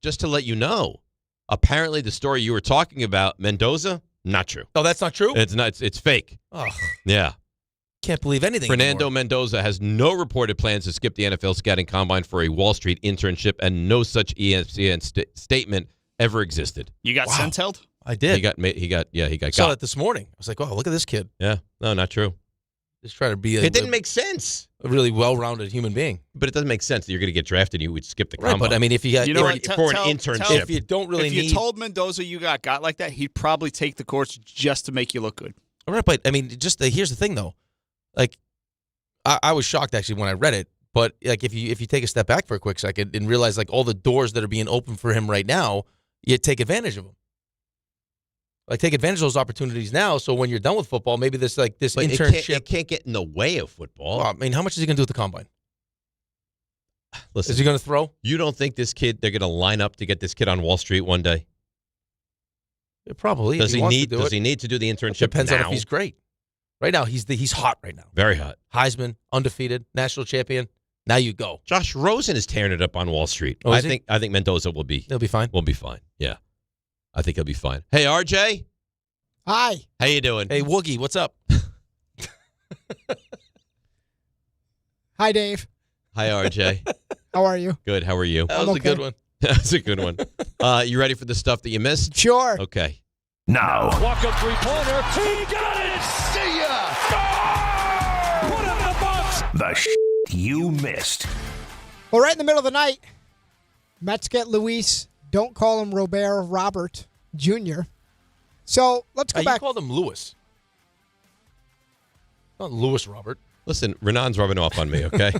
Just to let you know, apparently the story you were talking about, Mendoza, not true. Oh, that's not true? It's not. It's fake. Oh, yeah. Can't believe anything Fernando anymore. Mendoza has no reported plans to skip the NFL scouting combine for a Wall Street internship, and no such ESPN statement ever existed. You got sent-held? I did. He got saw it this morning. I was like, oh, look at this kid. Yeah. No, not true. Just trying to be it didn't make sense. A really well-rounded human being. But it doesn't make sense that you're going to get drafted and you would skip the Right, combine. but I mean, if you got for an internship. If you don't really if need. you told Mendoza you got like that, he'd probably take the course just to make you look good. All right, but I mean, here's the thing though. Like, I was shocked actually when I read it. But like, if you take a step back for a quick second and realize like all the doors that are being opened for him right now, you take advantage of them. Like, take advantage of those opportunities now. So when you're done with football, maybe this internship. It can't get in the way of football. Well, I mean, how much is he going to do at the combine? Listen, is he going to throw? You don't think they're going to line up to get this kid on Wall Street one day? Yeah, probably. Does he need to do the internship? Depends now? on if he's great. Right now, he's hot right now. Very hot. Heisman, undefeated, national champion. Now you go. Josh Rosen is tearing it up on Wall Street. Oh, I think Mendoza will be. He'll be fine. Will be fine. Yeah, I think he'll be fine. Hey, RJ. Hi. How you doing? Hey, Woogie. What's up? Hi, Dave. Hi, RJ. How are you? Good. How are you? That was a good one. That's a good one. You ready for the stuff that you missed? Sure. Okay. Now. Walk up three-pointer. He got it. See ya. Put him in the box. The you missed. Well, right in the middle of the night, Mets get Luis. Don't call him Robert Jr. So let's go back. You called him Lewis. Not Lewis Robert. Listen, Raanan's rubbing off on me, okay?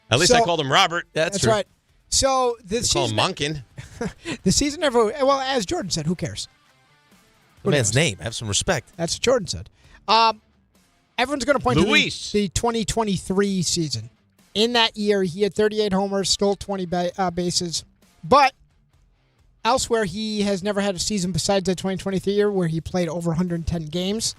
At least I called him Robert. That's true. Right. So the call season, him Monken. The season never. Well, as Jordan said, who cares? The man's name. Have some respect. That's what Jordan said. Everyone's going to point Luis. to the 2023 season. In that year, he had 38 homers, stole 20 bases. But elsewhere, he has never had a season besides the 2023 year where he played over 110 games.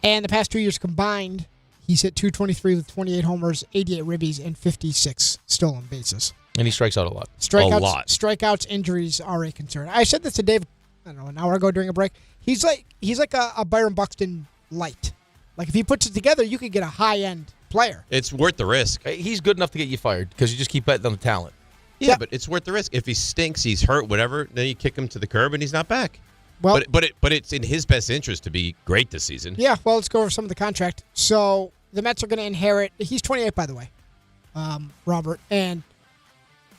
And the past 2 years combined, he's hit 223 with 28 homers, 88 ribbies, and 56 stolen bases. And he strikes out a lot. Strikeouts, injuries are a concern. I said this to Dave, I don't know, an hour ago during a break. He's like a Byron Buxton light. Like, if he puts it together, you could get a high-end player. It's worth the risk. He's good enough to get you fired because you just keep betting on the talent. Yeah, but it's worth the risk. If he stinks, he's hurt, whatever, then you kick him to the curb and he's not back. Well, but it's in his best interest to be great this season. Yeah, well, let's go over some of the contract. So the Mets are going to inherit. He's 28, by the way, Robert, and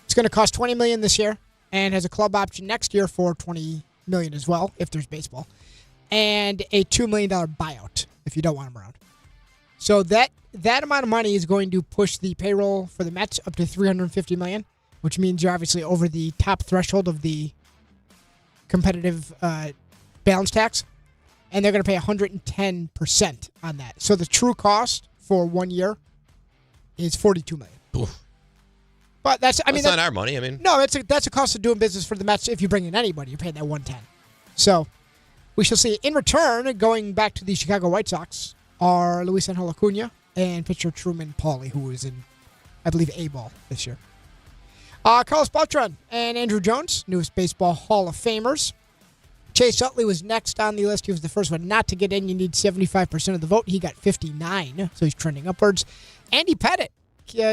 it's going to cost $20 million this year, and has a club option next year for $20 million as well, if there's baseball, and a $2 million buyout if you don't want him around. So that amount of money is going to push the payroll for the Mets up to $350 million, which means you're obviously over the top threshold of the competitive balance tax, and they're going to pay 110% on that. So the true cost for 1 year is $42 million. Oof. But that's not our money. I mean, no, that's a cost of doing business for the Mets. If you bring in anybody, you're paying that 110. So we shall see. In return, going back to the Chicago White Sox, are Luis Angel Acuna and pitcher Truman Pauly, who is in, I believe, A-ball this year. Carlos Beltran and Andrew Jones, newest Baseball Hall of Famers. Chase Utley was next on the list. He was the first one not to get in. You need 75% of the vote. He got 59, so he's trending upwards. Andy Pettitte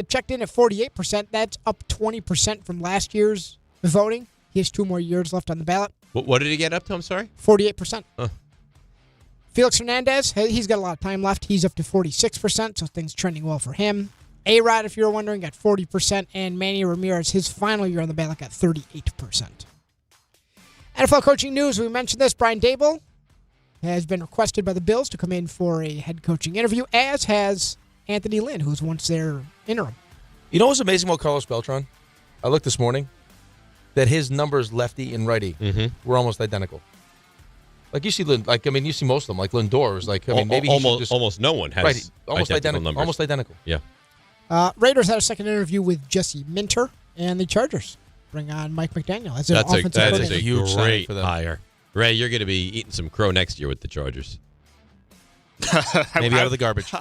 checked in at 48%. That's up 20% from last year's voting. He has 2 more years left on the ballot. What did he get up to? I'm sorry? 48%. Felix Hernandez, he's got a lot of time left. He's up to 46%, so things trending well for him. A-Rod, if you were wondering, got 40%, and Manny Ramirez, his final year on the ballot, got 38%. NFL coaching news, we mentioned this. Brian Daboll has been requested by the Bills to come in for a head coaching interview, as has Anthony Lynn, who's once their interim. You know what's amazing about Carlos Beltran? I looked this morning that his numbers, lefty and righty, were almost identical. Like you see, you see most of them. Like Lindor is like, maybe almost no one has almost identical numbers. Almost identical. Yeah. Raiders had a second interview with Jesse Minter, and the Chargers bring on Mike McDaniel as their offensive coordinator. That's a huge great hire. Ray, you're going to be eating some crow next year with the Chargers. Maybe out of the garbage.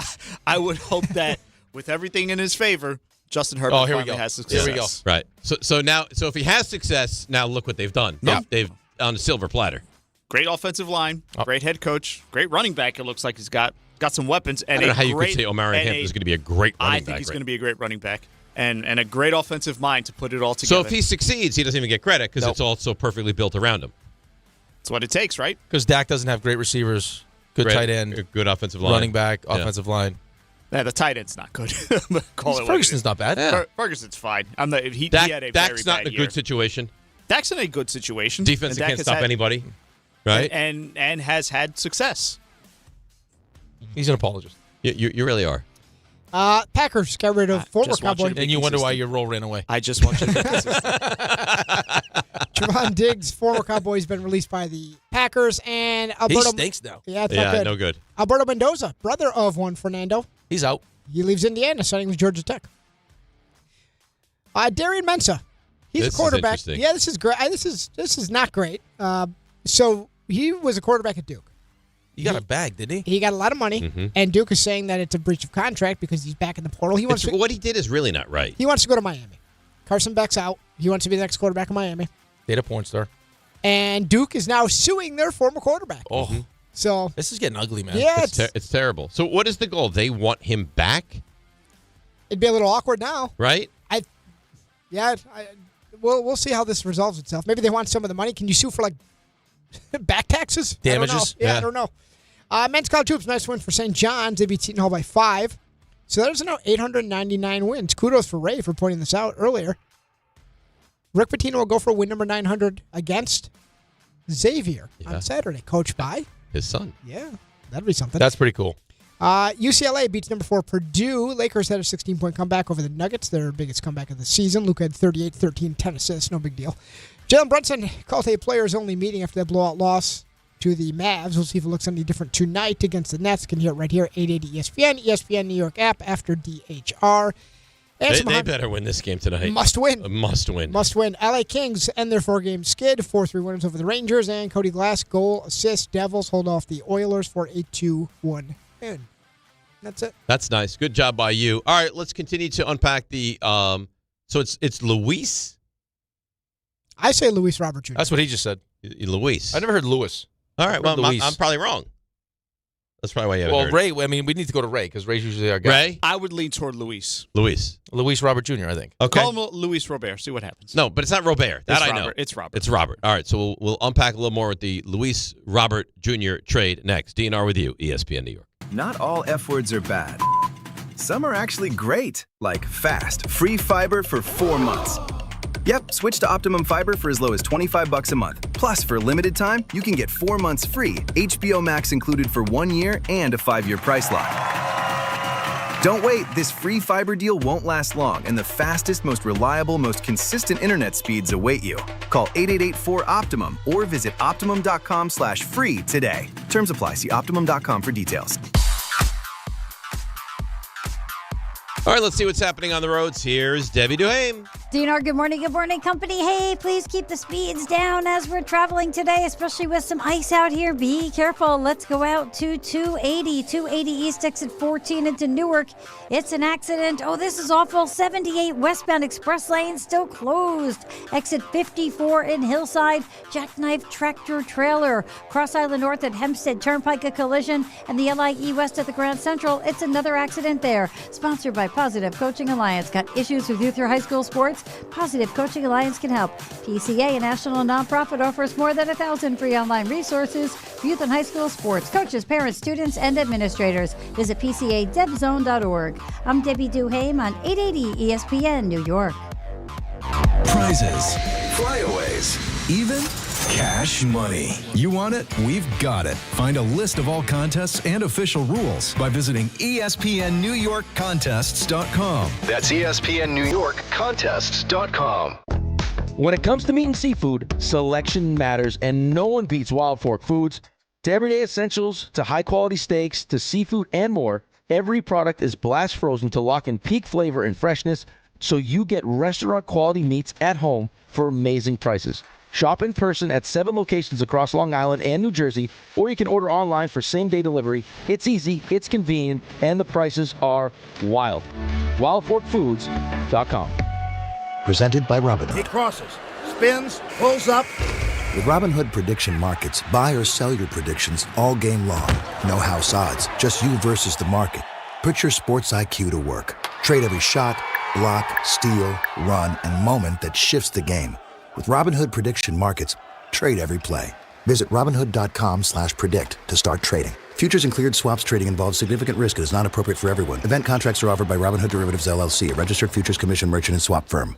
I would hope that with everything in his favor, Justin Herbert finally has success. Here we go. Right. So if he has success, now look what they've done. Yeah. They've on a silver platter. Great offensive line, great head coach, great running back. It looks like he's got some weapons. And I don't know how you could say Omar Hampton is going to be a great running back. I think he's going to be a great running back and a great offensive mind to put it all together. So if he succeeds, he doesn't even get credit because it's all so perfectly built around him. That's what it takes, right? Because Dak doesn't have great receivers, good tight end, good offensive line, running back, offensive line. Yeah, the tight end's not good. Ferguson's not bad. Yeah. Ferguson's fine. He had a very Dak's bad not in a year. good situation. Dak's in a good situation. Defense can't stop anybody, right? And has had success. He's an apologist. You really are. Packers got rid of former Cowboy. And you wonder why your role ran away. I just want you to be consistent. Trevon Diggs, former Cowboy, has been released by the Packers. And Alberto, he stinks now. Yeah, it's not good. No good. Alberto Mendoza, brother of one Fernando. He's out. He leaves Indiana, signing with Georgia Tech. Darian Mensah. He's a quarterback. Yeah, this is great. This is not great. So he was a quarterback at Duke. He got a bag, didn't he? He got a lot of money, and Duke is saying that it's a breach of contract because he's back in the portal. What he did is really not right. He wants to go to Miami. Carson Beck's out. He wants to be the next quarterback of Miami. Data porn star. And Duke is now suing their former quarterback. Oh. So this is getting ugly, man. Yeah, it's terrible. So what is the goal? They want him back? It'd be a little awkward now. Right? We'll see how this resolves itself. Maybe they want some of the money. Can you sue for back taxes? Damages? I don't know. Men's college hoops, nice win for St. John's. They beat Seton Hall by 5. So there's now 899 wins. Kudos for Ray for pointing this out earlier. Rick Pitino will go for win number 900 against Xavier on Saturday, coached by his son. Yeah, that'd be something. That's pretty cool. UCLA beats number 4 Purdue. Lakers had a 16-point comeback over the Nuggets, their biggest comeback of the season. Luka had 38, 13, 10 assists, no big deal. Jalen Brunson called a players-only meeting after that blowout loss to the Mavs. We'll see if it looks any different tonight against the Nets. You can hear it right here, 880 ESPN, ESPN New York app after DHR. They better win this game tonight. Must win. Must win. Must win. LA Kings end their 4-game skid, 4-3 winners over the Rangers, and Cody Glass goal assist. Devils hold off the Oilers for a 2-1 win. That's it. That's nice. Good job by you. All right, let's continue to unpack the so it's Luis? I say Luis Robert Jr. That's what he just said. Luis. I never heard Lewis. All right, well, I'm probably wrong. That's probably why you haven't heard. Ray, I mean, we need to go to Ray because Ray's usually our guy. Ray? I would lean toward Luis. Luis Robert Jr., I think. Okay. Call him Luis Robert. See what happens. No, but it's not Robert. That I know. It's Robert. It's Robert. All right, so we'll unpack a little more with the Luis Robert Jr. trade next. DNR with you, ESPN New York. Not all F words are bad. Some are actually great, like fast, free fiber for 4 months. Yep, switch to Optimum Fiber for as low as $25 a month. Plus, for a limited time, you can get 4 months free, HBO Max included for 1 year, and a 5-year price lock. Don't wait, this free fiber deal won't last long, and the fastest, most reliable, most consistent internet speeds await you. Call 888-4-OPTIMUM or visit Optimum.com/free today. Terms apply. See Optimum.com for details. All right, let's see what's happening on the roads. Here's Debbie Duhame. DNR, good morning, company. Hey, please keep the speeds down as we're traveling today, especially with some ice out here. Be careful. Let's go out to 280 East exit 14 into Newark. It's an accident. Oh, this is awful. 78 westbound express lane still closed. Exit 54 in Hillside. Jackknife tractor trailer. Cross Island North at Hempstead Turnpike, a collision. And the LIE West at the Grand Central. It's another accident there. Sponsored by Positive Coaching Alliance. Got issues with youth or high school sports? Positive Coaching Alliance can help. PCA, a national nonprofit, offers more than 1,000 free online resources for youth and high school sports, coaches, parents, students, and administrators. Visit PCADevZone.org. I'm Debbie Duhame on 880 ESPN New York. Prizes, flyaways, even cash money. You want it? We've got it. Find a list of all contests and official rules by visiting ESPNNewYorkContests.com. That's ESPNNewYorkContests.com. When it comes to meat and seafood, selection matters, and no one beats Wild Fork Foods To everyday essentials, to high-quality steaks, to seafood and more, every product is blast frozen to lock in peak flavor and freshness so you get restaurant-quality meats at home for amazing prices. Shop in person at 7 locations across Long Island and New Jersey, or you can order online for same-day delivery. It's easy, it's convenient, and the prices are wild. WildForkFoods.com. Presented by Robinhood. He crosses, spins, pulls up. With Robinhood Prediction Markets, buy or sell your predictions all game long. No house odds, just you versus the market. Put your sports IQ to work. Trade every shot, block, steal, run, and moment that shifts the game. With Robinhood Prediction Markets, trade every play. Visit Robinhood.com/predict to start trading. Futures and cleared swaps trading involves significant risk and is not appropriate for everyone. Event contracts are offered by Robinhood Derivatives LLC, a registered futures commission merchant and swap firm.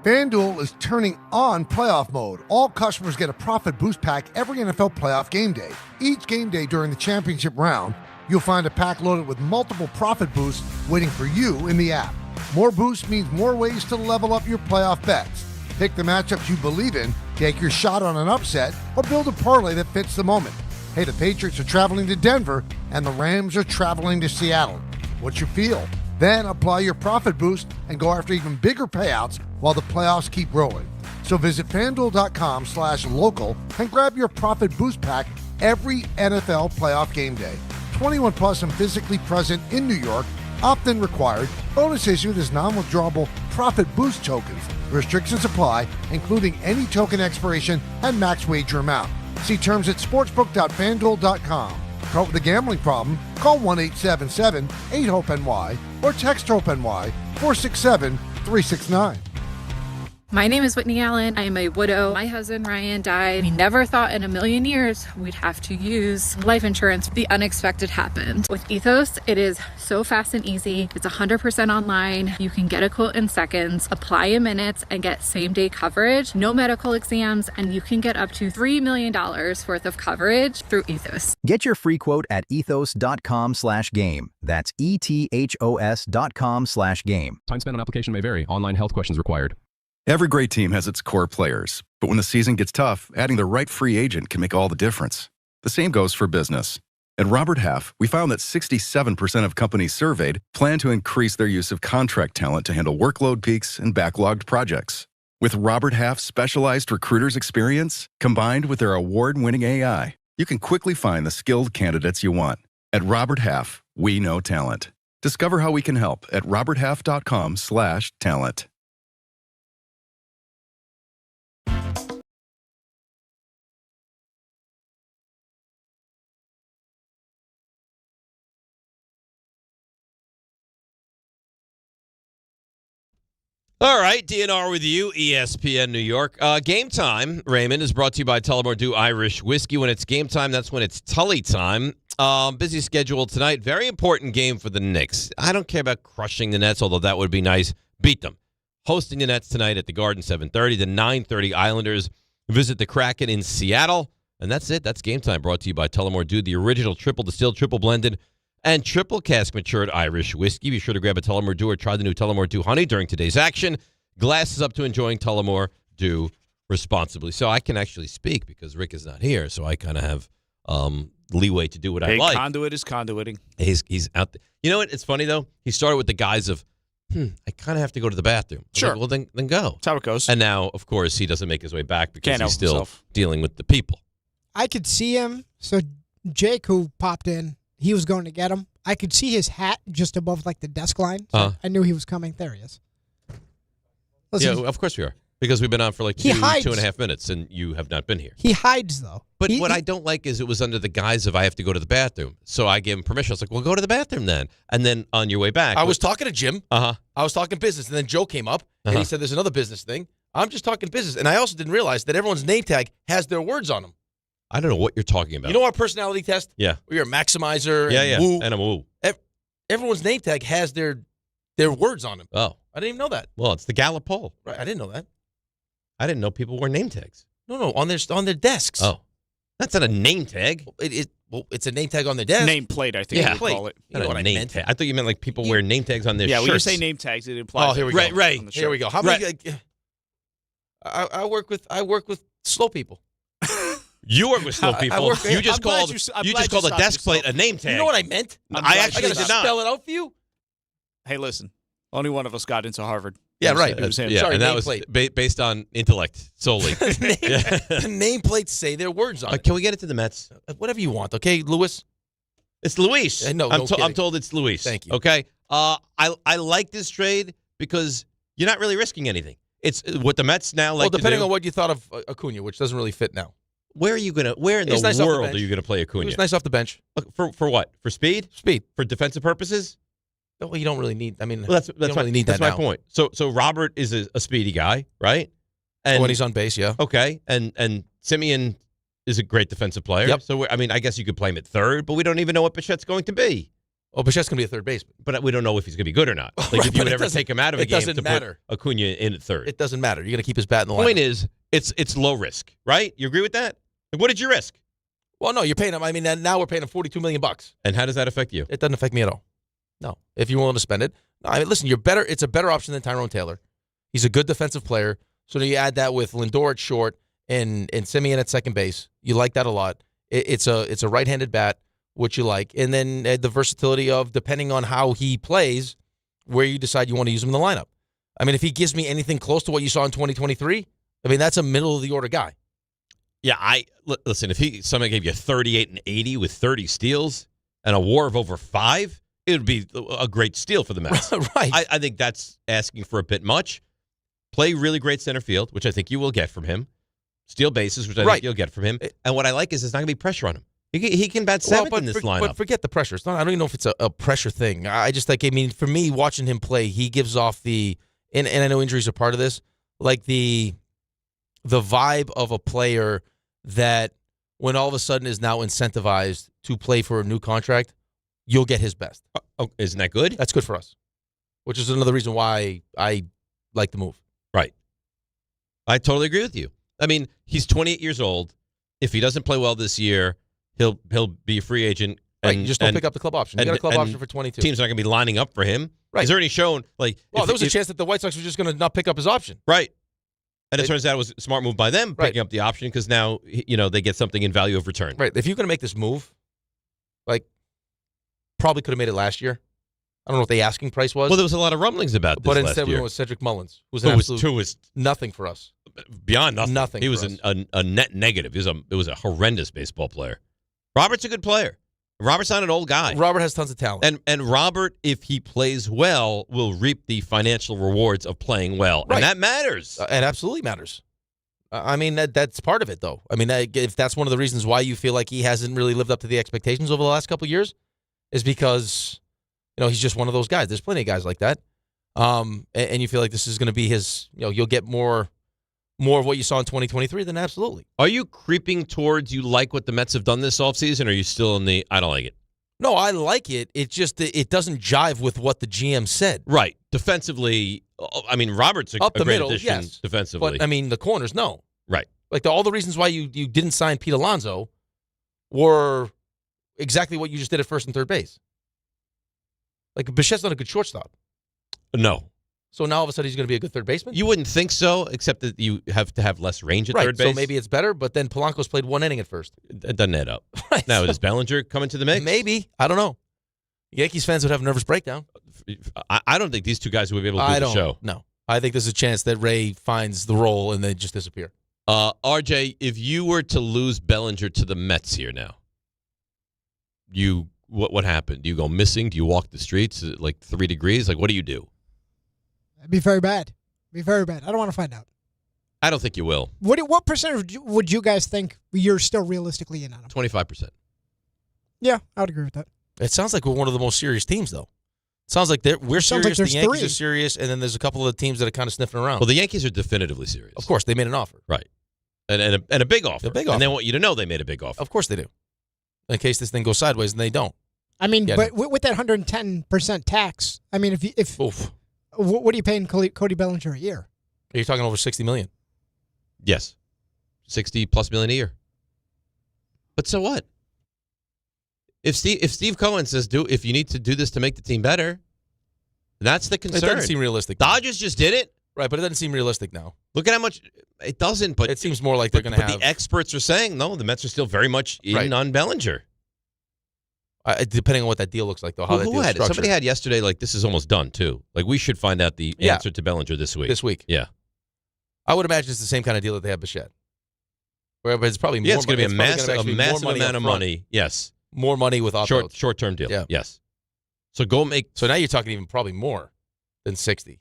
FanDuel is turning on playoff mode. All customers get a profit boost pack every NFL playoff game day. Each game day during the championship round, you'll find a pack loaded with multiple profit boosts waiting for you in the app. More boosts means more ways to level up your playoff bets. Pick the matchups you believe in, take your shot on an upset, or build a parlay that fits the moment. Hey, the Patriots are traveling to Denver, and the Rams are traveling to Seattle. What's your feel? Then apply your profit boost and go after even bigger payouts while the playoffs keep rolling. So visit FanDuel.com/local and grab your profit boost pack every NFL playoff game day. 21 plus and physically present in New York. Opt-in required. Bonus issued as non-withdrawable profit boost tokens. Restrictions apply, including any token expiration and max wager amount. See terms at sportsbook.fanduel.com. Caught with a gambling problem? Call 1-877-8-HOPE-NY or text HOPE-NY 467-369. My name is Whitney Allen. I am a widow. My husband, Ryan, died. We never thought in a million years we'd have to use life insurance. The unexpected happened. With Ethos, it is so fast and easy. It's 100% online. You can get a quote in seconds, apply in minutes, and get same-day coverage. No medical exams, and you can get up to $3 million worth of coverage through Ethos. Get your free quote at ethos.com/game. That's ETHOS.com/game. Time spent on application may vary. Online health questions required. Every great team has its core players, but when the season gets tough, adding the right free agent can make all the difference. The same goes for business. At Robert Half, we found that 67% of companies surveyed plan to increase their use of contract talent to handle workload peaks and backlogged projects. With Robert Half's specialized recruiters' experience, combined with their award-winning AI, you can quickly find the skilled candidates you want. At Robert Half, we know talent. Discover how we can help at roberthalf.com/talent. All right, DNR with you, ESPN New York. Game time, Raymond, is brought to you by Tullamore Dew Irish Whiskey. When it's game time, that's when it's Tully time. Busy schedule tonight. Very important game for the Knicks. I don't care about crushing the Nets, although that would be nice. Beat them. Hosting the Nets tonight at the Garden, 7:30. The 9:30 Islanders visit the Kraken in Seattle. And that's it. That's game time, brought to you by Tullamore Dew, the original triple distilled, triple blended, and triple cask matured Irish whiskey. Be sure to grab a Tullamore Dew or try the new Tullamore Dew Honey during today's action. Glasses up to enjoying Tullamore Dew responsibly. So I can actually speak because Rick is not here, so I kind of have leeway to do what I like. Conduit is conduiting. He's out there. You know what? It's funny, though. He started with the guise of, I kind of have to go to the bathroom. Sure. Like, well, then go. That's how it goes. And now, of course, he doesn't make his way back because he's still himself. dealing with the people. I could see him. So Jake, who popped in, he was going to get him. I could see his hat just above like the desk line. So I knew he was coming. There he is. Listen, yeah, of course we are. Because we've been on for like 2.5 minutes, and you have not been here. He hides, though. But what I don't like is it was under the guise of I have to go to the bathroom. So I gave him permission. I was like, well, go to the bathroom then. And then on your way back. I was talking to Jim. I was talking business, and then Joe came up, and he said there's another business thing. I'm just talking business. And I also didn't realize that everyone's name tag has their words on them. I don't know what you're talking about. You know our personality test? Yeah. Where you're a maximizer yeah, and woo. And I'm a woo. Everyone's name tag has their words on them. Oh. I didn't even know that. Well, it's the Gallup poll. Right. I didn't know that. I didn't know people wore name tags. No, on their desks. Oh. That's not a name tag. It's a name tag on their desk. Name plate, I think you call it. You know what I meant. I thought you meant like people wear name tags on their shirts. Yeah, when you say name tags, it implies. Oh, here we go. Right. Here we go. How many? I work with slow people. You work with slow people. You just called a desk plate a name tag. You know what I meant? I actually did not. Spell it out for you. Hey, listen. Only one of us got into Harvard. Yeah, right. Sorry, and that was based on intellect solely. The nameplates say their words on it. Can we get it to the Mets? Whatever you want, okay, Lewis? It's Luis. No, I'm told it's Luis. Thank you. Okay. I like this trade because you're not really risking anything. It's what the Mets now like to do. Depending on what you thought of Acuna, which doesn't really fit now. Where in the world are you gonna play Acuna? He was nice off the bench. For what? For speed? Speed. For defensive purposes? Well, you don't really need. I mean, that's my point. So Robert is a speedy guy, right? And when he's on base, yeah. Okay, and Simeon is a great defensive player. Yep. So I guess you could play him at third, but we don't even know what Bichette's going to be. Oh, Bichette's going to be a third baseman, but we don't know if he's going to be good or not. Like if you would ever take him out of a game to put Acuna in at third, it doesn't matter. You're going to keep his bat in the lineup. Point is, it's low risk, right? You agree with that? Like, what did you risk? Well, no, you're paying him. I mean, now we're paying him $42 million. And how does that affect you? It doesn't affect me at all. No, if you're willing to spend it. I mean, listen, you're better. It's a better option than Tyrone Taylor. He's a good defensive player. So now you add that with Lindor at short and Simeon at second base. You like that a lot. It's a right-handed bat, which you like, and then the versatility of depending on how he plays, where you decide you want to use him in the lineup. I mean, if he gives me anything close to what you saw in 2023, I mean that's a middle of the order guy. Yeah, listen. If somebody gave you 38 and 80 with 30 steals and a WAR of over 5. It would be a great steal for the Mets. Right. I think that's asking for a bit much. Play really great center field, which I think you will get from him. Steal bases, which I think you'll get from him. And what I like is there's not going to be pressure on him. He can bat seventh in this lineup. But forget the pressure. I don't even know if it's a pressure thing. I just like, I mean, for me, watching him play, he gives off and I know injuries are part of this, like the vibe of a player that when all of a sudden is now incentivized to play for a new contract, you'll get his best. Oh, isn't that good? That's good for us, which is another reason why I like the move. Right. I totally agree with you. I mean, he's 28 years old. If he doesn't play well this year, he'll be a free agent. And, right, you just don't pick up the club option. You got a club option for 22. Teams are not going to be lining up for him. Right. He's already shown, like... Well, there was a chance that the White Sox were just going to not pick up his option. Right. And it turns out it was a smart move by them picking up the option because now, they get something in value of return. Right. If you're going to make this move, probably could have made it last year. I don't know what the asking price was. Well, there was a lot of rumblings about this but last instead year. we went with Cedric Mullins, who was nothing for us. Beyond nothing. Nothing. He was a net negative. It was a horrendous baseball player. Robert's a good player. Robert's not an old guy. Robert has tons of talent. And Robert, if he plays well, will reap the financial rewards of playing well. Right. And that matters. It absolutely matters. I mean, that's part of it, though. I mean, if that's one of the reasons why you feel like he hasn't really lived up to the expectations over the last couple of years, is because, he's just one of those guys. There's plenty of guys like that. And you feel like this is going to be his, you'll get more of what you saw in 2023, then absolutely. Are you creeping towards you like what the Mets have done this offseason, or are you still in the I don't like it? No, I like it. It just it doesn't jive with what the GM said. Right. Defensively, I mean, Robert's a great middle, addition defensively. But, I mean, the corners, no. Right. Like all the reasons why you didn't sign Pete Alonso were exactly what you just did at first and third base. Like, Bichet's not a good shortstop. No. So now all of a sudden he's going to be a good third baseman? You wouldn't think so, except that you have to have less range at third base. So maybe it's better, but then Polanco's played one inning at first. It doesn't add up. Right, now, is Bellinger coming to the mix? Maybe. I don't know. Yankees fans would have a nervous breakdown. I don't think these two guys would be able to do the show. No. I think there's a chance that Ray finds the role and they just disappear. RJ, if you were to lose Bellinger to the Mets here now, what happened? Do you go missing? Do you walk the streets at like 3 degrees? Like, what do you do? It'd be very bad. I don't want to find out. I don't think you will. What percentage would you guys think you're still realistically in on them? 25%. Yeah, I would agree with that. It sounds like we're one of the most serious teams, though. It sounds like we're serious, like the Yankees 3. are serious, and then there's a couple of teams that are kind of sniffing around. Well, the Yankees are definitively serious. Of course, they made an offer. Right. And a big offer. A big offer. And they want you to know they made a big offer. Of course they do. In case this thing goes sideways, and they don't. I mean, but with that 110% tax, I mean, if Oof. What are you paying Cody Bellinger a year? You're talking over $60 million. Yes. $60+ million a year. But so what? If Steve Cohen says if you need to do this to make the team better, that's the concern. It doesn't seem realistic. Dodgers just did it. Right, but it doesn't seem realistic now. Look at how much it doesn't. But it seems more like they're going to have. But the experts are saying no. The Mets are still very much in on Bellinger. Depending on what that deal looks like, though. How that deal's structured. Somebody had yesterday. Like this is almost done too. Like we should find out the answer to Bellinger this week. Yeah. I would imagine it's the same kind of deal that they have Bichette. But it's probably more. Yeah, it's going to be a massive amount of money. Yes. More money with opt-outs. Short-term deal. Yeah. Yes. So go make. So now you're talking even probably more than 60.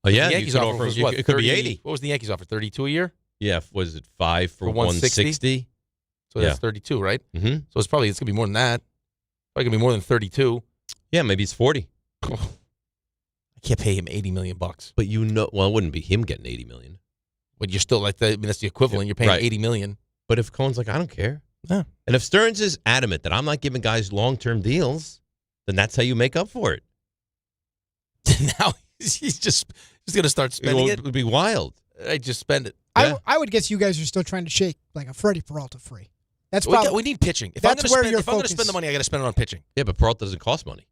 Oh yeah, the Yankees offer was what? It could be 80. What was the Yankees offer? 32 a year? Yeah. Was it 5 for 160? So that's 32, right? Mm-hmm. So it's going to be more than that. Probably going to be more than 32. Yeah, maybe it's 40. I can't pay him $80 million. But it wouldn't be him getting $80 million. But you're still that's the equivalent. You're paying $80 million. But if Cohen's like, I don't care. Yeah. And if Stearns is adamant that I'm not giving guys long-term deals, then that's how you make up for it. Now he's just going to start spending it. It would be wild. I just spend it. Yeah. I would guess you guys are still trying to shake like a Freddie Peralta free. That's probably, we need pitching. If that's I'm where going to spend the money, I got to spend it on pitching. Yeah, but Peralta doesn't cost money.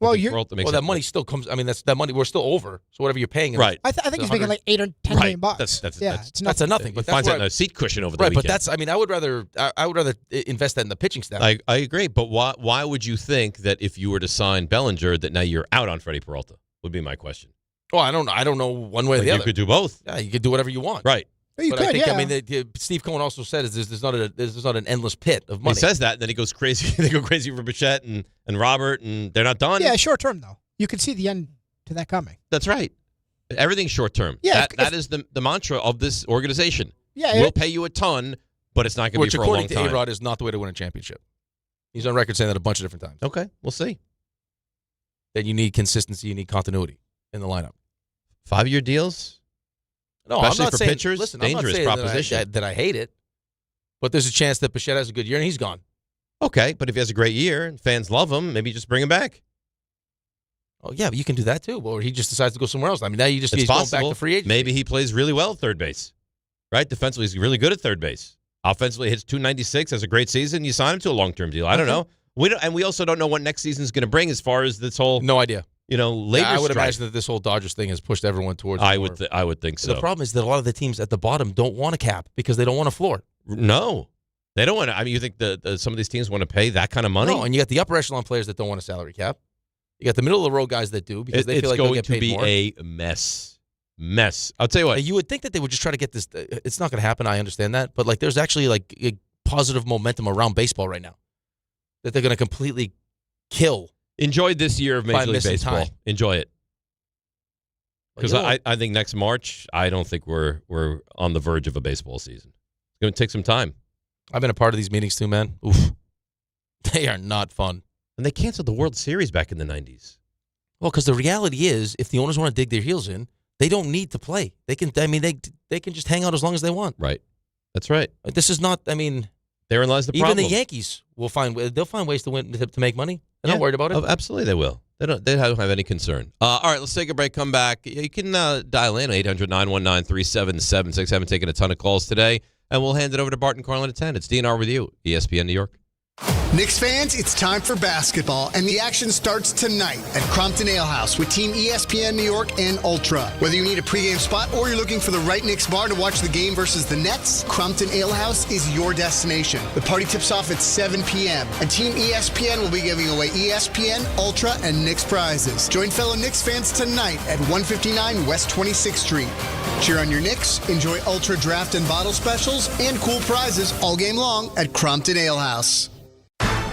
Well, that money still comes. I mean, that money. We're still over. So whatever you're paying, right? I think he's making like $8 or $10 million. That's a nothing. But finds that in a seat cushion over the weekend. But that's. I mean, I would rather invest that in the pitching staff. I agree. But why would you think that if you were to sign Bellinger that now you're out on Freddie Peralta? Would be my question. Oh, I don't know one way or the other. You could do both. Yeah, you could do whatever you want. Right. You could, I think, I mean, Steve Cohen also said there's not an endless pit of money. He says that, and then he goes crazy. They go crazy for Bichette and Robert, and they're not done. Yeah, short term though. You can see the end to that coming. That's right. Everything's short term. Yeah, that is the mantra of this organization. Yeah, we'll pay you a ton, but it's not going to be for a long time. Which, according to A-Rod, is not the way to win a championship. He's on record saying that a bunch of different times. Okay, we'll see. That you need consistency, you need continuity in the lineup. 5-year deals. No, especially I'm not for saying, pitchers. Listen, dangerous I'm not saying proposition. that I hate it, but there's a chance that Bichette has a good year and he's gone. Okay, but if he has a great year and fans love him, maybe just bring him back. Oh yeah, but you can do that too. Or he just decides to go somewhere else. I mean, now he's going back to free agency. Maybe he plays really well at third base. Right, defensively he's really good at third base. Offensively hits .296, has a great season. You sign him to a long-term deal. I don't know. We also don't know what next season is going to bring as far as this whole. No idea. Labor I would strife. imagine that this whole Dodgers thing has pushed everyone towards. I would think so. The problem is that a lot of the teams at the bottom don't want a cap because they don't want a floor. No, they don't want to. I mean, you think some of these teams want to pay that kind of money? No, and you got the upper echelon players that don't want a salary cap. You got the middle of the road guys that do because they feel like they'll get paid more. It's going to be a mess. I'll tell you what. You would think that they would just try to get this. It's not going to happen. I understand that, but there's actually a positive momentum around baseball right now that they're going to completely kill. Enjoy this year of Major League Baseball. Time. Enjoy it. Because I think next March, I don't think we're on the verge of a baseball season. It's going to take some time. I've been a part of these meetings too, man. Oof. They are not fun. And they canceled the World Series back in the 90s. Well, because the reality is, if the owners want to dig their heels in, they don't need to play. They can. I mean, they can just hang out as long as they want. Right. That's right. This is not. I mean, therein lies the problem. Even the Yankees will find. They'll find ways to win to make money. They're not worried about it. Oh, absolutely, they will. They don't have any concern. All right, let's take a break. Come back. You can dial in 800-919-3776. Haven't taken a ton of calls today, and we'll hand it over to Bart and Carlin at 10. It's DNR with you, ESPN New York. Knicks fans, it's time for basketball, and the action starts tonight at Crompton Ale House with Team ESPN New York and Ultra. Whether you need a pregame spot or you're looking for the right Knicks bar to watch the game versus the Nets, Crompton Ale House is your destination. The party tips off at 7 p.m., and Team ESPN will be giving away ESPN, Ultra, and Knicks prizes. Join fellow Knicks fans tonight at 159 West 26th Street. Cheer on your Knicks, enjoy Ultra draft and bottle specials, and cool prizes all game long at Crompton Ale House.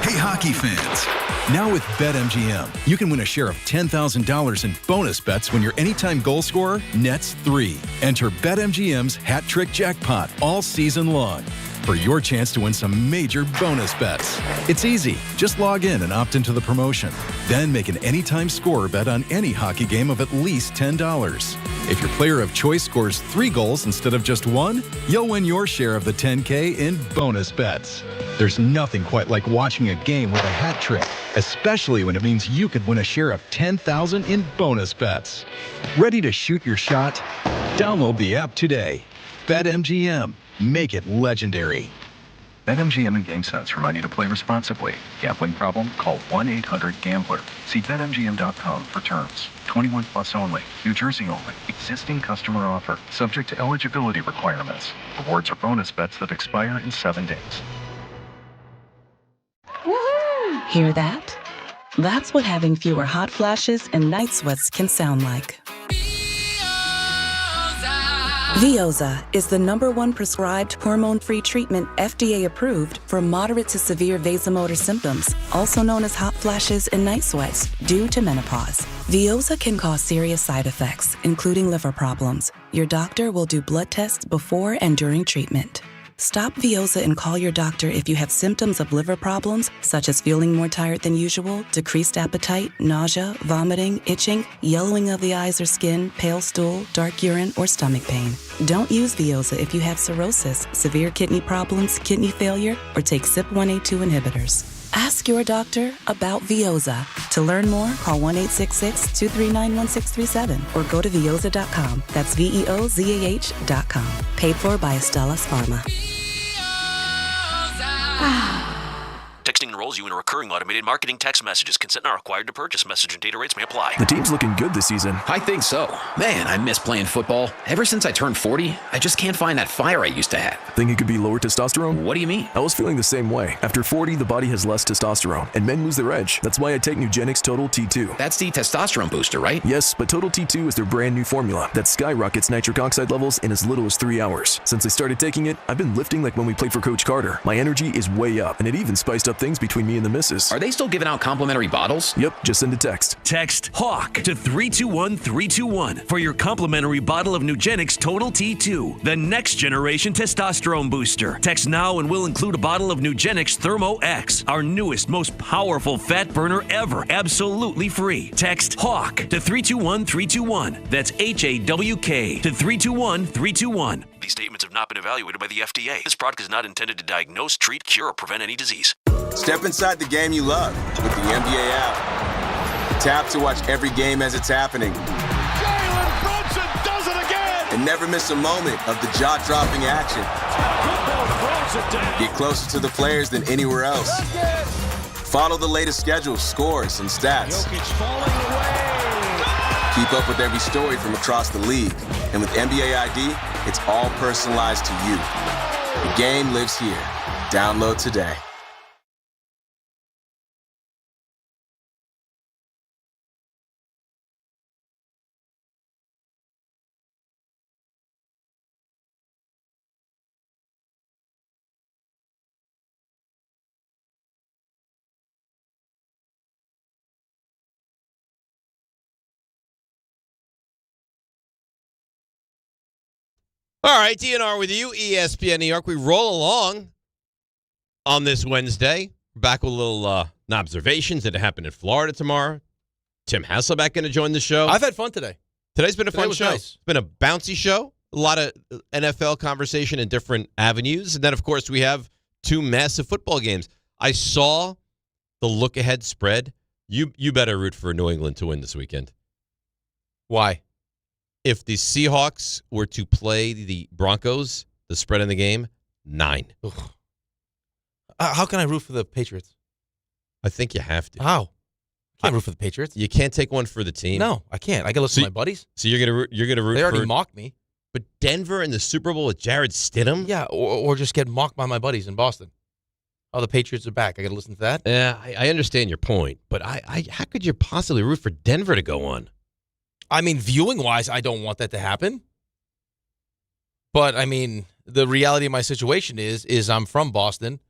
Hey, hockey fans. Now with BetMGM, you can win a share of $10,000 in bonus bets when your anytime goal scorer nets 3. Enter BetMGM's Hat Trick Jackpot all season long for your chance to win some major bonus bets. It's easy. Just log in and opt into the promotion. Then make an anytime scorer bet on any hockey game of at least $10. If your player of choice scores 3 goals instead of just 1, you'll win your share of the $10K in bonus bets. There's nothing quite like watching a game with a hat trick, especially when it means you could win a share of $10,000 in bonus bets. Ready to shoot your shot? Download the app today. BetMGM. Make it legendary. BetMGM and GameSense remind you to play responsibly. Gambling problem? Call 1-800-GAMBLER. See BetMGM.com for terms. 21 plus only. New Jersey only. Existing customer offer. Subject to eligibility requirements. Rewards or bonus bets that expire in 7 days. Hear that? That's what having fewer hot flashes and night sweats can sound like. Veoza is the #1 prescribed hormone-free treatment FDA approved for moderate to severe vasomotor symptoms, also known as hot flashes and night sweats, due to menopause. Veoza can cause serious side effects, including liver problems. Your doctor will do blood tests before and during treatment. Stop Veoza and call your doctor if you have symptoms of liver problems, such as feeling more tired than usual, decreased appetite, nausea, vomiting, itching, yellowing of the eyes or skin, pale stool, dark urine, or stomach pain. Don't use Veoza if you have cirrhosis, severe kidney problems, kidney failure, or take CYP1A2 inhibitors. Ask your doctor about Veoza. To learn more, call 1-866-239-1637 or go to Veoza.com. That's VEOZAH.com. Paid for by Astellas Pharma. Texting enrolls you in a recurring automated marketing text messages. Consent not required to purchase. Message and data rates may apply. The team's looking good this season. I think so. Man, I miss playing football. Ever since I turned 40, I just can't find that fire I used to have. Think it could be lower testosterone? What do you mean? I was feeling the same way. After 40, the body has less testosterone, and men lose their edge. That's why I take Nugenix Total T2. That's the testosterone booster, right? Yes, but Total T2 is their brand new formula that skyrockets nitric oxide levels in as little as 3 hours. Since I started taking it, I've been lifting like when we played for Coach Carter. My energy is way up, and it even spiced up things between me and the missus. Are they still giving out complimentary bottles? Yep, just send a text. Text HAWK to 321-321 for your complimentary bottle of Nugenix Total T2, the next generation testosterone booster. Text now and we'll include a bottle of Nugenix Thermo X, our newest, most powerful fat burner ever, absolutely free. Text HAWK to 321-321. That's HAWK to 321-321. These statements have not been evaluated by the FDA. This product is not intended to diagnose, treat, cure, or prevent any disease. Step inside the game you love with the NBA app. Tap to watch every game as it's happening. Jalen Brunson does it again! And never miss a moment of the jaw-dropping action. Get closer to the players than anywhere else. Follow the latest schedules, scores, and stats. Keep up with every story from across the league. And with NBA ID, it's all personalized to you. The game lives here. Download today. All right, DNR with you, ESPN New York. We roll along on this Wednesday. Back with a little observations that happened in Florida tomorrow. Tim Hasselbeck going to join the show. I've had fun today. Today's been a fun show. Nice. It's been a bouncy show. A lot of NFL conversation in different avenues. And then, of course, we have two massive football games. I saw the look-ahead spread. You better root for New England to win this weekend. Why? If the Seahawks were to play the Broncos, the spread in the game, 9. How can I root for the Patriots? I think you have to. How? I can't root for the Patriots. You can't take one for the team. No, I can't. I got to listen to my buddies. So you're gonna root. They already for, mocked me. But Denver in the Super Bowl with Jarrett Stidham. Yeah, or just get mocked by my buddies in Boston. Oh, the Patriots are back. I got to listen to that. Yeah, I understand your point, but how could you possibly root for Denver to go on? I mean, viewing-wise, I don't want that to happen. But, I mean, the reality of my situation is I'm from Boston.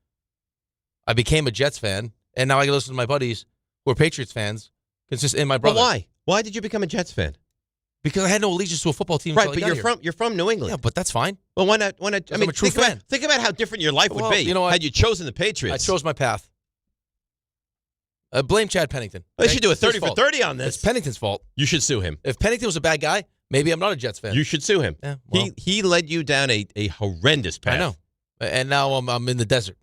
I became a Jets fan, and now I can listen to my buddies who are Patriots fans, and my brother. But why? Why did you become a Jets fan? Because I had no allegiance to a football team. Right, but you're from New England. Yeah, but that's fine. Well, why not? I mean, I'm a true fan. Think about how different your life would be had you chosen the Patriots. I chose my path. Blame Chad Pennington. They should do a 30 for 30 on this. It's Pennington's fault. You should sue him. If Pennington was a bad guy, maybe I'm not a Jets fan. You should sue him. Yeah, well. He led you down a horrendous path. I know. And now I'm in the desert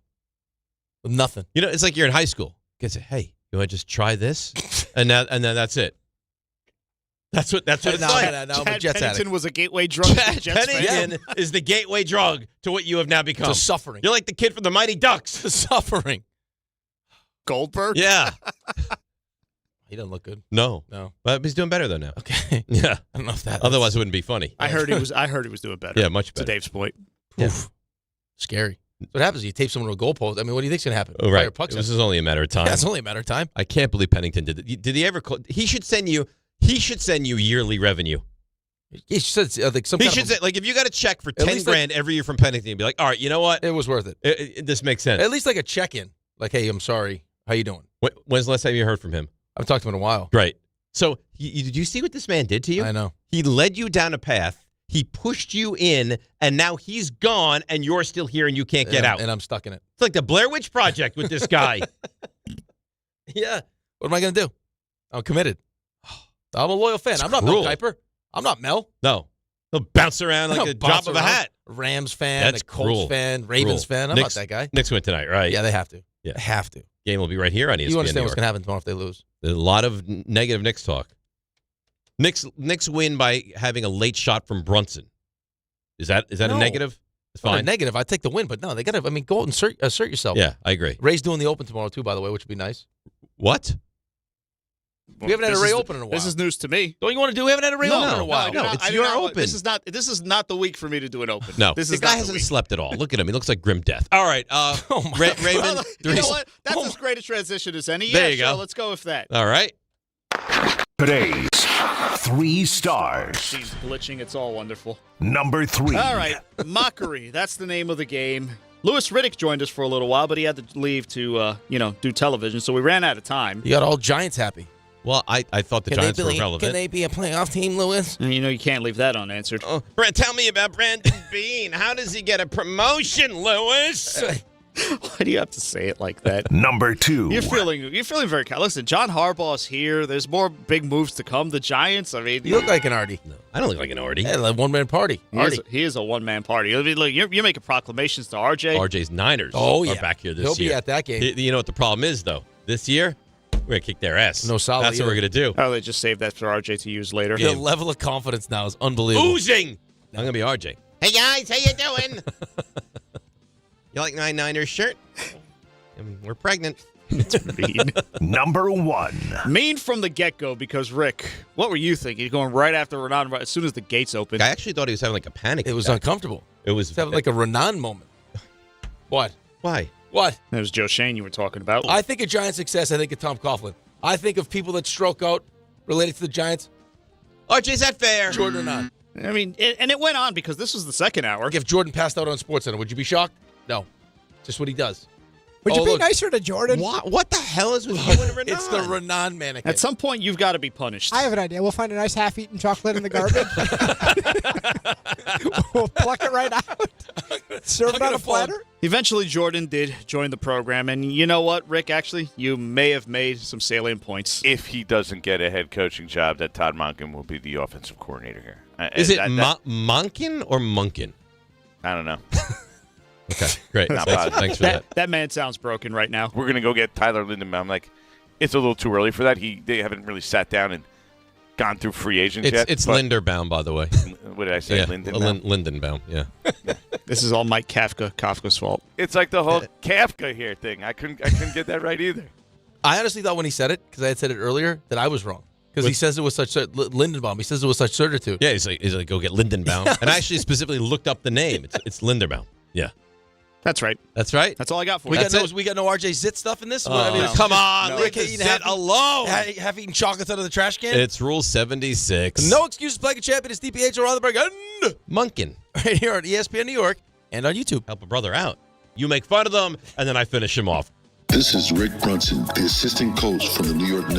with nothing. You know, it's like you're in high school. You say, hey, you want to just try this? and then that's it. That's what it's like. No, I'm a Jets Pennington addict. was a gateway drug. Chad Pennington is the gateway drug to what you have now become. To suffering. You're like the kid from the Mighty Ducks. Suffering. Goldberg? Yeah. He doesn't look good. No. But he's doing better though now. Okay. Yeah. I don't know if that. Otherwise, it wouldn't be funny. I heard he was doing better. Yeah, much better. To Dave's point. Oof. Scary. What happens? You tape someone to a goalpost. I mean, what do you think's going to happen? Oh, right. Fire pucks This at is only a matter of time. Yeah, it's only a matter of time. I can't believe Pennington did it. Did he ever call? He should send you yearly revenue. He should say, like, some He kind should of say, like, if you got a check for At $10 least grand every year from Pennington, you'd be like, all right, you know what? It was worth it. This makes sense. At least like a check-in. Like, hey, I'm sorry. How you doing? When's the last time you heard from him? I haven't talked to him in a while. Right. So, did you see what this man did to you? I know. He led you down a path. He pushed you in, and now he's gone, and you're still here, and you can't get out. And I'm stuck in it. It's like the Blair Witch Project with this guy. Yeah. What am I going to do? I'm committed. I'm a loyal fan. I'm not Mel Kiper. I'm not Mel. No. He'll bounce around like a drop of a hat. Rams fan, That's a Colts cruel. fan, Ravens fan. I'm not that guy. Knicks win tonight, right? Yeah, they have to. Yeah. They have to. Game will be right here on ESPN. You understand New what's York. going to happen tomorrow if they lose. There's a lot of negative Knicks talk. Knicks win by having a late shot from Brunson. Is that a negative? It's Not a fine. negative. I'd take the win, but no, they got to, go out and assert yourself. Yeah, I agree. Ray's doing the Open tomorrow, too, by the way, which would be nice. What? We haven't had a Ray Open in a while. This is news to me. Don't you want to do? We haven't had a Ray Open in a while. No, it's your Open. This is not the week for me to do an Open. No, this the is guy not the hasn't week. slept at all. Look at him. He looks like grim death. All right. Raymond. Well, you know what? That's as great a transition as any. There Yeah, you sure, go. let's go with that. All right. Today's 3 stars. She's glitching. It's all wonderful. Number 3. All right. Mockery. That's the name of the game. Louis Riddick joined us for a little while, but he had to leave to, do television, so we ran out of time. You got all Giants happy. Well, I thought the Giants were relevant. Can they be a playoff team, Louis? And you can't leave that unanswered. Oh, tell me about Brandon Bean. How does he get a promotion, Louis? Why do you have to say it like that? Number 2. You're feeling very. Listen, John Harbaugh's here. There's more big moves to come. The Giants. I mean, You look like an Artie. No, I don't look like an Artie. Yeah, like one-man party. He is a one-man party. I mean, look, you're making proclamations to RJ. RJ's Niners are back here this He'll year. be at that game. You know what the problem is, though? This year, we're going to kick their ass. No solid That's what either. we're going to do. Oh, they just saved that for RJ to use later. The level of confidence now is unbelievable. Oozing. I'm going to be RJ. Hey, guys. How you doing? You like my Niners shirt? We're pregnant. It's mean. Number 1. Mean from the get-go because, Rick, what were you thinking? You're going right after Raanan as soon as the gates opened. I actually thought he was having like a panic It was attack. uncomfortable. It was It's having like a Raanan moment. What? Why? What? That was Joe Shane you were talking about. I think of Giant success. I think of Tom Coughlin. I think of people that stroke out related to the Giants. RJ's that fair? Jordan Raanan. I mean, and it went on because this was the second hour. Like if Jordan passed out on SportsCenter, would you be shocked? No. Just what he does. Would you be look. nicer to Jordan? What the hell is with you and Raanan? It's the Raanan mannequin. At some point, you've got to be punished. I have an idea. We'll find a nice half-eaten chocolate in the garbage. We'll pluck it right out. Serve it on a platter. Eventually, Jordan did join the program, and you know what, Rick? Actually, you may have made some salient points. If he doesn't get a head coaching job, that Todd Monken will be the offensive coordinator here. Is it Monken or Munkin? I don't know. Okay, great. Not Thanks for that. That man sounds broken right now. We're gonna go get Tyler Lindenbaum. I'm like, it's a little too early for that. They haven't really sat down and gone through free agents yet. It's Linderbaum, by the way. What did I say? Yeah, Lindenbaum. Lindenbaum. Yeah. This is all Mike Kafka's fault. It's like the whole Kafka here thing. I couldn't get that right either. I honestly thought when he said it, because I had said it earlier, that I was wrong. Because he says it with such Lindenbaum. He says it with such certitude. Yeah, he's like, go get Lindenbaum. And I actually specifically looked up the name. It's Linderbaum. Yeah. That's right. That's right. That's all I got for We you. got no RJ Zit stuff in this? Come on. No. Leave the Zit alone. Have eaten chocolates out of the trash can? It's Rule 76. No excuses. Playing a champion is DiPietro, Rothenberg, and Munkin. Right here on ESPN New York and on YouTube. Help a brother out. You make fun of them, and then I finish him off. This is Rick Brunson, the assistant coach from the New York Knicks.